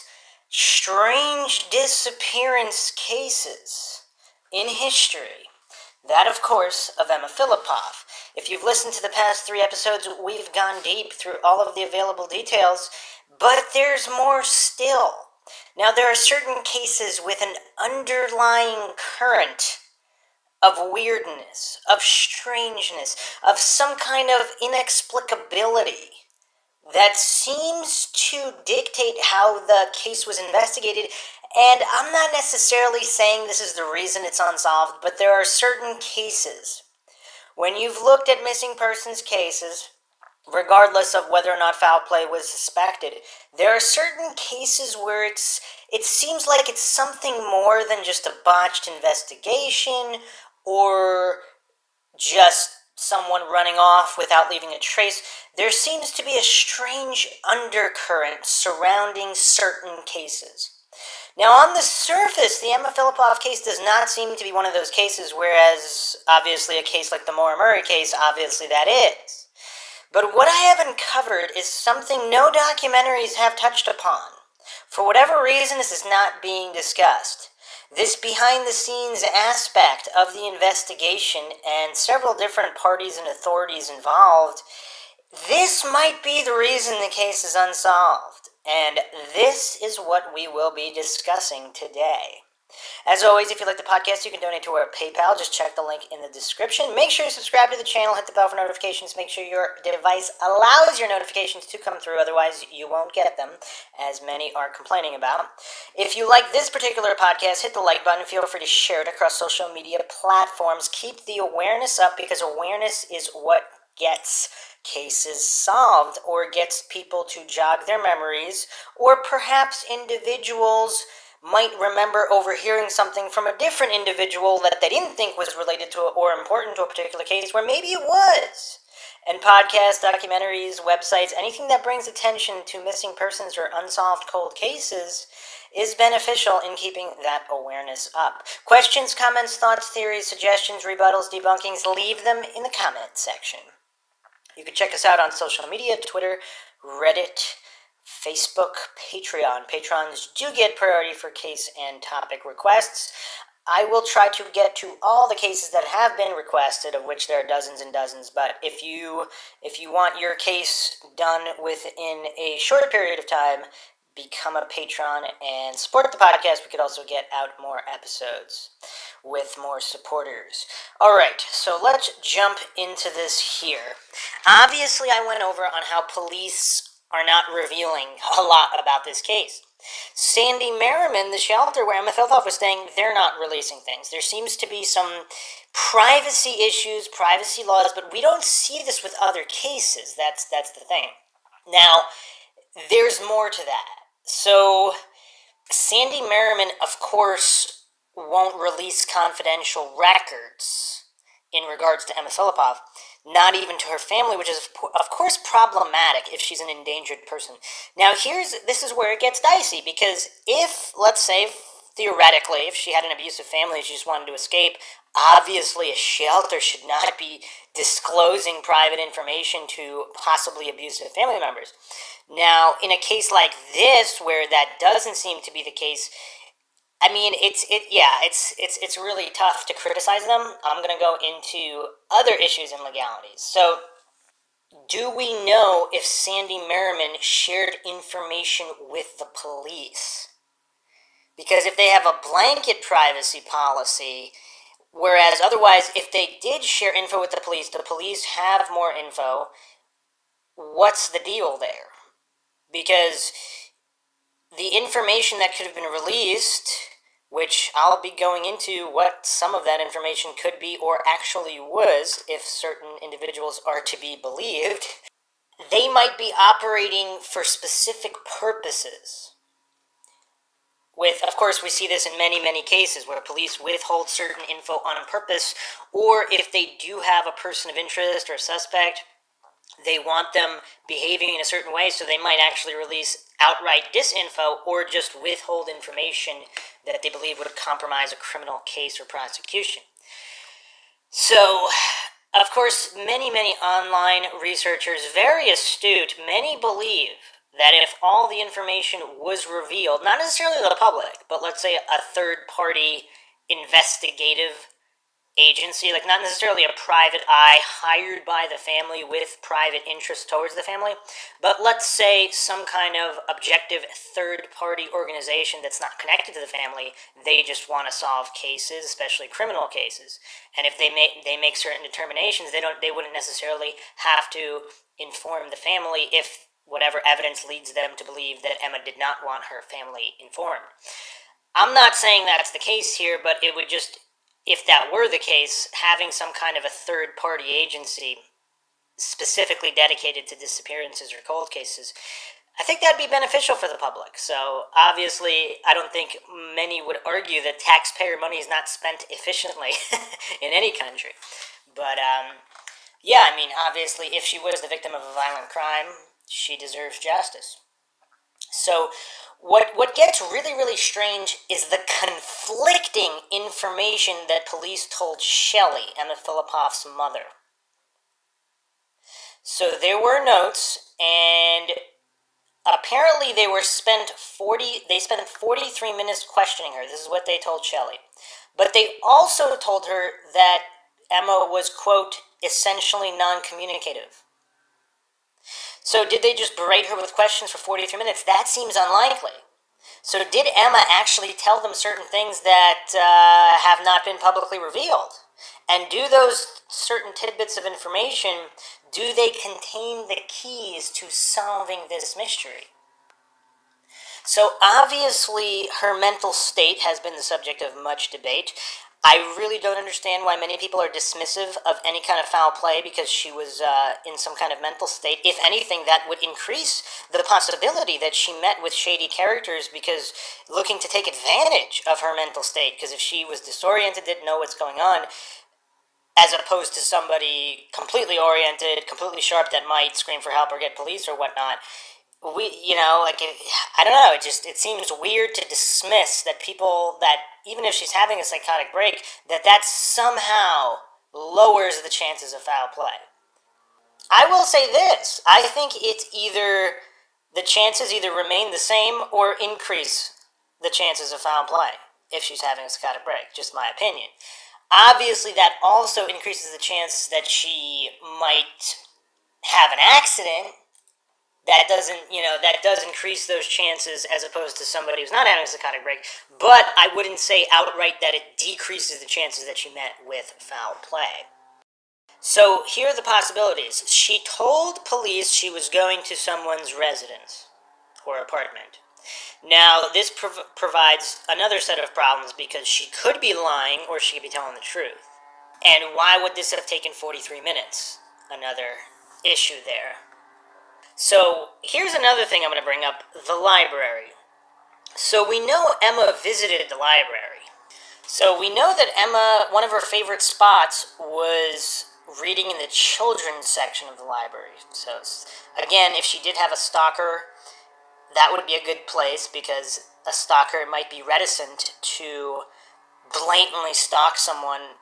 strange disappearance cases in history, that, of course, of Emma Fillipoff. If you've listened to the past 3 episodes, we've gone deep through all of the available details, but there's more still. Now, there are certain cases with an underlying current of weirdness, of strangeness, of some kind of inexplicability that seems to dictate how the case was investigated. And I'm not necessarily saying this is the reason it's unsolved, but there are certain cases, when you've looked at missing persons cases, regardless of whether or not foul play was suspected, there are certain cases where it seems like it's something more than just a botched investigation or just someone running off without leaving a trace. There seems to be a strange undercurrent surrounding certain cases. Now, on the surface, the Emma Fillipoff case does not seem to be one of those cases, whereas, obviously, a case like the Maura Murray case, obviously that is. But what I have uncovered is something no documentaries have touched upon. For whatever reason, this is not being discussed. This behind-the-scenes aspect of the investigation and several different parties and authorities involved, this might be the reason the case is unsolved. And this is what we will be discussing today. As always, if you like the podcast, you can donate to our PayPal. Just check the link in the description. Make sure you subscribe to the channel, hit the bell for notifications. Make sure your device allows your notifications to come through, otherwise you won't get them, as many are complaining about. If you like this particular podcast, hit the like button. Feel free to share it across social media platforms. Keep the awareness up, because awareness is what gets cases solved, or gets people to jog their memories, or perhaps individuals might remember overhearing something from a different individual that they didn't think was related to or important to a particular case, where maybe it was. And podcasts, documentaries, websites, anything that brings attention to missing persons or unsolved cold cases is beneficial in keeping that awareness up. Questions, comments, thoughts, theories, suggestions, rebuttals, debunkings, leave them in the comment section. You can check us out on social media, Twitter, Reddit, Facebook, Patreon. Patrons do get priority for case and topic requests. I will try to get to all the cases that have been requested, of which there are dozens and dozens. But if you want your case done within a shorter period of time, become a patron and support the podcast. We could also get out more episodes with more supporters. All right, so let's jump into this here. Obviously, I went over on how police are not revealing a lot about this case. Sandy Merriman, the shelter where Emma Fillipoff was staying, they're not releasing things. There seems to be some privacy issues, privacy laws, but we don't see this with other cases. That's the thing. Now, there's more to that. So, Sandy Merriman, of course, won't release confidential records in regards to Emma Fillipoff, not even to her family, which is, of course, problematic if she's an endangered person. Now, this is where it gets dicey, because if, let's say, theoretically, if she had an abusive family and she just wanted to escape, obviously a shelter should not be disclosing private information to possibly abusive family members. Now, in a case like this, where that doesn't seem to be the case, I mean, it's really tough to criticize them. I'm going to go into other issues and legalities. So, do we know if Sandy Merriman shared information with the police? Because if they have a blanket privacy policy, whereas otherwise, if they did share info with the police have more info, what's the deal there? Because the information that could have been released, which I'll be going into what some of that information could be or actually was, if certain individuals are to be believed, they might be operating for specific purposes. Of course, we see this in many, many cases where police withhold certain info on purpose, or if they do have a person of interest or a suspect, they want them behaving in a certain way, so they might actually release outright disinfo or just withhold information that they believe would compromise a criminal case or prosecution. So, of course, many, many online researchers, very astute, many believe that if all the information was revealed, not necessarily to the public, but let's say a third-party investigative agency, like not necessarily a private eye hired by the family with private interest towards the family, but let's say some kind of objective third-party organization that's not connected to the family, they just want to solve cases, especially criminal cases. And if they make certain determinations, they wouldn't necessarily have to inform the family if whatever evidence leads them to believe that Emma did not want her family informed. I'm not saying that's the case here, but it would just, if that were the case, having some kind of a third-party agency specifically dedicated to disappearances or cold cases, I think that'd be beneficial for the public. So, obviously, I don't think many would argue that taxpayer money is not spent efficiently in any country. But, yeah, I mean, obviously, if she was the victim of a violent crime, she deserves justice. So, what gets really, really strange is the conflicting information that police told Shelley, Emma Fillipoff's mother. So there were notes, and apparently they spent 43 minutes questioning her. This is what they told Shelley. But they also told her that Emma was, quote, essentially non-communicative. So did they just berate her with questions for 43 minutes? That seems unlikely. So did Emma actually tell them certain things that have not been publicly revealed? And do those certain tidbits of information, do they contain the keys to solving this mystery? So obviously her mental state has been the subject of much debate. I really don't understand why many people are dismissive of any kind of foul play because she was in some kind of mental state. If anything, that would increase the possibility that she met with shady characters because looking to take advantage of her mental state. Because if she was disoriented, didn't know what's going on, as opposed to somebody completely oriented, completely sharp that might scream for help or get police or whatnot, I don't know, it seems weird to dismiss that people, that even if she's having a psychotic break, that somehow lowers the chances of foul play. I will say this, I think the chances either remain the same or increase the chances of foul play. if she's having a psychotic break, just my opinion. Obviously, that also increases the chance that she might have an accident. That does increase those chances as opposed to somebody who's not having a psychotic break. But I wouldn't say outright that it decreases the chances that she met with foul play. So here are the possibilities. She told police she was going to someone's residence or apartment. Now, this provides another set of problems because she could be lying or she could be telling the truth. And why would this have taken 43 minutes? Another issue there. So here's another thing I'm going to bring up, the library. So we know Emma visited the library. So we know that Emma, one of her favorite spots was reading in the children's section of the library. So again, if she did have a stalker, that would be a good place because a stalker might be reticent to blatantly stalk someone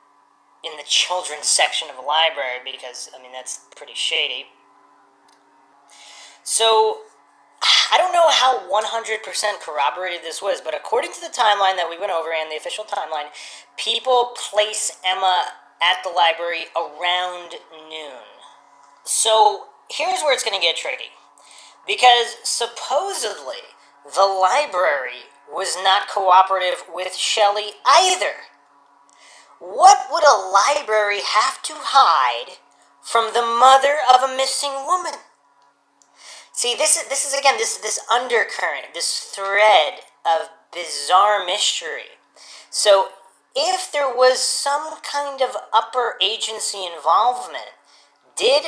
in the children's section of a library because, I mean, that's pretty shady. So, I don't know how 100% corroborated this was, but according to the timeline that we went over and the official timeline, people place Emma at the library around noon. So, here's where it's going to get tricky. Because supposedly, the library was not cooperative with Shelley either. What would a library have to hide from the mother of a missing woman? See, this is again this undercurrent, this thread of bizarre mystery. So, if there was some kind of upper agency involvement, did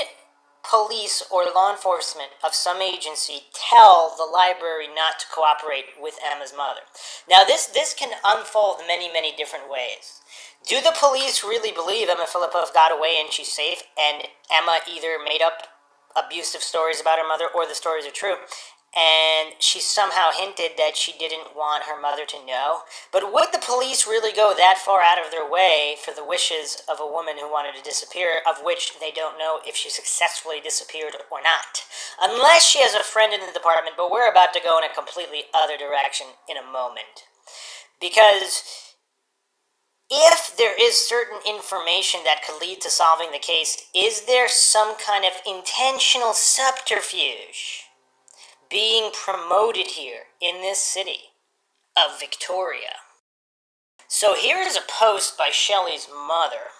police or law enforcement of some agency tell the library not to cooperate with Emma's mother? Now, this can unfold many different ways. Do the police really believe Emma Fillipoff got away and she's safe, and Emma either made up abusive stories about her mother or the stories are true, and she somehow hinted that she didn't want her mother to know? But would the police really go that far out of their way for the wishes of a woman who wanted to disappear, of which they don't know if she successfully disappeared or not? Unless she has a friend in the department, but we're about to go in a completely other direction in a moment. Because if there is certain information that could lead to solving the case, is there some kind of intentional subterfuge being promoted here in this city of Victoria? So here is a post by Shelley's mother.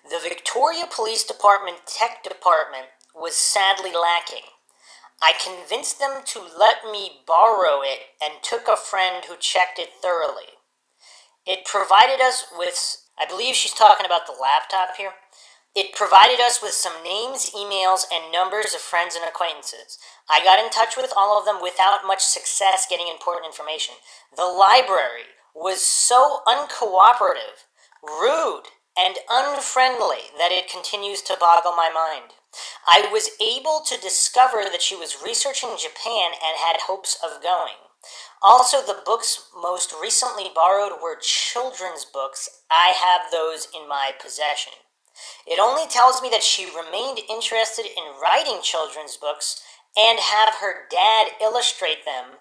The Victoria Police Department Tech Department was sadly lacking. I convinced them to let me borrow it and took a friend who checked it thoroughly. It provided us with, I believe she's talking about the laptop here. It provided us with some names, emails, and numbers of friends and acquaintances. I got in touch with all of them without much success getting important information. The library was so uncooperative, rude, and unfriendly that it continues to boggle my mind. I was able to discover that she was researching Japan and had hopes of going. Also, the books most recently borrowed were children's books. I have those in my possession. It only tells me that she remained interested in writing children's books and have her dad illustrate them,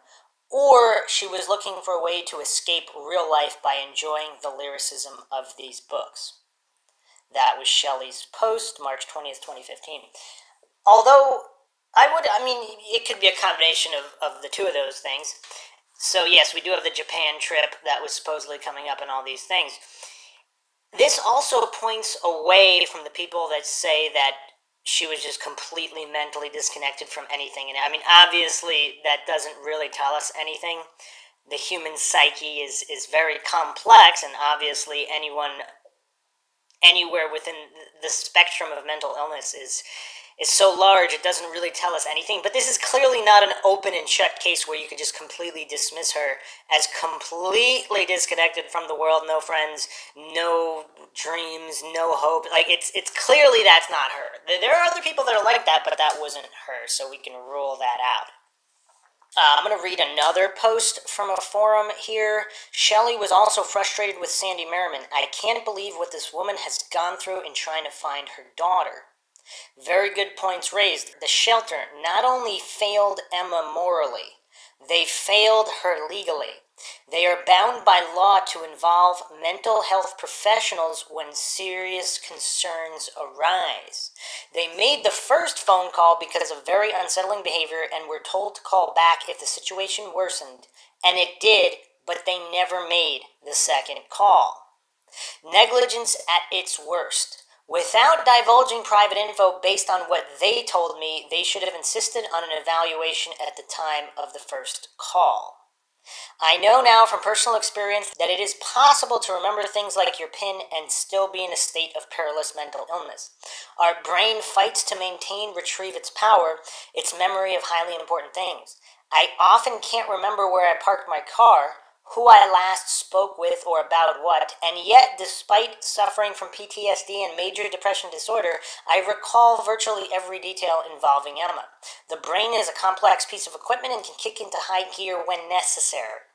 or she was looking for a way to escape real life by enjoying the lyricism of these books. That was Shelley's post, March 20th, 2015. Although, it could be a combination of the two of those things. So yes, we do have the Japan trip that was supposedly coming up and all these things. This also points away from the people that say that she was just completely mentally disconnected from anything. And I mean, obviously, that doesn't really tell us anything. The human psyche is very complex, and obviously anyone anywhere within the spectrum of mental illness is so large, it doesn't really tell us anything. But this is clearly not an open and shut case where you could just completely dismiss her as completely disconnected from the world, no friends, no dreams, no hope. Like, it's clearly that's not her. There are other people that are like that, but that wasn't her, so we can rule that out. I'm going to read another post from a forum here. Shelley was also frustrated with Sandy Merriman. I can't believe what this woman has gone through in trying to find her daughter. Very good points raised. The shelter not only failed Emma morally, they failed her legally. They are bound by law to involve mental health professionals when serious concerns arise. They made the first phone call because of very unsettling behavior and were told to call back if the situation worsened, and it did, but they never made the second call. Negligence at its worst. Without divulging private info based on what they told me, they should have insisted on an evaluation at the time of the first call. I know now from personal experience that it is possible to remember things like your PIN and still be in a state of perilous mental illness. Our brain fights to maintain, retrieve its power, its memory of highly important things. I often can't remember where I parked my car, who I last spoke with or about what, and yet, despite suffering from PTSD and major depression disorder, I recall virtually every detail involving Emma. The brain is a complex piece of equipment and can kick into high gear when necessary.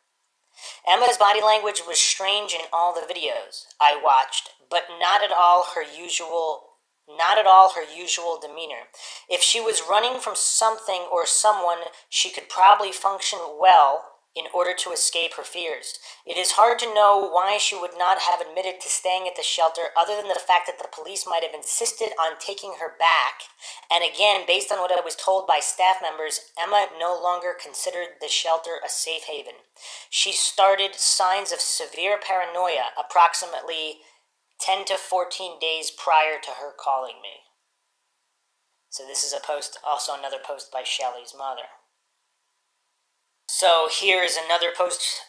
Emma's body language was strange in all the videos I watched, but not at all her usual demeanor. If she was running from something or someone, she could probably function well in order to escape her fears. It is hard to know why she would not have admitted to staying at the shelter other than the fact that the police might have insisted on taking her back. And again, based on what I was told by staff members, Emma no longer considered the shelter a safe haven. She started signs of severe paranoia approximately 10 to 14 days prior to her calling me. So this is also another post by Shelley's mother. So here's another post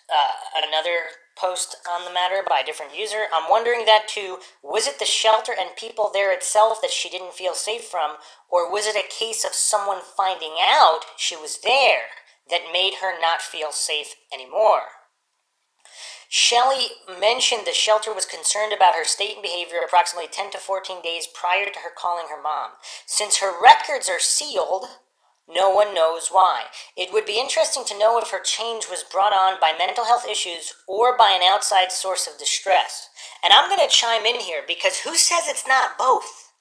on the matter by a different user. I'm wondering that too. Was it the shelter and people there itself that she didn't feel safe from, or was it a case of someone finding out she was there that made her not feel safe anymore? Shelley mentioned the shelter was concerned about her state and behavior approximately 10 to 14 days prior to her calling her mom. Since her records are sealed, no one knows why. It would be interesting to know if her change was brought on by mental health issues or by an outside source of distress. And I'm going to chime in here because who says it's not both?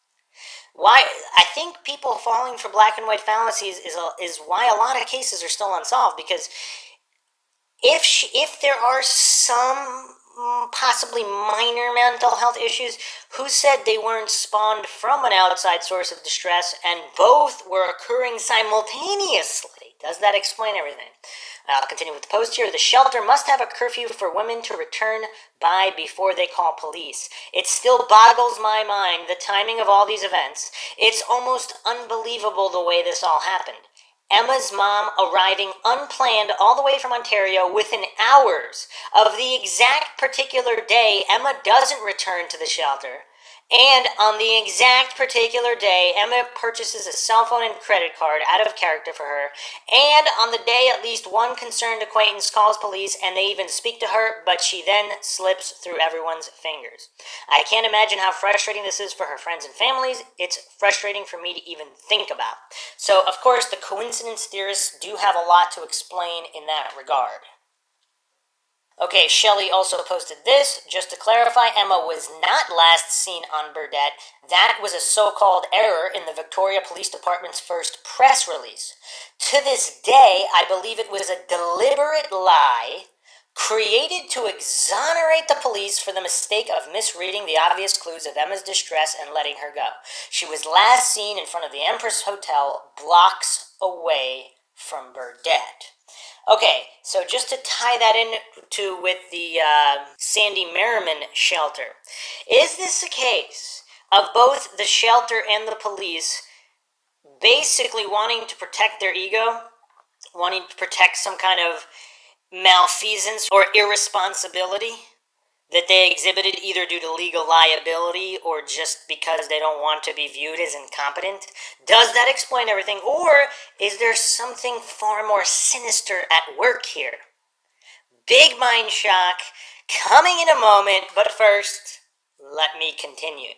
Why? I think people falling for black and white fallacies is why a lot of cases are still unsolved, because if there are some possibly minor mental health issues, who said they weren't spawned from an outside source of distress and both were occurring simultaneously? Does that explain everything? I'll continue with the post here. The shelter must have a curfew for women to return by before they call police. It still boggles my mind, the timing of all these events. It's almost unbelievable the way this all happened. Emma's mom arriving unplanned all the way from Ontario within hours of the exact particular day Emma doesn't return to the shelter. And on the exact particular day, Emma purchases a cell phone and credit card out of character for her. And on the day, at least one concerned acquaintance calls police and they even speak to her, but she then slips through everyone's fingers. I can't imagine how frustrating this is for her friends and families. It's frustrating for me to even think about. So, of course, the coincidence theorists do have a lot to explain in that regard. Okay, Shelley also posted this. Just to clarify, Emma was not last seen on Burdett. That was a so-called error in the Victoria Police Department's first press release. To this day, I believe it was a deliberate lie created to exonerate the police for the mistake of misreading the obvious clues of Emma's distress and letting her go. She was last seen in front of the Empress Hotel, blocks away from Burdett. Okay, so just to tie that in with the Sandy Merriman shelter, is this a case of both the shelter and the police basically wanting to protect their ego, wanting to protect some kind of malfeasance or irresponsibility that they exhibited either due to legal liability or just because they don't want to be viewed as incompetent? Does that explain everything, or is there something far more sinister at work here? Big mind shock coming in a moment, but first, let me continue.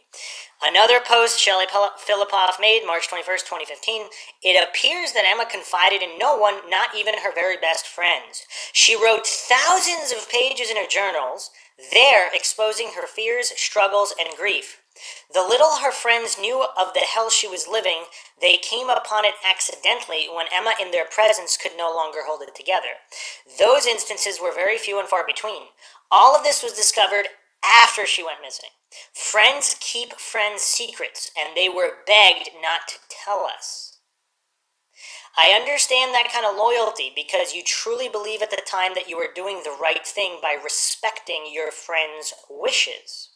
Another post Shelley Fillipoff made, March 21st, 2015. It appears that Emma confided in no one, not even her very best friends. She wrote thousands of pages in her journals, there exposing her fears, struggles, and grief. The little her friends knew of the hell she was living, they came upon it accidentally when Emma in their presence could no longer hold it together. Those instances were very few and far between. All of this was discovered after she went missing. Friends keep friends' secrets, and they were begged not to tell us. I understand that kind of loyalty because you truly believe at the time that you were doing the right thing by respecting your friend's wishes.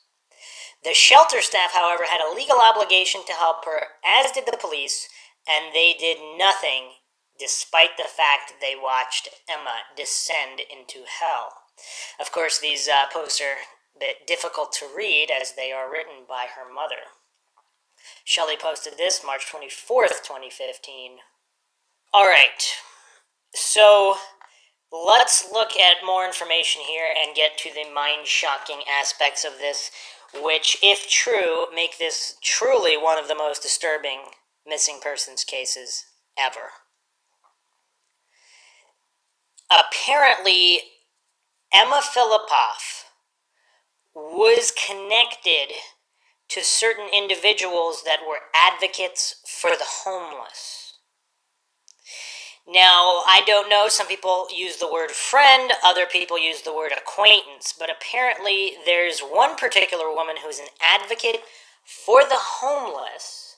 The shelter staff, however, had a legal obligation to help her, as did the police, and they did nothing despite the fact they watched Emma descend into hell. Of course, these posts are a bit difficult to read as they are written by her mother. Shelley posted this March 24th, 2015. Alright, so let's look at more information here and get to the mind-shocking aspects of this, which, if true, make this truly one of the most disturbing missing persons cases ever. Apparently, Emma Fillipoff was connected to certain individuals that were advocates for the homeless. Now, I don't know, some people use the word friend, other people use the word acquaintance, but apparently there's one particular woman who's an advocate for the homeless,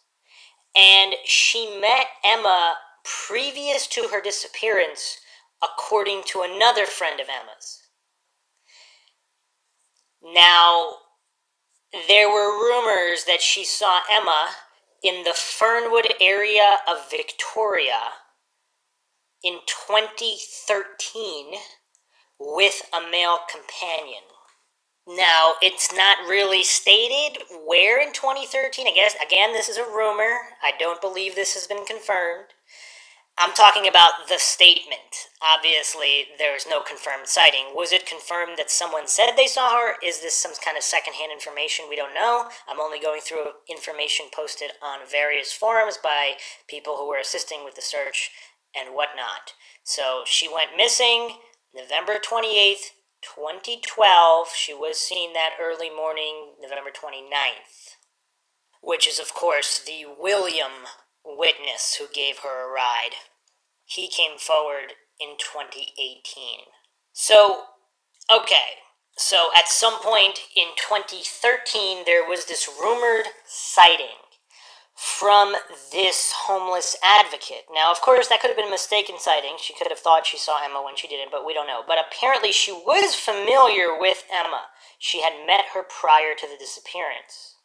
and she met Emma previous to her disappearance, according to another friend of Emma's. Now, there were rumors that she saw Emma in the Fernwood area of Victoria in 2013 with a male companion. Now, it's not really stated where in 2013. I guess, again, this is a rumor. I don't believe this has been confirmed. I'm talking about the statement. Obviously, there's no confirmed sighting. Was it confirmed that someone said they saw her? Is this some kind of secondhand information? We don't know. I'm only going through information posted on various forums by people who were assisting with the search and whatnot. So she went missing November 28th, 2012. She was seen that early morning, November 29th, which is, of course, the William witness who gave her a ride. He came forward in 2018. So, okay. So at some point in 2013, there was this rumored sighting from this homeless advocate. Now, of course, that could have been a mistaken sighting. She could have thought she saw Emma when she didn't, but we don't know. But apparently she was familiar with Emma. She had met her prior to the disappearance.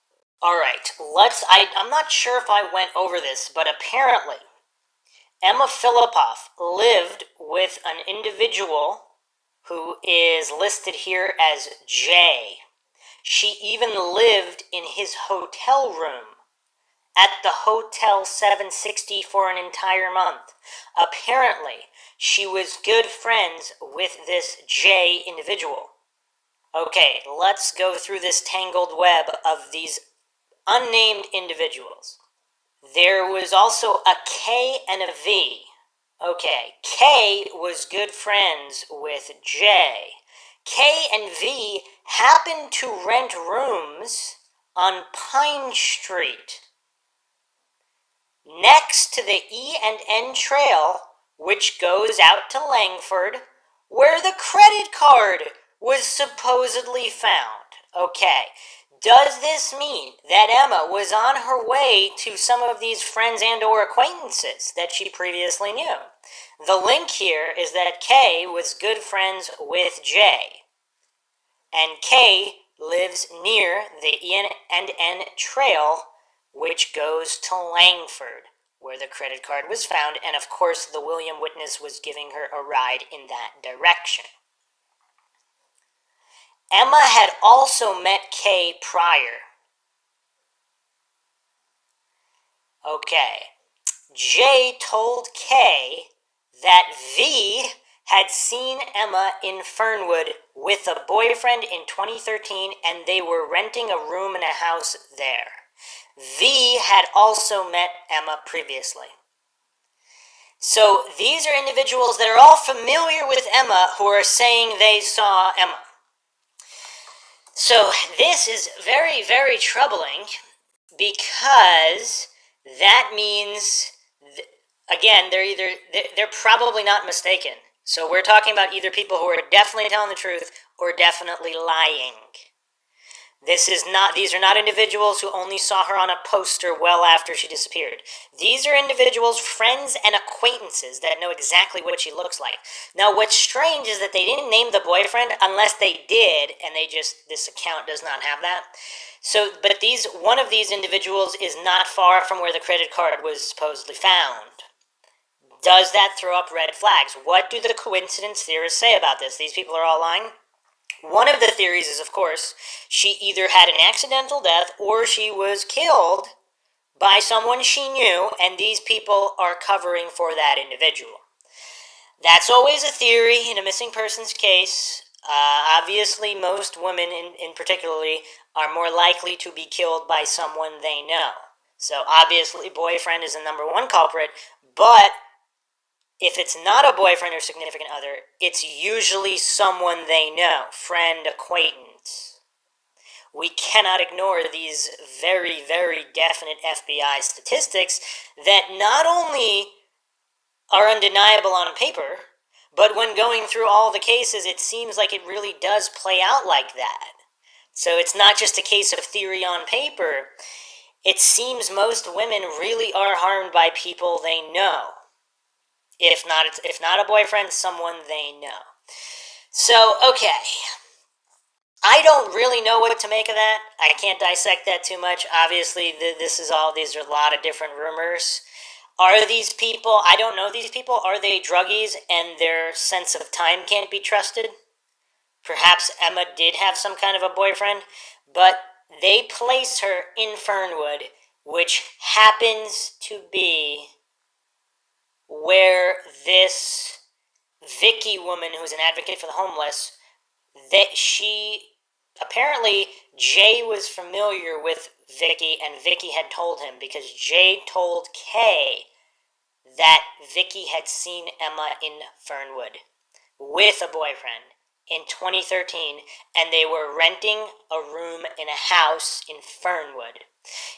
Alright, I'm not sure if I went over this, but apparently Emma Fillipoff lived with an individual who is listed here as Jay. She even lived in his hotel room at the Hotel 760 for an entire month. Apparently, she was good friends with this J individual. Okay, let's go through this tangled web of these unnamed individuals. There was also a K and a V. Okay, K was good friends with J. K and V happened to rent rooms on Pine Street, next to the E&N Trail, which goes out to Langford, where the credit card was supposedly found. Okay, does this mean that Emma was on her way to some of these friends and or acquaintances that she previously knew? The link here is that K was good friends with J, and K lives near the E&N Trail, which goes to Langford, where the credit card was found, and of course the William witness was giving her a ride in that direction. Emma had also met K prior. Okay. J told K that V had seen Emma in Fernwood with a boyfriend in 2013, and they were renting a room in a house there. V had also met Emma previously. So these are individuals that are all familiar with Emma who are saying they saw Emma. So this is very, very troubling because that means, again, they're probably not mistaken. So we're talking about either people who are definitely telling the truth or definitely lying. These are not individuals who only saw her on a poster well after she disappeared. These are individuals, friends and acquaintances that know exactly what she looks like. Now, what's strange is that they didn't name the boyfriend unless they did, and this account does not have that. So, but one of these individuals is not far from where the credit card was supposedly found. Does that throw up red flags? What do the coincidence theorists say about this? These people are all lying? One of the theories is, of course, she either had an accidental death or she was killed by someone she knew, and these people are covering for that individual. That's always a theory in a missing persons case. Obviously, most women in particularly are more likely to be killed by someone they know. So obviously, boyfriend is the number one culprit, but if it's not a boyfriend or significant other, it's usually someone they know, friend, acquaintance. We cannot ignore these very, very definite FBI statistics that not only are undeniable on paper, but when going through all the cases, it seems like it really does play out like that. So it's not just a case of theory on paper. It seems most women really are harmed by people they know. If not a boyfriend, someone they know. So, okay. I don't really know what to make of that. I can't dissect that too much. Obviously, these are a lot of different rumors. Are these people, I don't know these people, are they druggies and their sense of time can't be trusted? Perhaps Emma did have some kind of a boyfriend, but they place her in Fernwood, which happens to be where this Vicky woman, who's an advocate for the homeless, apparently Jay was familiar with Vicky, and Vicky had told him, because Jay told Kay that Vicky had seen Emma in Fernwood with a boyfriend in 2013, and they were renting a room in a house in Fernwood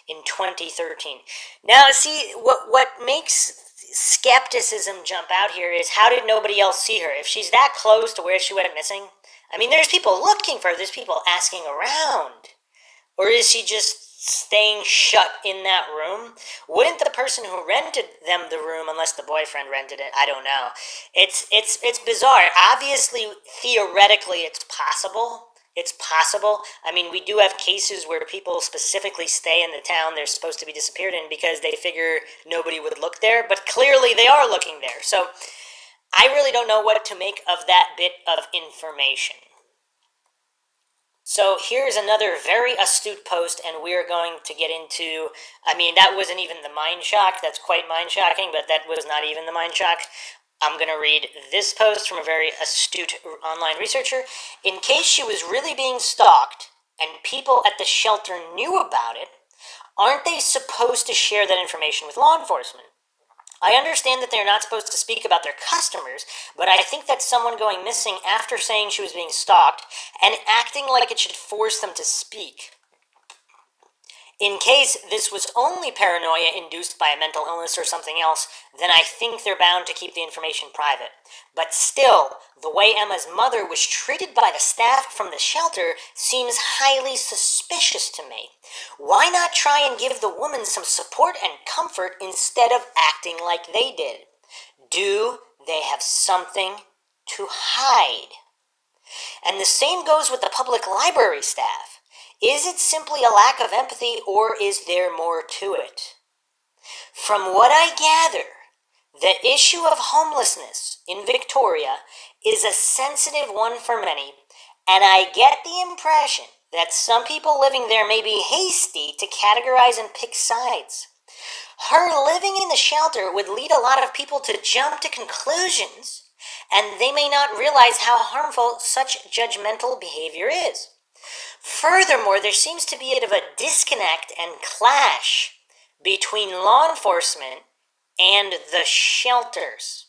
in 2013. Now, see, what makes skepticism jump out here is, how did nobody else see her? If she's that close to where she went missing, I mean, there's people looking for her, there's people asking around. Or is she just staying shut in that room? Wouldn't the person who rented them the room, unless the boyfriend rented it, I don't know. It's bizarre. Obviously, theoretically, it's possible. It's possible. I mean, we do have cases where people specifically stay in the town they're supposed to be disappeared in because they figure nobody would look there, but clearly they are looking there. So I really don't know what to make of that bit of information. So here's another very astute post, and we are going to get into, I mean, that wasn't even the mind shock. That's quite mind shocking, but that was not even the mind shock. I'm going to read this post from a very astute online researcher. In case she was really being stalked and people at the shelter knew about it, aren't they supposed to share that information with law enforcement? I understand that they're not supposed to speak about their customers, but I think that someone going missing after saying she was being stalked and acting like it should force them to speak. In case this was only paranoia induced by a mental illness or something else, then I think they're bound to keep the information private. But still, the way Emma's mother was treated by the staff from the shelter seems highly suspicious to me. Why not try and give the woman some support and comfort instead of acting like they did? Do they have something to hide? And the same goes with the public library staff. Is it simply a lack of empathy, or is there more to it? From what I gather, the issue of homelessness in Victoria is a sensitive one for many, and I get the impression that some people living there may be hasty to categorize and pick sides. Her living in the shelter would lead a lot of people to jump to conclusions, and they may not realize how harmful such judgmental behavior is. Furthermore, there seems to be a bit of a disconnect and clash between law enforcement and the shelters.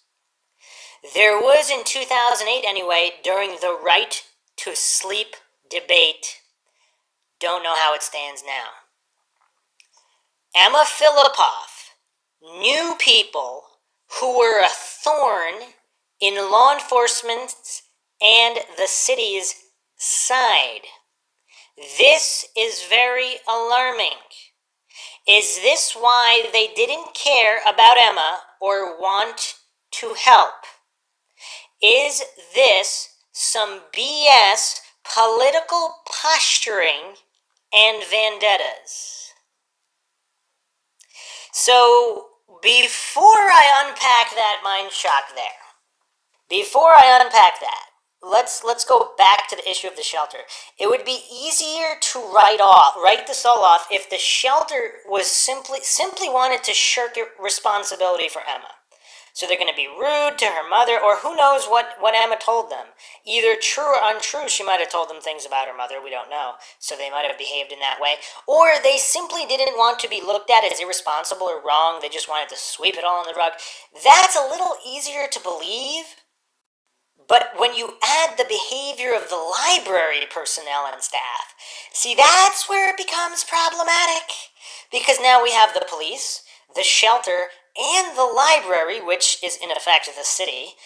There was in 2008 anyway, during the right to sleep debate don't know how it stands now. Emma Fillipoff knew people who were a thorn in law enforcement's and the city's side. This is very alarming. Is this why they didn't care about Emma or want to help? Is this some BS political posturing and vendettas? So, before I unpack that mind shock there, let's go back to the issue of the shelter. It would be easier to write this all off if the shelter was simply wanted to shirk responsibility for Emma. So they're going to be rude to her mother, or who knows what Emma told them. Either true or untrue, she might have told them things about her mother, we don't know. So they might have behaved in that way. Or they simply didn't want to be looked at as irresponsible or wrong, they just wanted to sweep it all on the rug. That's a little easier to believe. But when you add the behavior of the library personnel and staff, see, that's where it becomes problematic. Because now we have the police, the shelter, and the library, which is in effect the city.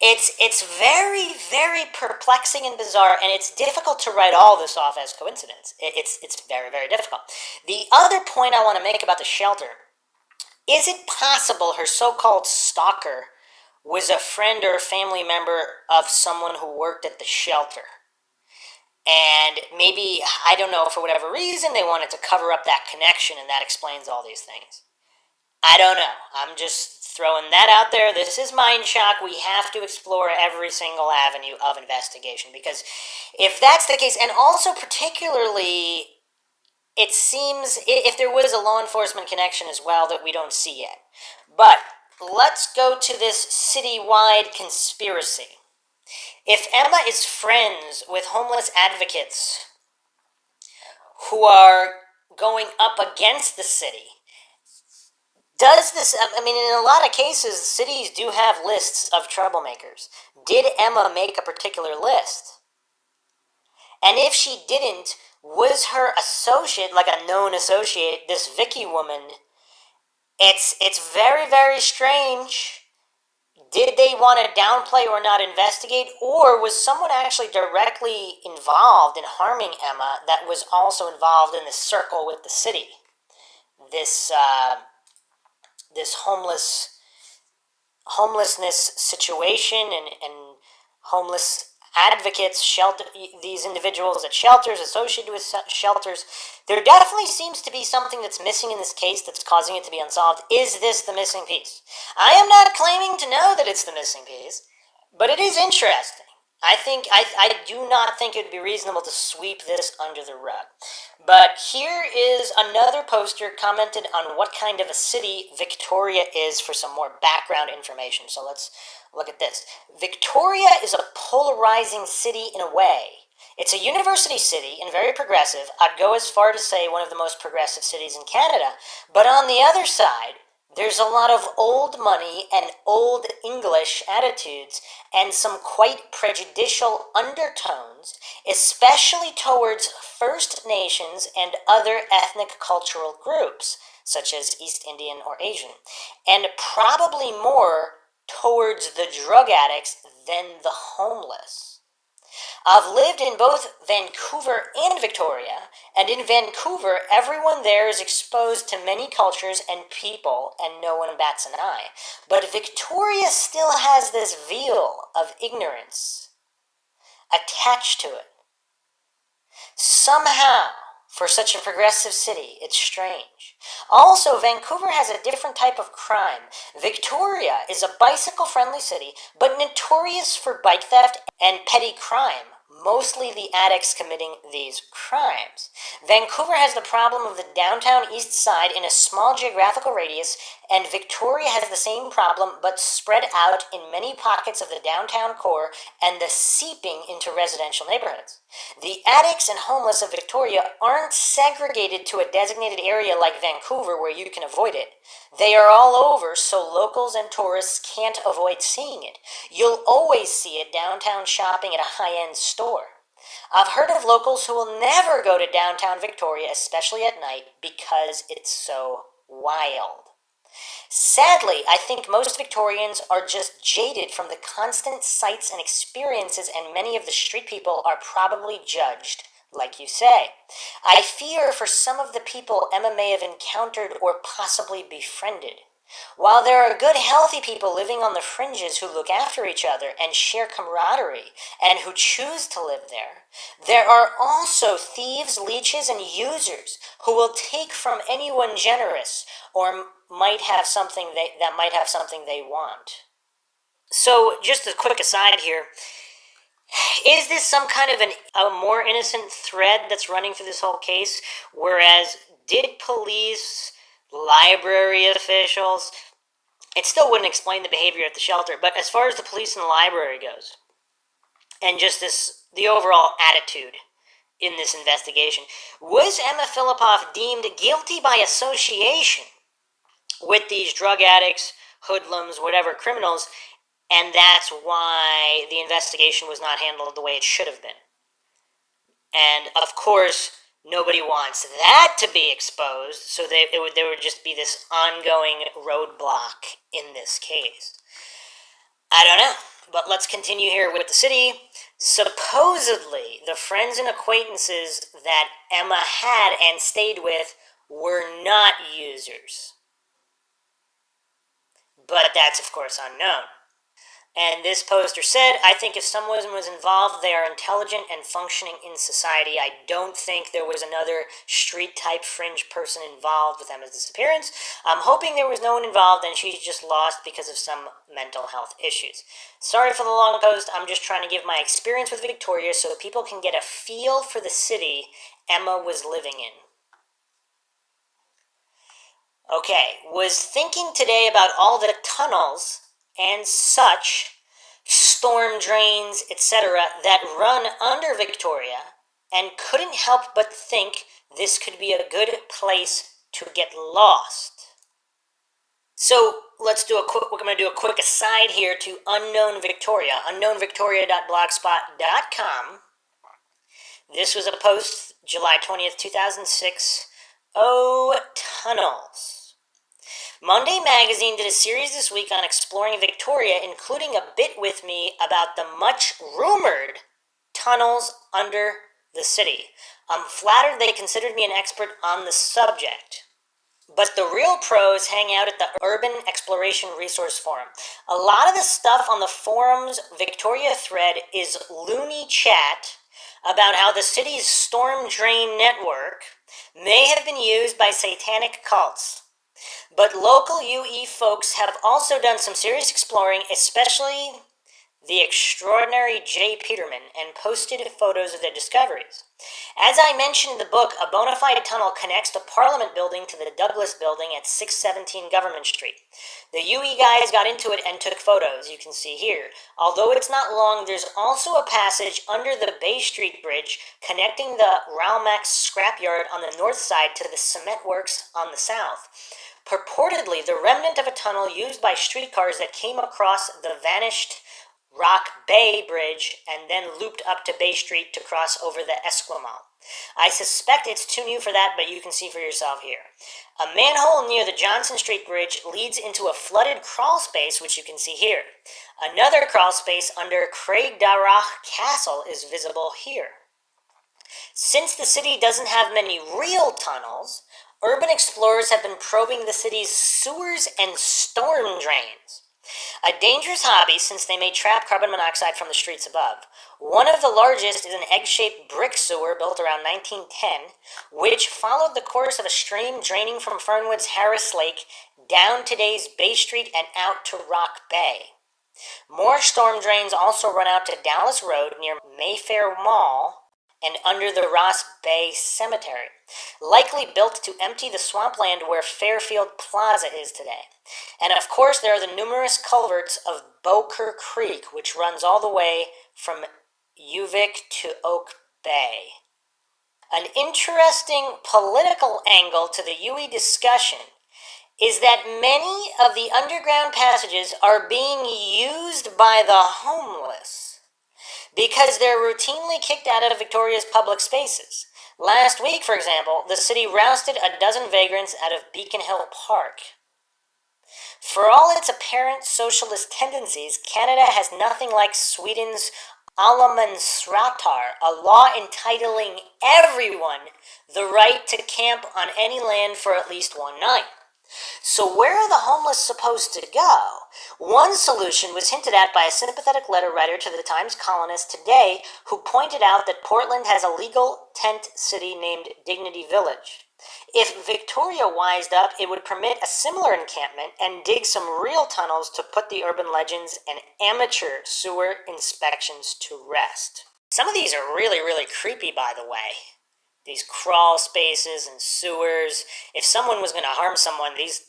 It's very, very perplexing and bizarre, and it's difficult to write all this off as coincidence. It's very, very difficult. The other point I want to make about the shelter, is it possible her so-called stalker was a friend or family member of someone who worked at the shelter? And maybe, I don't know, for whatever reason, they wanted to cover up that connection, and that explains all these things. I don't know. I'm just throwing that out there. This is Mind Shock. We have to explore every single avenue of investigation, because if that's the case, and also particularly, it seems, if there was a law enforcement connection as well that we don't see yet. But let's go to this citywide conspiracy. If Emma is friends with homeless advocates who are going up against the city, does this, I mean, in a lot of cases, cities do have lists of troublemakers. Did Emma make a particular list? And if she didn't, was her associate, like a known associate, this Vicky woman, it's very, very strange. Did they want to downplay or not investigate? Or was someone actually directly involved in harming Emma that was also involved in this circle with the city? This homelessness situation and homeless advocates, these individuals at shelters, associated with shelters. There definitely seems to be something that's missing in this case that's causing it to be unsolved. Is this the missing piece? I am not claiming to know that it's the missing piece, but it is interesting. I do not think it would be reasonable to sweep this under the rug. But here is another poster commented on what kind of a city Victoria is for some more background information. So let's look at this. Victoria is a polarizing city in a way. It's a university city and very progressive. I'd go as far to say one of the most progressive cities in Canada. But on the other side, there's a lot of old money and old English attitudes and some quite prejudicial undertones, especially towards First Nations and other ethnic cultural groups, such as East Indian or Asian, and probably more towards the drug addicts than the homeless. I've lived in both Vancouver and Victoria, and in Vancouver, everyone there is exposed to many cultures and people, and no one bats an eye. But Victoria still has this veil of ignorance attached to it. Somehow, for such a progressive city, it's strange. Also, Vancouver has a different type of crime. Victoria is a bicycle-friendly city, but notorious for bike theft and petty crime, mostly the addicts committing these crimes. Vancouver has the problem of the downtown east side in a small geographical radius, and Victoria has the same problem but spread out in many pockets of the downtown core and the seeping into residential neighborhoods. The addicts and homeless of Victoria aren't segregated to a designated area like Vancouver where you can avoid it. They are all over, so locals and tourists can't avoid seeing it. You'll always see it downtown shopping at a high-end store. I've heard of locals who will never go to downtown Victoria, especially at night, because it's so wild. Sadly, I think most Victorians are just jaded from the constant sights and experiences, and many of the street people are probably judged, like you say. I fear for some of the people Emma may have encountered or possibly befriended. While there are good, healthy people living on the fringes who look after each other and share camaraderie and who choose to live there, there are also thieves, leeches, and users who will take from anyone generous or might have something that might have something they want. So, just a quick aside here. Is this some kind of a more innocent thread that's running through this whole case? Whereas, did police, library officials, it still wouldn't explain the behavior at the shelter, but as far as the police and the library goes, and just the overall attitude in this investigation, was Emma Fillipoff deemed guilty by association with these drug addicts, hoodlums, whatever criminals, and that's why the investigation was not handled the way it should have been? And of course, nobody wants that to be exposed, so there would just be this ongoing roadblock in this case. I don't know, but let's continue here with the city. Supposedly, the friends and acquaintances that Emma had and stayed with were not users. But that's, of course, unknown. And this poster said, I think if someone was involved, they are intelligent and functioning in society. I don't think there was another street-type fringe person involved with Emma's disappearance. I'm hoping there was no one involved and she's just lost because of some mental health issues. Sorry for the long post. I'm just trying to give my experience with Victoria so people can get a feel for the city Emma was living in. Okay, was thinking today about all the tunnels and such, storm drains, etc., that run under Victoria, and couldn't help but think this could be a good place to get lost. So we're going to do a quick aside here to Unknown Victoria, unknownvictoria.blogspot.com. This was a post July 20th, 2006. Oh, tunnels. Monday Magazine did a series this week on exploring Victoria, including a bit with me about the much-rumored tunnels under the city. I'm flattered they considered me an expert on the subject. But the real pros hang out at the Urban Exploration Resource Forum. A lot of the stuff on the forum's Victoria thread is loony chat about how the city's storm drain network may have been used by satanic cults. But local UE folks have also done some serious exploring, especially the extraordinary Jay Peterman, and posted photos of their discoveries. As I mentioned in the book, a bona fide tunnel connects the Parliament Building to the Douglas Building at 617 Government Street. The UE guys got into it and took photos, you can see here. Although it's not long, there's also a passage under the Bay Street Bridge connecting the Ralmax scrapyard on the north side to the cement works on the south. Purportedly, the remnant of a tunnel used by streetcars that came across the vanished Rock Bay Bridge and then looped up to Bay Street to cross over the Esquimalt. I suspect it's too new for that, but you can see for yourself here. A manhole near the Johnson Street Bridge leads into a flooded crawl space, which you can see here. Another crawl space under Craigdarragh Castle is visible here. Since the city doesn't have many real tunnels, urban explorers have been probing the city's sewers and storm drains. A dangerous hobby since they may trap carbon monoxide from the streets above. One of the largest is an egg-shaped brick sewer built around 1910, which followed the course of a stream draining from Fernwood's Harris Lake down today's Bay Street and out to Rock Bay. More storm drains also run out to Dallas Road near Mayfair Mall and under the Ross Bay Cemetery, likely built to empty the swampland where Fairfield Plaza is today. And of course, there are the numerous culverts of Boker Creek, which runs all the way from Uvic to Oak Bay. An interesting political angle to the UE discussion is that many of the underground passages are being used by the homeless. because they're routinely kicked out of Victoria's public spaces. Last week, for example, the city rousted a dozen vagrants out of Beacon Hill Park. For all its apparent socialist tendencies, Canada has nothing like Sweden's Allemansratar, a law entitling everyone the right to camp on any land for at least one night. So where are the homeless supposed to go? One solution was hinted at by a sympathetic letter writer to the Times Colonist today, who pointed out that Portland has a legal tent city named Dignity Village. If Victoria wised up, it would permit a similar encampment and dig some real tunnels to put the urban legends and amateur sewer inspections to rest. Some of these are really, really creepy, by the way. These crawl spaces and sewers. If someone was going to harm someone, this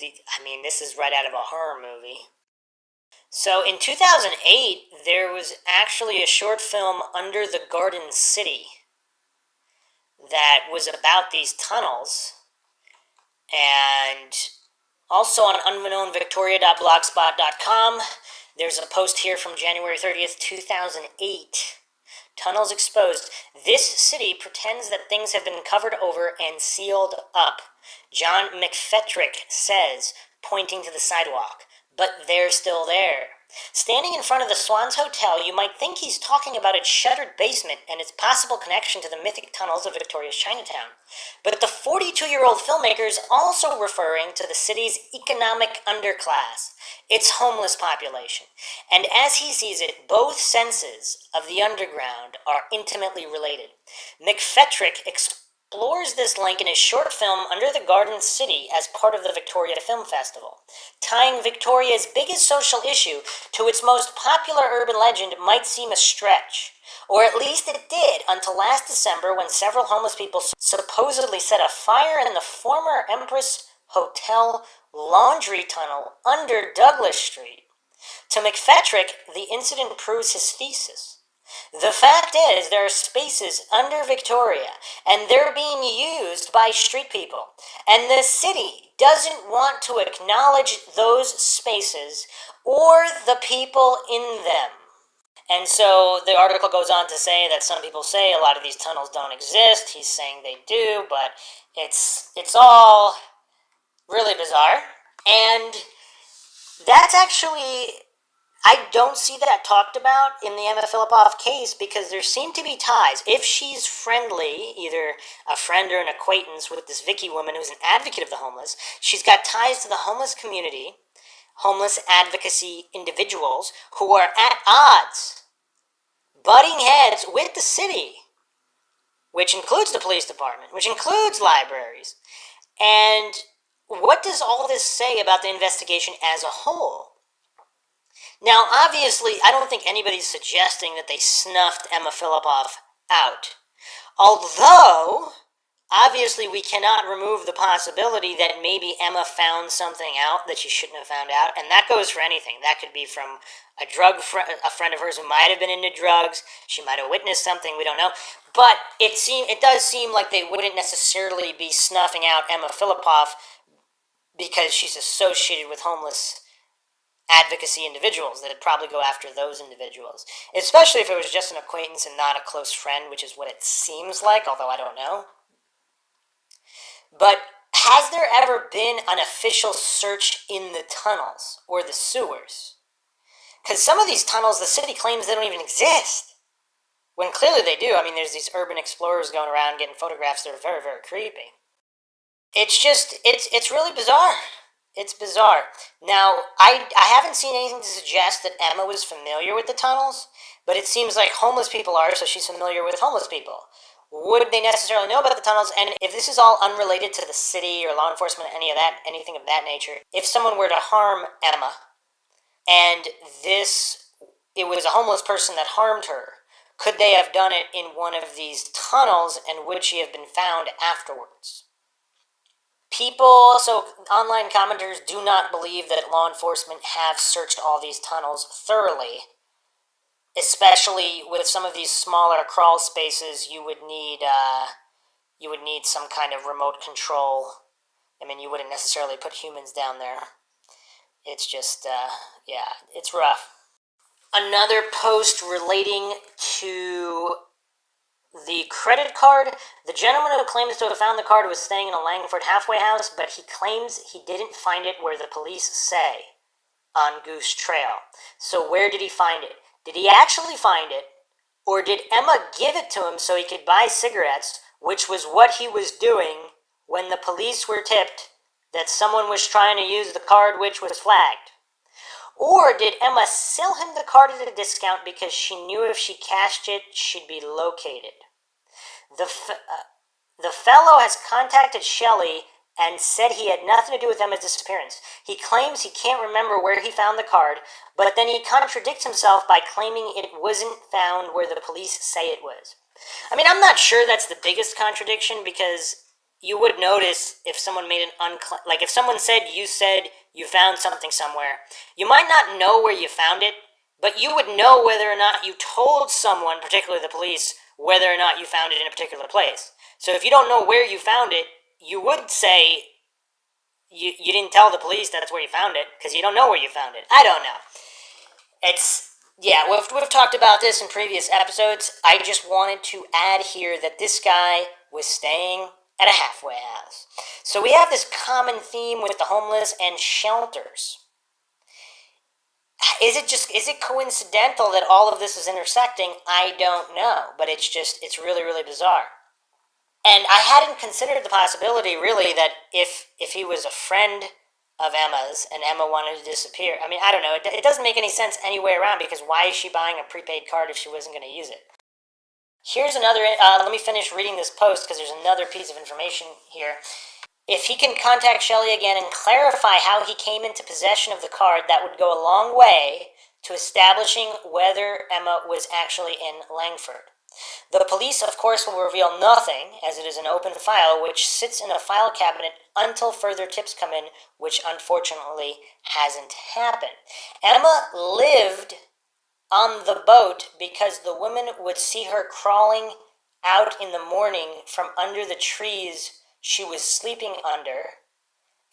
is right out of a horror movie. So in 2008, there was actually a short film, Under the Garden City, that was about these tunnels. And also on unknownvictoria.blogspot.com, there's a post here from January 30th, 2008. Tunnels exposed. This city pretends that things have been covered over and sealed up. John McFetrick says, pointing to the sidewalk. But they're still there. Standing in front of the Swans Hotel, you might think he's talking about its shuttered basement and its possible connection to the mythic tunnels of Victoria's Chinatown. But the 42-year-old filmmaker is also referring to the city's economic underclass, its homeless population. And as he sees it, both senses of the underground are intimately related. McFetrick explores this link in his short film Under the Garden City as part of the Victoria Film Festival. Tying Victoria's biggest social issue to its most popular urban legend might seem a stretch. Or at least it did until last December, when several homeless people supposedly set a fire in the former Empress Hotel laundry tunnel under Douglas Street. To McFetrick, the incident proves his thesis. The fact is, there are spaces under Victoria, and they're being used by street people. And the city doesn't want to acknowledge those spaces or the people in them. And so the article goes on to say that some people say a lot of these tunnels don't exist. He's saying they do, but it's all really bizarre. And that's actually, I don't see that talked about in the Emma Fillipoff case, because there seem to be ties. If she's friendly, either a friend or an acquaintance with this Vicky woman who's an advocate of the homeless, she's got ties to the homeless community, homeless advocacy individuals who are at odds, butting heads with the city, which includes the police department, which includes libraries. And what does all this say about the investigation as a whole? Now, obviously, I don't think anybody's suggesting that they snuffed Emma Fillipoff out. Although, obviously, we cannot remove the possibility that maybe Emma found something out that she shouldn't have found out, and that goes for anything. That could be from a friend of hers who might have been into drugs. She might have witnessed something, we don't know. But it does seem like they wouldn't necessarily be snuffing out Emma Fillipoff because she's associated with homeless advocacy individuals. That'd probably go after those individuals, especially if it was just an acquaintance and not a close friend, which is what it seems like, although I don't know. But has there ever been an official search in the tunnels or the sewers? Because some of these tunnels, the city claims they don't even exist, when clearly they do. I mean, there's these urban explorers going around getting photographs that are very, very creepy. It's really bizarre. It's bizarre. Now, I haven't seen anything to suggest that Emma was familiar with the tunnels, but it seems like homeless people are, so she's familiar with homeless people. Would they necessarily know about the tunnels? And if this is all unrelated to the city or law enforcement, anything of that nature, if someone were to harm Emma, and it was a homeless person that harmed her, could they have done it in one of these tunnels, and would she have been found afterwards? Online commenters do not believe that law enforcement have searched all these tunnels thoroughly, especially with some of these smaller crawl spaces. You would need some kind of remote control. I mean, you wouldn't necessarily put humans down there. It's just, it's rough. Another post relating to the credit card. The gentleman who claims to have found the card was staying in a Langford halfway house, but he claims he didn't find it where the police say on Goose Trail. So where did he find it? Did he actually find it, or did Emma give it to him so he could buy cigarettes, which was what he was doing when the police were tipped that someone was trying to use the card which was flagged? Or did Emma sell him the card at a discount because she knew if she cashed it, she'd be located? The fellow has contacted Shelley and said he had nothing to do with Emma's disappearance. He claims he can't remember where he found the card, but then he contradicts himself by claiming it wasn't found where the police say it was. I mean, I'm not sure that's the biggest contradiction, because you would notice if someone made an like if someone said you found something somewhere, you might not know where you found it, but you would know whether or not you told someone, particularly the police, whether or not you found it in a particular place. So if you don't know where you found it, you would say you didn't tell the police that's where you found it, because you don't know where you found it. I don't know. We've talked about this in previous episodes. I just wanted to add here that this guy was staying at a halfway house. So we have this common theme with the homeless and shelters. Is it coincidental that all of this is intersecting? I don't know, but it's really, really bizarre. And I hadn't considered the possibility, really, that if he was a friend of Emma's and Emma wanted to disappear, I mean, I don't know, it doesn't make any sense any way around, because why is she buying a prepaid card if she wasn't going to use it? Here's another, let me finish reading this post, because there's another piece of information here. If he can contact Shelley again and clarify how he came into possession of the card, that would go a long way to establishing whether Emma was actually in Langford. The police, of course, will reveal nothing, as it is an open file which sits in a file cabinet until further tips come in, which unfortunately hasn't happened. Emma lived on the boat because the women would see her crawling out in the morning from under the trees she was sleeping under,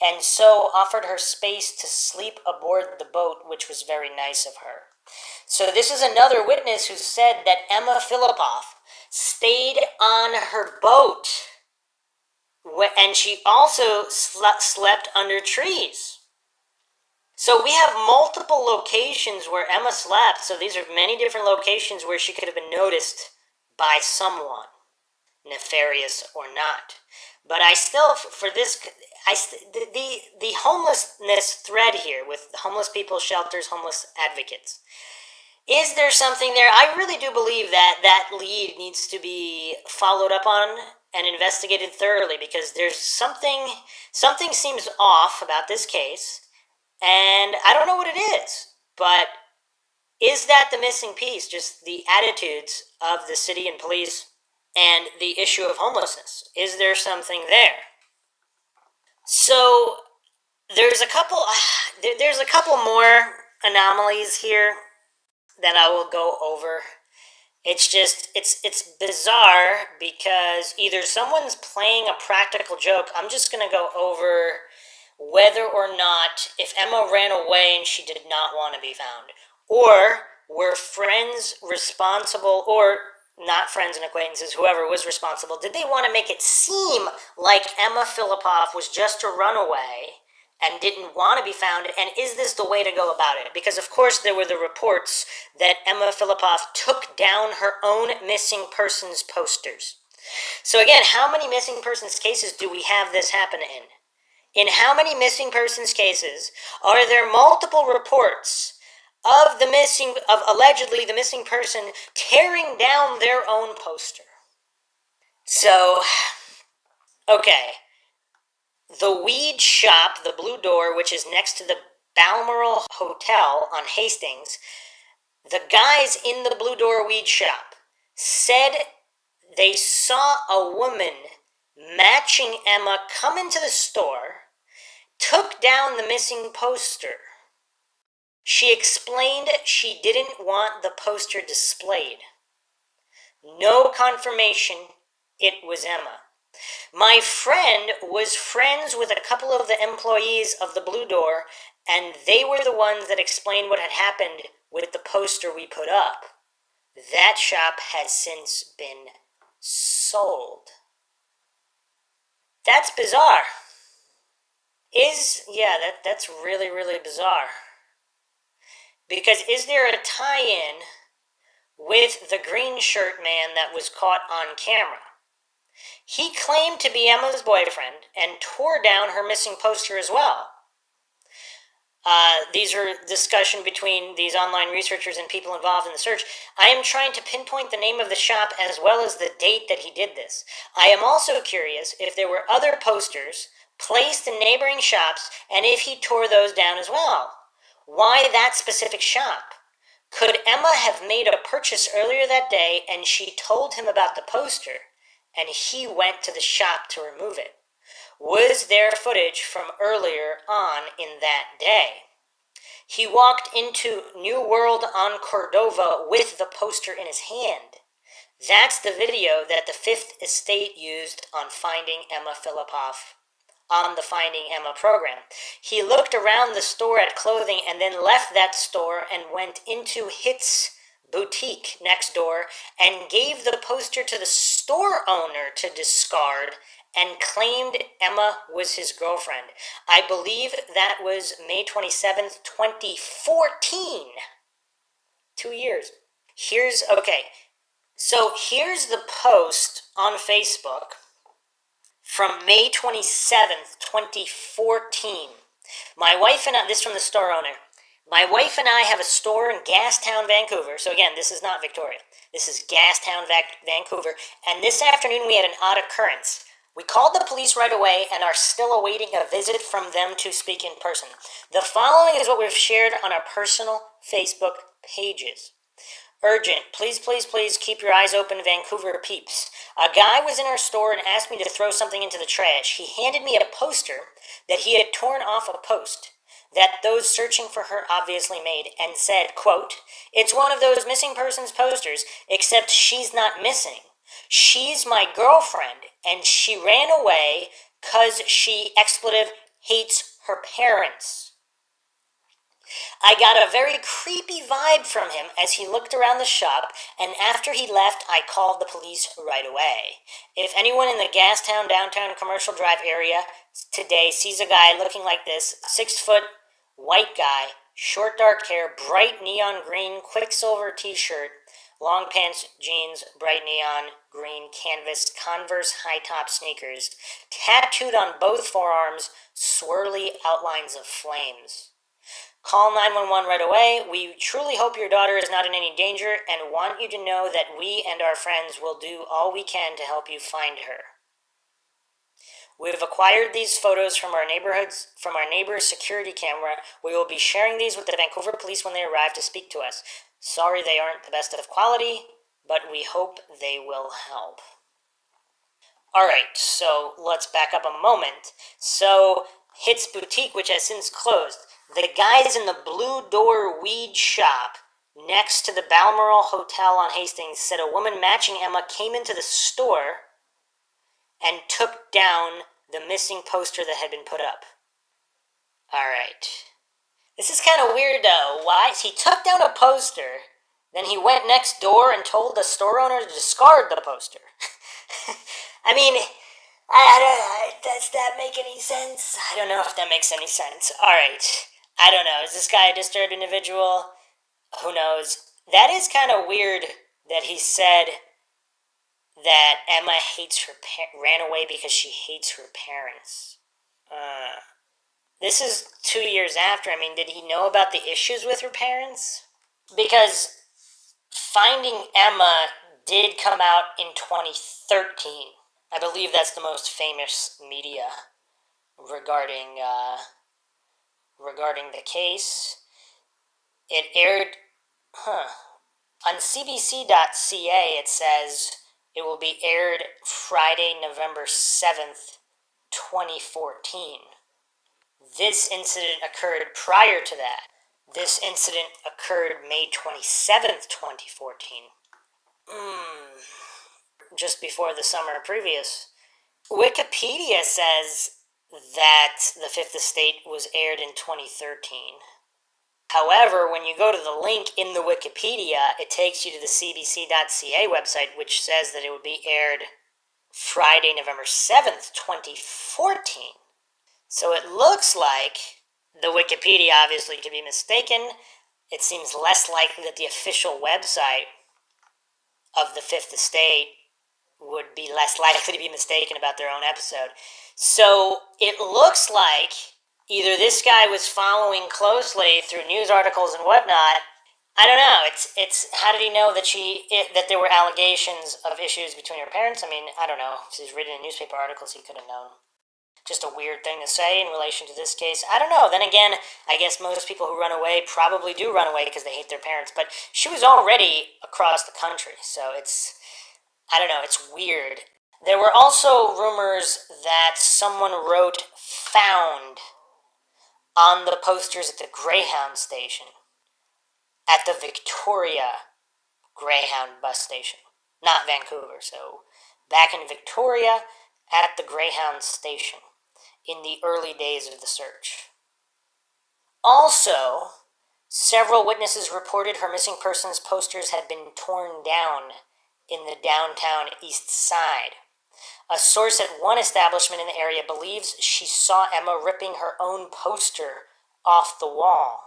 and so offered her space to sleep aboard the boat, which was very nice of her. So this is another witness who said that Emma Fillipoff stayed on her boat, and she also slept under trees. So we have multiple locations where Emma slept, so these are many different locations where she could have been noticed by someone, nefarious or not. But I still, for this, the homelessness thread here with homeless people, shelters, homeless advocates, is there something there? I really do believe that that lead needs to be followed up on and investigated thoroughly, because there's something seems off about this case, and I don't know what it is. But is that the missing piece? Just the attitudes of the city and police and the issue of homelessness? Is there something there? So there's a couple more anomalies here that I will go over. It's bizarre, because either someone's playing a practical joke. I'm just going to go over whether or not, if Emma ran away and she did not want to be found, or were friends responsible, or not friends and acquaintances, whoever was responsible, did they want to make it seem like Emma Fillipoff was just a runaway and didn't want to be found, and is this the way to go about it? Because, of course, there were the reports that Emma Fillipoff took down her own missing persons posters. So again, how many missing persons cases do we have this happen in? In how many missing persons cases are there multiple reports of allegedly the missing person tearing down their own poster? So, okay. The weed shop, the Blue Door, which is next to the Balmoral Hotel on Hastings, the guys in the Blue Door weed shop said they saw a woman matching Emma come into the store, took down the missing poster. She explained she didn't want the poster displayed. No confirmation it was Emma. My friend was friends with a couple of the employees of the Blue Door, and they were the ones that explained what had happened with the poster we put up. That shop has since been sold. That's bizarre. That's really, really bizarre. Because is there a tie-in with the green shirt man that was caught on camera? He claimed to be Emma's boyfriend and tore down her missing poster as well. These are discussion between these online researchers and people involved in the search. I am trying to pinpoint the name of the shop as well as the date that he did this. I am also curious if there were other posters placed in neighboring shops and if he tore those down as well. Why that specific shop? Could Emma have made a purchase earlier that day and she told him about the poster and he went to the shop to remove it? Was there footage from earlier on in that day? He walked into New World on Cordova with the poster in his hand. That's the video that the Fifth Estate used on Finding Emma Fillipoff on the Finding Emma program. He looked around the store at clothing and then left that store and went into Hit's boutique next door and gave the poster to the store owner to discard and claimed Emma was his girlfriend. I believe that was May 27th, 2014. 2 years. Here's the post on Facebook from May 27th, 2014. My wife and I, this from the store owner, my wife and I have a store in Gastown, Vancouver. So again, this is not Victoria. This is Gastown, Vancouver. And this afternoon we had an odd occurrence. We called the police right away and are still awaiting a visit from them to speak in person. The following is what we've shared on our personal Facebook pages. Urgent. Please, please, please keep your eyes open, Vancouver peeps. A guy was in our store and asked me to throw something into the trash. He handed me a poster that he had torn off a post that those searching for her obviously made and said, quote, "It's one of those missing persons posters, except she's not missing. She's my girlfriend, and she ran away 'cause she, expletive, hates her parents." I got a very creepy vibe from him as he looked around the shop, and after he left, I called the police right away. If anyone in the Gastown downtown Commercial Drive area today sees a guy looking like this, 6-foot, white guy, short dark hair, bright neon green Quicksilver t-shirt, long pants, jeans, bright neon green canvas Converse high-top sneakers, tattooed on both forearms, swirly outlines of flames. Call 911 right away. We truly hope your daughter is not in any danger and want you to know that we and our friends will do all we can to help you find her. We've acquired these photos from our neighbor's security camera. We will be sharing these with the Vancouver police when they arrive to speak to us. Sorry they aren't the best of quality, but we hope they will help. Alright, so let's back up a moment. So, Hit's Boutique, which has since closed. The guys in the Blue Door weed shop next to the Balmoral Hotel on Hastings said a woman matching Emma came into the store and took down the missing poster that had been put up. Alright. This is kind of weird though. Why? He took down a poster, then he went next door and told the store owner to discard the poster. I mean, does that make any sense? I don't know if that makes any sense. Alright. I don't know. Is this guy a disturbed individual? Who knows? That is kind of weird that he said that Emma ran away because she hates her parents. This is 2 years after. I mean, did he know about the issues with her parents? Because Finding Emma did come out in 2013. I believe that's the most famous media regarding the case. It aired, on CBC.ca it says it will be aired Friday, November 7th, 2014. This incident occurred prior to that. This incident occurred May 27th, 2014. Just before the summer previous. Wikipedia says that The Fifth Estate was aired in 2013. However, when you go to the link in the Wikipedia, it takes you to the cbc.ca website, which says that it would be aired Friday, November 7th, 2014. So it looks like the Wikipedia obviously could be mistaken. It seems less likely that the official website of the Fifth Estate would be less likely to be mistaken about their own episode. So it looks like either this guy was following closely through news articles and whatnot. I don't know. It's how did he know that that there were allegations of issues between her parents? I mean, I don't know. If he's written in newspaper articles, he could have known. Just a weird thing to say in relation to this case. I don't know. Then again, I guess most people who run away probably do run away because they hate their parents. But she was already across the country, so I don't know, it's weird. There were also rumors that someone wrote "found" on the posters at the Greyhound station, at the Victoria Greyhound bus station, not Vancouver. So back in Victoria at the Greyhound station in the early days of the search. Also, several witnesses reported her missing persons posters had been torn down in the downtown east side. A source at one establishment in the area believes she saw Emma ripping her own poster off the wall.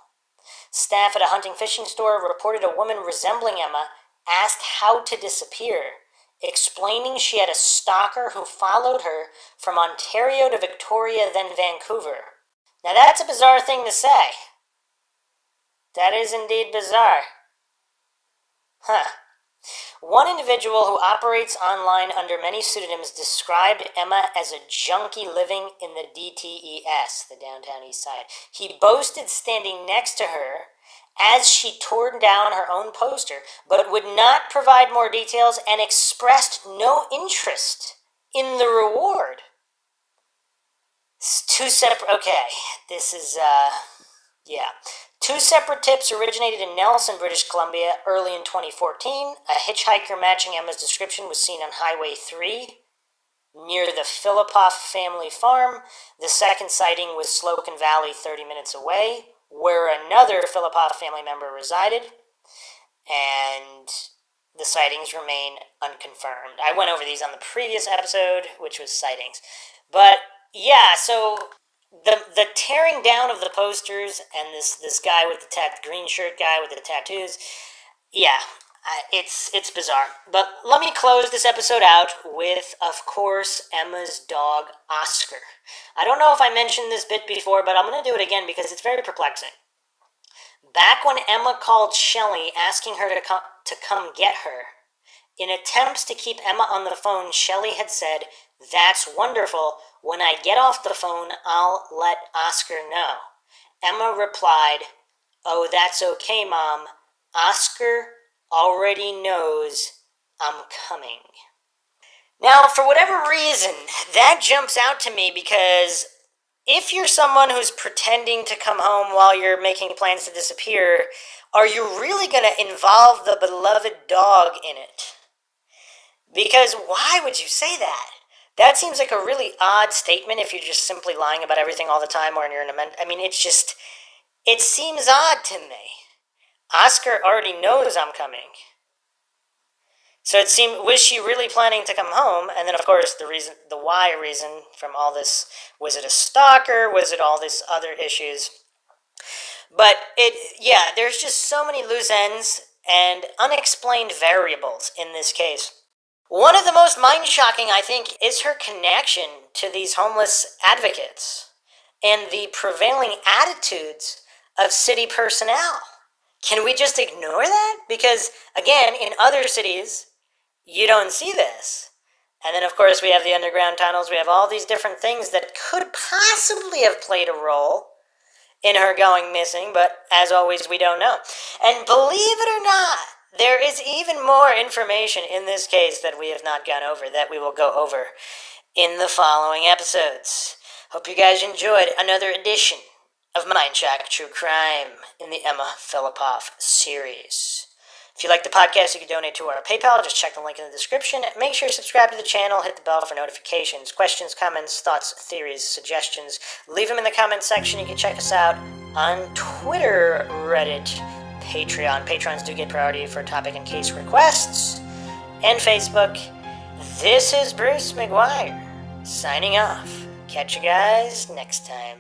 Staff at a hunting fishing store reported a woman resembling Emma asked how to disappear, explaining she had a stalker who followed her from Ontario to Victoria, then Vancouver. Now that's a bizarre thing to say. That is indeed bizarre. Huh. One individual who operates online under many pseudonyms described Emma as a junkie living in the DTES, the Downtown East Side. He boasted standing next to her as she tore down her own poster, but would not provide more details and expressed no interest in the reward. Two separate... Okay, this is, yeah. Two separate tips originated in Nelson, British Columbia, early in 2014. A hitchhiker matching Emma's description was seen on Highway 3 near the Fillipoff family farm. The second sighting was Slocum Valley, 30 minutes away, where another Fillipoff family member resided, and the sightings remain unconfirmed. I went over these on the previous episode, which was sightings. But yeah, so the tearing down of the posters and this guy with the green shirt guy with the tattoos, yeah, it's bizarre. But let me close this episode out with, of course, Emma's dog, Oscar. I don't know if I mentioned this bit before, but I'm going to do it again because it's very perplexing. Back when Emma called Shelley asking her to come get her, in attempts to keep Emma on the phone, Shelley had said, "That's wonderful. When I get off the phone, I'll let Oscar know." Emma replied, "Oh, that's okay, Mom. Oscar already knows I'm coming." Now, for whatever reason, that jumps out to me because if you're someone who's pretending to come home while you're making plans to disappear, are you really going to involve the beloved dog in it? Because why would you say that? That seems like a really odd statement if you're just simply lying about everything all the time or you're in I mean, it seems odd to me. Oscar already knows I'm coming. So it seemed, was she really planning to come home? And then, of course, the why reason from all this, was it a stalker? Was it all these other issues? But there's just so many loose ends and unexplained variables in this case. One of the most mind-shocking, I think, is her connection to these homeless advocates and the prevailing attitudes of city personnel. Can we just ignore that? Because, again, in other cities, you don't see this. And then, of course, we have the underground tunnels. We have all these different things that could possibly have played a role in her going missing, but as always, we don't know. And believe it or not, there is even more information in this case that we have not gone over, that we will go over in the following episodes. Hope you guys enjoyed another edition of MindShock True Crime in the Emma Fillipoff series. If you like the podcast, you can donate to our PayPal. Just check the link in the description. Make sure you subscribe to the channel. Hit the bell for notifications. Questions, comments, thoughts, theories, suggestions. Leave them in the comment section. You can check us out on Twitter, Reddit, Patreon. Patrons do get priority for topic and case requests. And Facebook. This is Bruce McGuire, signing off. Catch you guys next time.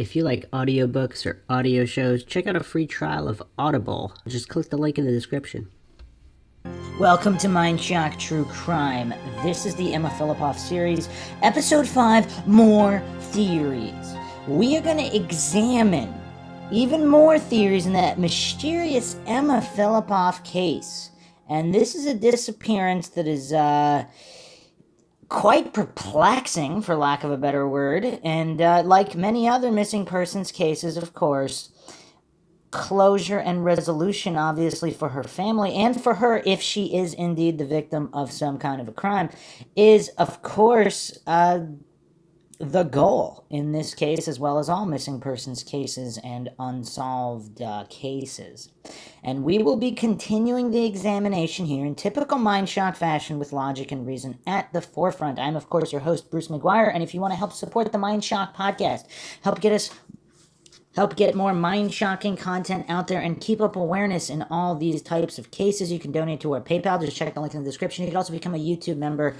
If you like audiobooks or audio shows, check out a free trial of Audible. Just click the link in the description. Welcome to MindShock True Crime. This is the Emma Fillipoff series, Episode 5, More Theories. We are going to examine even more theories in that mysterious Emma Fillipoff case. And this is a disappearance that is quite perplexing, for lack of a better word. And like many other missing persons cases, of course, closure and resolution, obviously, for her family and for her, if she is indeed the victim of some kind of a crime, is, of course, the goal in this case, as well as all missing persons cases and unsolved cases. And we will be continuing the examination here in typical MindShock fashion with logic and reason at the forefront. I'm, of course, your host, Bruce McGuire, and if you want to help support the MindShock podcast, help get more mind-shocking content out there and keep up awareness in all these types of cases, you can donate to our PayPal. Just check the link in the description. You can also become a YouTube member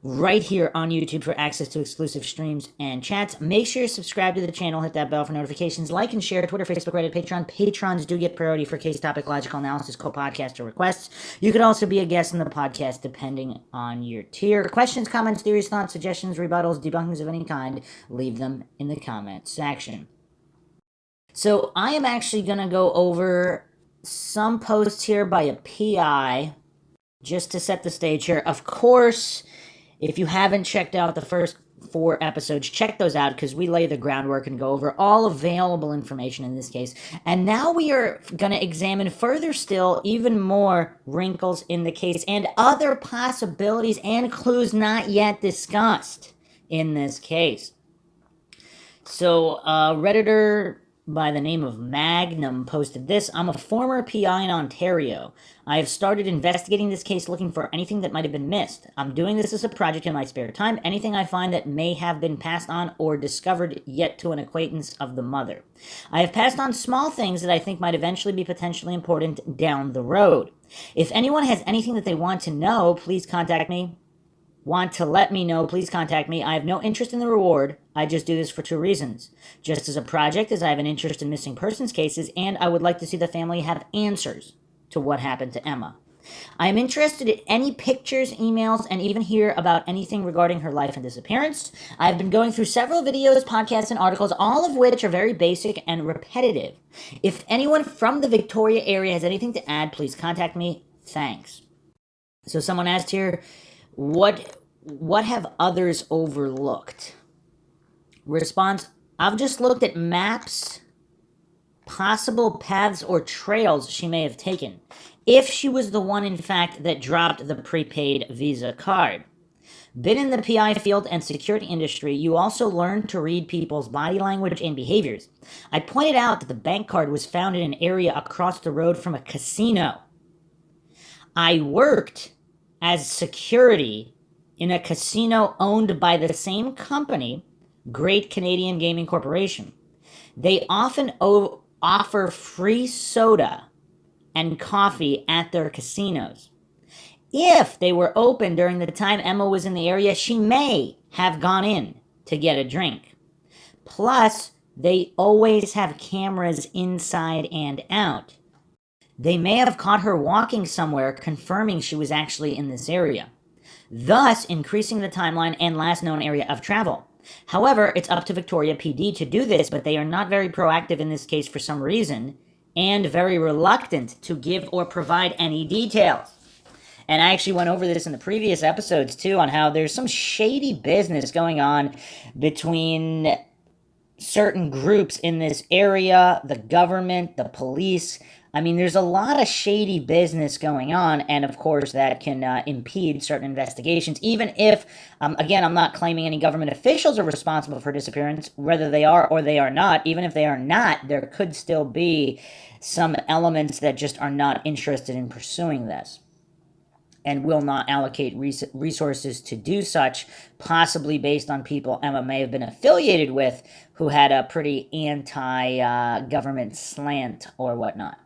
right here on YouTube for access to exclusive streams and chats. Make sure you subscribe to the channel, hit that bell for notifications, like and share Twitter, Facebook, Reddit, Patreon. Patrons do get priority for case topic, logical analysis, co-podcast, or requests. You could also be a guest in the podcast depending on your tier. Questions, comments, theories, thoughts, suggestions, rebuttals, debunkings of any kind, leave them in the comments section. So I am actually going to go over some posts here by a PI just to set the stage here. Of course, if you haven't checked out the first 4 episodes, check those out because we lay the groundwork and go over all available information in this case. And now we are going to examine further still even more wrinkles in the case and other possibilities and clues not yet discussed in this case. So, Redditor by the name of Magnum posted this. I'm a former PI in Ontario. I have started investigating this case looking for anything that might have been missed. I'm doing this as a project in my spare time. Anything I find that may have been passed on or discovered yet to an acquaintance of the mother. I have passed on small things that I think might eventually be potentially important down the road. If anyone has anything that they want to know, please contact me. Want to let me know, please contact me. I have no interest in the reward. I just do this for 2 reasons. Just as a project, as I have an interest in missing persons cases, and I would like to see the family have answers to what happened to Emma. I am interested in any pictures, emails, and even hear about anything regarding her life and disappearance. I have been going through several videos, podcasts, and articles, all of which are very basic and repetitive. If anyone from the Victoria area has anything to add, please contact me. Thanks. So someone asked here, what have others overlooked? Response, I've just looked at maps, possible paths or trails she may have taken, if she was the one, in fact, that dropped the prepaid Visa card. Been in the PI field and security industry, you also learn to read people's body language and behaviors. I pointed out that the bank card was found in an area across the road from a casino. I worked as security in a casino owned by the same company, Great Canadian Gaming Corporation. They often offer free soda and coffee at their casinos. If they were open during the time Emma was in the area, she may have gone in to get a drink. Plus, they always have cameras inside and out. They may have caught her walking somewhere, confirming she was actually in this area, thus increasing the timeline and last known area of travel. However, it's up to Victoria PD to do this, but they are not very proactive in this case for some reason, and very reluctant to give or provide any details. And I actually went over this in the previous episodes, too, on how there's some shady business going on between certain groups in this area, the government, the police. I mean, there's a lot of shady business going on, and of course that can impede certain investigations, even if, again, I'm not claiming any government officials are responsible for disappearance, whether they are or they are not. Even if they are not, there could still be some elements that just are not interested in pursuing this and will not allocate resources to do such, possibly based on people Emma may have been affiliated with who had a pretty anti-government slant or whatnot.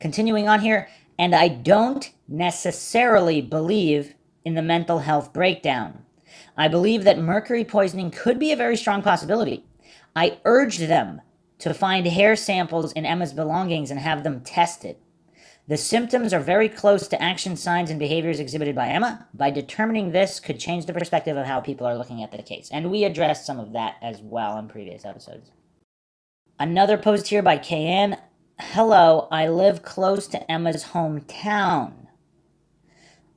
Continuing on here, and I don't necessarily believe in the mental health breakdown. I believe that mercury poisoning could be a very strong possibility. I urged them to find hair samples in Emma's belongings and have them tested. The symptoms are very close to action signs and behaviors exhibited by Emma. By determining this could change the perspective of how people are looking at the case. And we addressed some of that as well in previous episodes. Another post here by KN. Hello, I live close to Emma's hometown.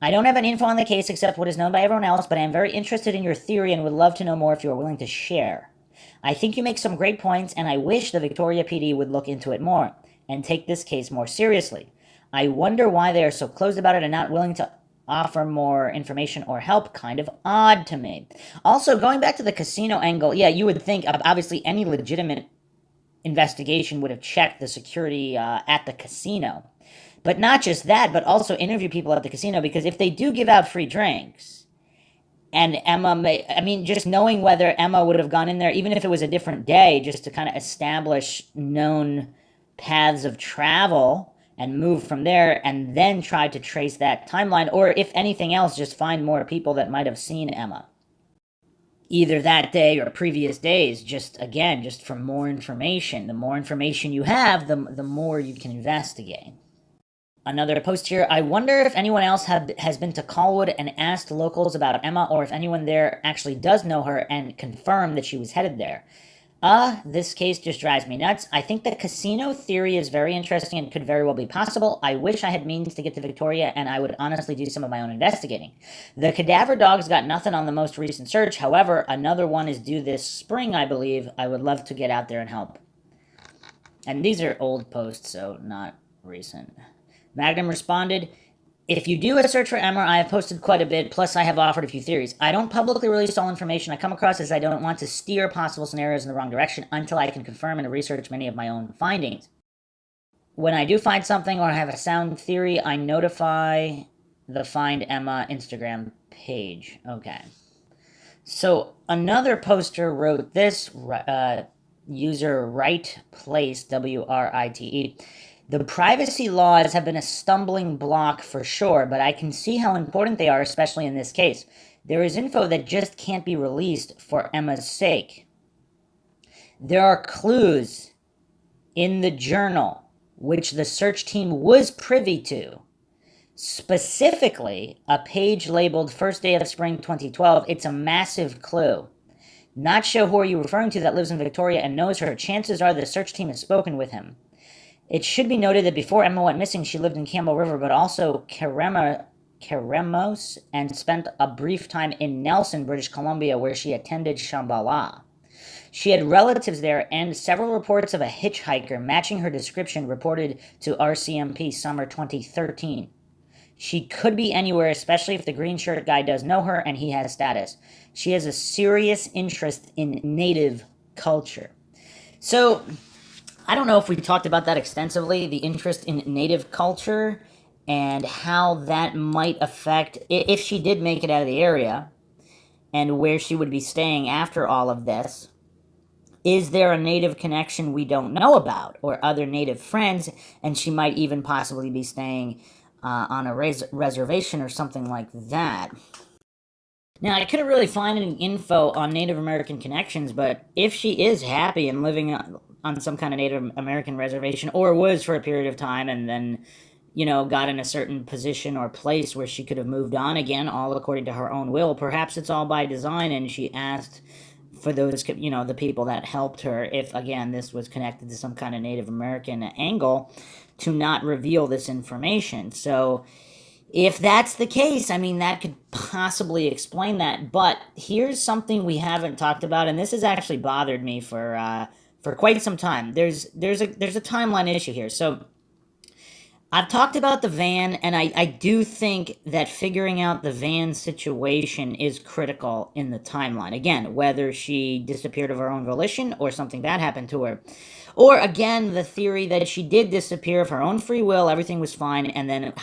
I don't have any info on the case except what is known by everyone else, but I am very interested in your theory and would love to know more if you are willing to share. I think you make some great points, and I wish the Victoria PD would look into it more and take this case more seriously. I wonder why they are so closed about it and not willing to offer more information or help. Kind of odd to me. Also, going back to the casino angle, yeah, you would think obviously any legitimate investigation would have checked the security at the casino. But not just that, but also interview people at the casino, because if they do give out free drinks, and just knowing whether Emma would have gone in there, even if it was a different day, just to kind of establish known paths of travel and move from there, and then try to trace that timeline, or if anything else, just find more people that might have seen Emma either that day or previous days, just for more information. The more information you have, the more you can investigate. Another post here. I wonder if anyone else has been to Colwood and asked locals about Emma, or if anyone there actually does know her and confirmed that she was headed there. This case just drives me nuts. I think the casino theory is very interesting and could very well be possible. I wish I had means to get to Victoria, and I would honestly do some of my own investigating. The cadaver dogs got nothing on the most recent search. However, another one is due this spring, I believe. I would love to get out there and help. And these are old posts, so not recent. Magnum responded, if you do a search for Emma, I have posted quite a bit, plus I have offered a few theories. I don't publicly release all information I come across, as I don't want to steer possible scenarios in the wrong direction until I can confirm and research many of my own findings. When I do find something or have a sound theory, I notify the Find Emma Instagram page. Okay. So another poster wrote this, user Right Place, WRITE. The privacy laws have been a stumbling block for sure, but I can see how important they are, especially in this case. There is info that just can't be released for Emma's sake. There are clues in the journal which the search team was privy to. Specifically, a page labeled First Day of Spring 2012. It's a massive clue. Not sure who are you referring to that lives in Victoria and knows her. Chances are the search team has spoken with him. It should be noted that before Emma went missing, she lived in Campbell River, but also Keremos, and spent a brief time in Nelson, British Columbia, where she attended Shambhala. She had relatives there, and several reports of a hitchhiker matching her description reported to RCMP summer 2013. She could be anywhere, especially if the green shirt guy does know her and he has status. She has a serious interest in native culture. So I don't know if we talked about that extensively, the interest in native culture and how that might affect, if she did make it out of the area, and where she would be staying after all of this. Is there a native connection we don't know about, or other native friends, and she might even possibly be staying on a reservation or something like that. Now, I couldn't really find any info on Native American connections, but if she is happy and living on some kind of Native American reservation, or was for a period of time, and then, got in a certain position or place where she could have moved on again, all according to her own will, perhaps it's all by design, and she asked for those, the people that helped her, if, again, this was connected to some kind of Native American angle, to not reveal this information. So if that's the case, that could possibly explain that. But here's something we haven't talked about, and this has actually bothered me for quite some time. There's a timeline issue here. So I've talked about the van, and I do think that figuring out the van situation is critical in the timeline. Again, whether she disappeared of her own volition or something bad happened to her. Or, again, the theory that she did disappear of her own free will, everything was fine, and then,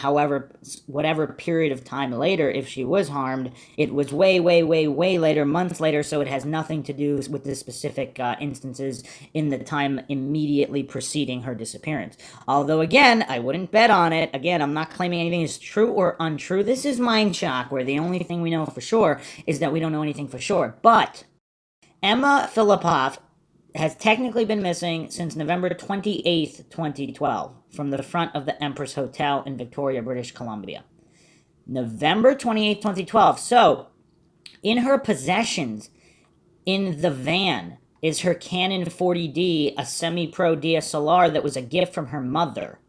whatever period of time later, if she was harmed, it was way, way, way, way later, months later, so it has nothing to do with the specific instances in the time immediately preceding her disappearance. Although, again, I wouldn't bet on it. Again, I'm not claiming anything is true or untrue. This is MINDSHOCK, where the only thing we know for sure is that we don't know anything for sure. But Emma Fillipoff has technically been missing since November 28th, 2012, from the front of the Empress Hotel in Victoria, British Columbia. November 28th, 2012. So, in her possessions in the van is her Canon 40D, a semi-pro DSLR that was a gift from her mother.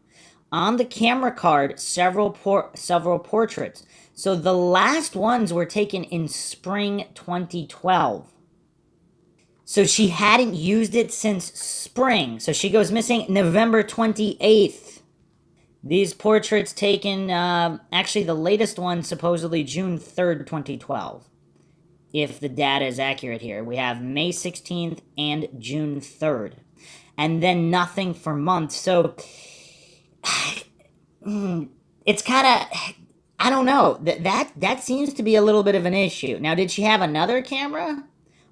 On the camera card, several portraits. So the last ones were taken in spring 2012. So she hadn't used it since spring. So she goes missing November 28th. These portraits taken, actually the latest one supposedly June 3rd, 2012. If the data is accurate here. We have May 16th and June 3rd. And then nothing for months. So it's kind of, I don't know. That seems to be a little bit of an issue. Now, did she have another camera?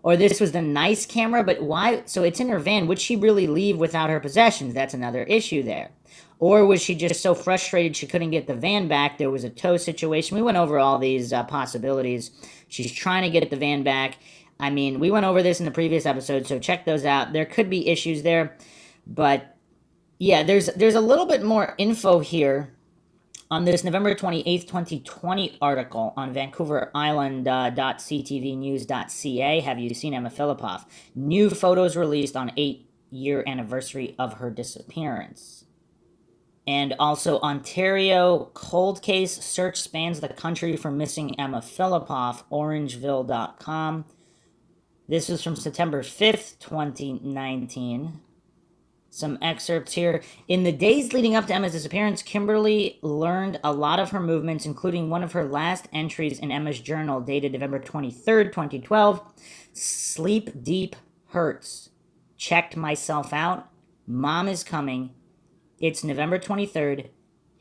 Or this was the nice camera, but why? So it's in her van. Would she really leave without her possessions? That's another issue there. Or was she just so frustrated she couldn't get the van back? There was a tow situation. We went over all these possibilities. She's trying to get the van back. I mean, we went over this in the previous episode, so check those out. There could be issues there. But yeah, there's a little bit more info here on this November 28th, 2020 article on vancouverisland.ctvnews.ca. Have you seen Emma Fillipoff? New photos released on 8-year anniversary of her disappearance. And also, Ontario cold case search spans the country for missing Emma Fillipoff, orangeville.com. This was from September 5th, 2019. Some excerpts here. In the days leading up to Emma's disappearance, Kimberly learned a lot of her movements, including one of her last entries in Emma's journal dated November 23rd, 2012. Sleep deep hurts. Checked myself out. Mom is coming. It's November 23rd.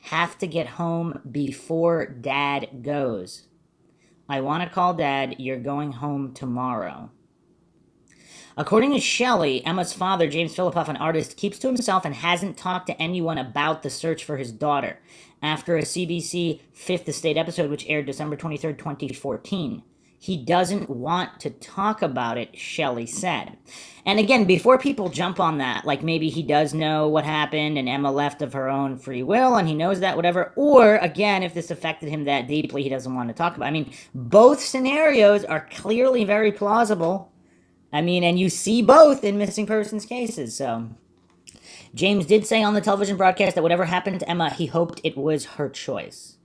Have to get home before Dad goes. I want to call Dad. You're going home tomorrow. According to Shelley, Emma's father, James Fillipoff, an artist, keeps to himself and hasn't talked to anyone about the search for his daughter after a CBC Fifth Estate episode which aired December 23rd, 2014. He doesn't want to talk about it, Shelley said. And again, before people jump on that, like maybe he does know what happened and Emma left of her own free will and he knows that, whatever. Or, again, if this affected him that deeply, he doesn't want to talk about it. I mean, both scenarios are clearly very plausible. I mean, and you see both in missing persons cases, so. James did say on the television broadcast that whatever happened to Emma, he hoped it was her choice.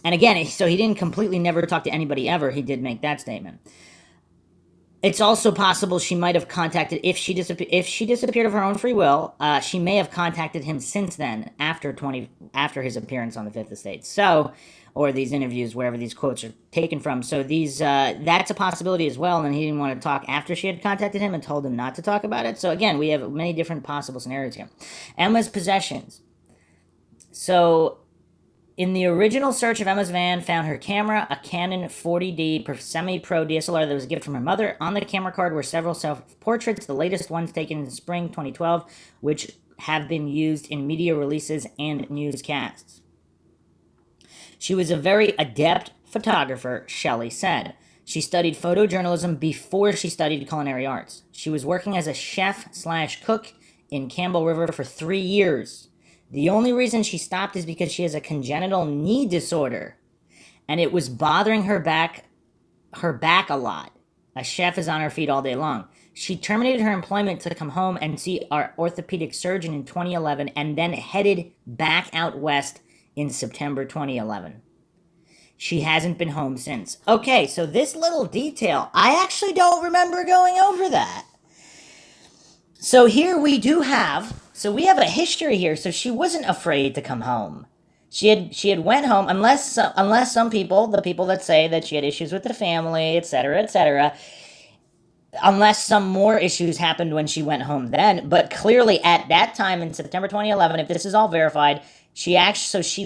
And again, so he didn't completely never talk to anybody ever. He did make that statement. It's also possible she might have contacted, if she disappeared of her own free will, she may have contacted him since then, after his appearance on the Fifth Estate. So, or these interviews, wherever these quotes are taken from. So that's a possibility as well, and he didn't want to talk after she had contacted him and told him not to talk about it. So again, we have many different possible scenarios here. Emma's possessions. So, in the original search of Emma's van, found her camera, a Canon 40D semi-pro DSLR that was a gift from her mother. On the camera card were several self-portraits, the latest ones taken in spring 2012, which have been used in media releases and newscasts. She was a very adept photographer, Shelley said. She studied photojournalism before she studied culinary arts. She was working as a chef/cook in Campbell River for 3 years. The only reason she stopped is because she has a congenital knee disorder, and it was bothering her back a lot. A chef is on her feet all day long. She terminated her employment to come home and see our orthopedic surgeon in 2011 and then headed back out west in September 2011. She hasn't been home since. Okay, so this little detail, I actually don't remember going over that. So here we have a history here. So she wasn't afraid to come home. She had went home, unless some people, the people that say that she had issues with the family, etc., unless some more issues happened when she went home then. But clearly at that time in September 2011, if this is all verified, she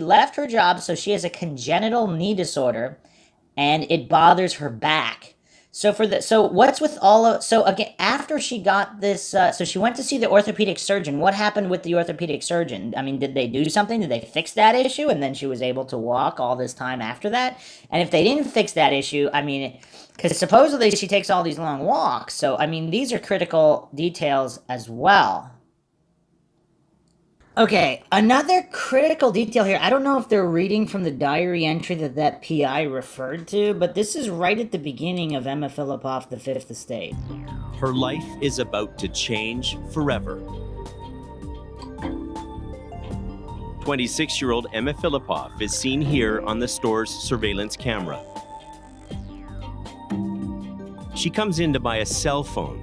left her job, so she has a congenital knee disorder, and it bothers her back. So what's with all of so again after she got this so she went to see the orthopedic surgeon. What happened with the orthopedic surgeon? I mean, did they do something? Did they fix that issue and then she was able to walk all this time after that? And if they didn't fix that issue, I mean, because supposedly she takes all these long walks. So I mean, these are critical details as well. Okay, another critical detail here. I don't know if they're reading from the diary entry that PI referred to, but this is right at the beginning of Emma Fillipoff, The Fifth Estate. Her life is about to change forever. 26-year-old Emma Fillipoff is seen here on the store's surveillance camera. She comes in to buy a cell phone.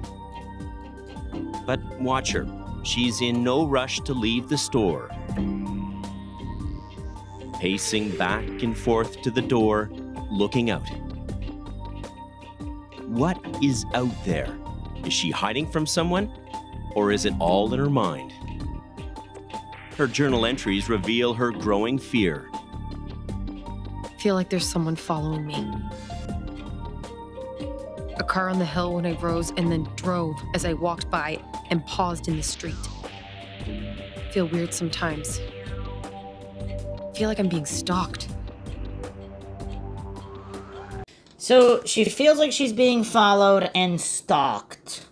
But watch her. She's in no rush to leave the store. Pacing back and forth to the door, looking out. What is out there? Is she hiding from someone? Or is it all in her mind? Her journal entries reveal her growing fear. I feel like there's someone following me. A car on the hill when I rose and then drove as I walked by and paused in the street. I feel weird sometimes. I feel like I'm being stalked. So she feels like she's being followed and stalked.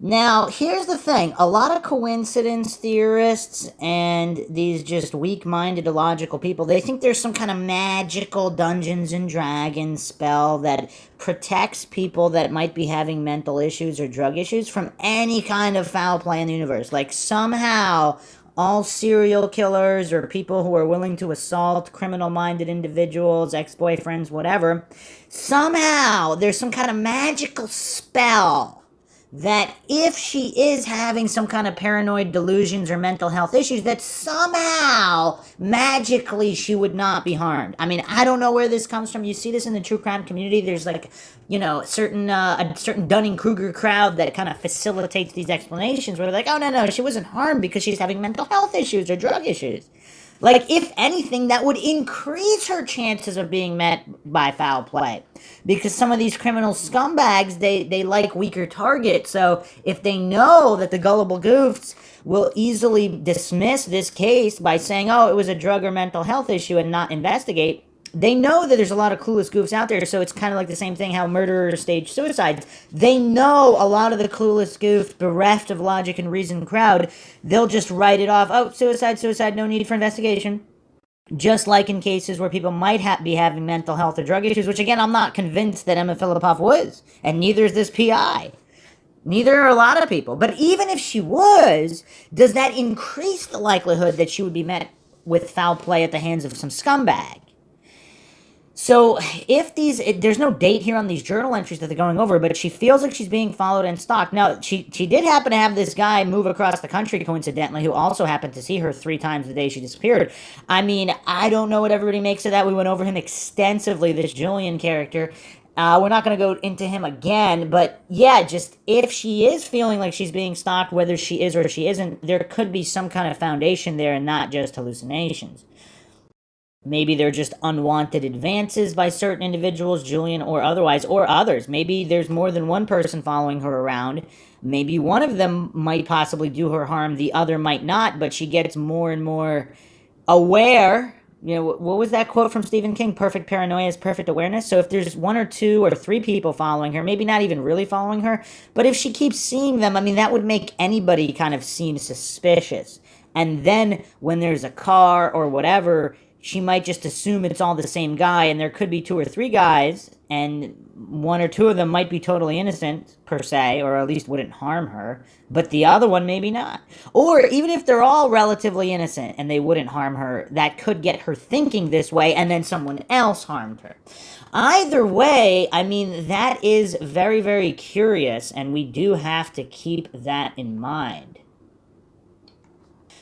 Now, here's the thing. A lot of coincidence theorists and these just weak-minded illogical people, they think there's some kind of magical Dungeons and Dragons spell that protects people that might be having mental issues or drug issues from any kind of foul play in the universe. Like somehow all serial killers or people who are willing to assault criminal-minded individuals, ex-boyfriends, whatever, somehow there's some kind of magical spell that if she is having some kind of paranoid delusions or mental health issues, that somehow, magically, she would not be harmed. I mean, I don't know where this comes from. You see this in the true crime community. There's like, you know, a certain Dunning-Kruger crowd that kind of facilitates these explanations where they're like, oh, no, she wasn't harmed because she's having mental health issues or drug issues. Like, if anything, that would increase her chances of being met by foul play. Because some of these criminal scumbags, they like weaker targets. So if they know that the gullible goofs will easily dismiss this case by saying, oh, it was a drug or mental health issue and not investigate, they know that there's a lot of clueless goofs out there, so it's kind of like the same thing how murderers stage suicides. They know a lot of the clueless goofs, bereft of logic and reason crowd, they'll just write it off. Oh, suicide, no need for investigation. Just like in cases where people might be having mental health or drug issues, which again, I'm not convinced that Emma Fillipoff was, and neither is this PI. Neither are a lot of people. But even if she was, does that increase the likelihood that she would be met with foul play at the hands of some scumbag? So if there's no date here on these journal entries that they're going over, but she feels like she's being followed and stalked. Now, she did happen to have this guy move across the country, coincidentally, who also happened to see her 3 times the day she disappeared. I mean, I don't know what everybody makes of that. We went over him extensively, this Julian character. We're not going to go into him again, but yeah, just if she is feeling like she's being stalked, whether she is or she isn't, there could be some kind of foundation there and not just hallucinations. Maybe they're just unwanted advances by certain individuals, Julian or otherwise, or others. Maybe there's more than one person following her around. Maybe one of them might possibly do her harm, the other might not, but she gets more and more aware. You know, what was that quote from Stephen King? Perfect paranoia is perfect awareness. So if there's 1 or 2 or 3 people following her, maybe not even really following her, but if she keeps seeing them, I mean, that would make anybody kind of seem suspicious. And then when there's a car or whatever, she might just assume it's all the same guy, and there could be 2 or 3 guys, and 1 or 2 of them might be totally innocent, per se, or at least wouldn't harm her, but the other one maybe not. Or even if they're all relatively innocent and they wouldn't harm her, that could get her thinking this way, and then someone else harmed her. Either way, I mean, that is very, very curious, and we do have to keep that in mind.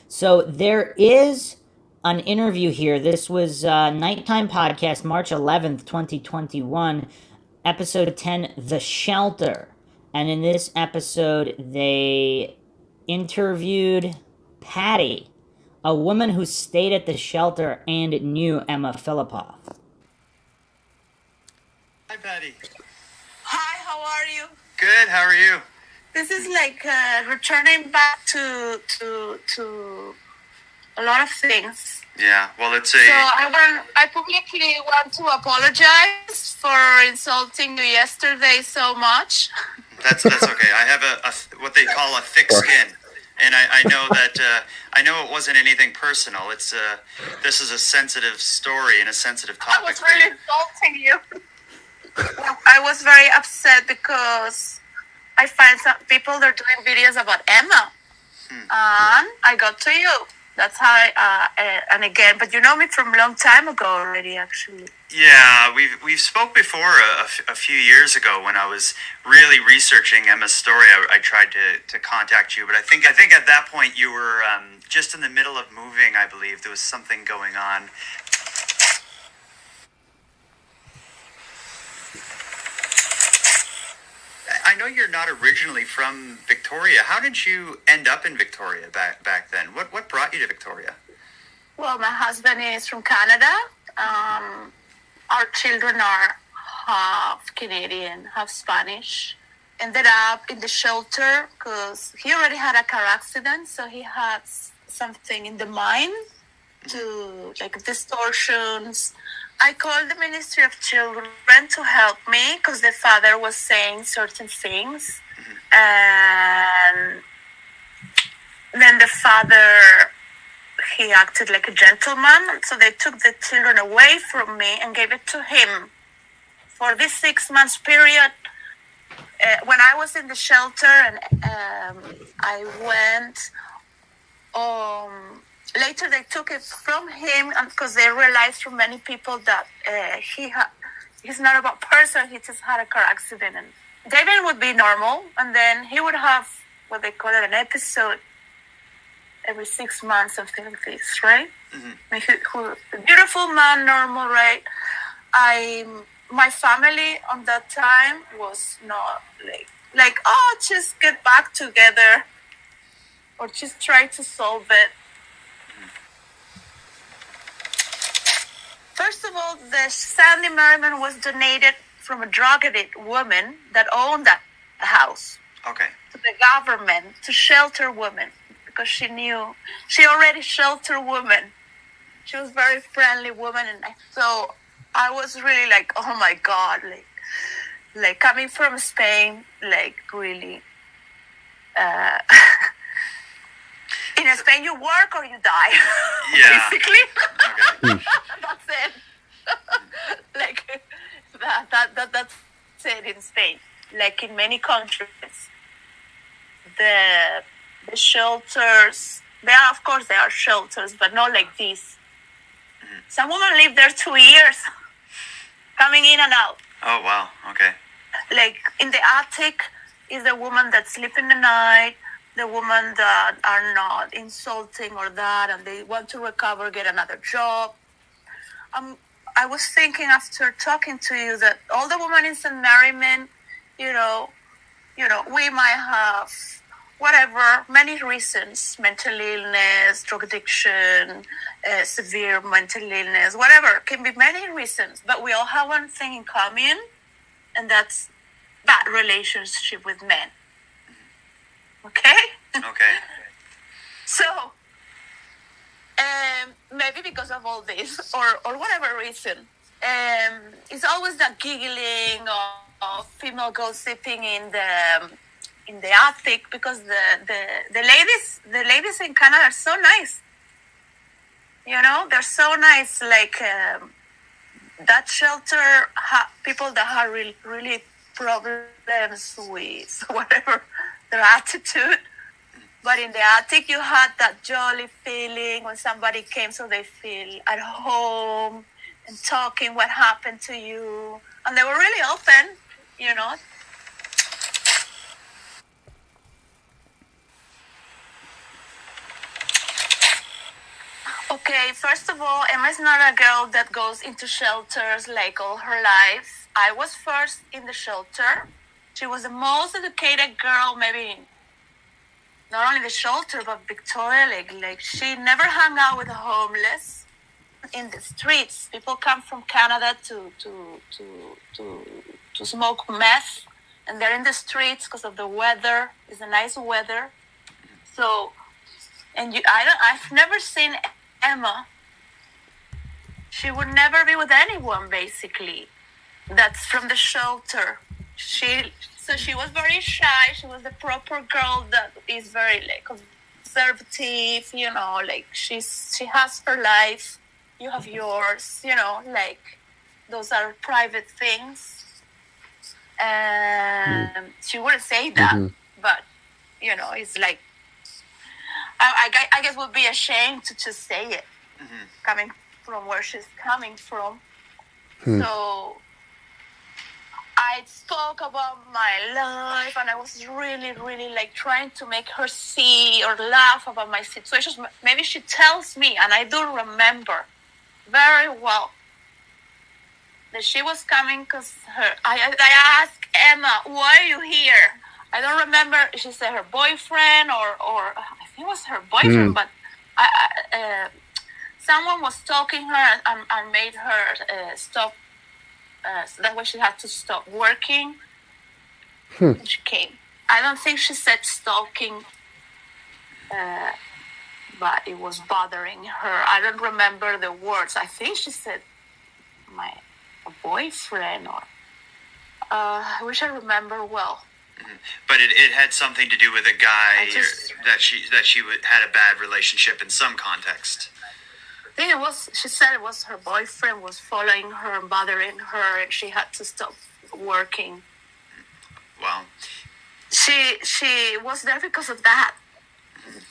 So there is an interview here. This was Nighttime Podcast, March 11th, 2021, episode 10, The Shelter. And in this episode, they interviewed Patty, a woman who stayed at the shelter and knew Emma Fillipoff. Hi, Patty. Hi. how are you? Good, how are you? This is like returning back to a lot of things. Yeah, well, it's So I publicly want to apologize for insulting you yesterday so much. That's okay. I have a what they call a thick skin, and I know that I know it wasn't anything personal. It's this is a sensitive story and a sensitive topic. I was really insulting you. I was very upset because I find some people they're doing videos about Emma, and I got to you. That's how and again, but you know me from a long time ago already, actually. Yeah, we've spoke before a few years ago when I was really researching Emma's story. I tried to contact you, but I think at that point you were just in the middle of moving. I believe there was something going on. I know you're not originally from Victoria. How did you end up in Victoria back then? What brought you to Victoria? Well, my husband is from Canada. Our children are half Canadian, half Spanish. Ended up in the shelter because he already had a car accident, so he had something in the mind to like distortions. I called the Ministry of Children to help me because the father was saying certain things. And then the father, he acted like a gentleman. So they took the children away from me and gave it to him. For this 6 months period, when I was in the shelter and I went, later they took it from him because they realized from many people that he's not a bad person. He just had a car accident. And David would be normal, and then he would have what they call it an episode every 6 months, something like this, right? A beautiful man, normal, right? My family on that time was not like oh, just get back together or just try to solve it. First of all, the Sandy Merriman was donated from a drug addict woman that owned that house. Okay. To the government to shelter women because she knew she already sheltered women. She was a very friendly woman, and so I was really like, oh my God, like coming from Spain, like really. In Spain, you work or you die. Yeah. Basically. Okay. That's it. Like that's it in Spain. Like in many countries, the shelters. Of course, there are shelters, but not like this. Some women live there 2 years, coming in and out. Oh wow. Okay. Like in the attic is the woman that sleep in the night. The women that are not insulting or that, and they want to recover, get another job. I was thinking after talking to you that all the women in St. Merriman, you know, we might have whatever, many reasons, mental illness, drug addiction, severe mental illness, whatever, can be many reasons, but we all have one thing in common, and that's bad relationship with men. Okay? Okay. So, maybe because of all this, or whatever reason, it's always that giggling of female gossiping in the attic because the ladies in Canada are so nice. You know, they're so nice. Like that shelter, people that have really problems with whatever their attitude. But in the attic, you had that jolly feeling when somebody came, so they feel at home and talking what happened to you. And they were really open, you know. Okay, first of all, Emma's not a girl that goes into shelters like all her life. I was first in the shelter. She was the most educated girl, maybe not only the shelter, but Victoria. Like she never hung out with the homeless in the streets. People come from Canada to smoke meth and they're in the streets because of the weather. It's a nice weather. So, and I've never seen Emma. She would never be with anyone, basically. That's from the shelter. So she was very shy. She was the proper girl that is very like conservative, like she has her life, you have yours, like those are private things. And she wouldn't say that, but it's like I guess would be ashamed to just say it, coming from where she's coming from. So I spoke about my life, and I was really, really like trying to make her see or laugh about my situations. Maybe she tells me, and I do remember very well that she was coming because I asked Emma, why are you here? I don't remember. She said her boyfriend, or I think it was her boyfriend, but someone was stalking her and made her stop. So that way she had to stop working. And she came. I don't think she said stalking, but it was bothering her. I don't remember the words. I think she said a boyfriend, or I wish I remember well. But it had something to do with a guy that she had a bad relationship in some context. I think she said it was her boyfriend was following her and bothering her, and she had to stop working. Wow. She was there because of that.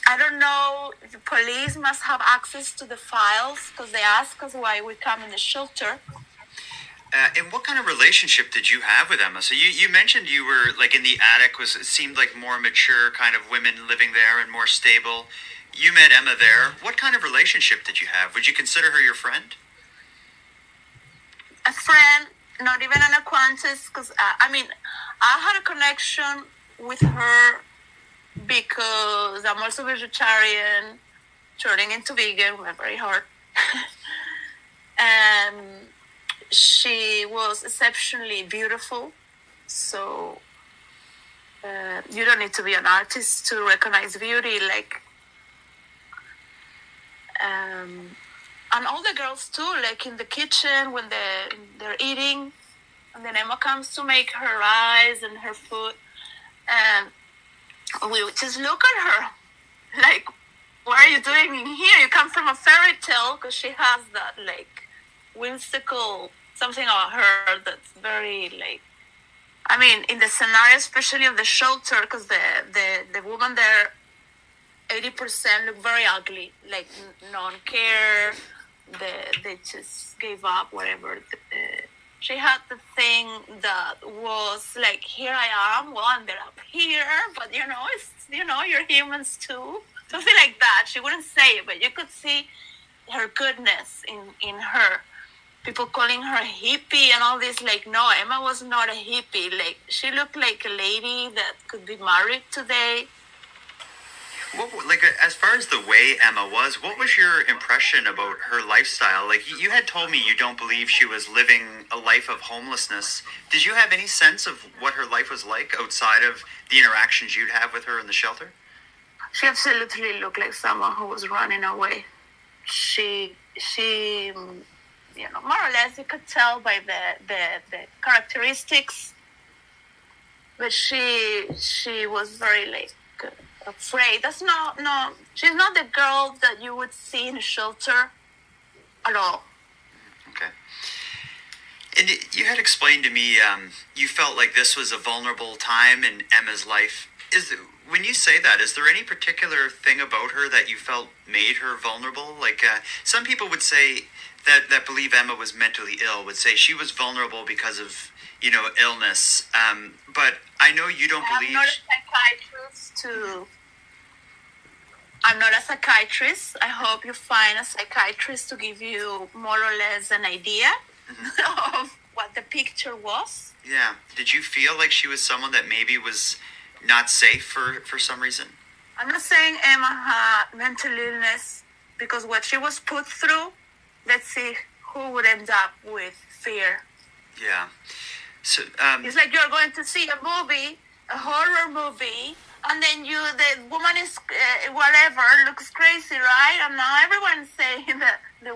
I don't know, the police must have access to the files because they asked us why we come in the shelter. And what kind of relationship did you have with Emma? So you mentioned you were like in the attic. It seemed like more mature kind of women living there and more stable. You met Emma there. What kind of relationship did you have? Would you consider her your friend? A friend, not even an acquaintance, because I had a connection with her because I'm also vegetarian, turning into vegan went very hard. And she was exceptionally beautiful, so you don't need to be an artist to recognize beauty, like. And all the girls too, like in the kitchen when they're eating, and then Emma comes to make her rice and her food, and we would just look at her like, what are you doing in here? You come from a fairy tale, because she has that like whimsical something about her that's very like, in the scenario, especially of the shelter, because the woman there, 80% look very ugly, like non-care. They just gave up, whatever. She had the thing that was like, here I am, well, and they're up here, but you're humans too. Something like that. She wouldn't say it, but you could see her goodness in her. People calling her a hippie and all this, like, no, Emma was not a hippie. Like, she looked like a lady that could be married today. As far as the way Emma was, what was your impression about her lifestyle? Like, you had told me you don't believe she was living a life of homelessness. Did you have any sense of what her life was like outside of the interactions you'd have with her in the shelter? She absolutely looked like someone who was running away. She more or less, you could tell by the characteristics, but she was very like afraid. She's not the girl that you would see in a shelter at all. Okay. And you had explained to me you felt like this was a vulnerable time in Emma's life. When you say that, is there any particular thing about her that you felt made her vulnerable? Like some people would say that believe Emma was mentally ill would say she was vulnerable because of illness. But I know you don't believe. I'm not a psychiatrist. I hope you find a psychiatrist to give you more or less an idea of what the picture was. Yeah. Did you feel like she was someone that maybe was not safe for some reason? I'm not saying Emma had mental illness, because what she was put through, let's see who would end up with fear. Yeah. So, it's like you're going to see a movie, a horror movie, and then the woman is whatever, looks crazy, right? And now everyone's saying that the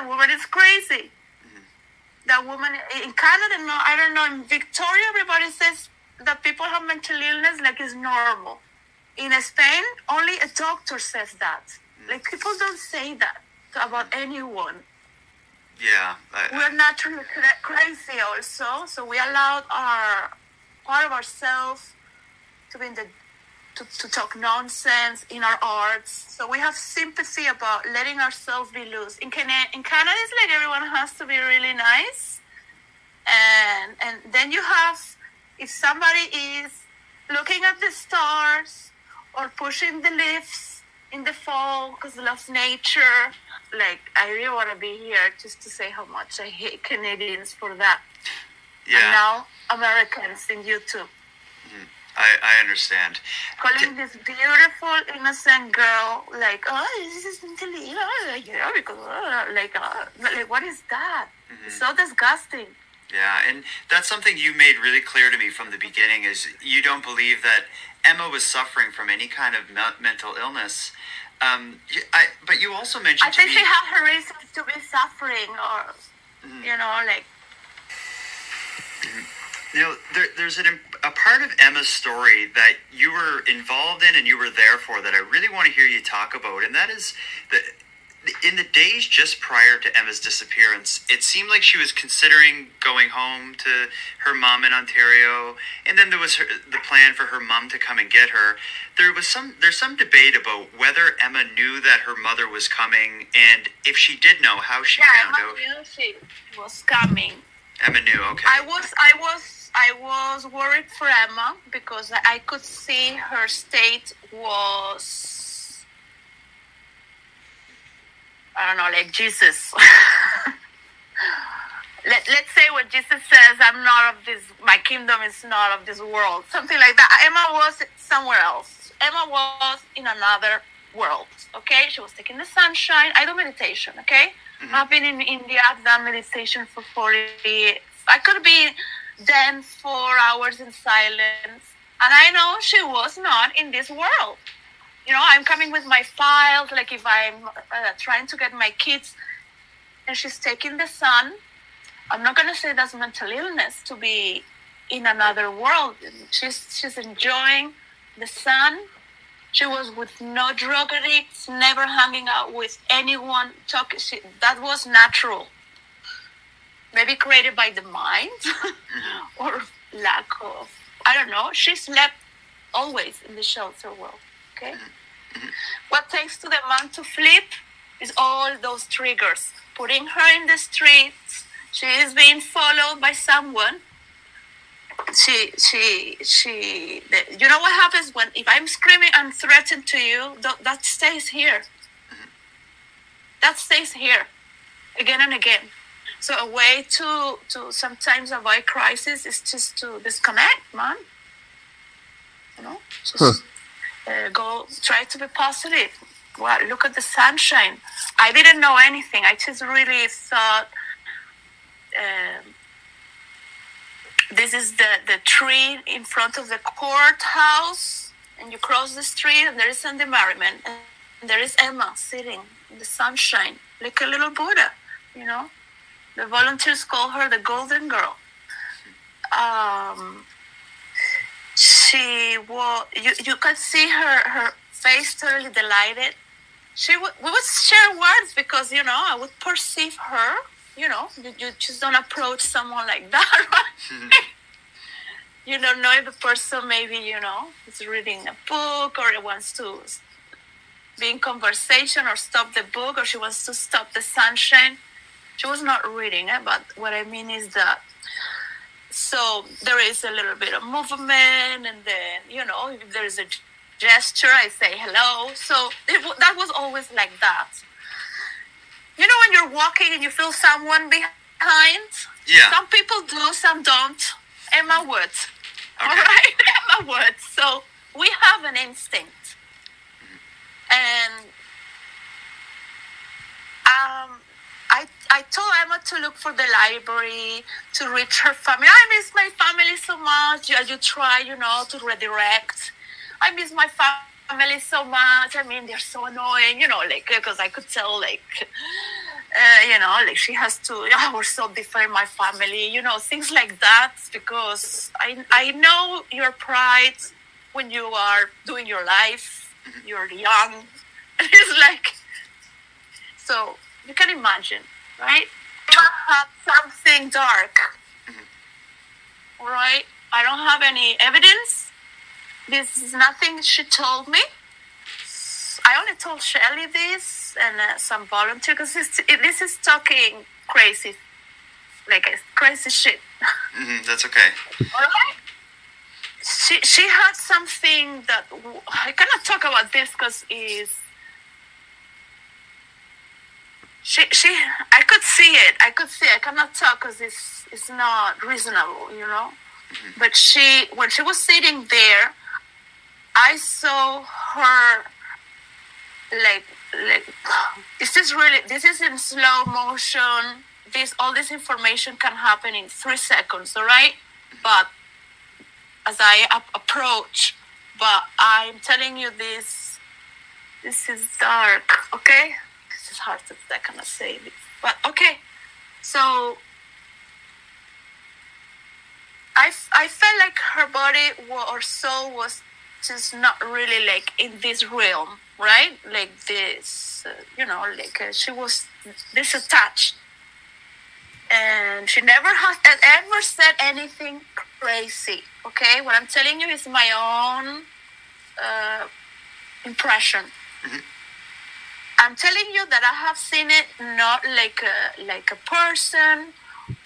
woman is crazy. That woman in Canada, no, I don't know. In Victoria, everybody says that people have mental illness like it's normal. In Spain, only a doctor says that. Like, people don't say that about anyone. Yeah. We're naturally crazy also, so we allowed our part of ourselves to be to talk nonsense in our arts. So we have sympathy about letting ourselves be loose. In Canada, it's like everyone has to be really nice. And then you have, if somebody is looking at the stars or pushing the lifts in the fall because they love nature, like, I really want to be here just to say how much I hate Canadians for that. Yeah. And now Americans in YouTube. I understand. Calling this beautiful, innocent girl, like, oh, this is mentally ill, because, like, what is that? It's so disgusting. Yeah, and that's something you made really clear to me from the beginning, is you don't believe that Emma was suffering from any kind of mental illness. But you also mentioned I think she had her reasons to be suffering, or, like... There's a part of Emma's story that you were involved in and you were there for that I really want to hear you talk about, and that is that in the days just prior to Emma's disappearance, it seemed like she was considering going home to her mom in Ontario, and then there was the plan for her mom to come and get her. There's some debate about whether Emma knew that her mother was coming, and if she did know, how she found out. Emma knew she was coming. Emma knew, okay. I was worried for Emma because I could see her state was, I don't know, like Jesus. Let's say what Jesus says, I'm not of this, my kingdom is not of this world. Something like that. Emma was somewhere else. Emma was in another world, okay? She was taking the sunshine. I do meditation, okay? Mm-hmm. I've been in India. I've done meditation for 40 years. I could be then 4 hours in silence. And I know she was not in this world. I'm coming with my files, like if I'm trying to get my kids, and she's taking the sun. I'm not going to say that's mental illness to be in another world. She's enjoying the sun. She was with no drug addicts, never hanging out with anyone. That was natural. Maybe created by the mind or lack of, I don't know. She slept always in the shelter world, okay? What takes to the man to flip is all those triggers. Putting her in the streets, she is being followed by someone. You know what happens if I'm screaming and threatened to you, that stays here. That stays here again and again. So a way to sometimes avoid crisis is just to disconnect, man. Just go, try to be positive. Well, look at the sunshine. I didn't know anything. I just really thought this is the tree in front of the courthouse, and you cross the street, and there is Sunday Merriman, and there is Emma sitting in the sunshine, like a little Buddha, The volunteers call her the Golden Girl. You could see her face totally delighted. We would share words because, I would perceive her. You just don't approach someone like that, right? You don't know if the person maybe, is reading a book or wants to be in conversation or stop the book, or she wants to stop the sunshine. She was not reading it, but what I mean is that, so there is a little bit of movement, and then, if there is a gesture, I say hello. So that was always like that. When you're walking and you feel someone behind? Yeah. Some people do, some don't. Emma would. Okay. All right? Emma would. So we have an instinct. And I told Emma to look for the library, to reach her family. I miss my family so much. As you try, to redirect. I miss my family so much. I mean, they're so annoying, because I could tell, like she has to, we're so different, my family, things like that, because I know your pride when you are doing your life, you're young. It's like, so you can imagine, right? I have something dark, right? I don't have any evidence. This is nothing she told me. I only told Shelly this and some volunteer, because this is talking crazy, like crazy shit. That's okay. All right. She had something that I cannot talk about this because I could see it. I cannot talk because it's not reasonable, But when she was sitting there, I saw her like this is in slow motion. All this information can happen in 3 seconds, all right? But as I approach, but I'm telling you this is dark, okay? This is hard to I cannot say this, but okay. So I felt like her body or soul was just not really like in this realm, right? Like this, she was disattached. And she never has ever said anything crazy, okay? What I'm telling you is my own impression. I'm telling you that I have seen it not like a person,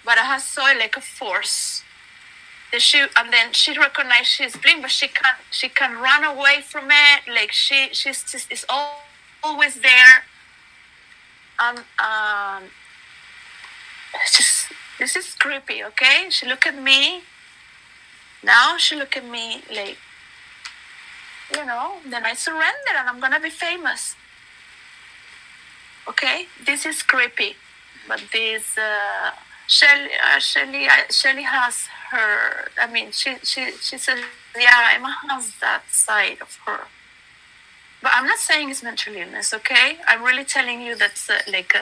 but I have saw it like a force. And then she recognized she's blind, but she can run away from it. Like she's just is always there. This is creepy, okay? She look at me. Now she look at me like, then I surrender and I'm gonna be famous. Okay, this is creepy, but this Shelly has her. I mean, she says, yeah, Emma has that side of her. But I'm not saying it's mental illness, okay? I'm really telling you that's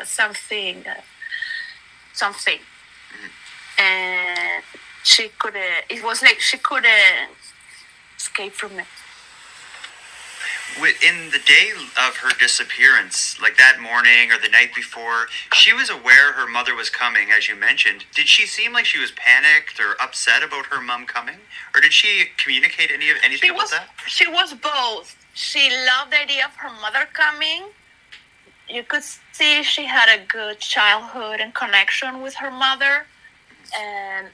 something. And she couldn't. It was like she couldn't escape from it. In the day of her disappearance, like that morning or the night before, she was aware her mother was coming, as you mentioned. Did she seem like she was panicked or upset about her mom coming? Or did she communicate anything about that? She was both. She loved the idea of her mother coming. You could see she had a good childhood and connection with her mother. And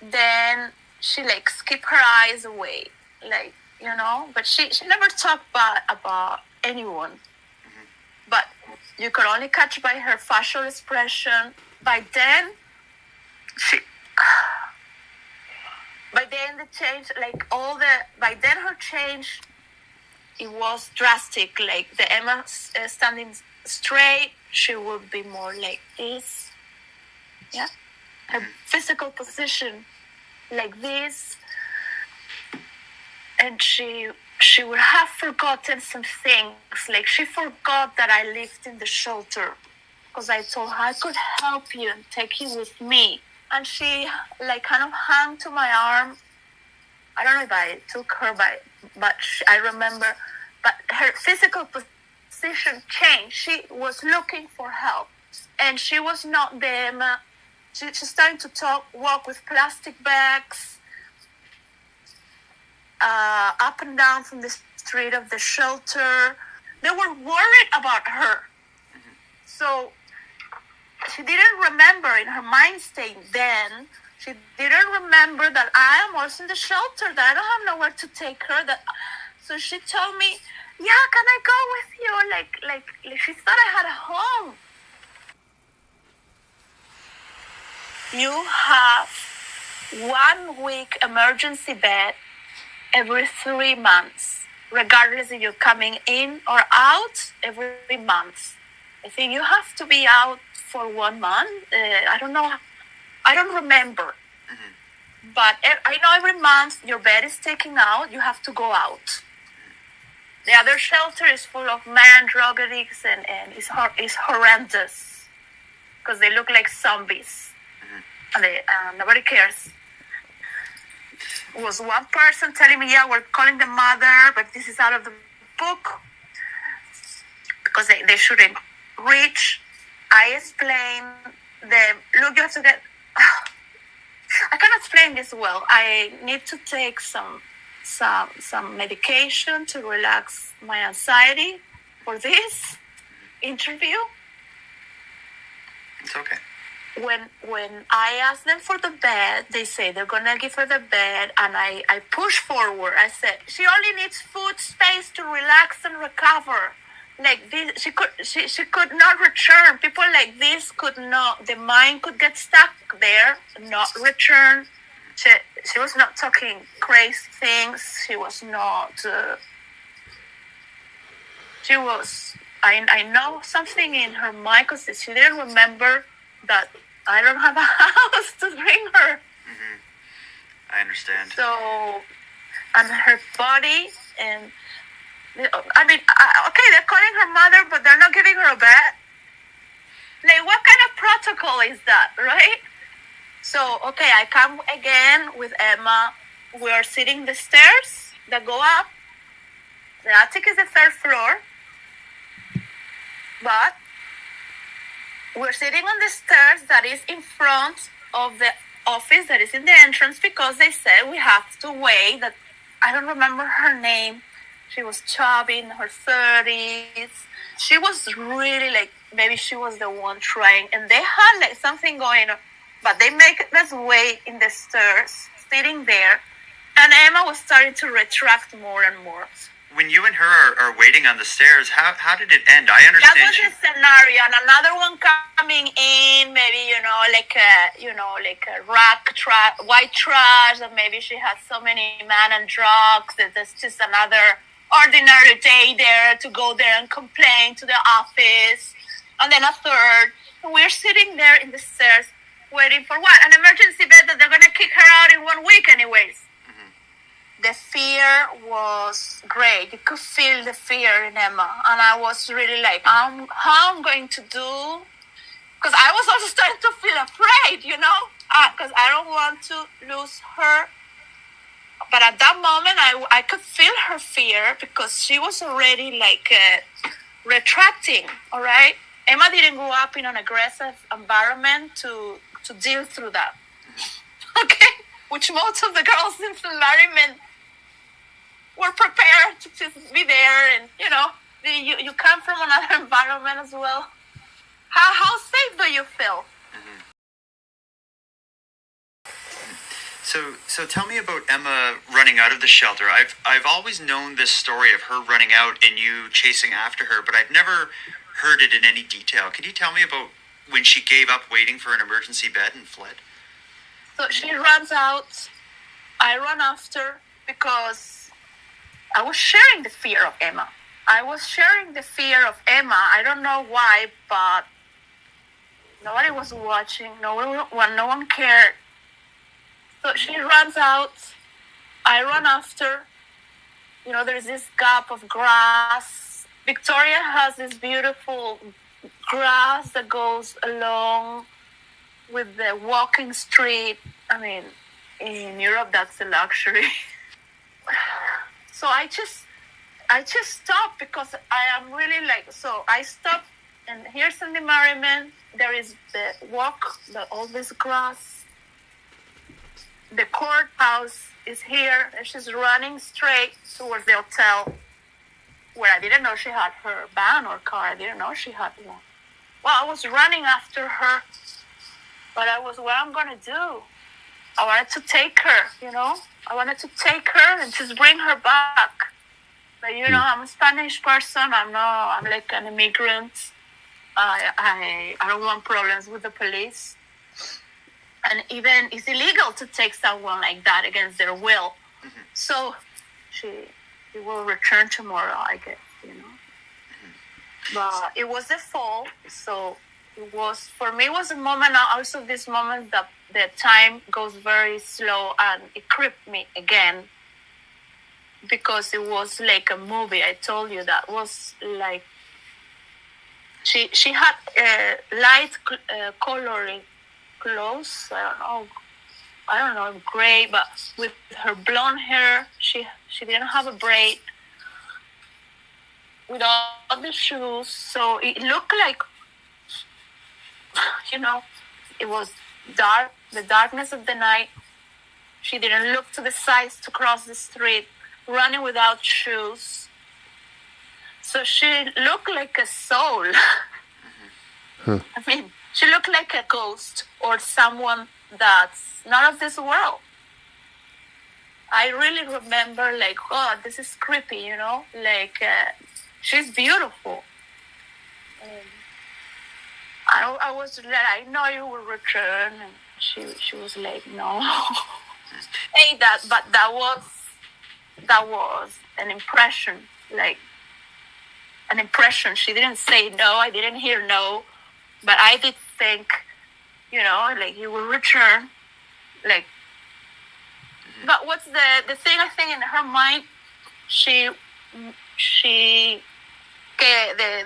then she skipped her eyes away, but she never talked about anyone. But you could only catch by her facial expression. By then the change, by then her change, it was drastic. Like the Emma standing straight, she would be more like this. Yeah. Her physical position like this. And she would have forgotten some things. Like she forgot that I lived in the shelter, because I told her I could help you and take you with me. And she kind of hung to my arm. I don't know if I took her but I remember. But her physical position changed. She was looking for help, and she was not the Emma. She's starting to walk with plastic bags. Up and down from the street of the shelter. They were worried about her. So she didn't remember in her mind state then. She didn't remember that I am also in the shelter, that I don't have nowhere to take her. So she told me, yeah, can I go with you? Like she thought I had a home. You have 1 week emergency bed every 3 months, regardless if you're coming in or out every month. I think you have to be out for 1 month. I don't know. I don't remember. But I know every month your bed is taken out. You have to go out. The other shelter is full of men, drug addicts, and it's horrendous because they look like zombies. And nobody cares. It was one person telling me, yeah, we're calling the mother, but this is out of the book because they shouldn't reach. I explained them, look, you have to get... I cannot explain this well. I need to take some medication to relax my anxiety for this interview. It's okay. When I ask them for the bed, they say they're gonna give her the bed, and I push forward. I said she only needs food, space to relax and recover. Like this, she could not return. People like this could not. The mind could get stuck there, not return. She was not talking crazy things. She was not. She was. I know something in her mind because she didn't remember that I don't have a house to bring her. I understand. So, and her body and. I mean, okay, they're calling her mother, but they're not giving her a bed. Like, what kind of protocol is that, right? So, okay, I come again with Emma. We are sitting the stairs that go up. The attic is the third floor. But we're sitting on the stairs that is in front of the office that is in the entrance because they said we have to wait. That I don't remember her name. She was chubby in her 30s. She was really like, maybe she was the one trying. And they had like something going on. But they make us wait in the stairs, sitting there. And Emma was starting to retract more and more. When you and her are waiting on the stairs, how did it end? I understand. That was the scenario. And another one coming in, maybe, like a white trash. And maybe she has so many men and drugs that there's just another ordinary day there to go there and complain to the office, and then a third. And we're sitting there in the stairs waiting for what? An emergency bed that they're going to kick her out in 1 week anyways. The fear was great. You could feel the fear in Emma. And I was really like, how I'm going to do? Because I was also starting to feel afraid, because I don't want to lose her. But at that moment, I could feel her fear because she was already like retracting, all right? Emma didn't grow up in an aggressive environment to deal through that, okay? Which most of the girls in the environment were prepared to just be there and, you come from another environment as well. How safe do you feel? So tell me about Emma running out of the shelter. I've always known this story of her running out and you chasing after her, but I've never heard it in any detail. Can you tell me about when she gave up waiting for an emergency bed and fled? So she runs out. I run after because I was sharing the fear of Emma. I don't know why, but nobody was watching. No one cared. So she runs out. I run after. There's this gap of grass. Victoria has this beautiful grass that goes along with the walking street. I mean, in Europe, that's a luxury. So I just stop because I am really like, so I stop, and here's an environment. There is the walk, all this grass. The courthouse is here, and she's running straight towards the hotel, where I didn't know she had her van or car. I didn't know she had one. Well, I was running after her, but what I'm going to do? I wanted to take her, I wanted to take her and just bring her back. But, I'm a Spanish person. I'm like an immigrant. I don't want problems with the police. And even it's illegal to take someone like that against their will. So she will return tomorrow, I guess, But it was the fall, so it was, for me, it was a moment, also this moment that the time goes very slow, and it creeped me again, because it was like a movie. I told you that was like, she had light coloring clothes. I don't know, gray, but with her blonde hair. She didn't have a braid. With all the shoes, so it looked like, it was dark, the darkness of the night. She didn't look to the sides to cross the street, running without shoes. So she looked like a soul. I mean, she looked like a ghost or someone that's not of this world. I really remember, like, oh, this is creepy, like, she's beautiful. I was like, I know you will return, and she was like, no. Hey, that was an impression, like an impression. She didn't say no. I didn't hear no, but I did think, like, you will return, like. But what's the thing? I think in her mind,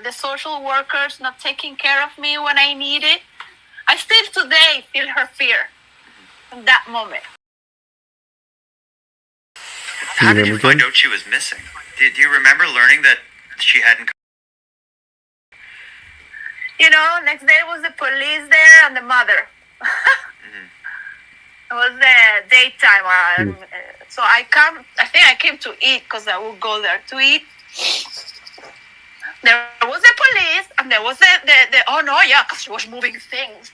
the social workers not taking care of me when I need it. I still today feel her fear in that moment. How did you find out she was missing? Do you remember learning that she hadn't? Next day was the police there and the mother. It was the daytime. So I think I came to eat, because I would go there to eat. There was the police, and there was the oh no, yeah, because she was moving things.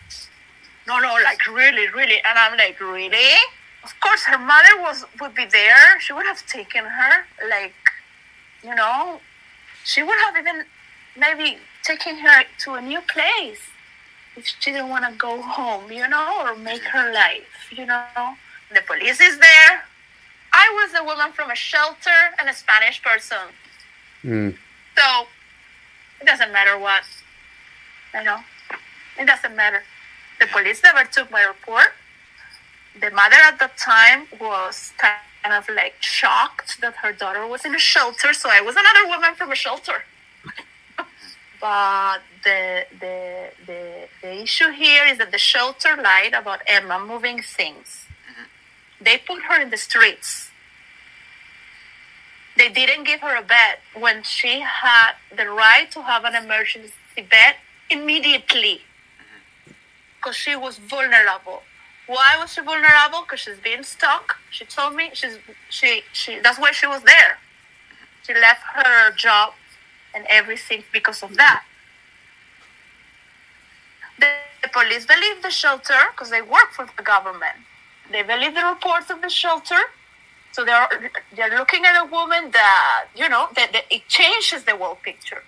No, like really, really. And I'm like, really? Of course, her mother would be there. She would have taken her, like, she would have even maybe taken her to a new place if she didn't want to go home, or make her life, The police is there. I was a woman from a shelter and a Spanish person. So it doesn't matter what, it doesn't matter. The police never took my report. The mother at the time was kind of like shocked that her daughter was in a shelter, so I was another woman from a shelter. But the issue here is that the shelter lied about Emma moving things. They put her in the streets. They didn't give her a bed when she had the right to have an emergency bed immediately, because she was vulnerable. Why was she vulnerable? Because she's being stuck. She told me she that's why she was there. She left her job and everything because of that. The police believe the shelter because they work for the government. They believe the reports of the shelter. So they're looking at a woman that, that it changes the whole picture.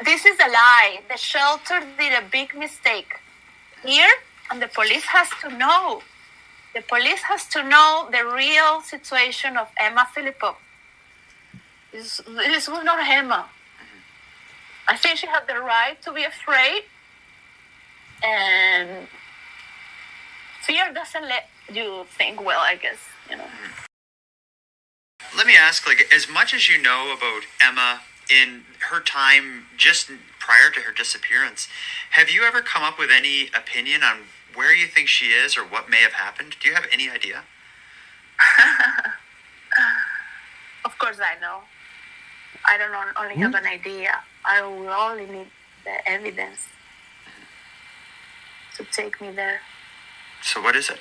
This is a lie. The shelter did a big mistake here, and the police has to know. The police has to know the real situation of Emma Fillipoff. This was not Emma. I think she had the right to be afraid, and fear doesn't let you think well, I guess, Let me ask, like, as much as you know about Emma in her time just prior to her disappearance, have you ever come up with any opinion on where you think she is or what may have happened? Do you have any idea? Of course I know. I don't only have an idea. I will only need the evidence to take me there. So what is it?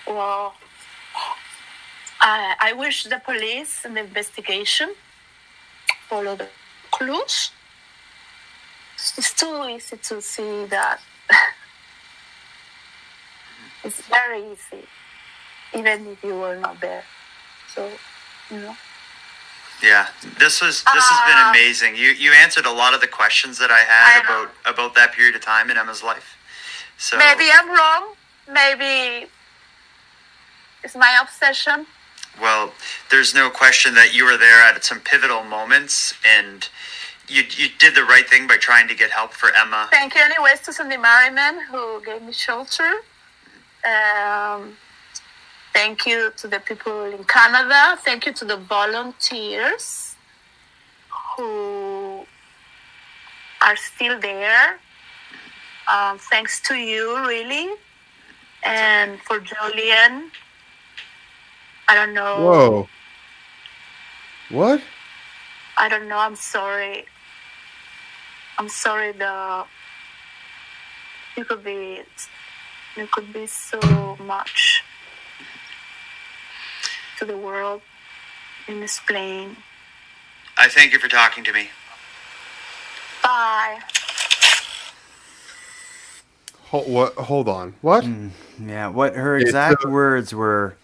Well, I wish the police and the investigation follow the clues. It's too easy to see that. It's very easy, even if you were not there. So, Yeah, this has been amazing. You answered a lot of the questions that I had about that period of time in Emma's life. So maybe I'm wrong. Maybe it's my obsession. Well, there's no question that you were there at some pivotal moments, and you did the right thing by trying to get help for Emma. Thank you, anyways, to Sandy Merriman, who gave me shelter. Thank you to the people in Canada. Thank you to the volunteers who are still there. Thanks to you, really. And for Julian, I don't know. Whoa. What? I don't know. I'm sorry. I'm sorry. You could be so much to the world in this plane. I thank you for talking to me. Bye. Hold on. What? Yeah, what her exact words were,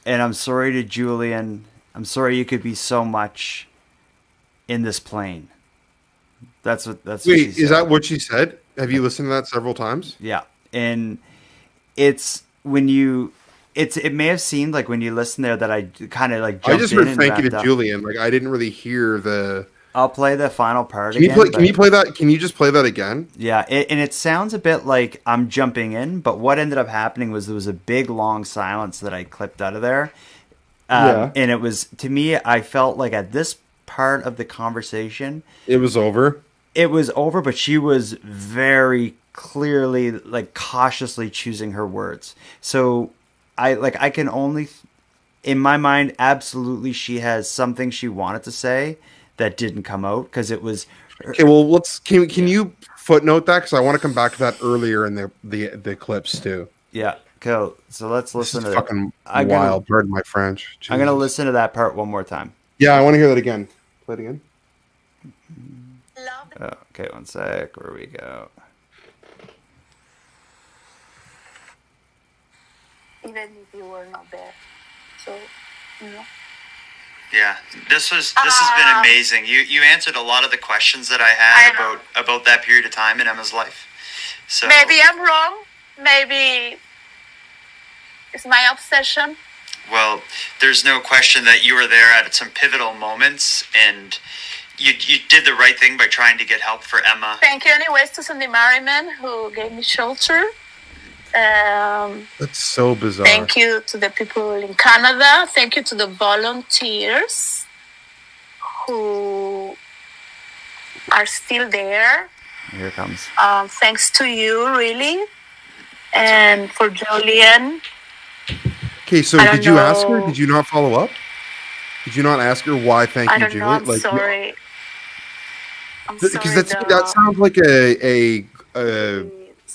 and I'm sorry to Julian. I'm sorry you could be so much in this plane. That's what she Wait, said. is that what she said? Have you listened to that several times? Yeah, and it's when you, it may have seemed like when you listen there that I kind of like jumped I just heard in and thank you wrapped to up. Julian. Like I didn't really hear the. I'll play the final part Can you again. play? Can you play that? Can you just play that again? Yeah, and it sounds a bit like I'm jumping in, but what ended up happening was there was a big long silence that I clipped out of there. Yeah. And it was, to me, I felt like at this part of the conversation, It was over. it was over, but she was very clearly, like, cautiously choosing her words. So I can only, in my mind, absolutely she has something she wanted to say that didn't come out because it was. Okay, well, can you footnote that because I want to come back to that earlier in the clips too. Yeah, cool. So let's This listen is to that. fucking wild. Pardon my French. I'm gonna Jesus. listen to that part one more time. Yeah, I want to hear that again. Play it again. Oh, okay, one sec. Where we go? Even if you were not there. So, you know. Yeah, this has been amazing. You answered a lot of the questions that I had about that period of time in Emma's life. So Maybe I'm wrong. Maybe it's my obsession. well, there's no question that you were there at some pivotal moments, and you did the right thing by trying to get help for Emma. Thank you, anyways, to Sandy Merriman, who gave me shelter. That's so bizarre. Thank you to the people in Canada. Thank you to the volunteers who are still there. Here it comes. Thanks to you, really. And for Julian. Okay, so did you ask her? Did you not follow up? Did you not ask her why? Thank you, Julian. I'm sorry. I'm Because sorry. that sounds like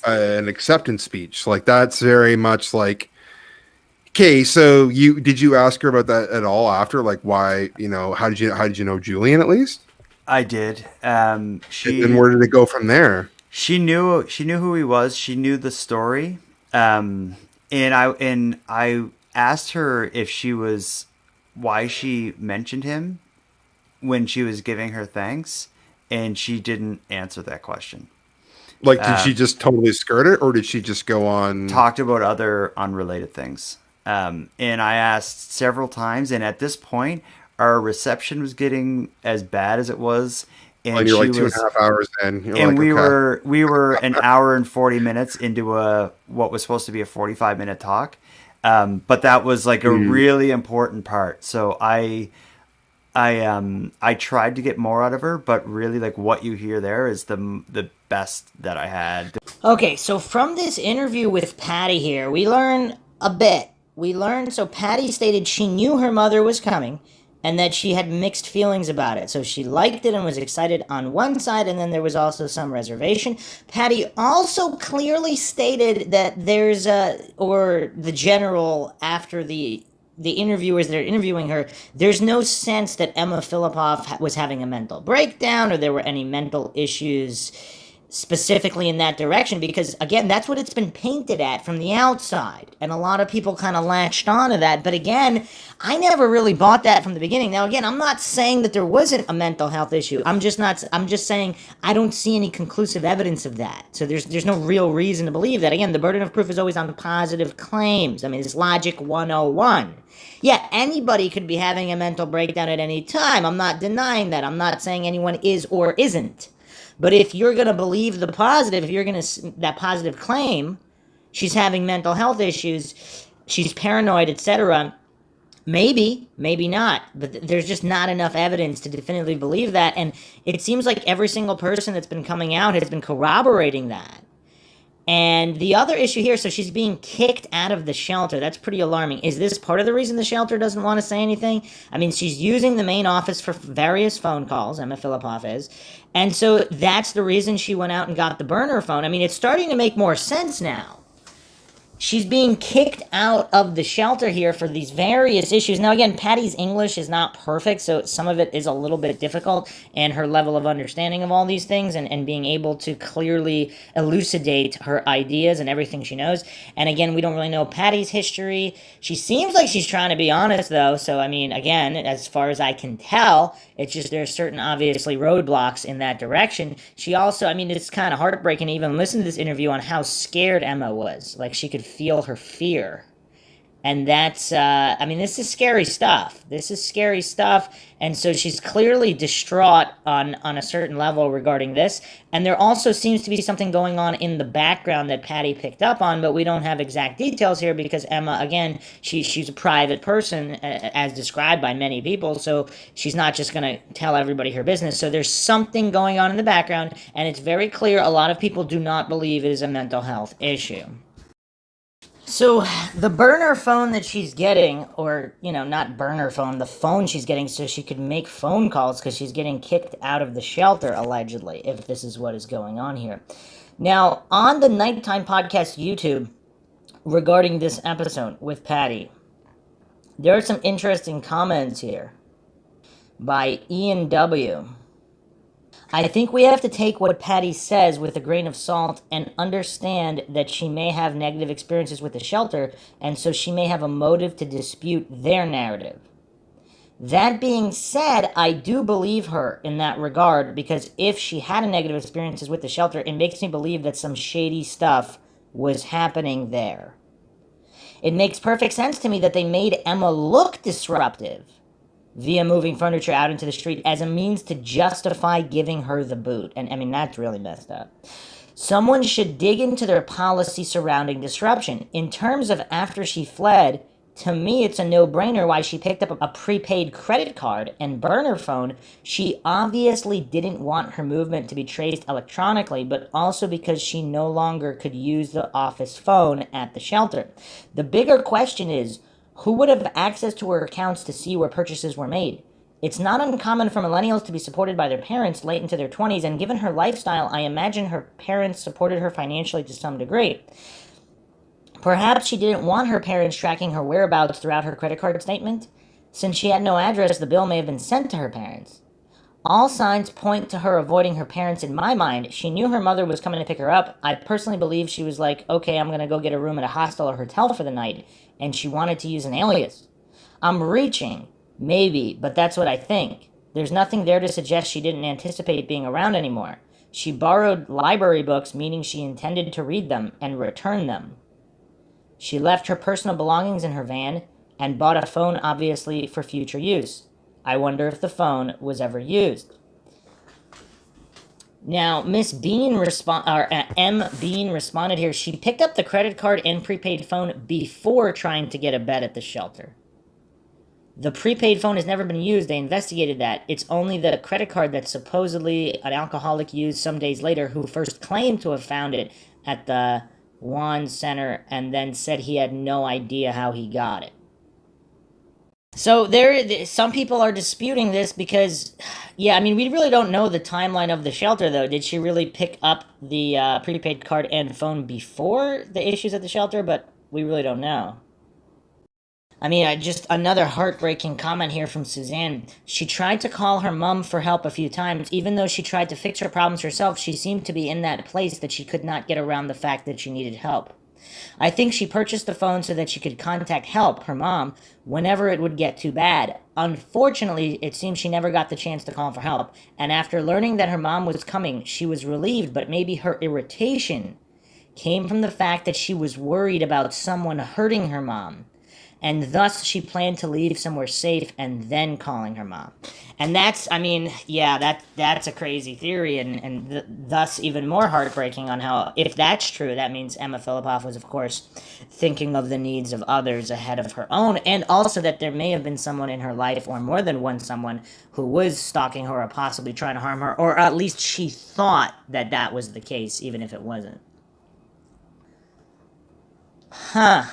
an acceptance speech. Like that's very much like. Okay, so did you ask her about that at all after? Like why? How did you know Julian at least? I did. And where did it go from there? She knew who he was. She knew the story. And I asked her why she mentioned him when she was giving her thanks, and she didn't answer that question. Like, did she just totally skirt it, or did she just go on? Talked about other unrelated things. And I asked several times, and at this point, our reception was getting as bad as it was. And you're like 2.5 hours in. And we were an hour and 40 minutes into what was supposed to be a 45-minute talk. But that was like a really important part. So I tried to get more out of her, but really like what you hear there is the best that I had. Okay, so from this interview with Patty here, we learn a bit. So Patty stated she knew her mother was coming and that she had mixed feelings about it. So she liked it and was excited on one side, and then there was also some reservation. Patty also clearly stated that the general after the interviewers that are interviewing her, there's no sense that Emma Fillipoff was having a mental breakdown or there were any mental issues. specifically in that direction, because again, that's what it's been painted at from the outside, and a lot of people kind of latched onto that. But again, I never really bought that from the beginning. Now again, I'm not saying that there wasn't a mental health issue. I'm just saying I don't see any conclusive evidence of that. So there's no real reason to believe that. Again, the burden of proof is always on positive claims. I mean, it's logic 101. Yeah, anybody could be having a mental breakdown at any time. I'm not denying that. I'm not saying anyone is or isn't. But if you're going to believe the positive, if you're going to that positive claim, she's having mental health issues, she's paranoid, etc., maybe not. But there's just not enough evidence to definitively believe that. And it seems like every single person that's been coming out has been corroborating that. And the other issue here, so she's being kicked out of the shelter. That's pretty alarming. Is this part of the reason the shelter doesn't want to say anything? I mean, she's using the main office for various phone calls, Emma Fillipoff is. And so that's the reason she went out and got the burner phone. I mean, it's starting to make more sense now. She's being kicked out of the shelter here for these various issues. Now, again, Patty's English is not perfect, so some of it is a little bit difficult, and her level of understanding of all these things and being able to clearly elucidate her ideas and everything she knows. And again, we don't really know Patty's history. She seems like she's trying to be honest, though, so I mean, again, as far as I can tell, it's just there's certain, obviously, roadblocks in that direction. She also, I mean, it's kind of heartbreaking to even listen to this interview on how scared Emma was. Like, she could feel her fear. And that's, I mean, this is scary stuff. This is scary stuff. And so she's clearly distraught on a certain level regarding this. And there also seems to be something going on in the background that Patty picked up on, but we don't have exact details here because Emma, again, she's a private person, as described by many people. So she's not just going to tell everybody her business. So there's something going on in the background. And it's very clear a lot of people do not believe it is a mental health issue. So the burner phone that she's getting, or, you know, not burner phone, the phone she's getting so she could make phone calls because she's getting kicked out of the shelter, allegedly, if this is what is going on here. Now, on the Nighttime Podcast YouTube, regarding this episode with Patty, there are some interesting comments here by Ian W. I think we have to take what Patty says with a grain of salt and understand that she may have negative experiences with the shelter, and so she may have a motive to dispute their narrative. That being said, I do believe her in that regard, because if she had a negative experiences with the shelter, it makes me believe that some shady stuff was happening there. It makes perfect sense to me that they made Emma look disruptive via moving furniture out into the street as a means to justify giving her the boot. And I mean, that's really messed up. Someone should dig into their policy surrounding disruption. In terms of after she fled, to me, it's a no-brainer why she picked up a prepaid credit card and burner phone. She obviously didn't want her movement to be traced electronically, but also because she no longer could use the office phone at the shelter. The bigger question is, who would have access to her accounts to see where purchases were made? It's not uncommon for millennials to be supported by their parents late into their 20s, and given her lifestyle, I imagine her parents supported her financially to some degree. Perhaps she didn't want her parents tracking her whereabouts throughout her credit card statement. Since she had no address, the bill may have been sent to her parents. All signs point to her avoiding her parents in my mind. She knew her mother was coming to pick her up. I personally believe she was like, okay, I'm going to go get a room at a hostel or hotel for the night, and she wanted to use an alias. I'm reaching, maybe, but that's what I think. There's nothing there to suggest she didn't anticipate being around anymore. She borrowed library books, meaning she intended to read them and return them. She left her personal belongings in her van and bought a phone, obviously, for future use. I wonder if the phone was ever used. Now, Miss Bean M. Bean responded here. She picked up the credit card and prepaid phone before trying to get a bed at the shelter. The prepaid phone has never been used. They investigated that. It's only the credit card that supposedly an alcoholic used some days later who first claimed to have found it at the Wan Center and then said he had no idea how he got it. So some people are disputing this because, yeah, I mean, we really don't know the timeline of the shelter, though. Did she really pick up the prepaid card and phone before the issues at the shelter? But we really don't know. I mean, just another heartbreaking comment here from Suzanne. She tried to call her mom for help a few times. Even though she tried to fix her problems herself, she seemed to be in that place that she could not get around the fact that she needed help. I think she purchased the phone so that she could contact help, her mom, whenever it would get too bad. Unfortunately, it seems she never got the chance to call for help, and after learning that her mom was coming, she was relieved, but maybe her irritation came from the fact that she was worried about someone hurting her mom, and thus she planned to leave somewhere safe and then calling her mom. And that's, I mean, yeah, that's a crazy theory, and thus even more heartbreaking on how, if that's true, that means Emma Fillipoff was, of course, thinking of the needs of others ahead of her own, and also that there may have been someone in her life, or more than one someone, who was stalking her or possibly trying to harm her, or at least she thought that that was the case, even if it wasn't. Huh.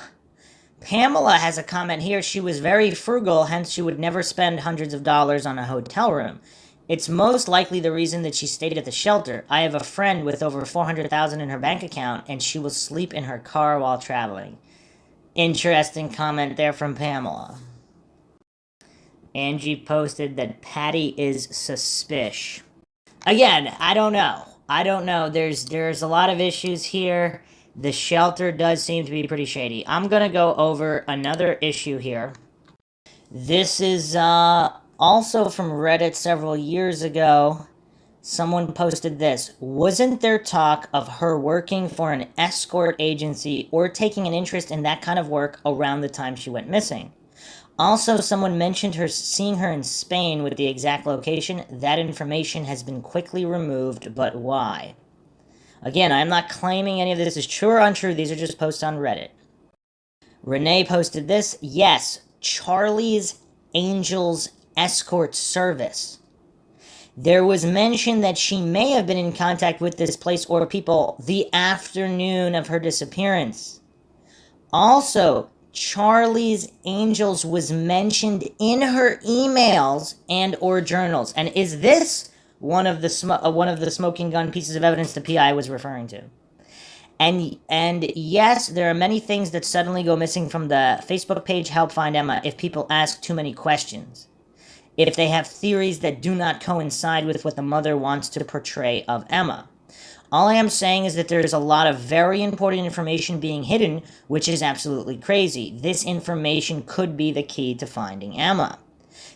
Pamela has a comment here. She was very frugal, hence she would never spend hundreds of dollars on a hotel room. It's most likely the reason that she stayed at the shelter. I have a friend with over $400,000 in her bank account, and she will sleep in her car while traveling. Interesting comment there from Pamela. Angie posted that Patty is suspicious. Again, I don't know. There's a lot of issues here. The shelter does seem to be pretty shady. I'm going to go over another issue here. This is also from Reddit several years ago. Someone posted this. Wasn't there talk of her working for an escort agency or taking an interest in that kind of work around the time she went missing? Also, someone mentioned her seeing her in Spain with the exact location. That information has been quickly removed, but why? Again, I'm not claiming any of this is true or untrue. These are just posts on Reddit. Renee posted this. Yes, Charlie's Angels Escort Service. There was mention that she may have been in contact with this place or people the afternoon of her disappearance. Also, Charlie's Angels was mentioned in her emails and or journals. And is this one of the smoking gun pieces of evidence the PI was referring to? And yes, there are many things that suddenly go missing from the Facebook page Help Find Emma if people ask too many questions. If they have theories that do not coincide with what the mother wants to portray of Emma. All I am saying is that there is a lot of very important information being hidden, which is absolutely crazy. This information could be the key to finding Emma.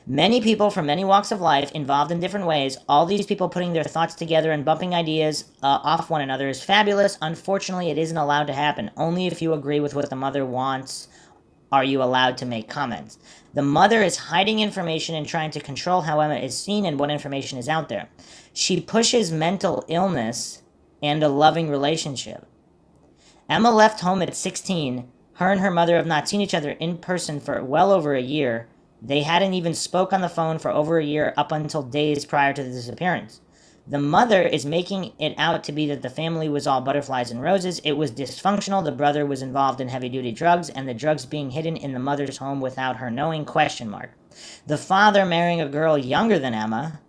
Many people from many walks of life involved in different ways, all these people putting their thoughts together and bumping ideas off one another is fabulous. Unfortunately, it isn't allowed to happen. Only if you agree with what the mother wants are you allowed to make comments. The mother is hiding information and trying to control how Emma is seen and what information is out there. She pushes mental illness and a loving relationship. Emma left home at 16. Her and her mother have not seen each other in person for well over a year. They hadn't even spoke on the phone for over a year up until days prior to the disappearance. The mother is making it out to be that the family was all butterflies and roses. It was dysfunctional. The brother was involved in heavy-duty drugs, and the drugs being hidden in the mother's home without her knowing, ? The father marrying a girl younger than Emma.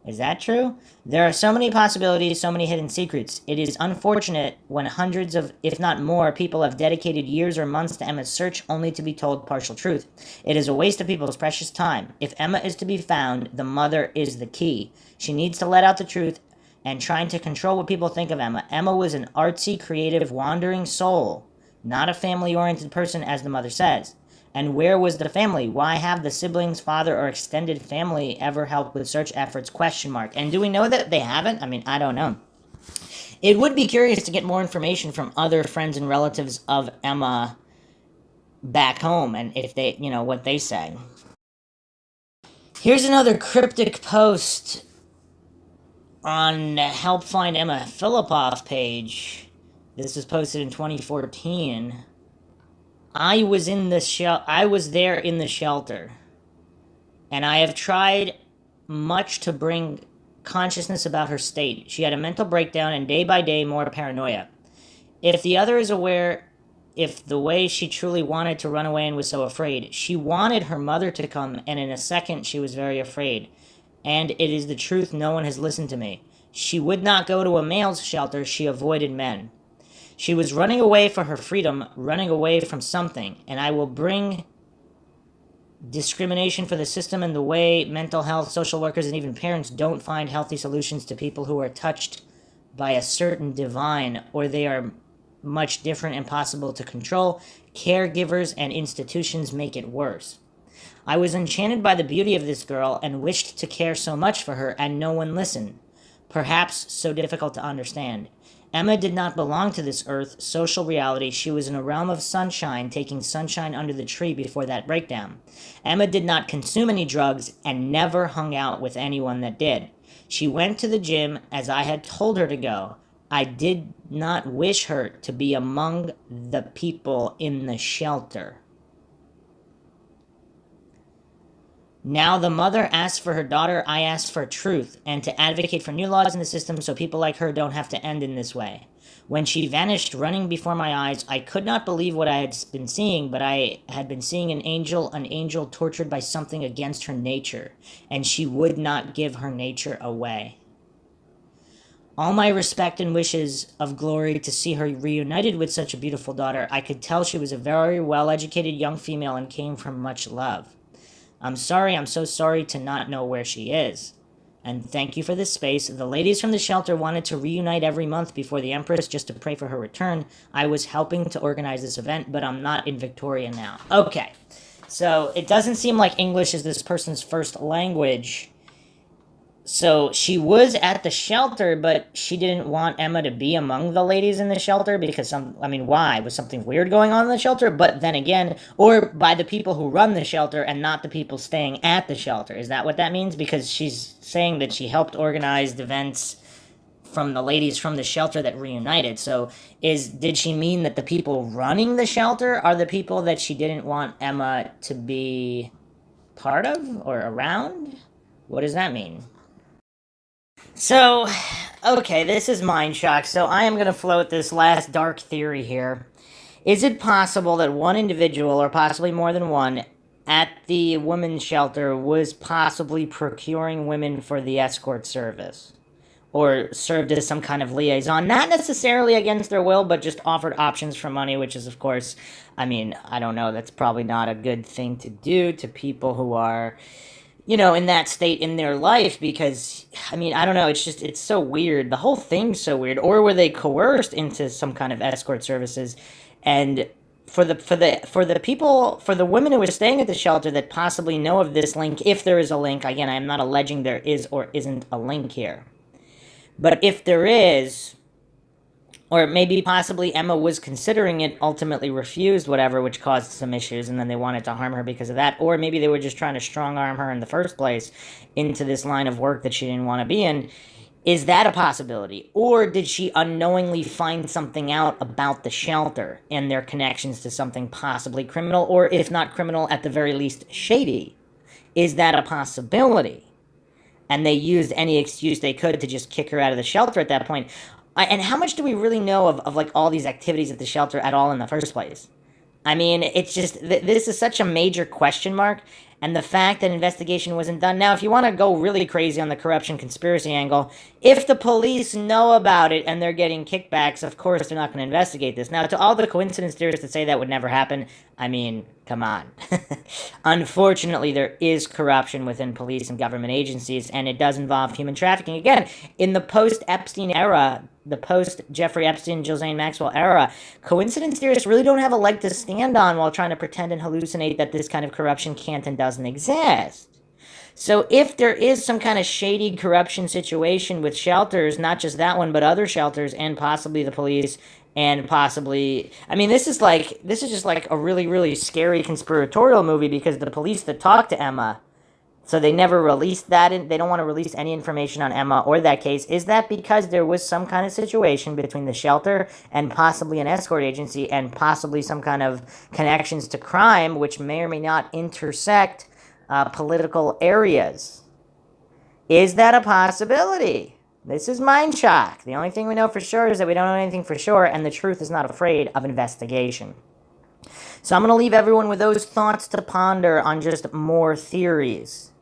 Is that true? There are so many possibilities, so many hidden secrets. It is unfortunate when hundreds of, if not more, people have dedicated years or months to Emma's search only to be told partial truth. It is a waste of people's precious time. If Emma is to be found, the mother is the key. She needs to let out the truth and trying to control what people think of Emma. Emma was an artsy, creative, wandering soul, not a family-oriented person, as the mother says. And where was the family? Why have the siblings, father, or extended family ever helped with search efforts? ? And do we know that they haven't? I mean, I don't know. It would be curious to get more information from other friends and relatives of Emma back home, and if they, what they say. Here's another cryptic post on Help Find Emma Fillipoff page. This was posted in 2014. I was there in the shelter, and I have tried much to bring consciousness about her state. She had a mental breakdown and day by day more paranoia. If the other is aware, if the way she truly wanted to run away and was so afraid, she wanted her mother to come, and in a second she was very afraid. And it is the truth, no one has listened to me. She would not go to a male's shelter, she avoided men. She was running away for her freedom, running away from something, and I will bring discrimination for the system and the way mental health, social workers, and even parents don't find healthy solutions to people who are touched by a certain divine, or they are much different and possible to control. Caregivers and institutions make it worse. I was enchanted by the beauty of this girl and wished to care so much for her, and no one listened. Perhaps so difficult to understand. Emma did not belong to this earth, social reality. She was in a realm of sunshine, taking sunshine under the tree before that breakdown. Emma did not consume any drugs and never hung out with anyone that did. She went to the gym as I had told her to go. I did not wish her to be among the people in the shelter. Now the mother asked for her daughter, I asked for truth, and to advocate for new laws in the system so people like her don't have to end in this way. When she vanished, running before my eyes, I could not believe what I had been seeing, but I had been seeing an angel tortured by something against her nature, and she would not give her nature away. All my respect and wishes of glory to see her reunited with such a beautiful daughter. I could tell she was a very well-educated young female and came from much love. I'm so sorry to not know where she is. And thank you for this space. The ladies from the shelter wanted to reunite every month before the Empress just to pray for her return. I was helping to organize this event, but I'm not in Victoria now. Okay, so it doesn't seem like English is this person's first language. So she was at the shelter, but she didn't want Emma to be among the ladies in the shelter because why? Was something weird going on in the shelter? But then again, or by the people who run the shelter and not the people staying at the shelter. Is that what that means? Because she's saying that she helped organize events from the ladies from the shelter that reunited. So did she mean that the people running the shelter are the people that she didn't want Emma to be part of or around? What does that mean? So, okay, this is MINDSHOCK, so I am going to float this last dark theory here. Is it possible that one individual, or possibly more than one, at the women's shelter was possibly procuring women for the escort service? Or served as some kind of liaison, not necessarily against their will, but just offered options for money, which is, of course, I don't know, that's probably not a good thing to do to people who are in that state in their life, because, I don't know, it's so weird. The whole thing's so weird. Or were they coerced into some kind of escort services? And for the women who are staying at the shelter that possibly know of this link, if there is a link, again, I am not alleging there is or isn't a link here. But if there is, or maybe possibly Emma was considering it, ultimately refused, whatever, which caused some issues, and then they wanted to harm her because of that. Or maybe they were just trying to strong-arm her in the first place into this line of work that she didn't want to be in. Is that a possibility? Or did she unknowingly find something out about the shelter and their connections to something possibly criminal, or if not criminal, at the very least shady? Is that a possibility? And they used any excuse they could to just kick her out of the shelter at that point. And how much do we really know of like all these activities at the shelter at all in the first place? It's just, this is such a major question mark, and the fact that investigation wasn't done. Now, if you want to go really crazy on the corruption conspiracy angle, if the police know about it and they're getting kickbacks, of course they're not going to investigate this. Now, to all the coincidence theorists that say that would never happen, come on. Unfortunately, there is corruption within police and government agencies, and it does involve human trafficking. Again, in the post-Epstein era, the post-Jeffrey Epstein, Ghislaine Maxwell era, coincidence theorists really don't have a leg to stand on while trying to pretend and hallucinate that this kind of corruption can't and doesn't exist. So if there is some kind of shady corruption situation with shelters, not just that one, but other shelters, and possibly the police, and possibly, this is just like a really, really scary conspiratorial movie, because the police that talked to Emma, so they never released that, and they don't want to release any information on Emma or that case. Is that because there was some kind of situation between the shelter and possibly an escort agency and possibly some kind of connections to crime, which may or may not intersect political areas? Is that a possibility? This is MINDSHOCK. The only thing we know for sure is that we don't know anything for sure, and the truth is not afraid of investigation. So I'm going to leave everyone with those thoughts to ponder on just more theories.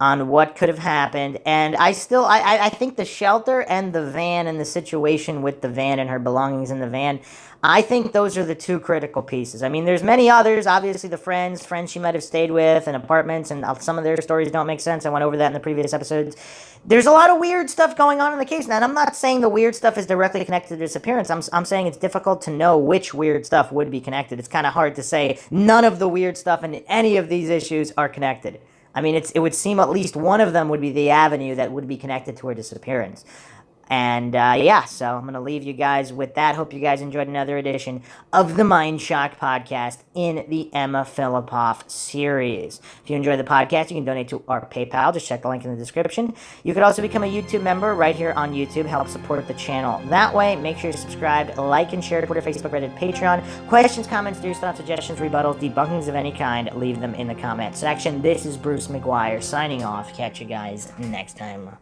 on what could have happened. And I think the shelter and the van and the situation with the van and her belongings in the van, I think those are the two critical pieces. I mean, there's many others. Obviously, the friends she might have stayed with, and apartments, and some of their stories don't make sense. I went over that in the previous episodes. There's a lot of weird stuff going on in the case. Now, and I'm not saying the weird stuff is directly connected to the disappearance. I'm saying it's difficult to know which weird stuff would be connected. It's kind of hard to say none of the weird stuff in any of these issues are connected. I mean, it would seem at least one of them would be the avenue that would be connected to her disappearance. And yeah, so I'm going to leave you guys with that. Hope you guys enjoyed another edition of the MINDSHOCK podcast in the Emma Fillipoff series. If you enjoy the podcast, you can donate to our PayPal. Just check the link in the description. You could also become a YouTube member right here on YouTube. Help support the channel that way. Make sure to subscribe, like, and share Twitter, Facebook, Reddit, Patreon. Questions, comments, theories, thoughts, suggestions, rebuttals, debunkings of any kind, leave them in the comment section. This is Bruce McGuire signing off. Catch you guys next time.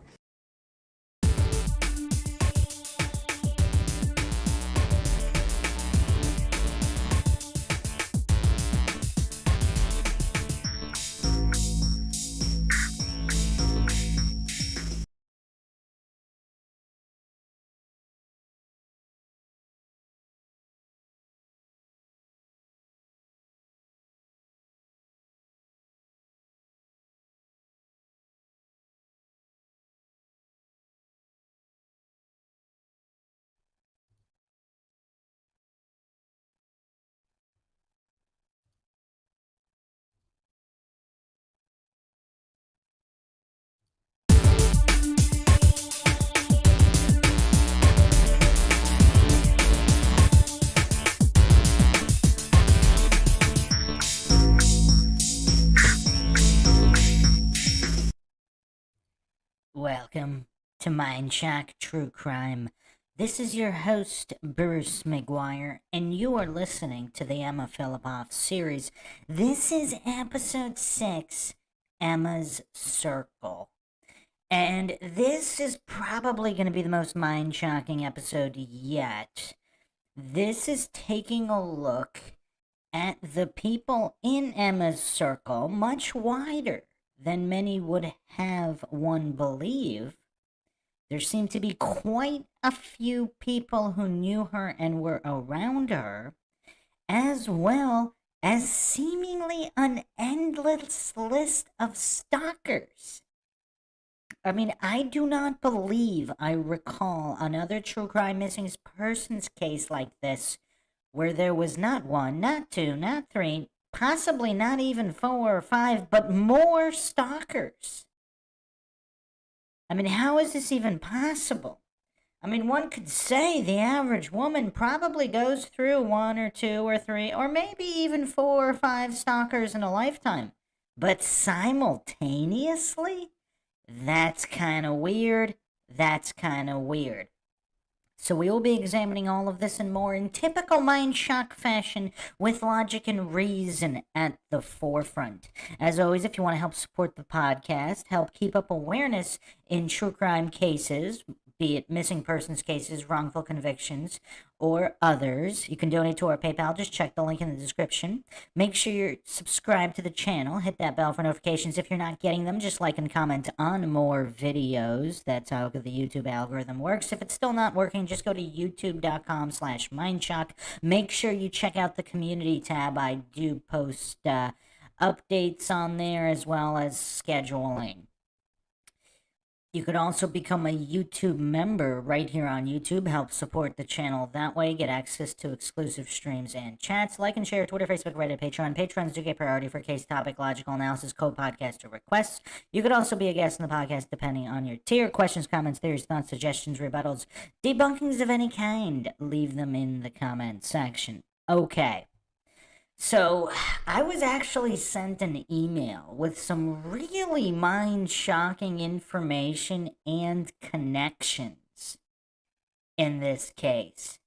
Welcome to MINDSHOCK True Crime. This is your host, Bruce McGuire, and you are listening to the Emma Fillipoff series. This is episode 6, Emma's Circle. And this is probably going to be the most mind-shocking episode yet. This is taking a look at the people in Emma's circle much wider than many would have one believe. There seem to be quite a few people who knew her and were around her, as well as seemingly an endless list of stalkers. I mean, I do not believe I recall another true crime missing persons case like this where there was not one, not two, not three, possibly not even 4 or 5, but more stalkers. I mean, how is this even possible? I mean, one could say the average woman probably goes through 1 or 2 or 3, or maybe even 4 or 5 stalkers in a lifetime. But simultaneously? That's kind of weird. That's kind of weird. So we will be examining all of this and more in typical MINDSHOCK fashion with logic and reason at the forefront. As always, if you want to help support the podcast, help keep up awareness in true crime cases, be it missing persons cases, wrongful convictions, or others, you can donate to our PayPal. Just check the link in the description. Make sure you're subscribed to the channel. Hit that bell for notifications if you're not getting them. Just like and comment on more videos. That's how the YouTube algorithm works. If it's still not working, just go to youtube.com/MINDSHOCK. Make sure you check out the community tab. I do post updates on there as well as scheduling. You could also become a YouTube member right here on YouTube. Help support the channel that way. Get access to exclusive streams and chats. Like and share Twitter, Facebook, Reddit, Patreon. Patrons do get priority for case topic, logical analysis, co-podcast, or requests. You could also be a guest in the podcast depending on your tier. Questions, comments, theories, thoughts, suggestions, rebuttals, debunkings of any kind. Leave them in the comment section. Okay. So, I was actually sent an email with some really mind-shocking information and connections in this case.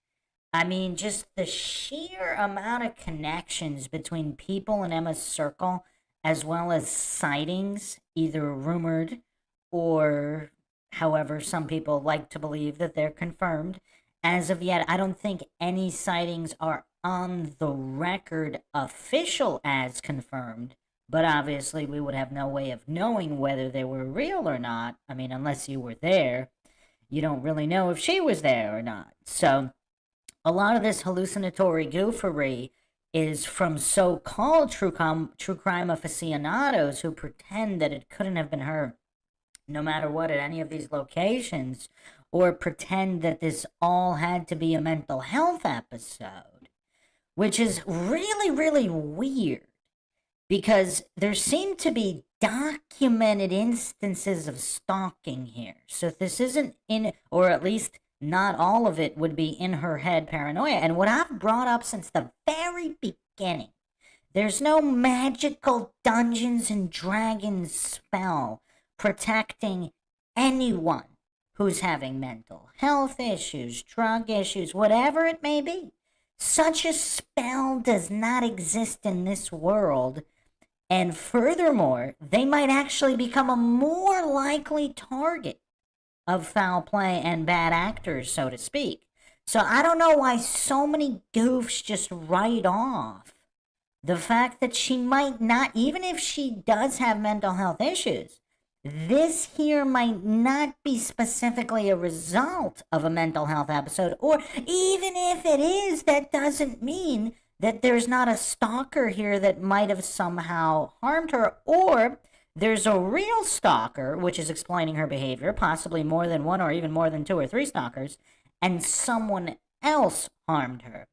I mean, just the sheer amount of connections between people in Emma's circle, as well as sightings, either rumored or, however, some people like to believe that they're confirmed. As of yet, I don't think any sightings are on the record official as confirmed, but obviously we would have no way of knowing whether they were real or not. I mean, unless you were there, you don't really know if she was there or not. So a lot of this hallucinatory goofery is from so-called true crime aficionados who pretend that it couldn't have been her, no matter what, at any of these locations, or pretend that this all had to be a mental health episode, which is really, really weird, because there seem to be documented instances of stalking here. So this isn't in, or at least not all of it would be in her head paranoia. And what I've brought up since the very beginning, there's no magical Dungeons and Dragons spell protecting anyone who's having mental health issues, drug issues, whatever it may be. Such a spell does not exist in this world. And furthermore, they might actually become a more likely target of foul play and bad actors, so to speak. So I don't know why so many goofs just write off the fact that she might not, even if she does have mental health issues, this here might not be specifically a result of a mental health episode, or even if it is, that doesn't mean that there's not a stalker here that might have somehow harmed her, or there's a real stalker, which is explaining her behavior, possibly more than one or even more than 2 or 3 stalkers, and someone else harmed her.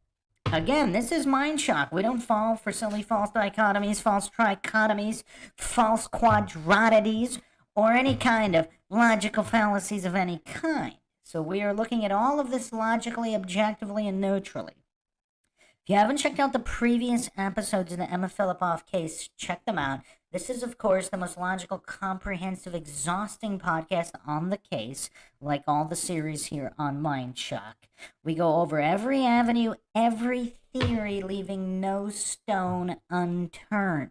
Again, this is MINDSHOCK. We don't fall for silly false dichotomies, false trichotomies, false quadratities, or any kind of logical fallacies of any kind. So we are looking at all of this logically, objectively, and neutrally. If you haven't checked out the previous episodes of the Emma Fillipoff case, check them out. This is, of course, the most logical, comprehensive, exhausting podcast on the case, like all the series here on MINDSHOCK. We go over every avenue, every theory, leaving no stone unturned.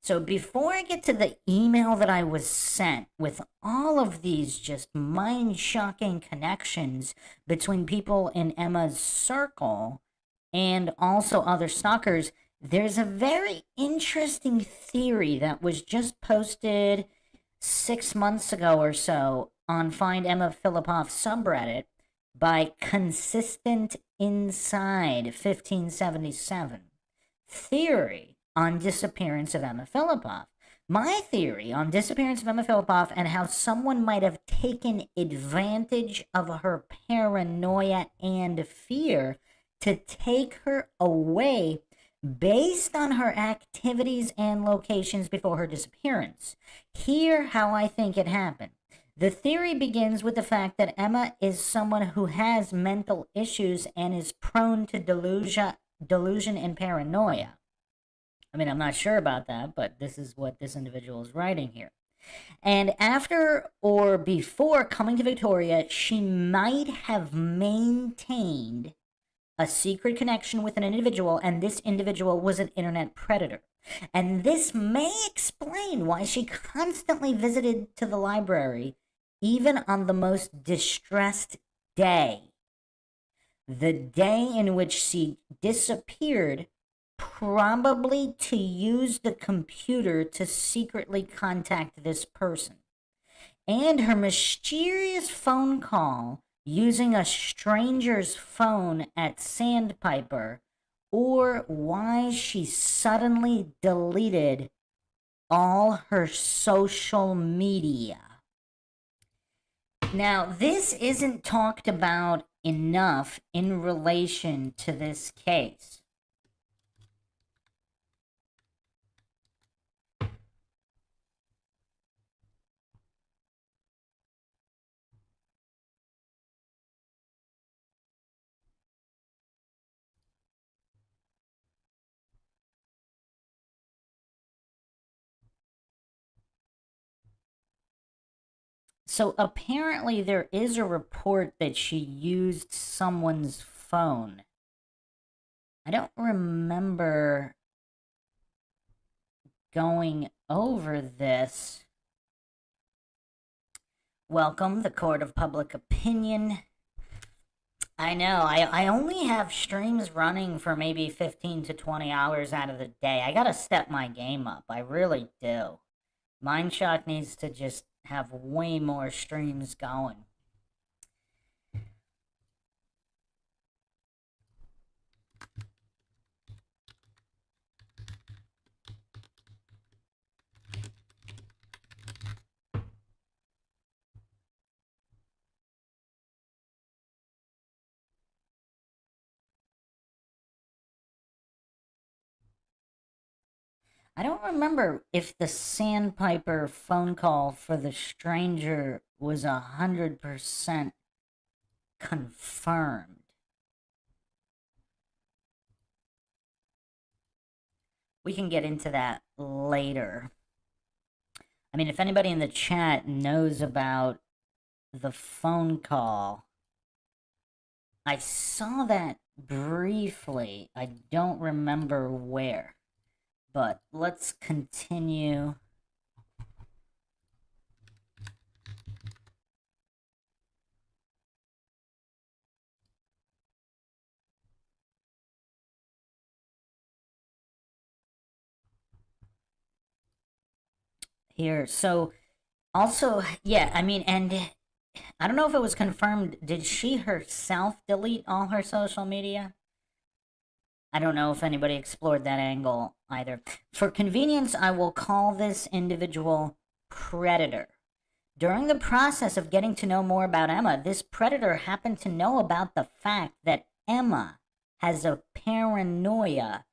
So before I get to the email that I was sent with all of these just mind-shocking connections between people in Emma's circle and also other stalkers, there's a very interesting theory that was just posted 6 months ago or so on Find Emma Fillipoff subreddit by Consistent Inside 1577. Theory on disappearance of Emma Fillipoff. My theory on disappearance of Emma Fillipoff and how someone might have taken advantage of her paranoia and fear to take her away based on her activities and locations before her disappearance. Here, how I think it happened. The theory begins with the fact that Emma is someone who has mental issues and is prone to delusion and paranoia. I mean, I'm not sure about that, but this is what this individual is writing here. And after or before coming to Victoria, she might have maintained a secret connection with an individual, and this individual was an internet predator. And this may explain why she constantly visited to the library, even on the most distressed day. The day in which she disappeared, probably to use the computer to secretly contact this person. And her mysterious phone call using a stranger's phone at Sandpiper, or why she suddenly deleted all her social media. Now, this isn't talked about enough in relation to this case. So apparently there is a report that she used someone's phone. I don't remember going over this. Welcome, the Court of Public Opinion. I know. I only have streams running for maybe 15 to 20 hours out of the day. I gotta step my game up. I really do. MindShock needs to just have way more streams going. I don't remember if the Sandpiper phone call for the stranger was 100% confirmed. We can get into that later. I mean, if anybody in the chat knows about the phone call, I saw that briefly. I don't remember where. But let's continue. Here. So, also, yeah, I mean, and I don't know if it was confirmed. Did she herself delete all her social media? I don't know if anybody explored that angle either. For convenience, I will call this individual Predator. During the process of getting to know more about Emma, this Predator happened to know about the fact that Emma has a paranoia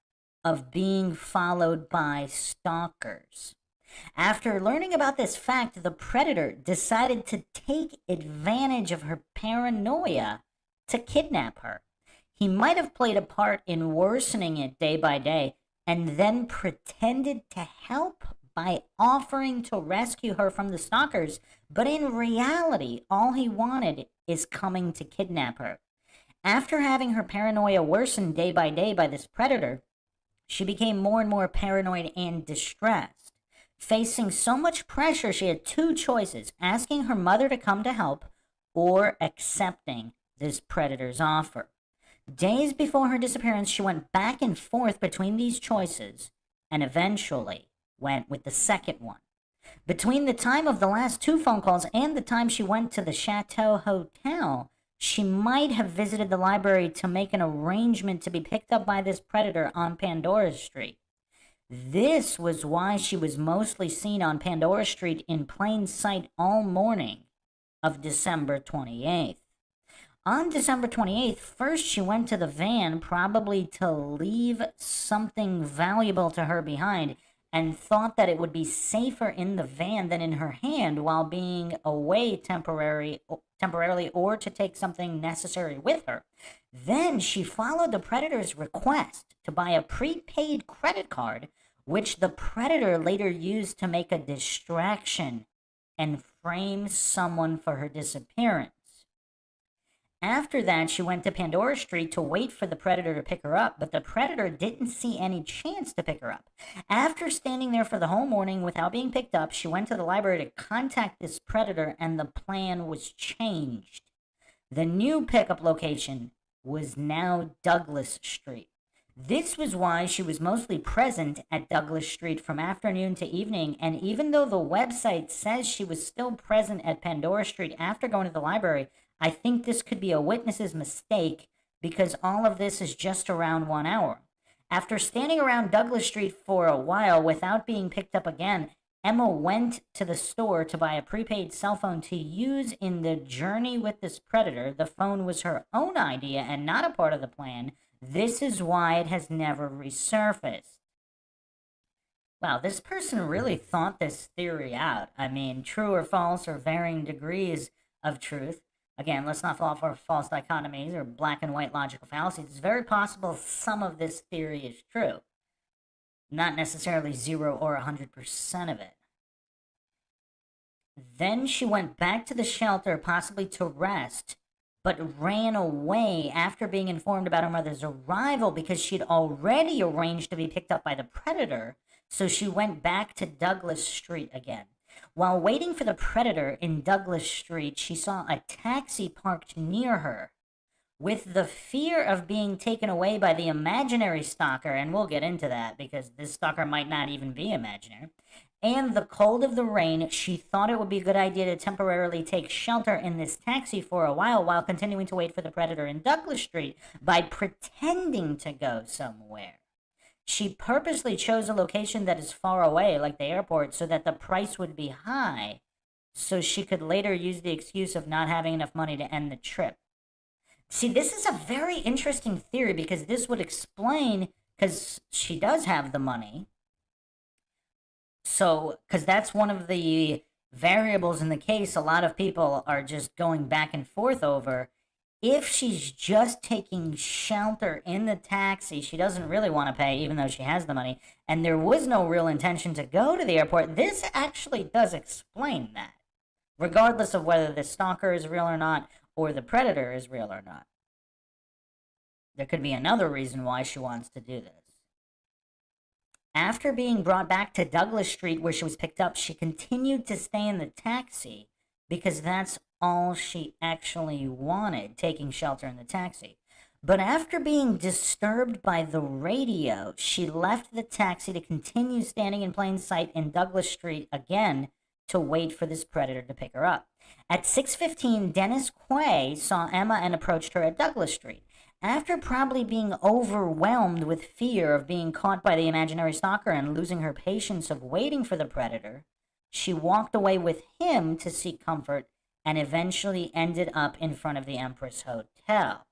of being followed by stalkers. After learning about this fact, the Predator decided to take advantage of her paranoia to kidnap her. He might have played a part in worsening it day by day and then pretended to help by offering to rescue her from the stalkers, but in reality, all he wanted is coming to kidnap her. After having her paranoia worsen day by day by this Predator, she became more and more paranoid and distressed. Facing so much pressure, she had two choices: asking her mother to come to help or accepting this Predator's offer. Days before her disappearance, she went back and forth between these choices and eventually went with the second one. Between the time of the last two phone calls and the time she went to the Chateau Hotel, she might have visited the library to make an arrangement to be picked up by this Predator on Pandora Street. This was why she was mostly seen on Pandora Street in plain sight all morning of December 28th. On December 28th, first she went to the van, probably to leave something valuable to her behind, and thought that it would be safer in the van than in her hand while being away temporarily or to take something necessary with her. Then she followed the Predator's request to buy a prepaid credit card, which the Predator later used to make a distraction and frame someone for her disappearance. After that, she went to Pandora Street to wait for the Predator to pick her up, but the Predator didn't see any chance to pick her up. After standing there for the whole morning without being picked up, she went to the library to contact this Predator, and the plan was changed. The new pickup location was now Douglas Street. This was why she was mostly present at Douglas Street from afternoon to evening, and even though the website says she was still present at Pandora Street after going to the library, I think this could be a witness's mistake because all of this is just around 1 hour. After standing around Douglas Street for a while without being picked up again, Emma went to the store to buy a prepaid cell phone to use in the journey with this Predator. The phone was her own idea and not a part of the plan. This is why it has never resurfaced. Wow, this person really thought this theory out. I mean, true or false or varying degrees of truth. Again, let's not fall for false dichotomies or black and white logical fallacies. It's very possible some of this theory is true. Not necessarily 0 or 100% of it. Then she went back to the shelter, possibly to rest, but ran away after being informed about her mother's arrival because she'd already arranged to be picked up by the Predator, so she went back to Douglas Street again. While waiting for the Predator in Douglas Street, she saw a taxi parked near her. with the fear of being taken away by the imaginary stalker, and we'll get into that because this stalker might not even be imaginary, and the cold of the rain, she thought it would be a good idea to temporarily take shelter in this taxi for a while continuing to wait for the predator in Douglas Street by pretending to go somewhere. She purposely chose a location that is far away, like the airport, so that the price would be high, so she could later use the excuse of not having enough money to end the trip. See, this is a very interesting theory because this would explain, because she does have the money. So, because that's one of the variables in the case a lot of people are just going back and forth over. If she's just taking shelter in the taxi, she doesn't really want to pay, even though she has the money, and there was no real intention to go to the airport, this actually does explain that, regardless of whether the stalker is real or not, or the predator is real or not. There could be another reason why she wants to do this. After being brought back to Douglas Street where she was picked up, she continued to stay in the taxi because that's all she actually wanted, taking shelter in the taxi. But after being disturbed by the radio, she left the taxi to continue standing in plain sight in Douglas Street again to wait for this predator to pick her up. At 6:15, Dennis Quay saw Emma and approached her at Douglas Street. After probably being overwhelmed with fear of being caught by the imaginary stalker and losing her patience of waiting for the predator, she walked away with him to seek comfort and eventually ended up in front of the Empress Hotel.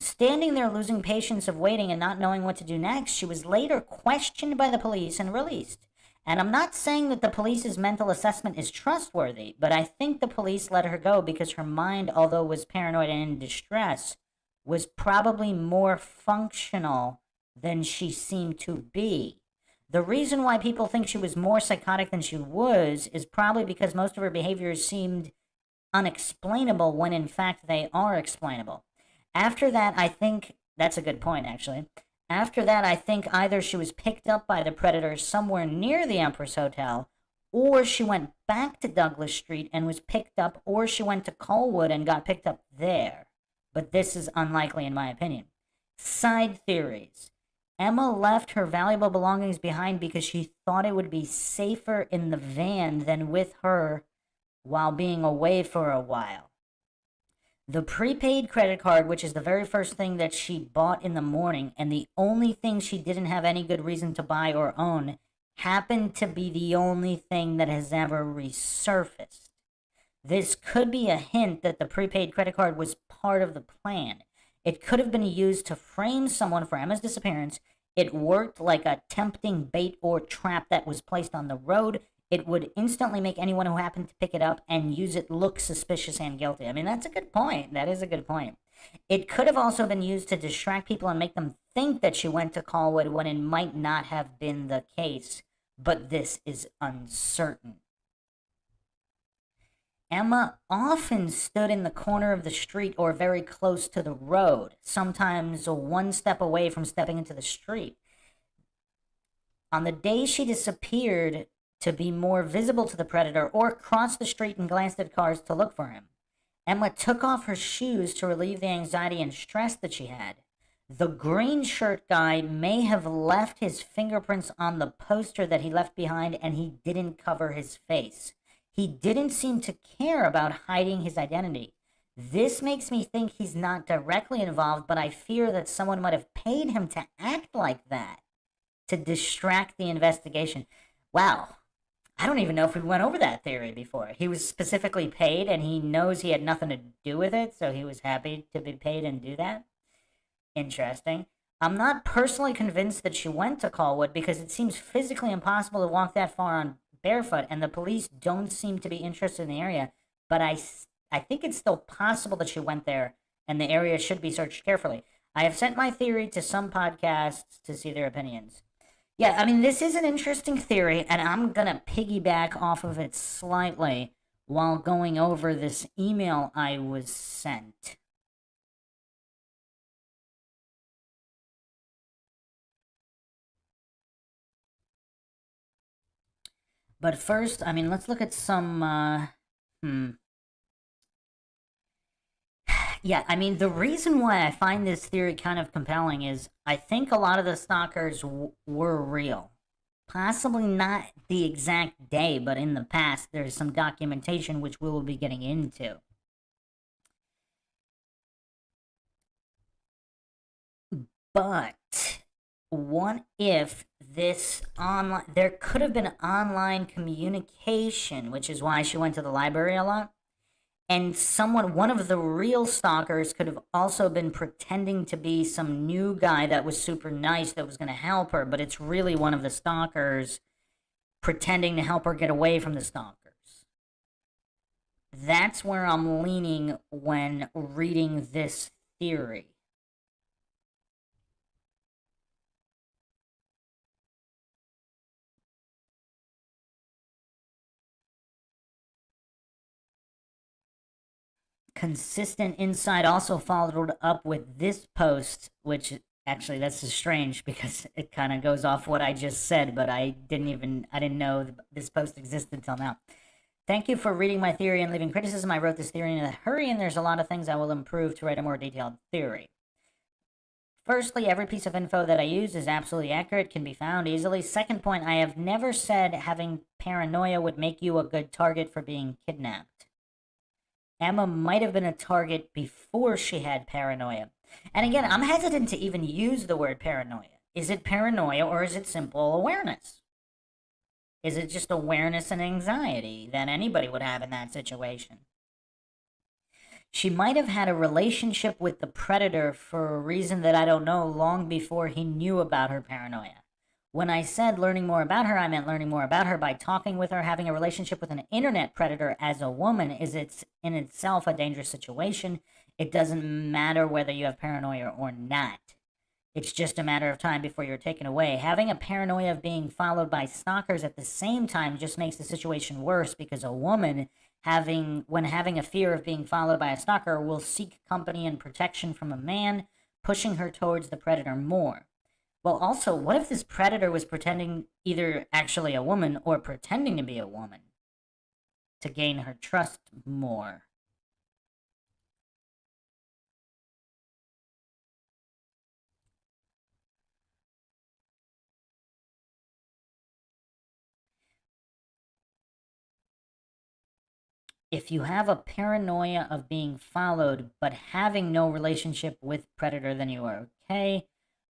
Standing there losing patience of waiting and not knowing what to do next, she was later questioned by the police and released. And I'm not saying that the police's mental assessment is trustworthy, but I think the police let her go because her mind, although was paranoid and in distress, was probably more functional than she seemed to be. The reason why people think she was more psychotic than she was is probably because most of her behaviors seemed unexplainable when in fact they are explainable. After that, I think, that's a good point actually. After that, I think either she was picked up by the predator somewhere near the Empress Hotel, or she went back to Douglas Street and was picked up, or she went to Colwood and got picked up there. But this is unlikely in my opinion. Side theories. Emma left her valuable belongings behind because she thought it would be safer in the van than with her while being away for a while. The prepaid credit card, which is the very first thing that she bought in the morning and the only thing she didn't have any good reason to buy or own, happened to be the only thing that has ever resurfaced. This could be a hint that the prepaid credit card was part of the plan. It could have been used to frame someone for Emma's disappearance. It worked like a tempting bait or trap that was placed on the road. It would instantly make anyone who happened to pick it up and use it look suspicious and guilty. I mean, that's a good point. That is a good point. It could have also been used to distract people and make them think that she went to Colwood when it might not have been the case, but this is uncertain. Emma often stood in the corner of the street or very close to the road, sometimes one step away from stepping into the street. On the day she disappeared, to be more visible to the predator, or crossed the street and glanced at cars to look for him, Emma took off her shoes to relieve the anxiety and stress that she had. The green shirt guy may have left his fingerprints on the poster that he left behind, and he didn't cover his face. He didn't seem to care about hiding his identity. This makes me think he's not directly involved, but I fear that someone might have paid him to act like that, to distract the investigation. Wow, I don't even know if we went over that theory before. He was specifically paid, and he knows he had nothing to do with it, so he was happy to be paid and do that? Interesting. I'm not personally convinced that she went to Colwood because it seems physically impossible to walk that far on barefoot, and the police don't seem to be interested in the area, but I think it's still possible that she went there, and the area should be searched carefully. I have sent my theory to some podcasts to see their opinions. Yeah, I mean, this is an interesting theory, and I'm gonna piggyback off of it slightly while going over this email I was sent. But first, I mean, let's look at some, Yeah, I mean, the reason why I find this theory kind of compelling is I think a lot of the stalkers were real. Possibly not the exact day, but in the past, there's some documentation which we will be getting into. But what if this online, there could have been online communication, which is why she went to the library a lot. And one of the real stalkers could have also been pretending to be some new guy that was super nice that was going to help her, but it's really one of the stalkers pretending to help her get away from the stalkers. That's where I'm leaning when reading this theory. Consistent Insight also followed up with this post, which actually that's strange because it kind of goes off what I just said, but I didn't know this post existed till now. Thank you for reading my theory and leaving criticism. I wrote this theory in a hurry, and there's a lot of things I will improve to write a more detailed theory. Firstly, every piece of info that I use is absolutely accurate, can be found easily. Second point, I have never said having paranoia would make you a good target for being kidnapped. Emma might have been a target before she had paranoia. And again, I'm hesitant to even use the word paranoia. Is it paranoia or is it simple awareness? Is it just awareness and anxiety that anybody would have in that situation? She might have had a relationship with the predator for a reason that I don't know long before he knew about her paranoia. When I said learning more about her, I meant learning more about her by talking with her. Having a relationship with an internet predator as a woman is in itself a dangerous situation. It doesn't matter whether you have paranoia or not. It's just a matter of time before you're taken away. Having a paranoia of being followed by stalkers at the same time just makes the situation worse because a woman when having a fear of being followed by a stalker will seek company and protection from a man, pushing her towards the predator more. Well, also, what if this predator was pretending either actually a woman or pretending to be a woman to gain her trust more? If you have a paranoia of being followed but having no relationship with predator, then you are okay.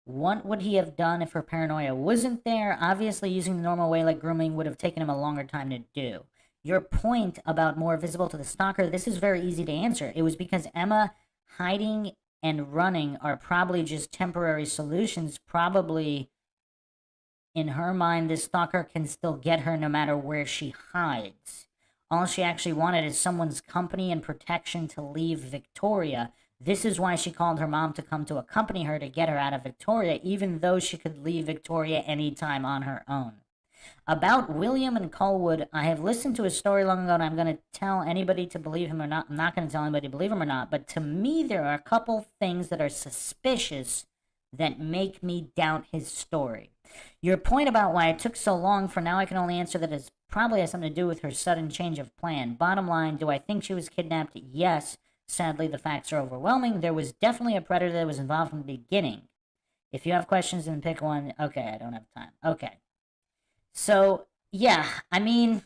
What would he have done if her paranoia wasn't there? Obviously, using the normal way like grooming would have taken him a longer time to do. Your point about more visible to the stalker, this is very easy to answer. It was because Emma hiding and running are probably just temporary solutions. Probably, in her mind, this stalker can still get her no matter where she hides. All she actually wanted is someone's company and protection to leave Victoria. This is why she called her mom to come to accompany her to get her out of Victoria, even though she could leave Victoria anytime on her own. About William and Colwood, I have listened to his story long ago, and I'm going to tell anybody to believe him or not. I'm not going to tell anybody to believe him or not, but to me, there are a couple things that are suspicious that make me doubt his story. Your point about why it took so long, for now I can only answer that it probably has something to do with her sudden change of plan. Bottom line, do I think she was kidnapped? Yes. Sadly, the facts are overwhelming. There was definitely a predator that was involved from the beginning. If you have questions, then pick one. Okay, I don't have time. Okay. So, yeah, I mean,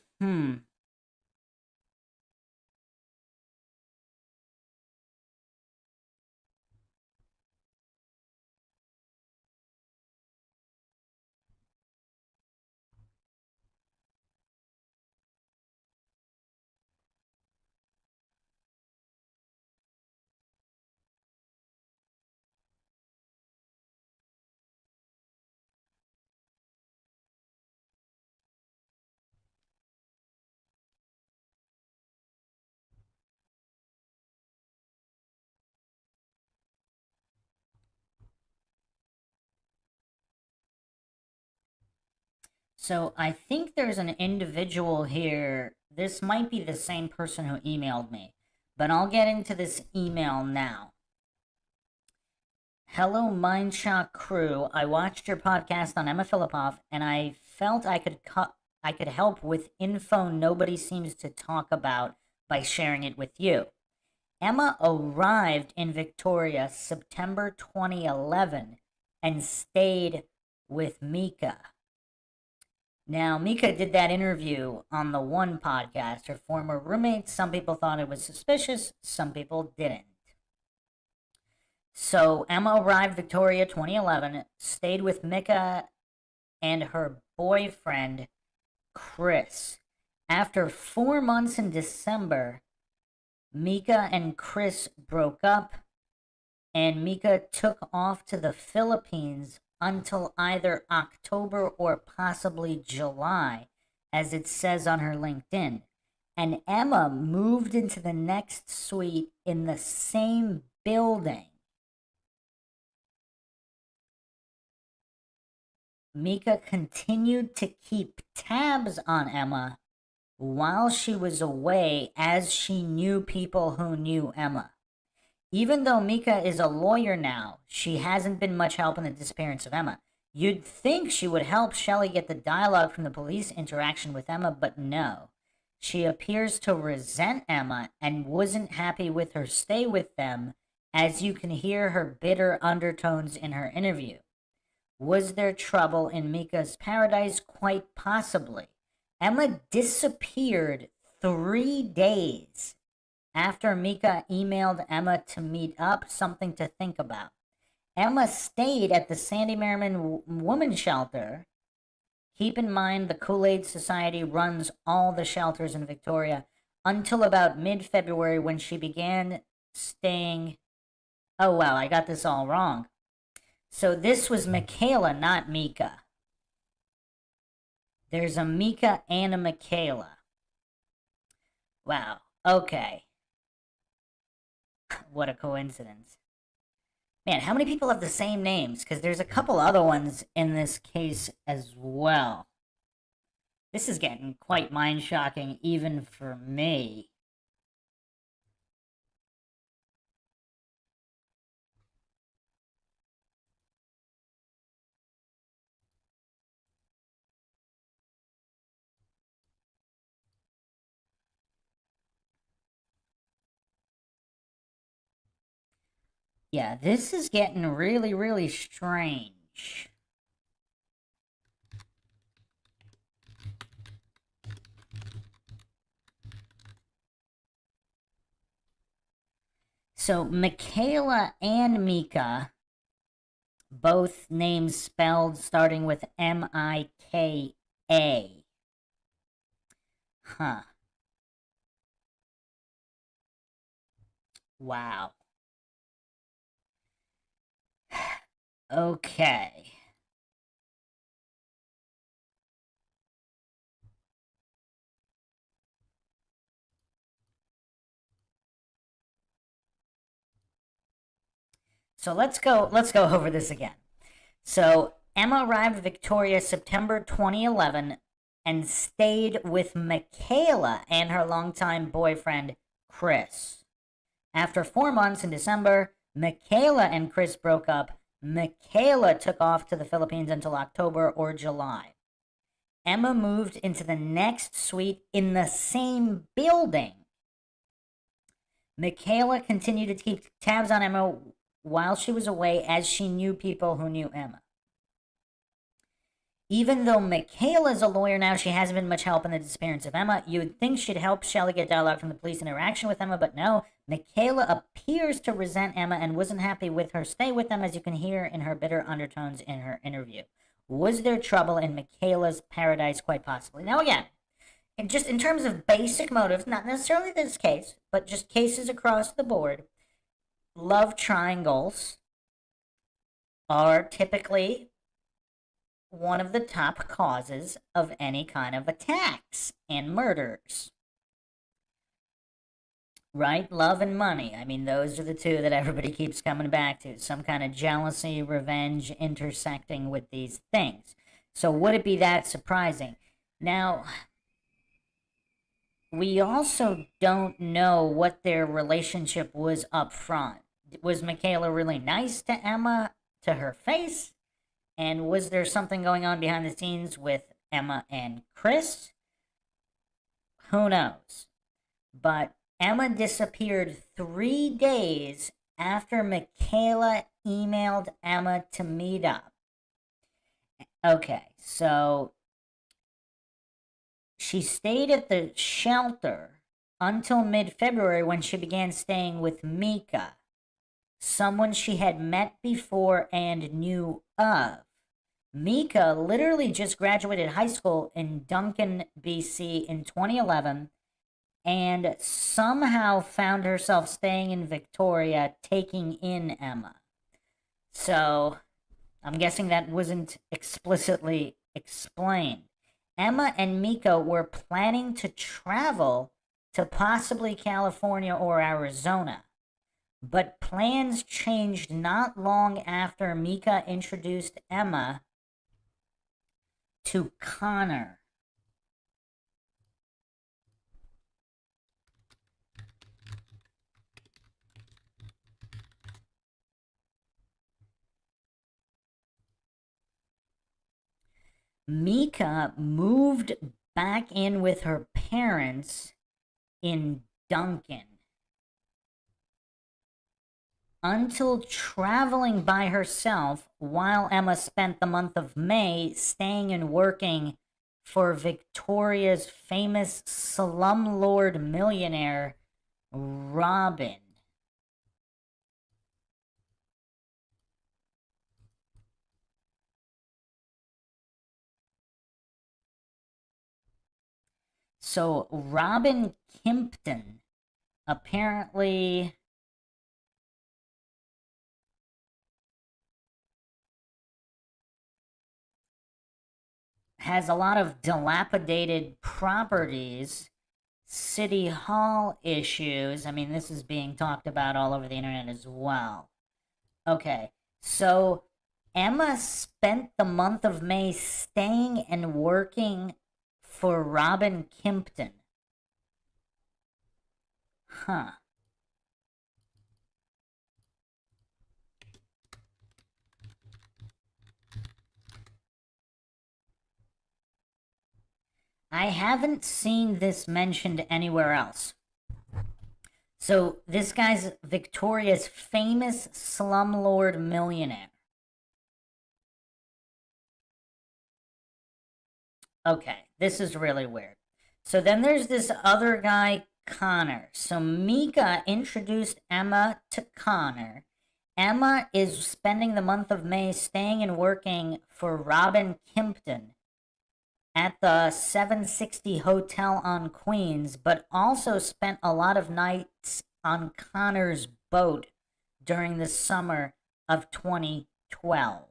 so I think there's an individual here. This might be the same person who emailed me, but I'll get into this email now. Hello, MINDSHOCK crew. I watched your podcast on Emma Fillipoff, and I felt I could help with info nobody seems to talk about by sharing it with you. Emma arrived in Victoria September 2011 and stayed with Mika. Now, Mika did that interview on the One podcast, her former roommate. Some people thought it was suspicious, some people didn't. So, Emma arrived Victoria 2011, stayed with Mika and her boyfriend, Chris. After 4 months in December, Mika and Chris broke up, and Mika took off to the Philippines until either October or possibly July, as it says on her LinkedIn. And Emma moved into the next suite in the same building. Mika continued to keep tabs on Emma while she was away, as she knew people who knew Emma. Even though Mika is a lawyer now, she hasn't been much help in the disappearance of Emma. You'd think she would help Shelley get the dialogue from the police interaction with Emma, but no. She appears to resent Emma and wasn't happy with her stay with them, as you can hear her bitter undertones in her interview. Was there trouble in Mika's paradise? Quite possibly. Emma disappeared 3 days after Mika emailed Emma to meet up, something to think about. Emma stayed at the Sandy Merriman Women's Shelter. Keep in mind the Kool-Aid Society runs all the shelters in Victoria until about mid-February, when she began staying... Oh, wow, I got this all wrong. So this was Michaela, not Mika. There's a Mika and a Michaela. Wow, okay. What a coincidence. Man, how many people have the same names? Because there's a couple other ones in this case as well. This is getting quite mind-shocking even for me. Yeah, this is getting really, really strange. So, Michaela and Mika, both names spelled starting with M-I-K-A. Huh. Wow. Okay. So let's go over this again. So Emma arrived in Victoria September 2011 and stayed with Michaela and her longtime boyfriend, Chris. After 4 months in December, Michaela and Chris broke up. Michaela took off to the Philippines until October or July. Emma moved into the next suite in the same building. Michaela continued to keep tabs on Emma while she was away, as she knew people who knew Emma. Even though Michaela is a lawyer now, she hasn't been much help in the disappearance of Emma. You would think she'd help Shelley get dialogue from the police interaction with Emma, but no. Michaela appears to resent Emma and wasn't happy with her stay with them, as you can hear in her bitter undertones in her interview. Was there trouble in Michaela's paradise? Quite possibly. Now again, just in terms of basic motives, not necessarily this case, but just cases across the board, love triangles are typically one of the top causes of any kind of attacks and murders. Right? Love and money. I mean, those are the two that everybody keeps coming back to. Some kind of jealousy, revenge intersecting with these things. So would it be that surprising? Now, we also don't know what their relationship was up front. Was Michaela really nice to Emma to her face? And was there something going on behind the scenes with Emma and Chris? Who knows? But Emma disappeared 3 days after Michaela emailed Emma to meet up. Okay, so she stayed at the shelter until mid-February when she began staying with Mika, someone she had met before and knew of. Mika literally just graduated high school in Duncan, BC in 2011 and somehow found herself staying in Victoria, taking in Emma. So I'm guessing that wasn't explicitly explained. Emma and Mika were planning to travel to possibly California or Arizona, but plans changed not long after Mika introduced Emma to Connor. Mika moved back in with her parents in Duncan until traveling by herself while Emma spent the month of May staying and working for Victoria's famous slumlord millionaire, Robin. So Robin Kimpton apparently has a lot of dilapidated properties, city hall issues. I mean, this is being talked about all over the internet as well. Okay, so Emma spent the month of May staying and working for Robin Kimpton. Huh. I haven't seen this mentioned anywhere else. So this guy's Victoria's famous slumlord millionaire. Okay, this is really weird. So then there's this other guy, Connor. So Mika introduced Emma to Connor. Emma is spending the month of May staying and working for Robin Kimpton at the 760 Hotel on Queens, but also spent a lot of nights on Connor's boat during the summer of 2012.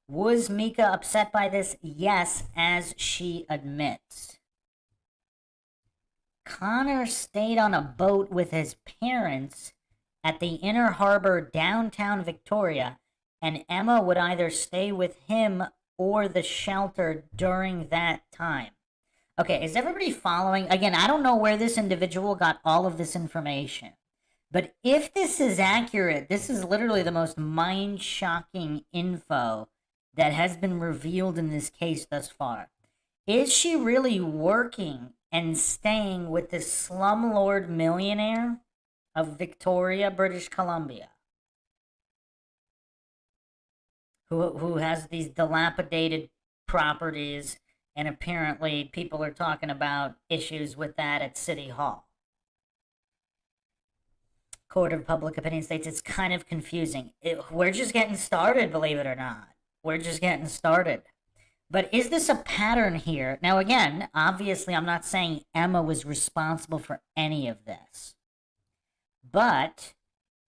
Was Mika upset by this? Yes, as she admits. Connor stayed on a boat with his parents at the Inner Harbor, downtown Victoria, and Emma would either stay with him or the shelter during that time. Okay, is everybody following? Again, I don't know where this individual got all of this information, but if this is accurate, this is literally the most mind-shocking info that has been revealed in this case thus far. Is she really working and staying with the slumlord millionaire of Victoria, British Columbia, who has these dilapidated properties, and apparently people are talking about issues with that at City Hall? Court of Public Opinion states it's kind of confusing. We're just getting started, believe it or not. We're just getting started. But is this a pattern here? Now, again, obviously, I'm not saying Emma was responsible for any of this. But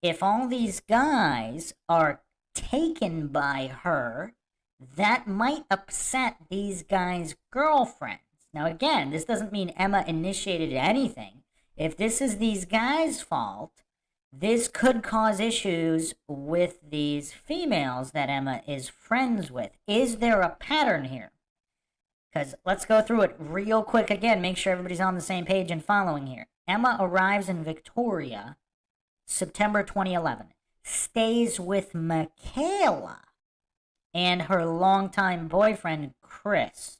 if all these guys are taken by her, that might upset these guys' girlfriends. Now, again, this doesn't mean Emma initiated anything. If this is these guys' fault, this could cause issues with these females that Emma is friends with. Is there a pattern here? Because let's go through it real quick again, make sure everybody's on the same page and following here. Emma arrives in Victoria, September 2011, stays with Michaela and her longtime boyfriend, Chris.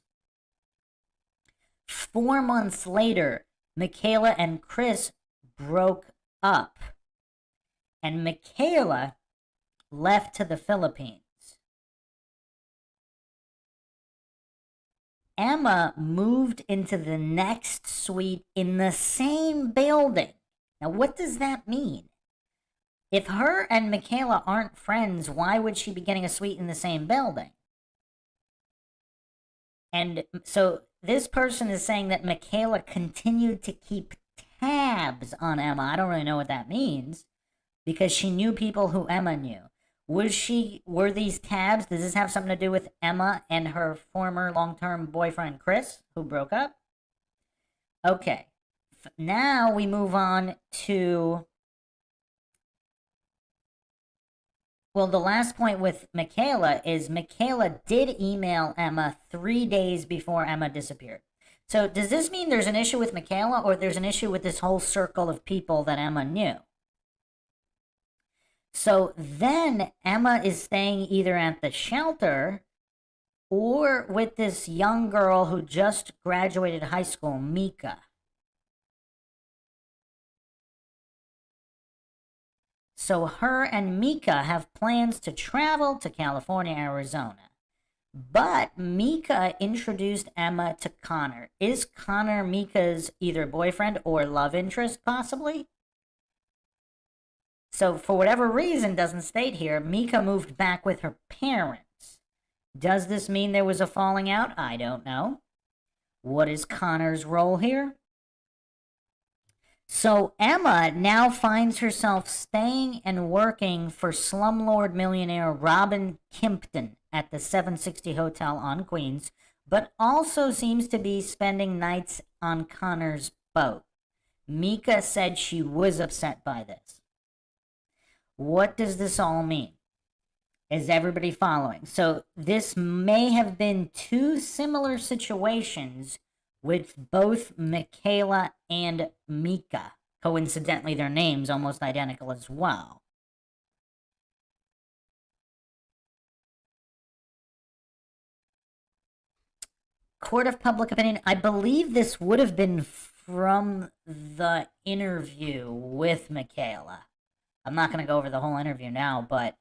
4 months later, Michaela and Chris broke up, and Michaela left to the Philippines. Emma moved into the next suite in the same building. Now, what does that mean? If her and Michaela aren't friends, why would she be getting a suite in the same building? And so this person is saying that Michaela continued to keep tabs on Emma. I don't really know what that means, because she knew people who Emma knew. Were these tabs, does this have something to do with Emma and her former long-term boyfriend, Chris, who broke up? Okay. Now we move on to, well, the last point with Michaela is Michaela did email Emma 3 days before Emma disappeared. So does this mean there's an issue with Michaela, or there's an issue with this whole circle of people that Emma knew? So then Emma is staying either at the shelter or with this young girl who just graduated high school, Mika. So her and Mika have plans to travel to California, Arizona. But Mika introduced Emma to Connor. Is Connor Mika's either boyfriend or love interest, possibly? So for whatever reason, doesn't state here, Mika moved back with her parents. Does this mean there was a falling out? I don't know. What is Connor's role here? So Emma now finds herself staying and working for slumlord millionaire Robin Kimpton at the 760 Hotel on Queens, but also seems to be spending nights on Connor's boat. Mika said she was upset by this. What does this all mean? Is everybody following? So this may have been two similar situations with both Michaela and Mika. Coincidentally, their names almost identical as well. Court of public opinion. I believe this would have been from the interview with Michaela. I'm not going to go over the whole interview now, but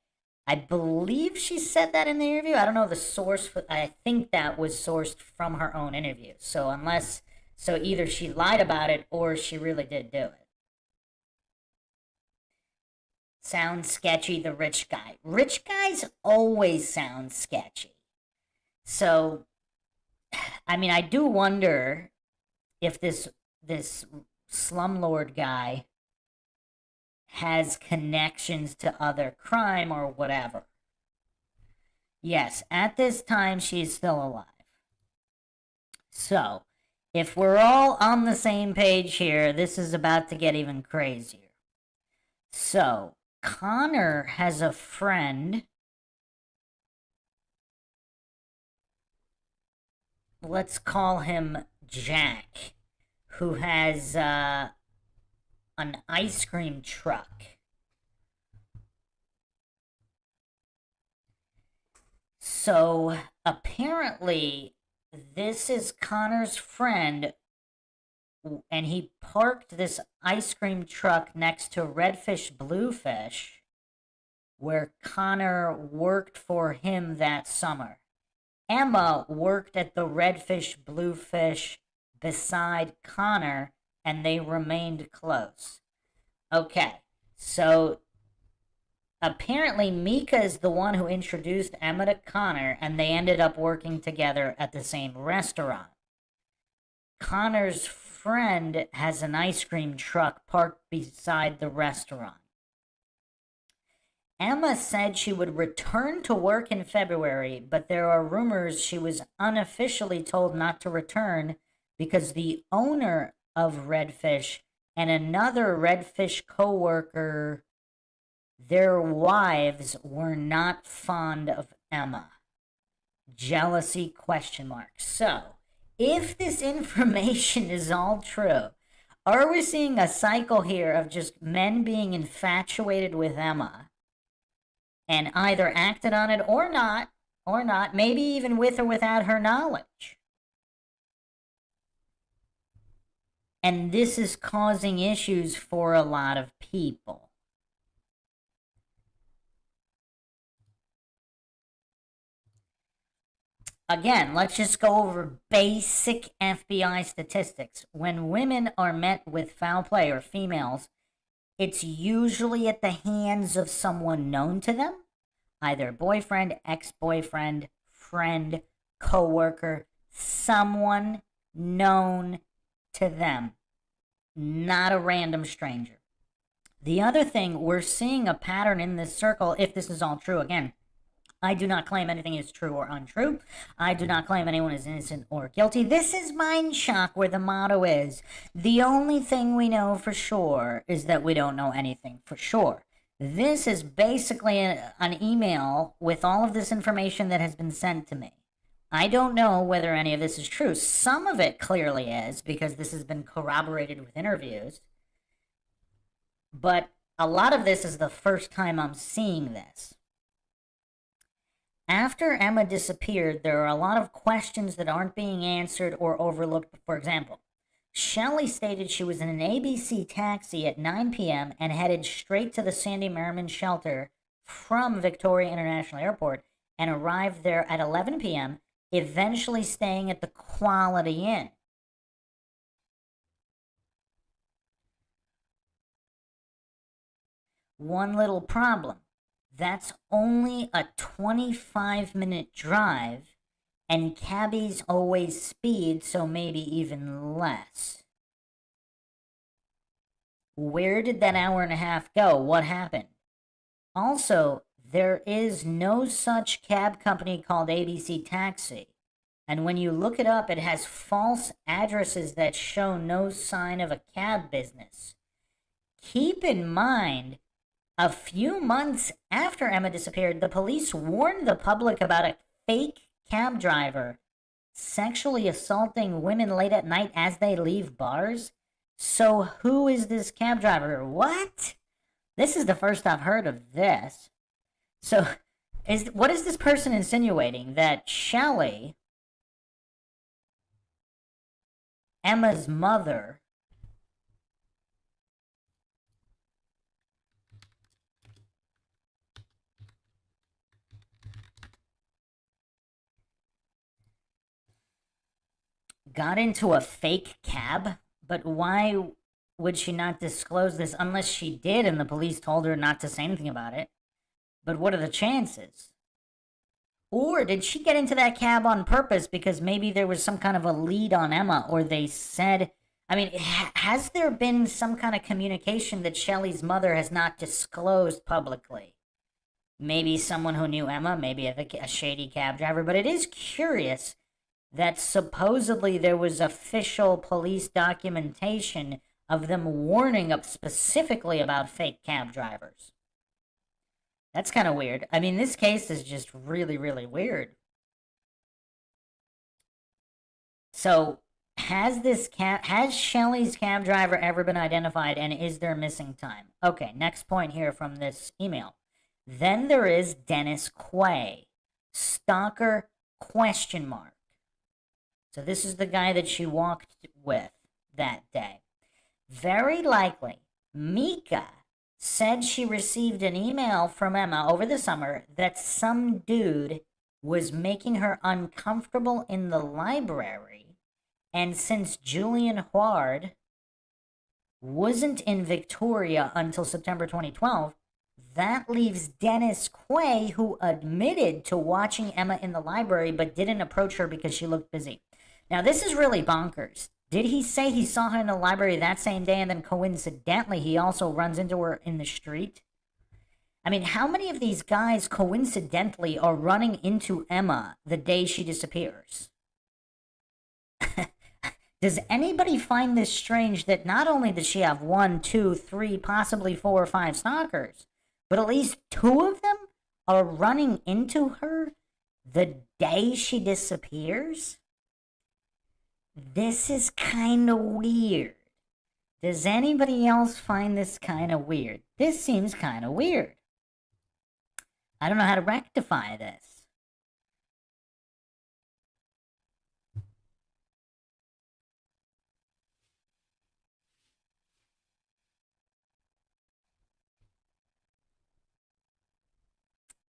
I believe she said that in the interview. I don't know the source. I think that was sourced from her own interview. So either she lied about it or she really did do it. Sounds sketchy, the rich guy. Rich guys always sound sketchy. So, I mean, I do wonder if this slumlord guy has connections to other crime or whatever. Yes, at this time, she's still alive. So, if we're all on the same page here, this is about to get even crazier. So, Connor has a friend. Let's call him Jack, who has an ice cream truck. So apparently this is Connor's friend, and he parked this ice cream truck next to Redfish Bluefish, where Connor worked for him that summer. Emma worked at the Redfish Bluefish beside Connor, and they remained close. Okay, so apparently Mika is the one who introduced Emma to Connor, and they ended up working together at the same restaurant. Connor's friend has an ice cream truck parked beside the restaurant. Emma said she would return to work in February, but there are rumors she was unofficially told not to return because the owner of Redfish and another Redfish co-worker, their wives were not fond of Emma. Jealousy question mark. So, if this information is all true, are we seeing a cycle here of just men being infatuated with Emma and either acted on it or not, maybe even with or without her knowledge? And this is causing issues for a lot of people. Again, let's just go over basic FBI statistics. When women are met with foul play, or females, it's usually at the hands of someone known to them, either boyfriend, ex-boyfriend, friend, coworker, someone known to them, not a random stranger. The other thing, we're seeing a pattern in this circle, if this is all true. Again, I do not claim anything is true or untrue. I do not claim anyone is innocent or guilty. This is MINDSHOCK, where the motto is, the only thing we know for sure is that we don't know anything for sure. This is basically an email with all of this information that has been sent to me. I don't know whether any of this is true. Some of it clearly is, because this has been corroborated with interviews. But a lot of this is the first time I'm seeing this. After Emma disappeared, there are a lot of questions that aren't being answered or overlooked. For example, Shelley stated she was in an ABC taxi at 9 p.m. and headed straight to the Sandy Merriman shelter from Victoria International Airport and arrived there at 11 p.m., eventually staying at the Quality Inn. One little problem. That's only a 25-minute drive, and cabbies always speed, so maybe even less. Where did that hour and a half go? What happened? Also, there is no such cab company called ABC Taxi, and when you look it up, it has false addresses that show no sign of a cab business. Keep in mind, a few months after Emma disappeared, the police warned the public about a fake cab driver sexually assaulting women late at night as they leave bars. So who is this cab driver? What? This is the first I've heard of this. So what is this person insinuating? That Shelley, Emma's mother, got into a fake cab? But why would she not disclose this unless she did and the police told her not to say anything about it? But what are the chances? Or did she get into that cab on purpose because maybe there was some kind of a lead on Emma, or they said, I mean, has there been some kind of communication that Shelley's mother has not disclosed publicly? Maybe someone who knew Emma, maybe a shady cab driver, but it is curious that supposedly there was official police documentation of them warning up specifically about fake cab drivers. That's kind of weird. I mean, this case is just really, really weird. So, has Shelley's cab driver ever been identified, and is there missing time? Okay, next point here from this email. Then there is Dennis Quay. Stalker ? So this is the guy that she walked with that day. Very likely, Mika said she received an email from Emma over the summer that some dude was making her uncomfortable in the library, and since Julian Huard wasn't in Victoria until September 2012, that leaves Dennis Quay, who admitted to watching Emma in the library but didn't approach her because she looked busy. Now, this is really bonkers. Did he say he saw her in the library that same day and then coincidentally he also runs into her in the street? I mean, how many of these guys coincidentally are running into Emma the day she disappears? Does anybody find this strange that not only does she have 1, 2, 3, possibly 4 or 5 stalkers, but at least 2 of them are running into her the day she disappears? This is kind of weird. Does anybody else find this kind of weird? This seems kind of weird. I don't know how to rectify this.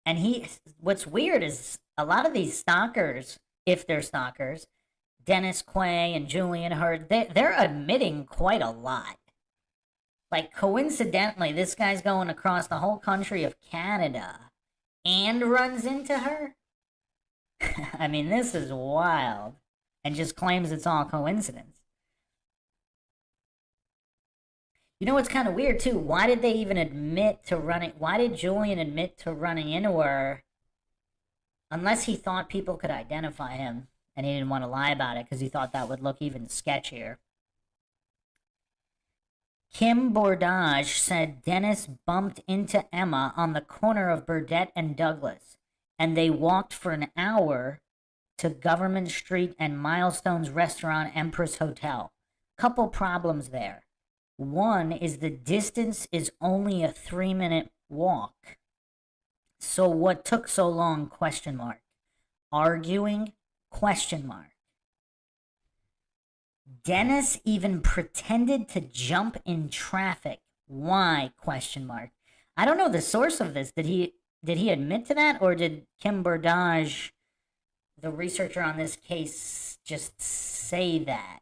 And what's weird is a lot of these stalkers, if they're stalkers, Dennis Quay and Julian Hurd, they're admitting quite a lot. Like, coincidentally, this guy's going across the whole country of Canada and runs into her? I mean, this is wild. And just claims it's all coincidence. You know what's kind of weird, too? Why did they even admit to running? Why did Julian admit to running into her? Unless he thought people could identify him and he didn't want to lie about it because he thought that would look even sketchier. Kim Bordage said Dennis bumped into Emma on the corner of Burdett and Douglas, and they walked for an hour to Government Street and Milestones Restaurant Empress Hotel. Couple problems there. One is the distance is only a 3-minute walk. So what took so long? Question mark. Arguing? Question mark. Dennis even pretended to jump in traffic. Why? Question mark. I don't know the source of this. Did he admit to that, or did Kim Bordage, the researcher on this case, just say that?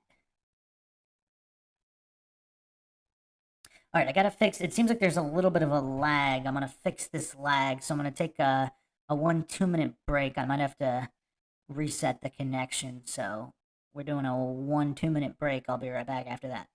All right, I gotta fix. It seems like there's a little bit of a lag. I'm gonna fix this lag, so I'm gonna take a 1-2 minute break. I might have to reset the connection. So we're doing a 1-2 minute break. I'll be right back after that.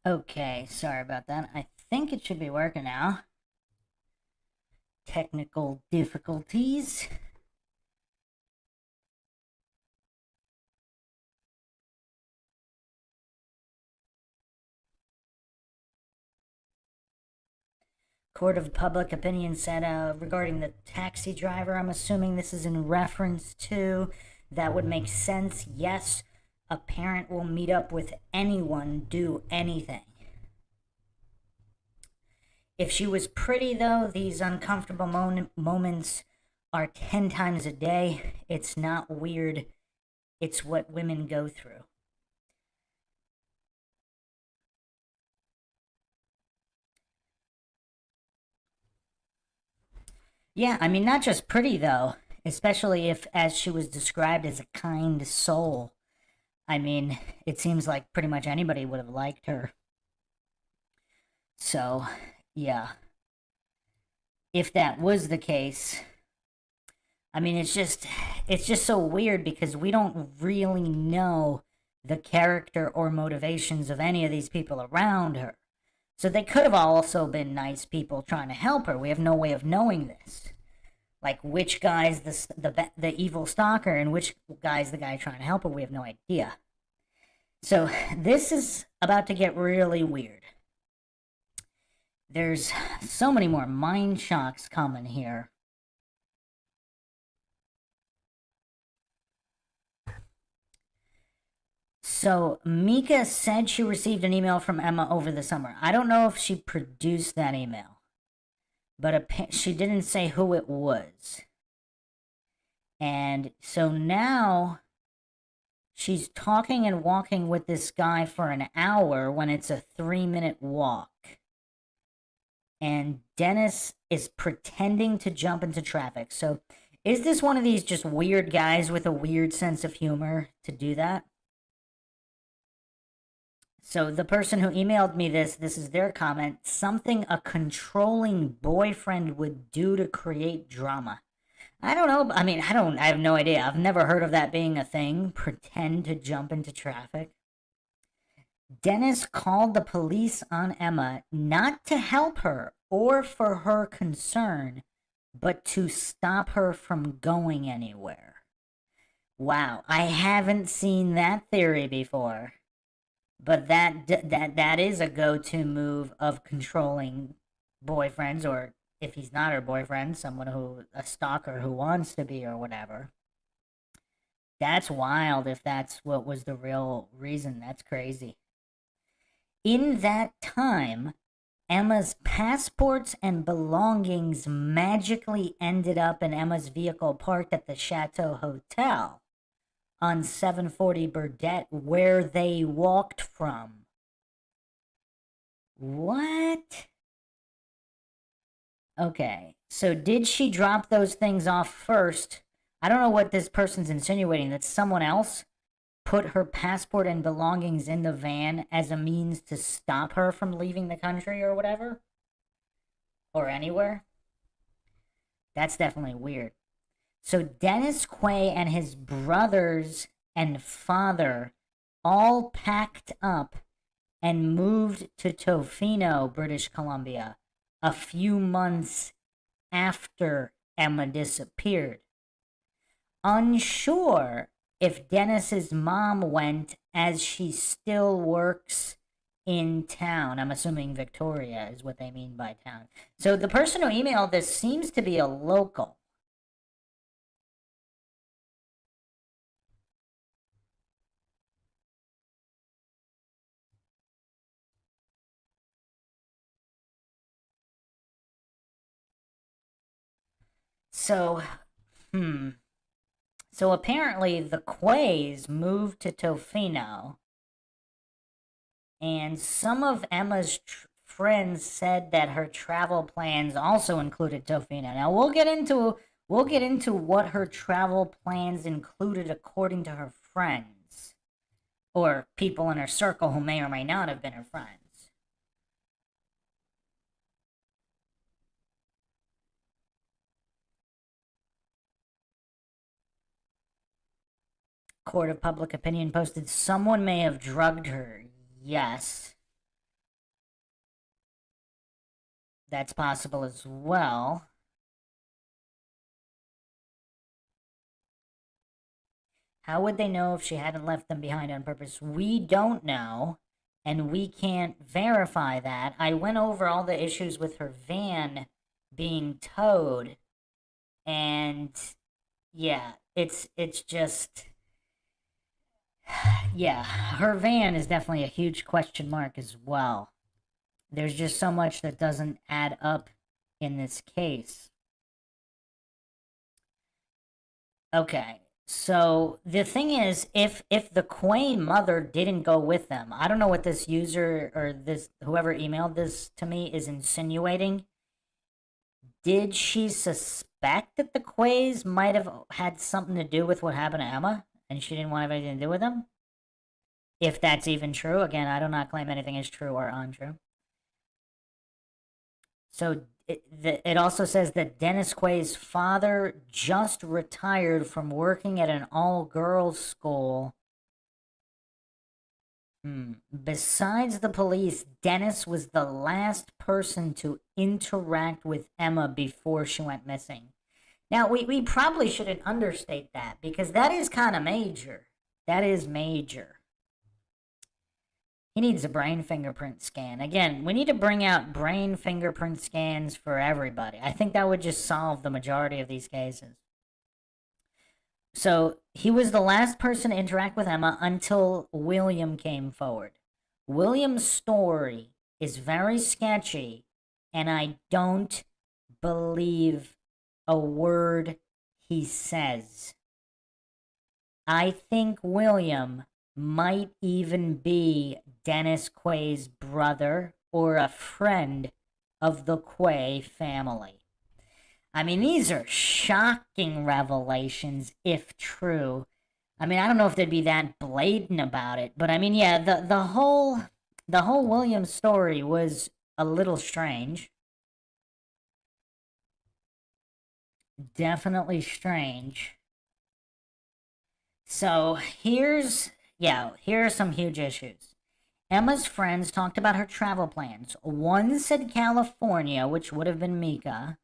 Okay, sorry about that. I think it should be working now. Technical difficulties. Court of Public Opinion said regarding the taxi driver, I'm assuming this is in reference to, that would make sense. Yes, a parent will meet up with anyone, do anything. If she was pretty, though, these uncomfortable moments are 10 times a day. It's not weird. It's what women go through. Yeah, I mean, not just pretty, though, especially if, as she was described, as a kind soul. I mean, it seems like pretty much anybody would have liked her. So, yeah. If that was the case, I mean, it's just so weird because we don't really know the character or motivations of any of these people around her. So they could have also been nice people trying to help her. We have no way of knowing this. Like, which guy's the evil stalker and which guy's the guy trying to help her, we have no idea. So this is about to get really weird. There's so many more mind shocks coming here. So Mika said she received an email from Emma over the summer. I don't know if she produced that email, but she didn't say who it was. And so now she's talking and walking with this guy for an hour when it's a 3-minute walk. And Dennis is pretending to jump into traffic. So is this one of these just weird guys with a weird sense of humor to do that? So the person who emailed me this is their comment, something a controlling boyfriend would do to create drama. I don't know. I mean, I have no idea. I've never heard of that being a thing. Pretend to jump into traffic. Dennis called the police on Emma not to help her or for her concern, but to stop her from going anywhere. Wow, I haven't seen that theory before. But that is a go-to move of controlling boyfriends, or if he's not her boyfriend, a stalker who wants to be or whatever. That's wild if that's what was the real reason. That's crazy. In that time, Emma's passports and belongings magically ended up in Emma's vehicle parked at the Chateau Hotel on 740 Burdett, where they walked from. What? Okay, so did she drop those things off first? I don't know what this person's insinuating, that someone else put her passport and belongings in the van as a means to stop her from leaving the country or whatever? Or anywhere? That's definitely weird. So Dennis Quay and his brothers and father all packed up and moved to Tofino, British Columbia, a few months after Emma disappeared. Unsure if Dennis's mom went, as she still works in town. I'm assuming Victoria is what they mean by town. So the person who emailed this seems to be a local. So, So apparently the Quays moved to Tofino, and some of Emma's friends said that her travel plans also included Tofino. Now we'll get into what her travel plans included according to her friends, or people in her circle who may or may not have been her friends. Court of Public Opinion posted, someone may have drugged her. Yes. That's possible as well. How would they know if she hadn't left them behind on purpose? We don't know, and we can't verify that. I went over all the issues with her van being towed, and yeah, it's just, yeah, her van is definitely a huge question mark as well. There's just so much that doesn't add up in this case. Okay, so the thing is, if the Quay mother didn't go with them, I don't know what this user or this whoever emailed this to me is insinuating. Did she suspect that the Quays might have had something to do with what happened to Emma, and she didn't want to have anything to do with them? If that's even true, again, I do not claim anything is true or untrue. So it also says that Dennis Quay's father just retired from working at an all-girls school. Besides the police, Dennis was the last person to interact with Emma before she went missing. Now, we probably shouldn't understate that, because that is kind of major. That is major. He needs a brain fingerprint scan. Again, we need to bring out brain fingerprint scans for everybody. I think that would just solve the majority of these cases. So, he was the last person to interact with Emma until William came forward. William's story is very sketchy, and I don't believe a word he says. I think William might even be Dennis Quay's brother or a friend of the Quay family. I mean, these are shocking revelations, if true. I mean, I don't know if they'd be that blatant about it, but I mean, yeah, the whole William story was a little strange. Definitely strange. So here are some huge issues. Emma's friends talked about her travel plans. One said California, which would have been Mika,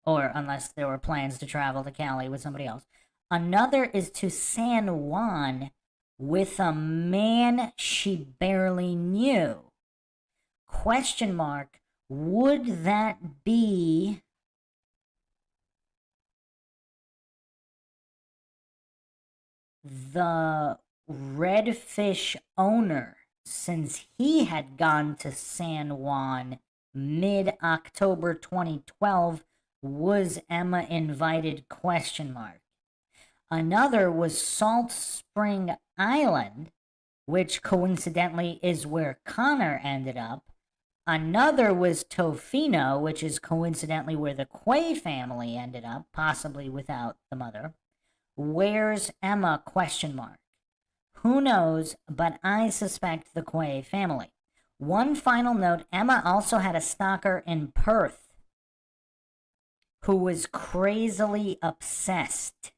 or unless there were plans to travel to Cali with somebody else. Another is to San Juan with a man she barely knew. Question mark, would that be the Redfish owner, since he had gone to San Juan mid-October 2012? Was Emma invited? Question mark. Another was Salt Spring Island, which coincidentally is where Connor ended up. Another was Tofino, which is coincidentally where the Quay family ended up, possibly without the mother. Where's Emma? Question mark. Who knows, but I suspect the Quay family. One final note, Emma also had a stalker in Perth who was crazily obsessed.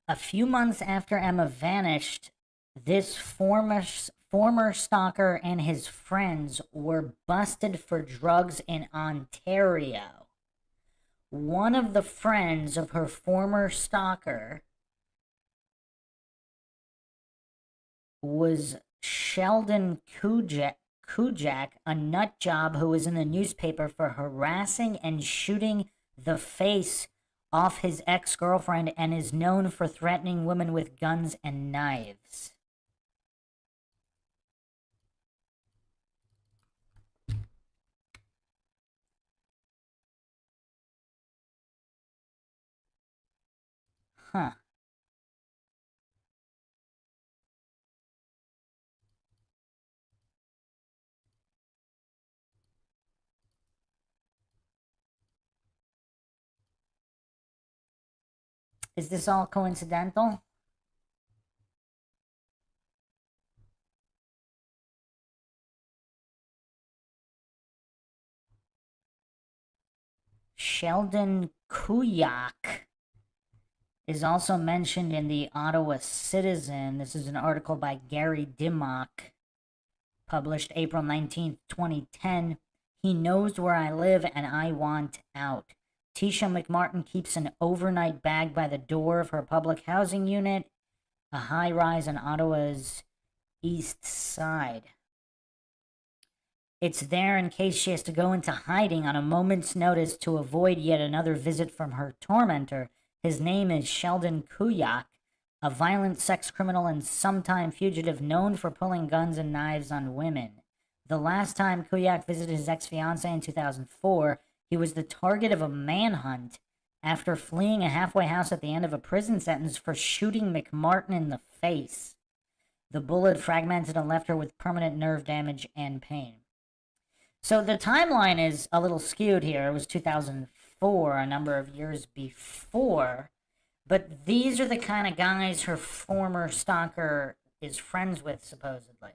A few months after Emma vanished, this former stalker and his friends were busted for drugs in Ontario. One of the friends of her former stalker was Sheldon Kujak, a nut job who was in the newspaper for harassing and shooting the face off his ex-girlfriend and is known for threatening women with guns and knives. Huh. Is this all coincidental? Sheldon Kuyak is also mentioned in the Ottawa Citizen. This is an article by Gary Dimmock, published April 19th, 2010. He knows where I live and I want out. Tisha McMartin keeps an overnight bag by the door of her public housing unit, a high-rise on Ottawa's east side. It's there in case she has to go into hiding on a moment's notice to avoid yet another visit from her tormentor. His name is Sheldon Kuyak, a violent sex criminal and sometime fugitive known for pulling guns and knives on women. The last time Kuyak visited his ex-fiancée in 2004, he was the target of a manhunt after fleeing a halfway house at the end of a prison sentence for shooting McMartin in the face. The bullet fragmented and left her with permanent nerve damage and pain. So the timeline is a little skewed here. It was 2004, a number of years before. But these are the kind of guys her former stalker is friends with, supposedly.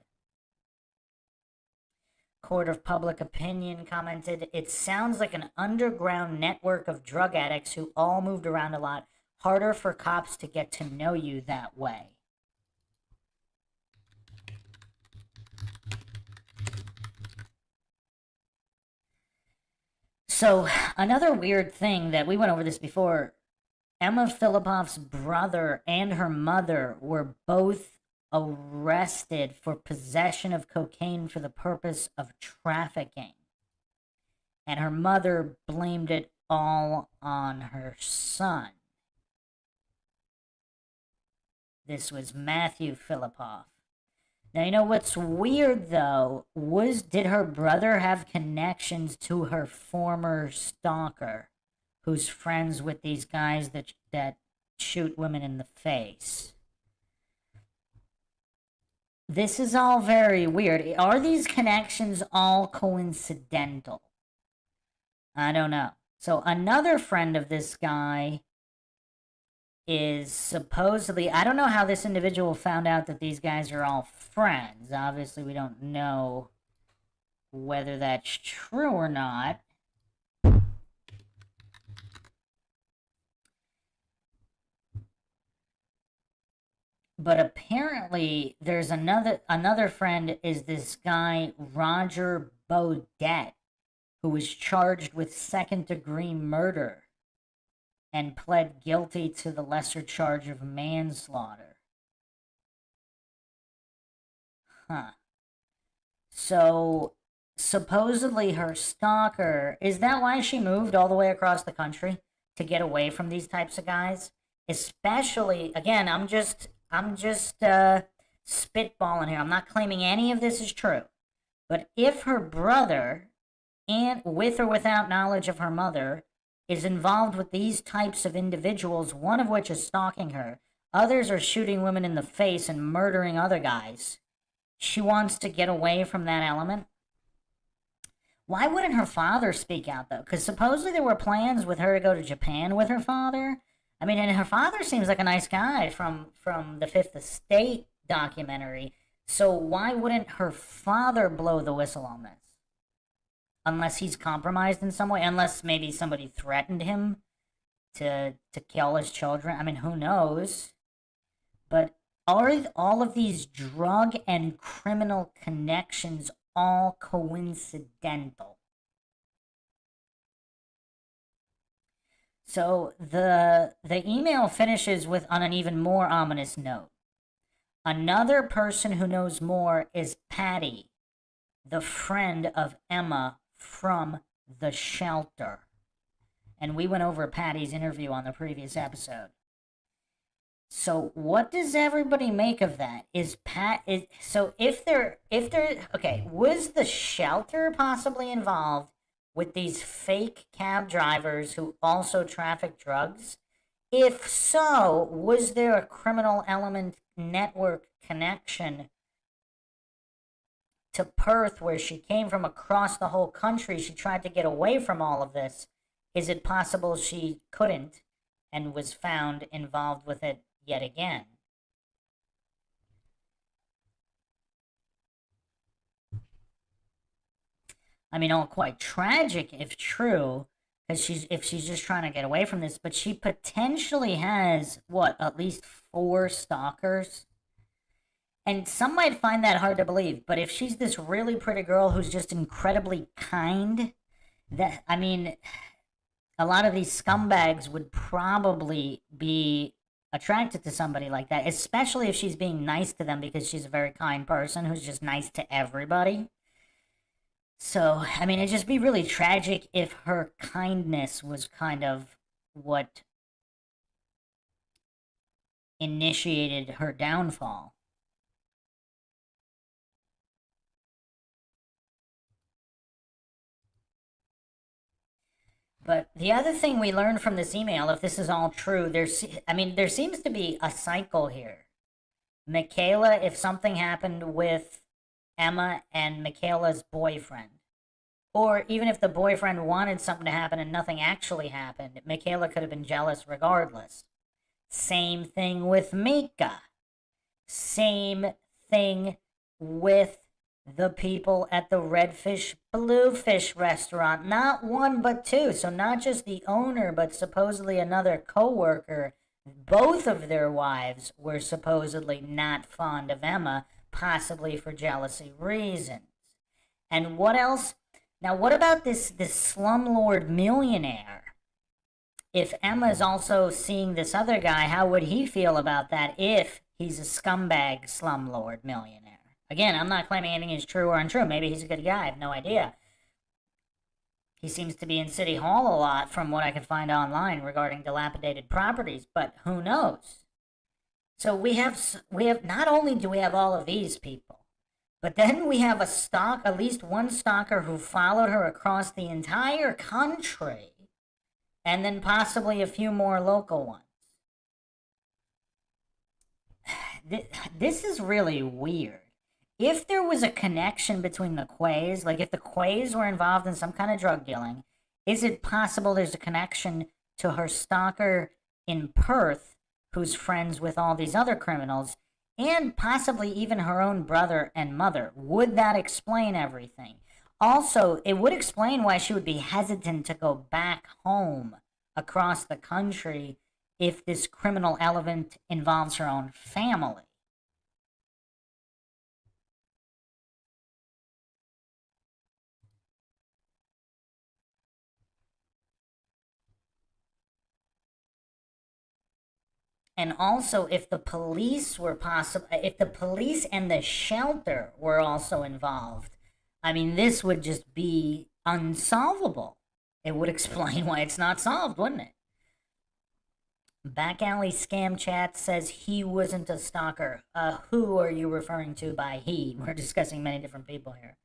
Court of Public Opinion commented, it sounds like an underground network of drug addicts who all moved around a lot. Harder for cops to get to know you that way. So, another weird thing that we went over this before, Emma Fillipoff's brother and her mother were both arrested for possession of cocaine for the purpose of trafficking. And her mother blamed it all on her son. This was Matthew Fillipoff. Now, you know what's weird, though, did her brother have connections to her former stalker, who's friends with these guys that shoot women in the face? This is all very weird. Are these connections all coincidental? I don't know. So another friend of this guy is supposedly, I don't know how this individual found out that these guys are all friends. Obviously, we don't know whether that's true or not. But apparently, there's another friend is this guy, Roger Baudet, who was charged with second-degree murder and pled guilty to the lesser charge of manslaughter. Huh. So, supposedly her stalker, is that why she moved all the way across the country? To get away from these types of guys? Especially, again, I'm just spitballing here. I'm not claiming any of this is true. But if her brother, and with or without knowledge of her mother, is involved with these types of individuals, one of which is stalking her, others are shooting women in the face and murdering other guys, she wants to get away from that element. Why wouldn't her father speak out, though? Because supposedly there were plans with her to go to Japan with her father. I mean, and her father seems like a nice guy from the Fifth Estate documentary. So why wouldn't her father blow the whistle on this? Unless he's compromised in some way, unless maybe somebody threatened him to kill his children. I mean, who knows? But are all of these drug and criminal connections all coincidental? So the email finishes on an even more ominous note. Another person who knows more is Patty, the friend of Emma from the shelter. And we went over Patty's interview on the previous episode. So what does everybody make of that? So if they're okay, was the shelter possibly involved with these fake cab drivers who also traffic drugs? If so, was there a criminal element network connection to Perth, where she came from across the whole country? She tried to get away from all of this. Is it possible she couldn't and was found involved with it yet again. I mean, all quite tragic if true, because if she's just trying to get away from this, but she potentially has, what, at least 4 stalkers? And some might find that hard to believe, but if she's this really pretty girl who's just incredibly kind, that, I mean, a lot of these scumbags would probably be attracted to somebody like that, especially if she's being nice to them because she's a very kind person who's just nice to everybody. So, I mean, it'd just be really tragic if her kindness was kind of what initiated her downfall. But the other thing we learned from this email, if this is all true, there seems to be a cycle here. Michaela, if something happened with Emma and Michaela's boyfriend, or even if the boyfriend wanted something to happen and nothing actually happened, Michaela could have been jealous regardless. Same thing with Mika. Same thing with the people at the Redfish Bluefish restaurant. Not one, but 2. So not just the owner, but supposedly another co-worker. Both of their wives were supposedly not fond of Emma, possibly for jealousy reasons. And what else? Now, what about this slumlord millionaire? If Emma's also seeing this other guy, how would he feel about that if he's a scumbag slumlord millionaire? Again, I'm not claiming anything is true or untrue. Maybe he's a good guy. I have no idea. He seems to be in City Hall a lot from what I could find online regarding dilapidated properties, but who knows? So we have not only do we have all of these people, but then we have at least one stalker who followed her across the entire country, and then possibly a few more local ones. This is really weird. If there was a connection between the Quays, like if the Quays were involved in some kind of drug dealing, is it possible there's a connection to her stalker in Perth, who's friends with all these other criminals, and possibly even her own brother and mother? Would that explain everything? Also, it would explain why she would be hesitant to go back home across the country if this criminal element involves her own family. And also, if the police and the shelter were also involved, I mean, this would just be unsolvable. It would explain why it's not solved, wouldn't it? Back Alley Scam Chat says he wasn't a stalker. Who are you referring to by he? We're discussing many different people here.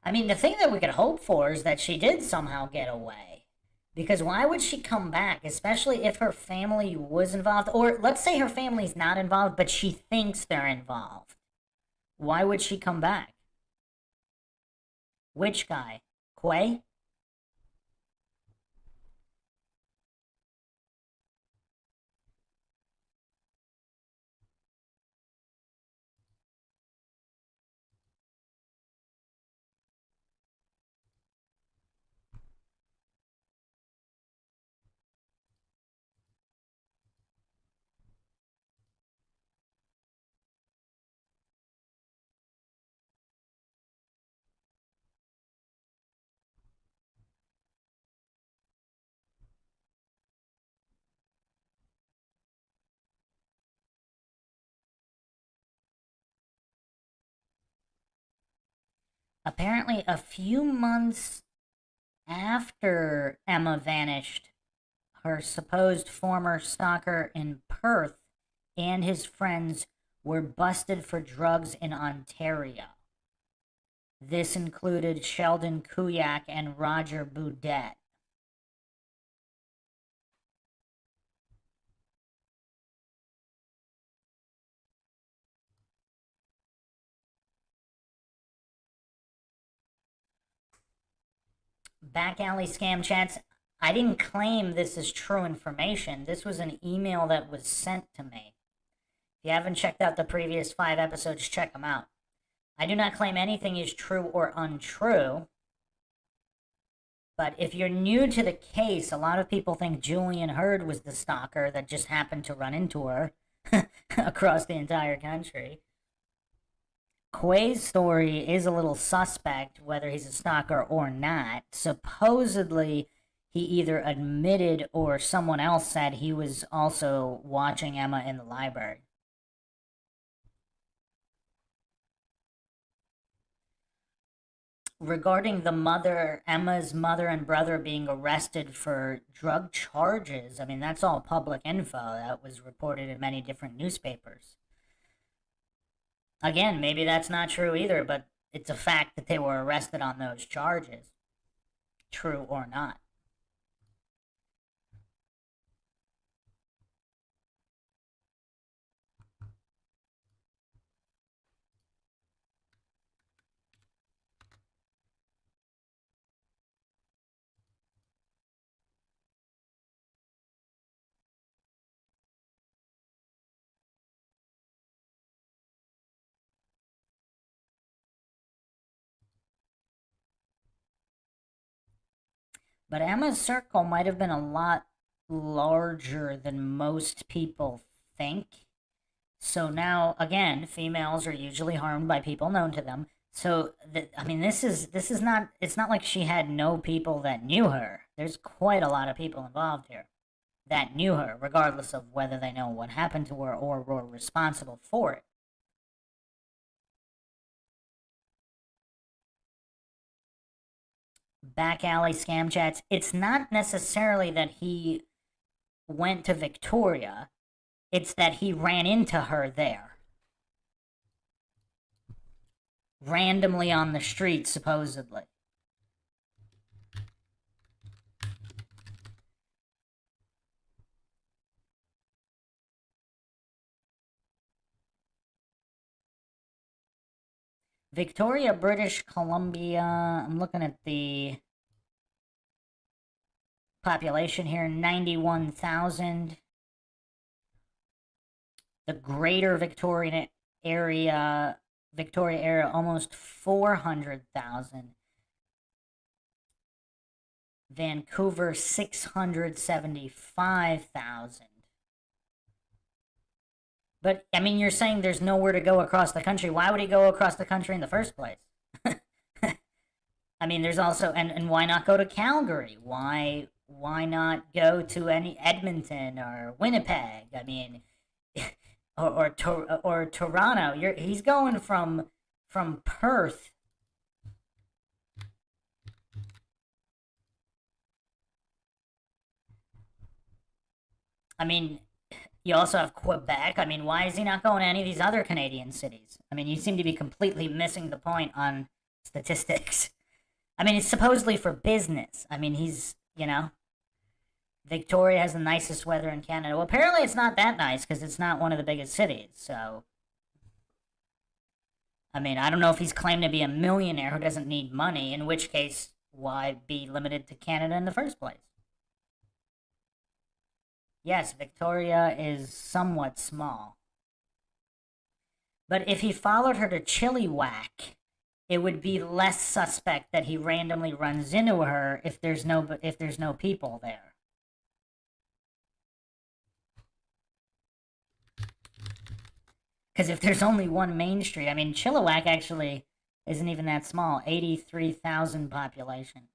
I mean, the thing that we could hope for is that she did somehow get away. Because why would she come back, especially if her family was involved? Or let's say her family's not involved, but she thinks they're involved. Why would she come back? Which guy? Quay? Apparently, a few months after Emma vanished, her supposed former stalker in Perth and his friends were busted for drugs in Ontario. This included Sheldon Kuyak and Roger Boudet. Back alley scam chats. I didn't claim this is true information. This was an email that was sent to me. If you haven't checked out the previous 5 episodes, check them out. I do not claim anything is true or untrue. But if you're new to the case, a lot of people think Julian Hurd was the stalker that just happened to run into her across the entire country. Quay's story is a little suspect, whether he's a stalker or not. Supposedly, he either admitted or someone else said he was also watching Emma in the library. Regarding the mother, Emma's mother and brother being arrested for drug charges, I mean, that's all public info. That was reported in many different newspapers. Again, maybe that's not true either, but it's a fact that they were arrested on those charges. True or not. But Emma's circle might have been a lot larger than most people think. So now, again, females are usually harmed by people known to them. So, I mean, this is not, it's not like she had no people that knew her. There's quite a lot of people involved here that knew her, regardless of whether they know what happened to her or were responsible for it. Back alley scam chats. It's not necessarily that he went to Victoria. It's that he ran into her there. Randomly on the street, supposedly. Victoria, British Columbia. I'm looking at the population here, 91,000. The greater Victoria area, almost 400,000. Vancouver, 675,000. But, I mean, you're saying there's nowhere to go across the country. Why would he go across the country in the first place? I mean, there's also, and why not go to Calgary? Why not go to any Edmonton or Winnipeg? I mean, or Toronto. He's going from Perth. I mean, you also have Quebec. I mean, why is he not going to any of these other Canadian cities? I mean, you seem to be completely missing the point on statistics. I mean, it's supposedly for business. I mean, he's, you know, Victoria has the nicest weather in Canada. Well, apparently it's not that nice because it's not one of the biggest cities, so. I mean, I don't know if he's claimed to be a millionaire who doesn't need money, in which case, why be limited to Canada in the first place? Yes, Victoria is somewhat small. But if he followed her to Chilliwack, it would be less suspect that he randomly runs into her if there's no people there. Because if there's only one main street, I mean, Chilliwack actually isn't even that small, 83,000 population.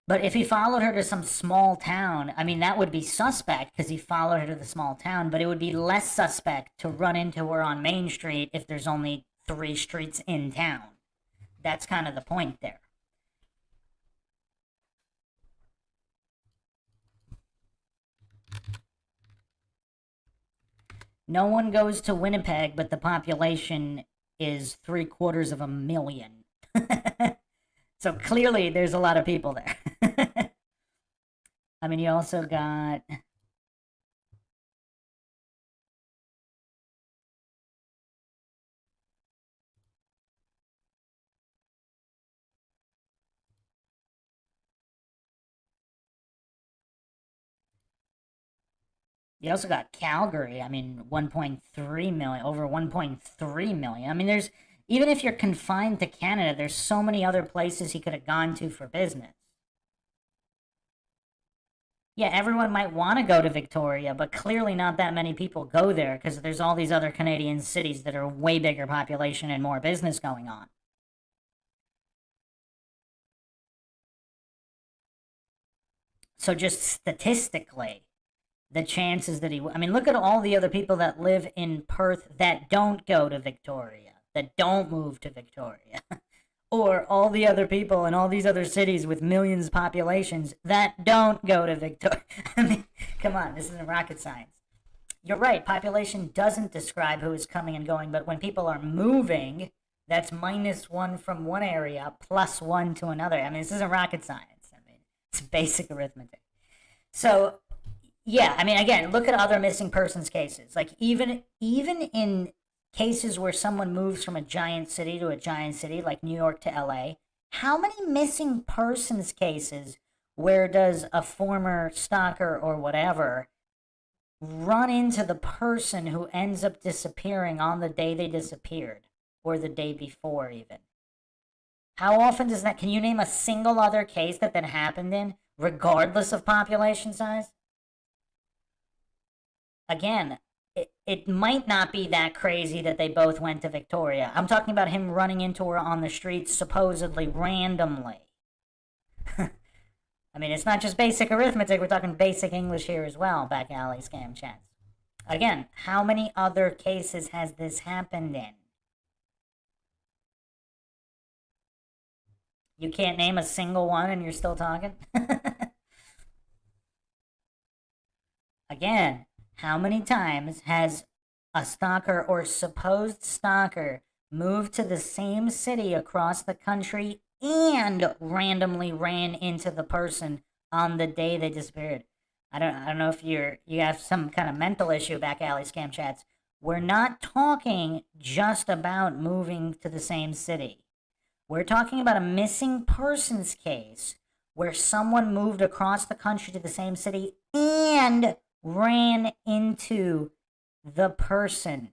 But if he followed her to some small town, I mean, that would be suspect because he followed her to the small town, but it would be less suspect to run into her on Main Street if there's only 3 streets in town. That's kind of the point there. No one goes to Winnipeg, but the population is 750,000. So clearly there's a lot of people there. I mean, you also got... You also got Calgary. I mean, 1.3 million, over 1.3 million. I mean, there's, even if you're confined to Canada, there's so many other places he could have gone to for business. Yeah, everyone might want to go to Victoria, but clearly not that many people go there because there's all these other Canadian cities that are way bigger population and more business going on. So just statistically, the chances that I mean, look at all the other people that live in Perth that don't go to Victoria, that don't move to Victoria. Or all the other people in all these other cities with millions of populations that don't go to Victoria. I mean, come on, this isn't rocket science. You're right, population doesn't describe who is coming and going, but when people are moving, that's -1 from one area, +1 to another. I mean, this isn't rocket science. I mean, it's basic arithmetic. So, yeah, I mean, again, look at other missing persons cases. Like, even in cases where someone moves from a giant city to a giant city, like New York to LA, how many missing persons cases where does a former stalker or whatever run into the person who ends up disappearing on the day they disappeared, or the day before even? How often does that, can you name a single other case that happened in, regardless of population size? Again, it might not be that crazy that they both went to Victoria. I'm talking about him running into her on the streets supposedly randomly. I mean, it's not just basic arithmetic, we're talking basic English here as well, back alley scam chats. Again, how many other cases has this happened in? You can't name a single one and you're still talking? Again, how many times has a stalker or supposed stalker moved to the same city across the country and randomly ran into the person on the day they disappeared? I don't know if you have some kind of mental issue, back alley scam chats. We're not talking just about moving to the same city. We're talking about a missing persons case where someone moved across the country to the same city and ran into the person,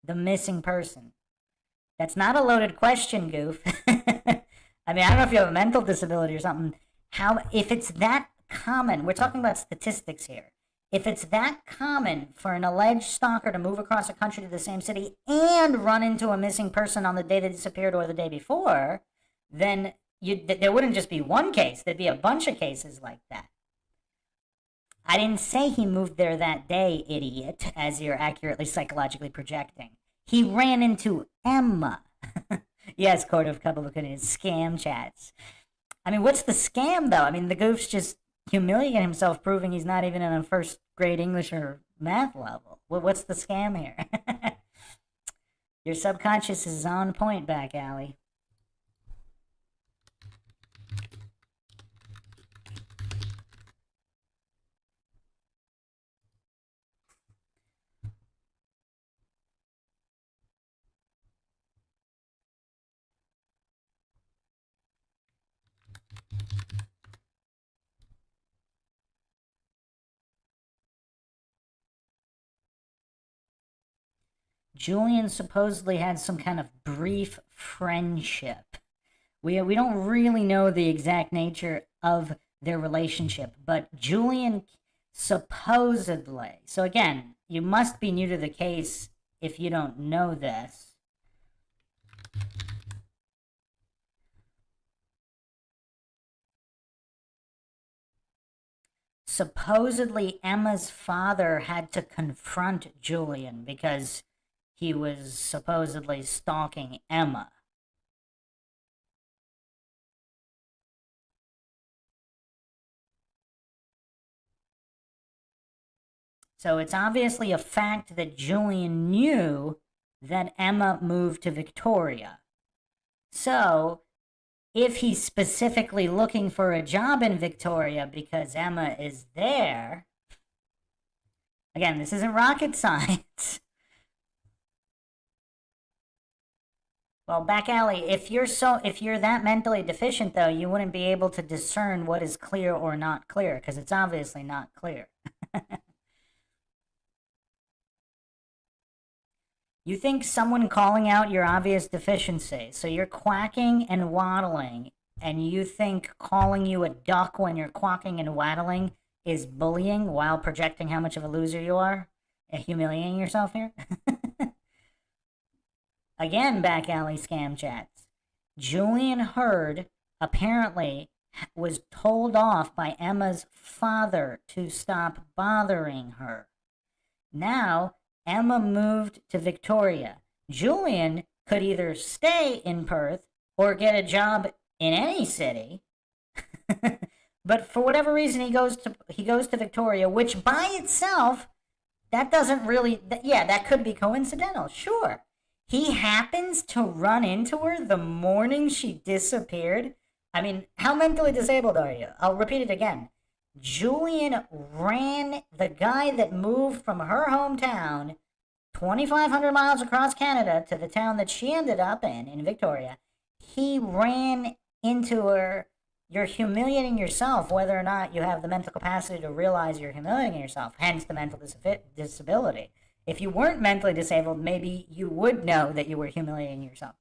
the missing person. That's not a loaded question, goof. I mean, I don't know if you have a mental disability or something. If it's that common, we're talking about statistics here. If it's that common for an alleged stalker to move across a country to the same city and run into a missing person on the day they disappeared or the day before, then there wouldn't just be one case. There'd be a bunch of cases like that. I didn't say he moved there that day, idiot, as you're accurately psychologically projecting. He ran into Emma. Yes, Court of Kabalukanian scam chats. I mean, what's the scam, though? I mean, the goof's just humiliating himself, proving he's not even in a first grade English or math level. What's the scam here? Your subconscious is on point, back alley. Julian supposedly had some kind of brief friendship. We don't really know the exact nature of their relationship, but Julian supposedly, so again, you must be new to the case if you don't know this. Supposedly, Emma's father had to confront Julian because he was supposedly stalking Emma. So it's obviously a fact that Julian knew that Emma moved to Victoria. So if he's specifically looking for a job in Victoria because Emma is there, again, this isn't rocket science. Well, back alley, if you're that mentally deficient, though, you wouldn't be able to discern what is clear or not clear, because it's obviously not clear. You think someone calling out your obvious deficiency, so you're quacking and waddling, and you think calling you a duck when you're quacking and waddling is bullying while projecting how much of a loser you are? And humiliating yourself here? Again, back alley scam chats. Julian Hurd apparently was told off by Emma's father to stop bothering her. Now, Emma moved to Victoria. Julian could either stay in Perth or get a job in any city. But for whatever reason, he goes to Victoria, which by itself, that doesn't really, that could be coincidental, sure. He happens to run into her the morning she disappeared. I mean, how mentally disabled are you? I'll repeat it again. Julian ran, the guy that moved from her hometown 2,500 miles across Canada to the town that she ended up in Victoria. He ran into her. You're humiliating yourself, whether or not you have the mental capacity to realize you're humiliating yourself, hence the mental disability. If you weren't mentally disabled, maybe you would know that you were humiliating yourself.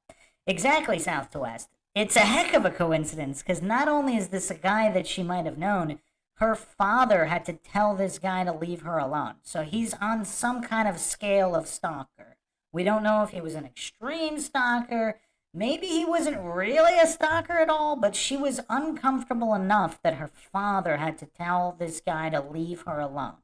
Exactly, South to West. It's a heck of a coincidence, because not only is this a guy that she might have known, her father had to tell this guy to leave her alone. So he's on some kind of scale of stalker. We don't know if he was an extreme stalker. Maybe he wasn't really a stalker at all, but she was uncomfortable enough that her father had to tell this guy to leave her alone.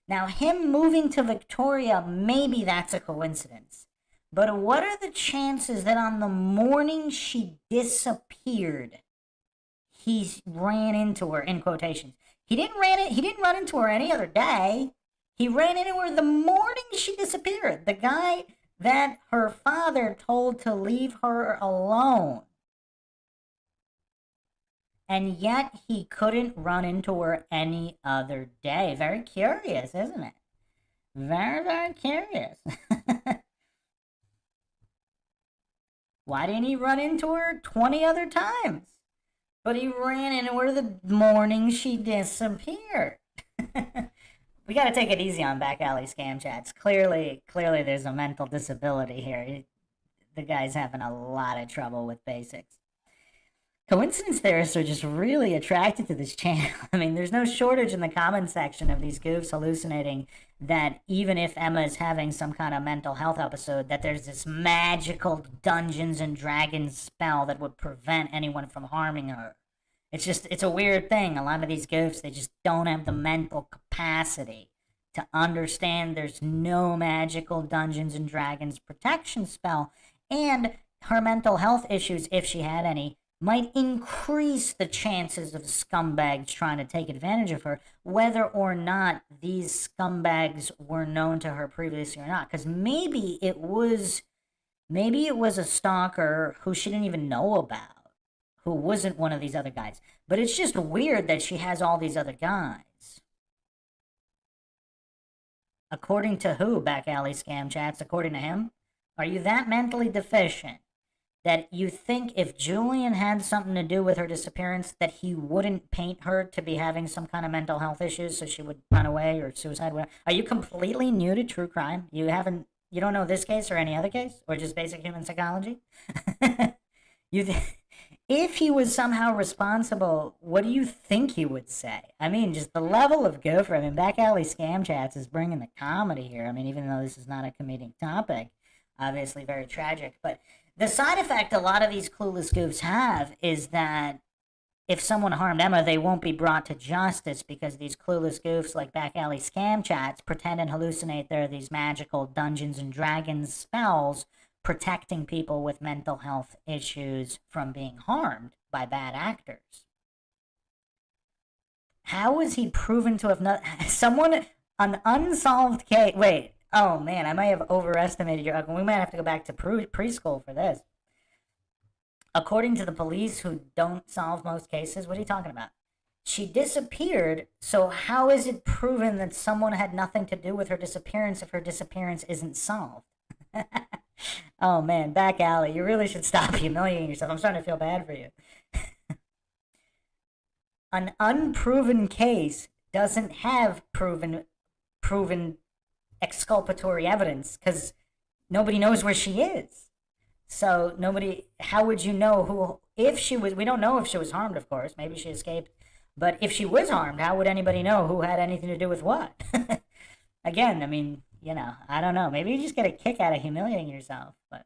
Now, him moving to Victoria, maybe that's a coincidence. But what are the chances that on the morning she disappeared, he ran into her, in quotations? He didn't run into her any other day. He ran into her the morning she disappeared. The guy that her father told to leave her alone. And yet he couldn't run into her any other day. Very curious, isn't it? Very, very curious. Why didn't he run into her 20 other times? But he ran into her the morning she disappeared. We got to take it easy on back alley scam chats. Clearly there's a mental disability here. The guy's having a lot of trouble with basics. Coincidence theorists are just really attracted to this channel. I mean, there's no shortage in the comment section of these goofs hallucinating that even if Emma is having some kind of mental health episode, that there's this magical Dungeons and Dragons spell that would prevent anyone from harming her. It's a weird thing. A lot of these goofs, they just don't have the mental capacity to understand there's no magical Dungeons and Dragons protection spell, and her mental health issues, if she had any, might increase the chances of scumbags trying to take advantage of her, whether or not these scumbags were known to her previously or not. Because maybe it was a stalker who she didn't even know about, who wasn't one of these other guys. But it's just weird that she has all these other guys. According to who, back alley scam chats? According to him? Are you that mentally deficient that you think if Julian had something to do with her disappearance, that he wouldn't paint her to be having some kind of mental health issues so she would run away or suicide? Are you completely new to true crime? You don't know this case or any other case? Or just basic human psychology? If he was somehow responsible, what do you think he would say? I mean, just the level of gopher. I mean, back alley scam chats is bringing the comedy here. I mean, even though this is not a comedic topic, obviously very tragic, but the side effect a lot of these clueless goofs have is that if someone harmed Emma, they won't be brought to justice because these clueless goofs like back alley scam chats pretend and hallucinate there are these magical Dungeons and Dragons spells protecting people with mental health issues from being harmed by bad actors. How is he proven to have not... An unsolved case... Wait. Oh, man, I might have overestimated your... We might have to go back to preschool for this. According to the police who don't solve most cases, what are you talking about? She disappeared, so how is it proven that someone had nothing to do with her disappearance if her disappearance isn't solved? Oh, man, back alley, you really should stop humiliating yourself. I'm starting to feel bad for you. An unproven case doesn't have proven exculpatory evidence, because nobody knows where she is. So nobody, how would you know who, if she was, we don't know if she was harmed, of course, maybe she escaped, but if she was harmed, how would anybody know who had anything to do with what? Again, I mean, I don't know, maybe you just get a kick out of humiliating yourself, but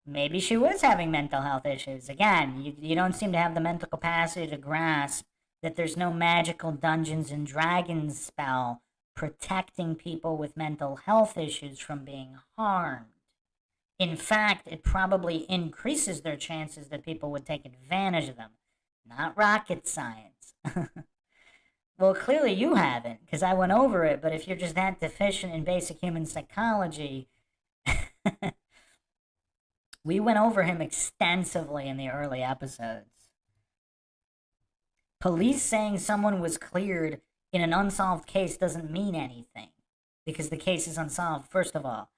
maybe she was having mental health issues. Again, you don't seem to have the mental capacity to grasp that there's no magical Dungeons and Dragons spell protecting people with mental health issues from being harmed. In fact, it probably increases their chances that people would take advantage of them. Not rocket science. Well, clearly you haven't, because I went over it, but if you're just that deficient in basic human psychology, we went over him extensively in the early episodes. Police saying someone was cleared in an unsolved case doesn't mean anything, because the case is unsolved, first of all.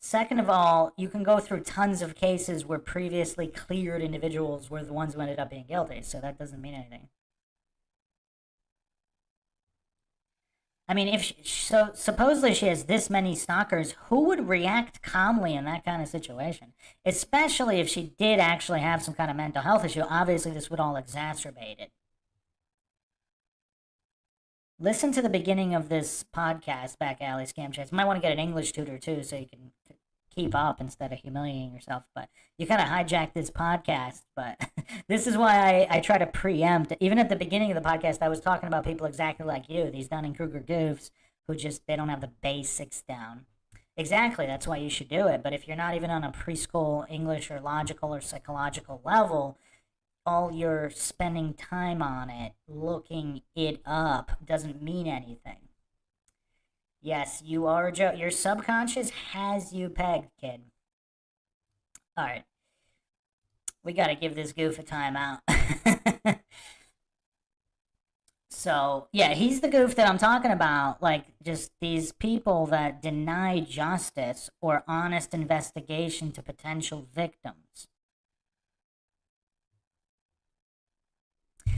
Second of all, you can go through tons of cases where previously cleared individuals were the ones who ended up being guilty, so that doesn't mean anything. I mean, so supposedly she has this many stalkers, who would react calmly in that kind of situation? Especially if she did actually have some kind of mental health issue. Obviously, this would all exacerbate it. Listen to the beginning of this podcast, Back Alley Scam Chats. You might want to get an English tutor, too, so you can keep up instead of humiliating yourself. But you kind of hijacked this podcast. But this is why I try to preempt. Even at the beginning of the podcast, I was talking about people exactly like you, these Dunning-Kruger goofs who just, they don't have the basics down. Exactly, that's why you should do it. But if you're not even on a preschool English or logical or psychological level, all you're spending time on it, looking it up, doesn't mean anything. Yes, you are a joke. Your subconscious has you pegged, kid. Alright. We gotta give this goof a timeout. So, yeah, he's the goof that I'm talking about. Like, just these people that deny justice or honest investigation to potential victims.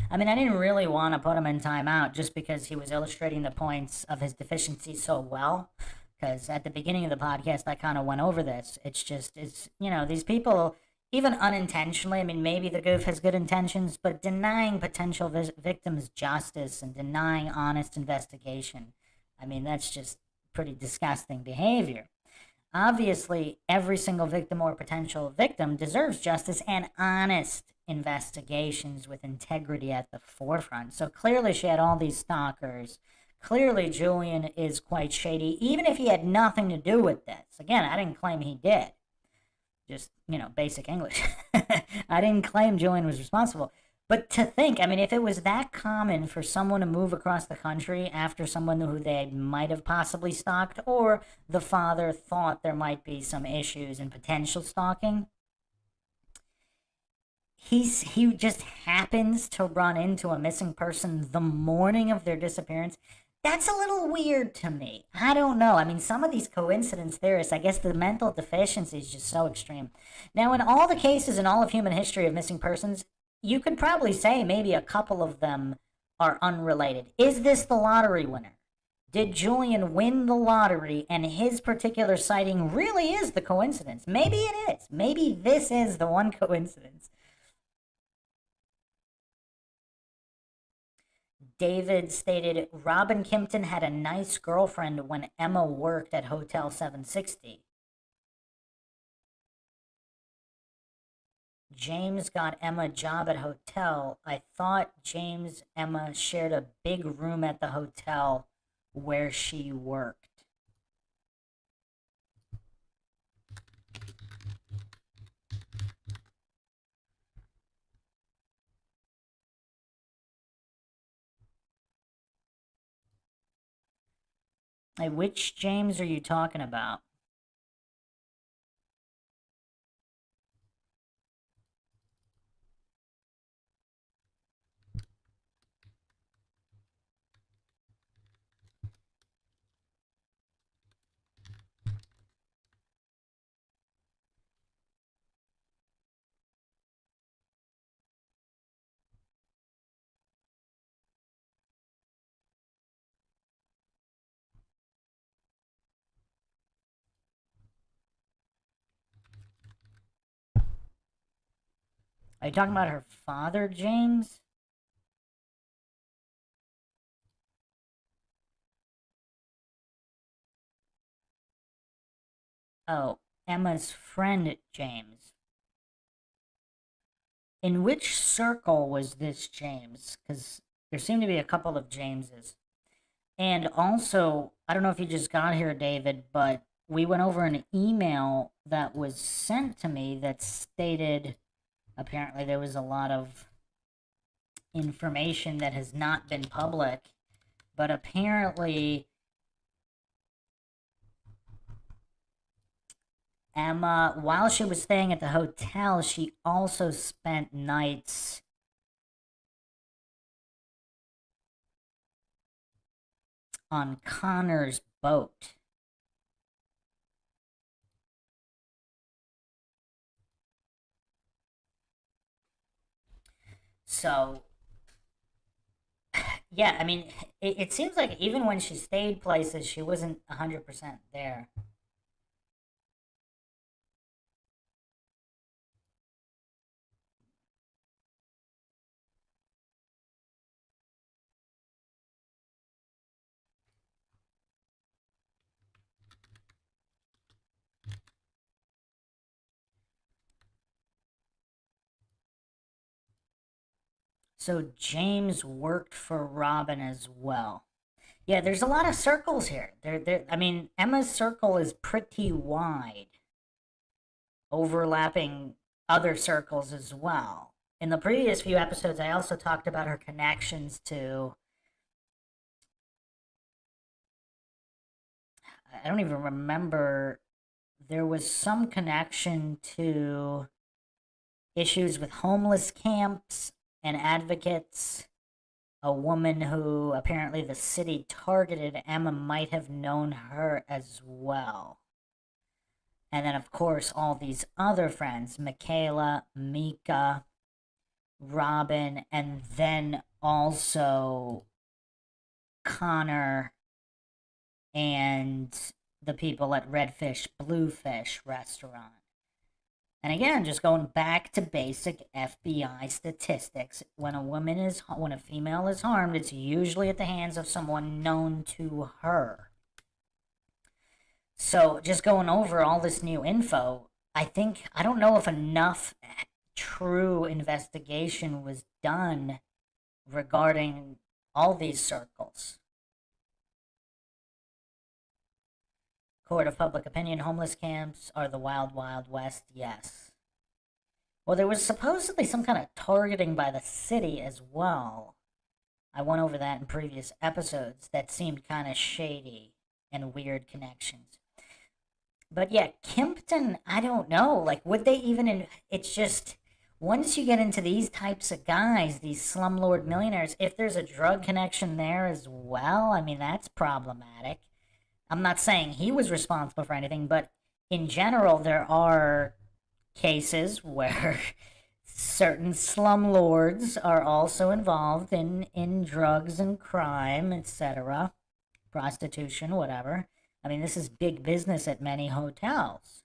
I mean, I didn't really want to put him in timeout just because he was illustrating the points of his deficiency so well. Because at the beginning of the podcast, I kind of went over this. It's just, these people, even unintentionally, I mean, maybe the goof has good intentions, but denying potential victims justice and denying honest investigation, I mean, that's just pretty disgusting behavior. Obviously, every single victim or potential victim deserves justice and honest investigations with integrity at the forefront. So clearly she had all these stalkers. Clearly Julian is quite shady, even if he had nothing to do with this. Again, I didn't claim he did. Just, basic English. I didn't claim Julian was responsible. But to think, I mean, if it was that common for someone to move across the country after someone who they might have possibly stalked, or the father thought there might be some issues in potential stalking, he just happens to run into a missing person the morning of their disappearance. That's a little weird to me. I don't know. I mean, some of these coincidence theorists, I guess the mental deficiency is just so extreme. Now, in all the cases in all of human history of missing persons, you could probably say maybe a couple of them are unrelated. Is this the lottery winner? Did Julian win the lottery and his particular sighting really is the coincidence? Maybe it is. Maybe this is the one coincidence. David stated, Robin Kimpton had a nice girlfriend when Emma worked at Hotel 760. James got Emma a job at hotel. I thought James Emma shared a big room at the hotel where she worked. Hey, which James are you talking about? Are you talking about her father, James? Oh, Emma's friend, James. In which circle was this James? Because there seem to be a couple of Jameses. And also, I don't know if you just got here, David, but we went over an email that was sent to me that stated apparently there was a lot of information that has not been public, but apparently Emma, while she was staying at the hotel, she also spent nights on Connor's boat. So, yeah, I mean, it seems like even when she stayed places, she wasn't 100% there. So James worked for Robin as well. Yeah, there's a lot of circles here. I mean, Emma's circle is pretty wide, overlapping other circles as well. In the previous few episodes, I also talked about her connections to. I don't even remember. There was some connection to issues with homeless camps and advocates. A woman who apparently the city targeted, Emma might have known her as well. And then, of course, all these other friends, Michaela, Mika, Robin, and then also Connor and the people at Redfish Bluefish restaurant. And again, just going back to basic FBI statistics, when a female is harmed, it's usually at the hands of someone known to her. So just going over all this new info, I don't know if enough true investigation was done regarding all these circles. Court of public opinion, homeless camps are the wild, wild west, yes. Well, there was supposedly some kind of targeting by the city as well. I went over that in previous episodes. That seemed kind of shady and weird connections. But yeah, Kimpton, I don't know. Like, would they even... It's just, once you get into these types of guys, these slumlord millionaires, if there's a drug connection there as well, I mean, that's problematic. I'm not saying he was responsible for anything, but in general, there are cases where certain slumlords are also involved in drugs and crime, etc., prostitution, whatever. I mean, this is big business at many hotels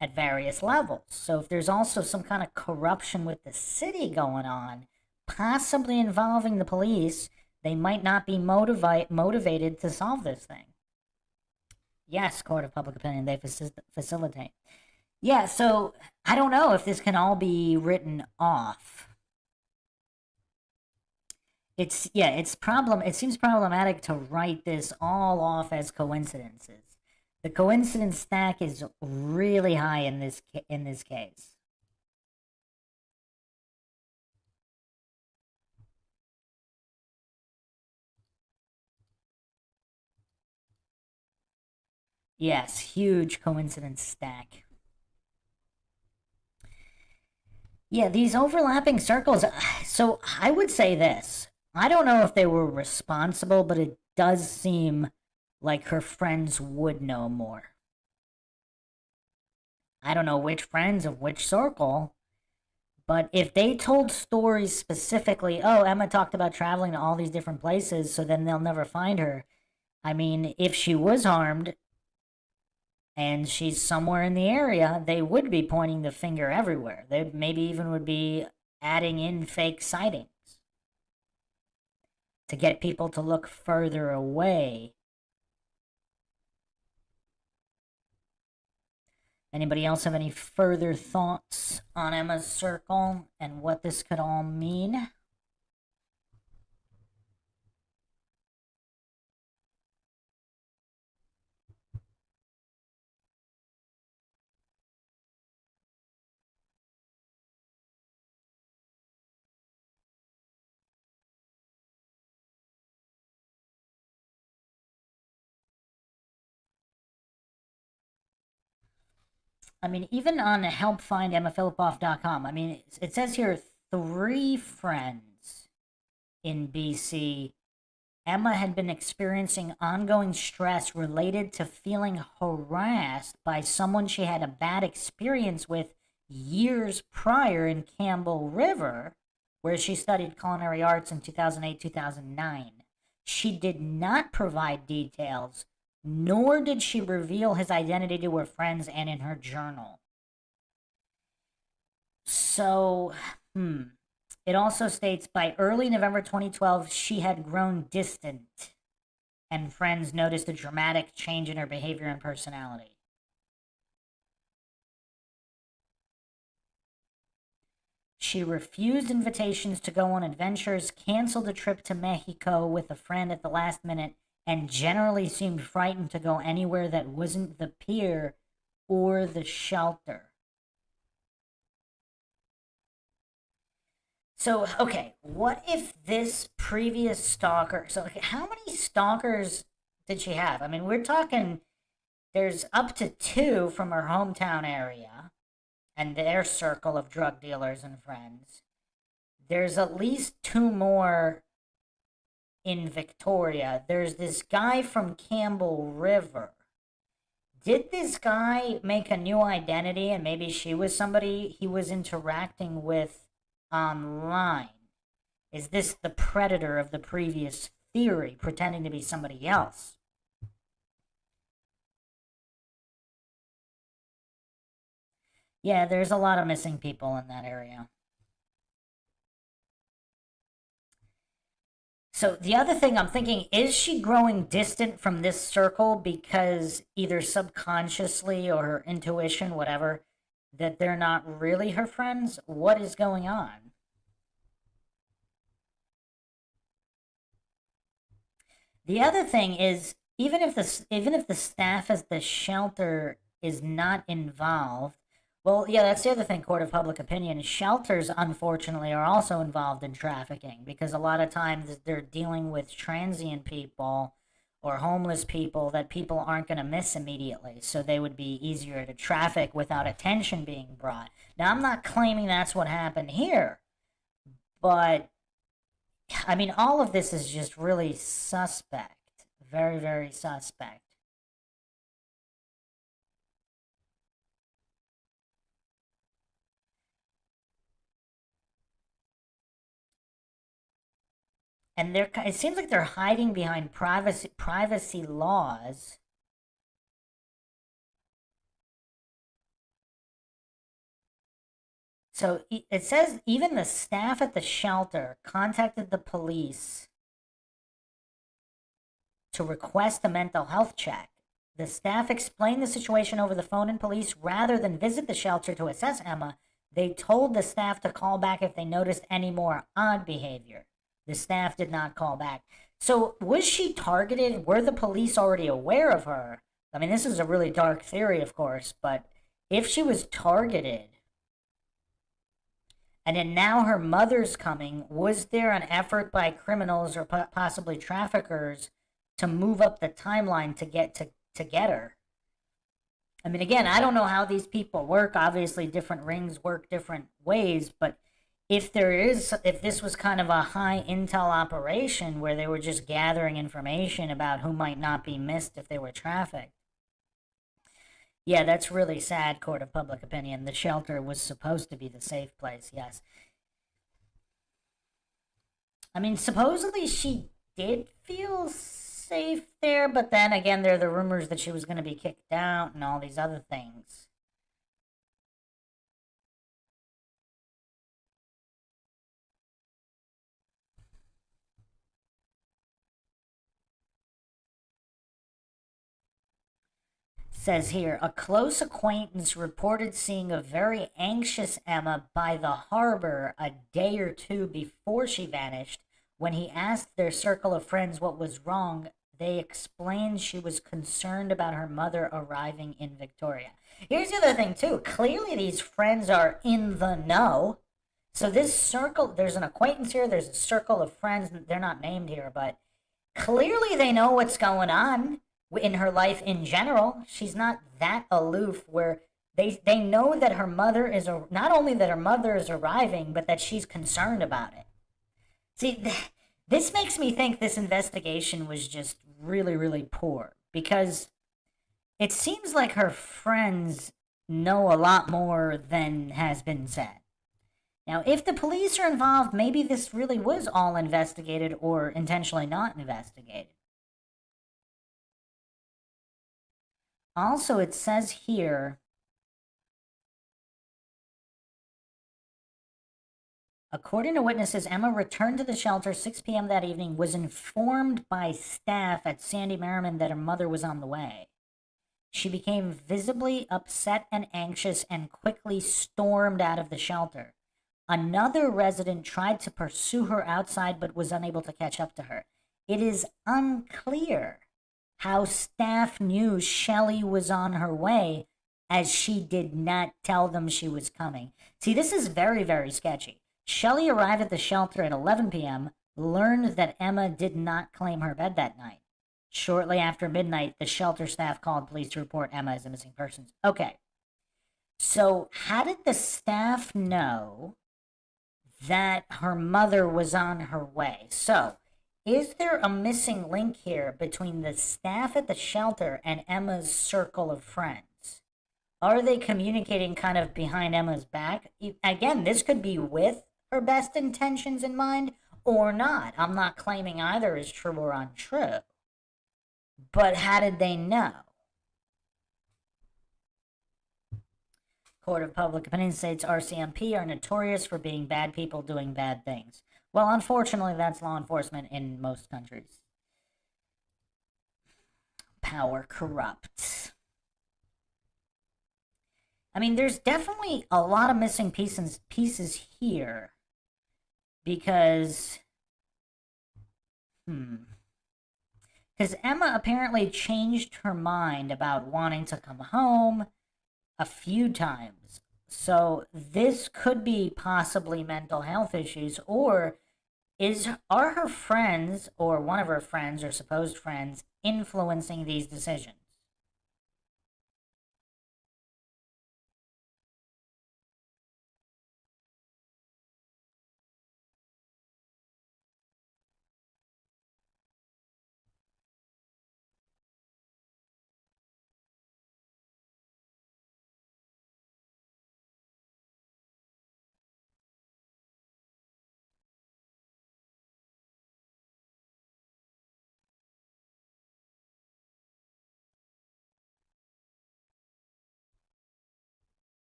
at various levels. So if there's also some kind of corruption with the city going on, possibly involving the police, they might not be motivated to solve this thing. Yes, court of public opinion, they facilitate. Yeah, so I don't know if this can all be written off. It seems problematic to write this all off as coincidences. The coincidence stack is really high in this case. Yes, huge coincidence stack. Yeah, these overlapping circles. So I would say this. I don't know if they were responsible, but it does seem like her friends would know more. I don't know which friends of which circle, but if they told stories specifically, oh, Emma talked about traveling to all these different places, so then they'll never find her. I mean, if she was harmed, and she's somewhere in the area, they would be pointing the finger everywhere. They maybe even would be adding in fake sightings to get people to look further away. Anybody else have any further thoughts on Emma's circle and what this could all mean? I mean, even on helpfindemmafillipoff.com, I mean, it says here 3 friends in BC. Emma had been experiencing ongoing stress related to feeling harassed by someone she had a bad experience with years prior in Campbell River, where she studied culinary arts in 2008-2009. She did not provide details, nor did she reveal his identity to her friends and in her journal. So, it also states by early November 2012, she had grown distant, and friends noticed a dramatic change in her behavior and personality. She refused invitations to go on adventures, canceled a trip to Mexico with a friend at the last minute, and generally seemed frightened to go anywhere that wasn't the pier or the shelter. So, okay, what if this previous stalker... So, how many stalkers did she have? I mean, we're talking... There's up to 2 from her hometown area and their circle of drug dealers and friends. There's at least 2 more in Victoria. There's this guy from Campbell River. Did this guy make a new identity and maybe she was somebody he was interacting with online? Is this the predator of the previous theory, pretending to be somebody else? Yeah, there's a lot of missing people in that area. So the other thing I'm thinking, is she growing distant from this circle because either subconsciously or her intuition, whatever, that they're not really her friends? What is going on? The other thing is, even if the staff at the shelter is not involved, well, yeah, that's the other thing, court of public opinion. Shelters, unfortunately, are also involved in trafficking because a lot of times they're dealing with transient people or homeless people that people aren't going to miss immediately. So they would be easier to traffic without attention being brought. Now, I'm not claiming that's what happened here, but, I mean, all of this is just really suspect. Very, very suspect. And it seems like they're hiding behind privacy laws. So it says even the staff at the shelter contacted the police to request a mental health check. The staff explained the situation over the phone, and police, rather than visit the shelter to assess Emma, they told the staff to call back if they noticed any more odd behavior. The staff did not call back. So was she targeted? Were the police already aware of her? I mean, this is a really dark theory, of course, but if she was targeted, and then now her mother's coming, was there an effort by criminals or possibly traffickers to move up the timeline to get her? I mean, again, I don't know how these people work. Obviously, different rings work different ways, but if this was kind of a high intel operation where they were just gathering information about who might not be missed if they were trafficked, yeah, that's really sad, court of public opinion. The shelter was supposed to be the safe place, yes. I mean, supposedly she did feel safe there, but then again, there are the rumors that she was going to be kicked out and all these other things. Says here, a close acquaintance reported seeing a very anxious Emma by the harbor a day or two before she vanished. When he asked their circle of friends what was wrong, they explained she was concerned about her mother arriving in Victoria. Here's the other thing, too. Clearly, these friends are in the know. So this circle, there's an acquaintance here, there's a circle of friends, they're not named here, but clearly they know what's going on in her life in general. She's not that aloof where they know that her mother is, not only that her mother is arriving, but that she's concerned about it. See, this makes me think this investigation was just really, really poor, because it seems like her friends know a lot more than has been said. Now, if the police are involved, maybe this really was all investigated or intentionally not investigated. Also, it says here, according to witnesses, Emma returned to the shelter 6 p.m. that evening, was informed by staff at Sandy Merriman that her mother was on the way. She became visibly upset and anxious and quickly stormed out of the shelter. Another resident tried to pursue her outside but was unable to catch up to her. It is unclear how staff knew Shelley was on her way, as she did not tell them she was coming. See, this is very, very sketchy. Shelley arrived at the shelter at 11 p.m., learned that Emma did not claim her bed that night. Shortly after midnight, the shelter staff called police to report Emma as a missing person. Okay, so how did the staff know that her mother was on her way? So, is there a missing link here between the staff at the shelter and Emma's circle of friends? Are they communicating kind of behind Emma's back? Again, this could be with her best intentions in mind or not. I'm not claiming either is true or untrue. But how did they know? Court of Public Opinion states RCMP are notorious for being bad people doing bad things. Well, unfortunately, that's law enforcement in most countries. Power corrupts. I mean, there's definitely a lot of missing pieces here. Because, because Emma apparently changed her mind about wanting to come home a few times. So this could be possibly mental health issues, or are her friends or one of her friends or supposed friends influencing these decisions?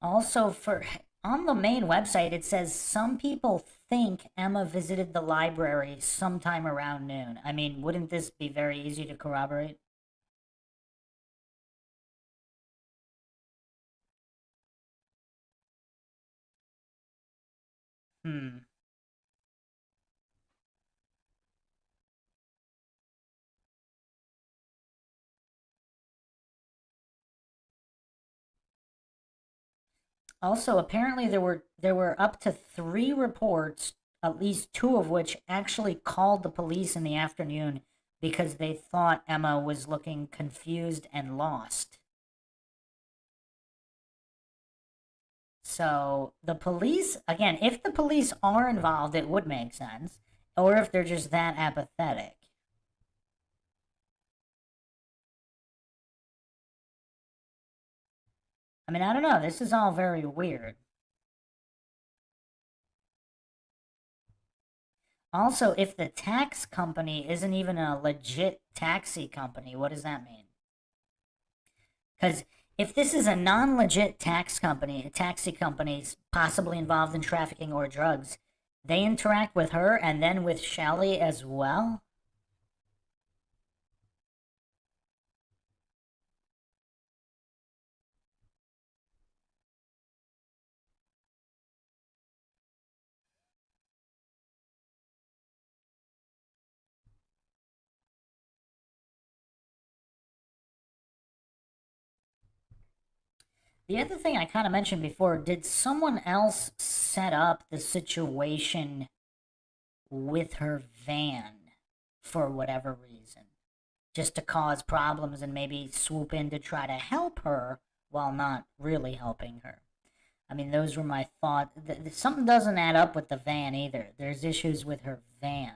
Also, on the main website, it says some people think Emma visited the library sometime around noon. I mean, wouldn't this be very easy to corroborate? Also, apparently there were up to 3 reports, at least 2 of which actually called the police in the afternoon because they thought Emma was looking confused and lost. So the police, again, if the police are involved, it would make sense, or if they're just that apathetic. I mean, I don't know. This is all very weird. Also, if the tax company isn't even a legit taxi company, what does that mean? Because if this is a non-legit taxi companies possibly involved in trafficking or drugs, they interact with her and then with Shelly as well? The other thing I kind of mentioned before, did someone else set up the situation with her van for whatever reason? Just to cause problems and maybe swoop in to try to help her while not really helping her. I mean, those were my thoughts. Something doesn't add up with the van either. There's issues with her van.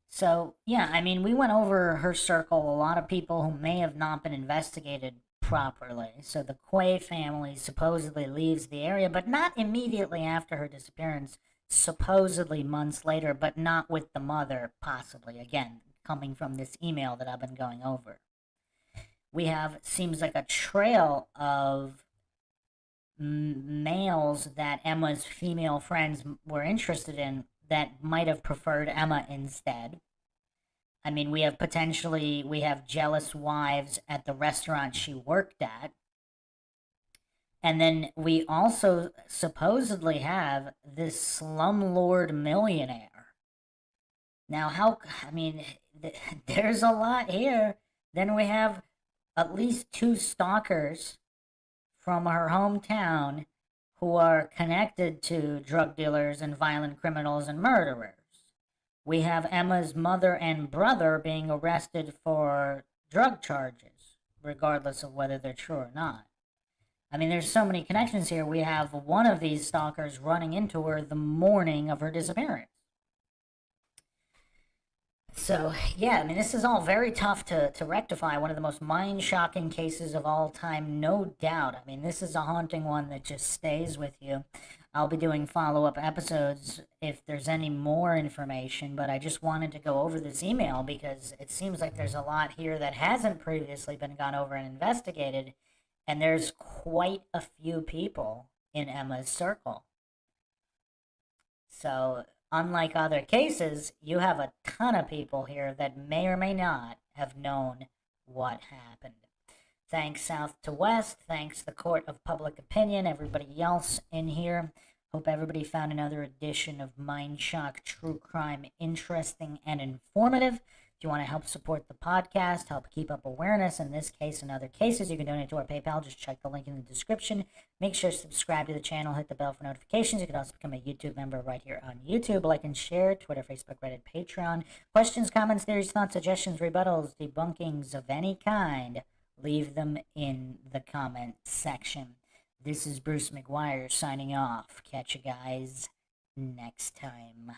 So, yeah, I mean, we went over her circle, a lot of people who may have not been investigated properly. So the Quay family supposedly leaves the area, but not immediately after her disappearance, supposedly months later, but not with the mother, possibly. Again, coming from this email that I've been going over. We have, seems like a trail of males that Emma's female friends were interested in that might have preferred Emma instead. I mean, we have jealous wives at the restaurant she worked at. And then we also supposedly have this slumlord millionaire. Now, there's a lot here. Then we have at least 2 stalkers from her hometown who are connected to drug dealers and violent criminals and murderers. We have Emma's mother and brother being arrested for drug charges, regardless of whether they're true or not. I mean, there's so many connections here. We have one of these stalkers running into her the morning of her disappearance. So, yeah, I mean, this is all very tough to rectify. One of the most mind-shocking cases of all time, no doubt. I mean, this is a haunting one that just stays with you. I'll be doing follow-up episodes if there's any more information, but I just wanted to go over this email because it seems like there's a lot here that hasn't previously been gone over and investigated, and there's quite a few people in Emma's circle. So, unlike other cases, you have a ton of people here that may or may not have known what happened. Thanks South to West, thanks the Court of Public Opinion, everybody else in here. Hope everybody found another edition of MindShock True Crime interesting and informative. If you want to help support the podcast, help keep up awareness in this case and other cases, you can donate to our PayPal. Just check the link in the description. Make sure to subscribe to the channel, hit the bell for notifications. You can also become a YouTube member right here on YouTube. Like and share, Twitter, Facebook, Reddit, Patreon. Questions, comments, theories, thoughts, suggestions, rebuttals, debunkings of any kind, leave them in the comment section. This is Bruce McGuire signing off. Catch you guys next time.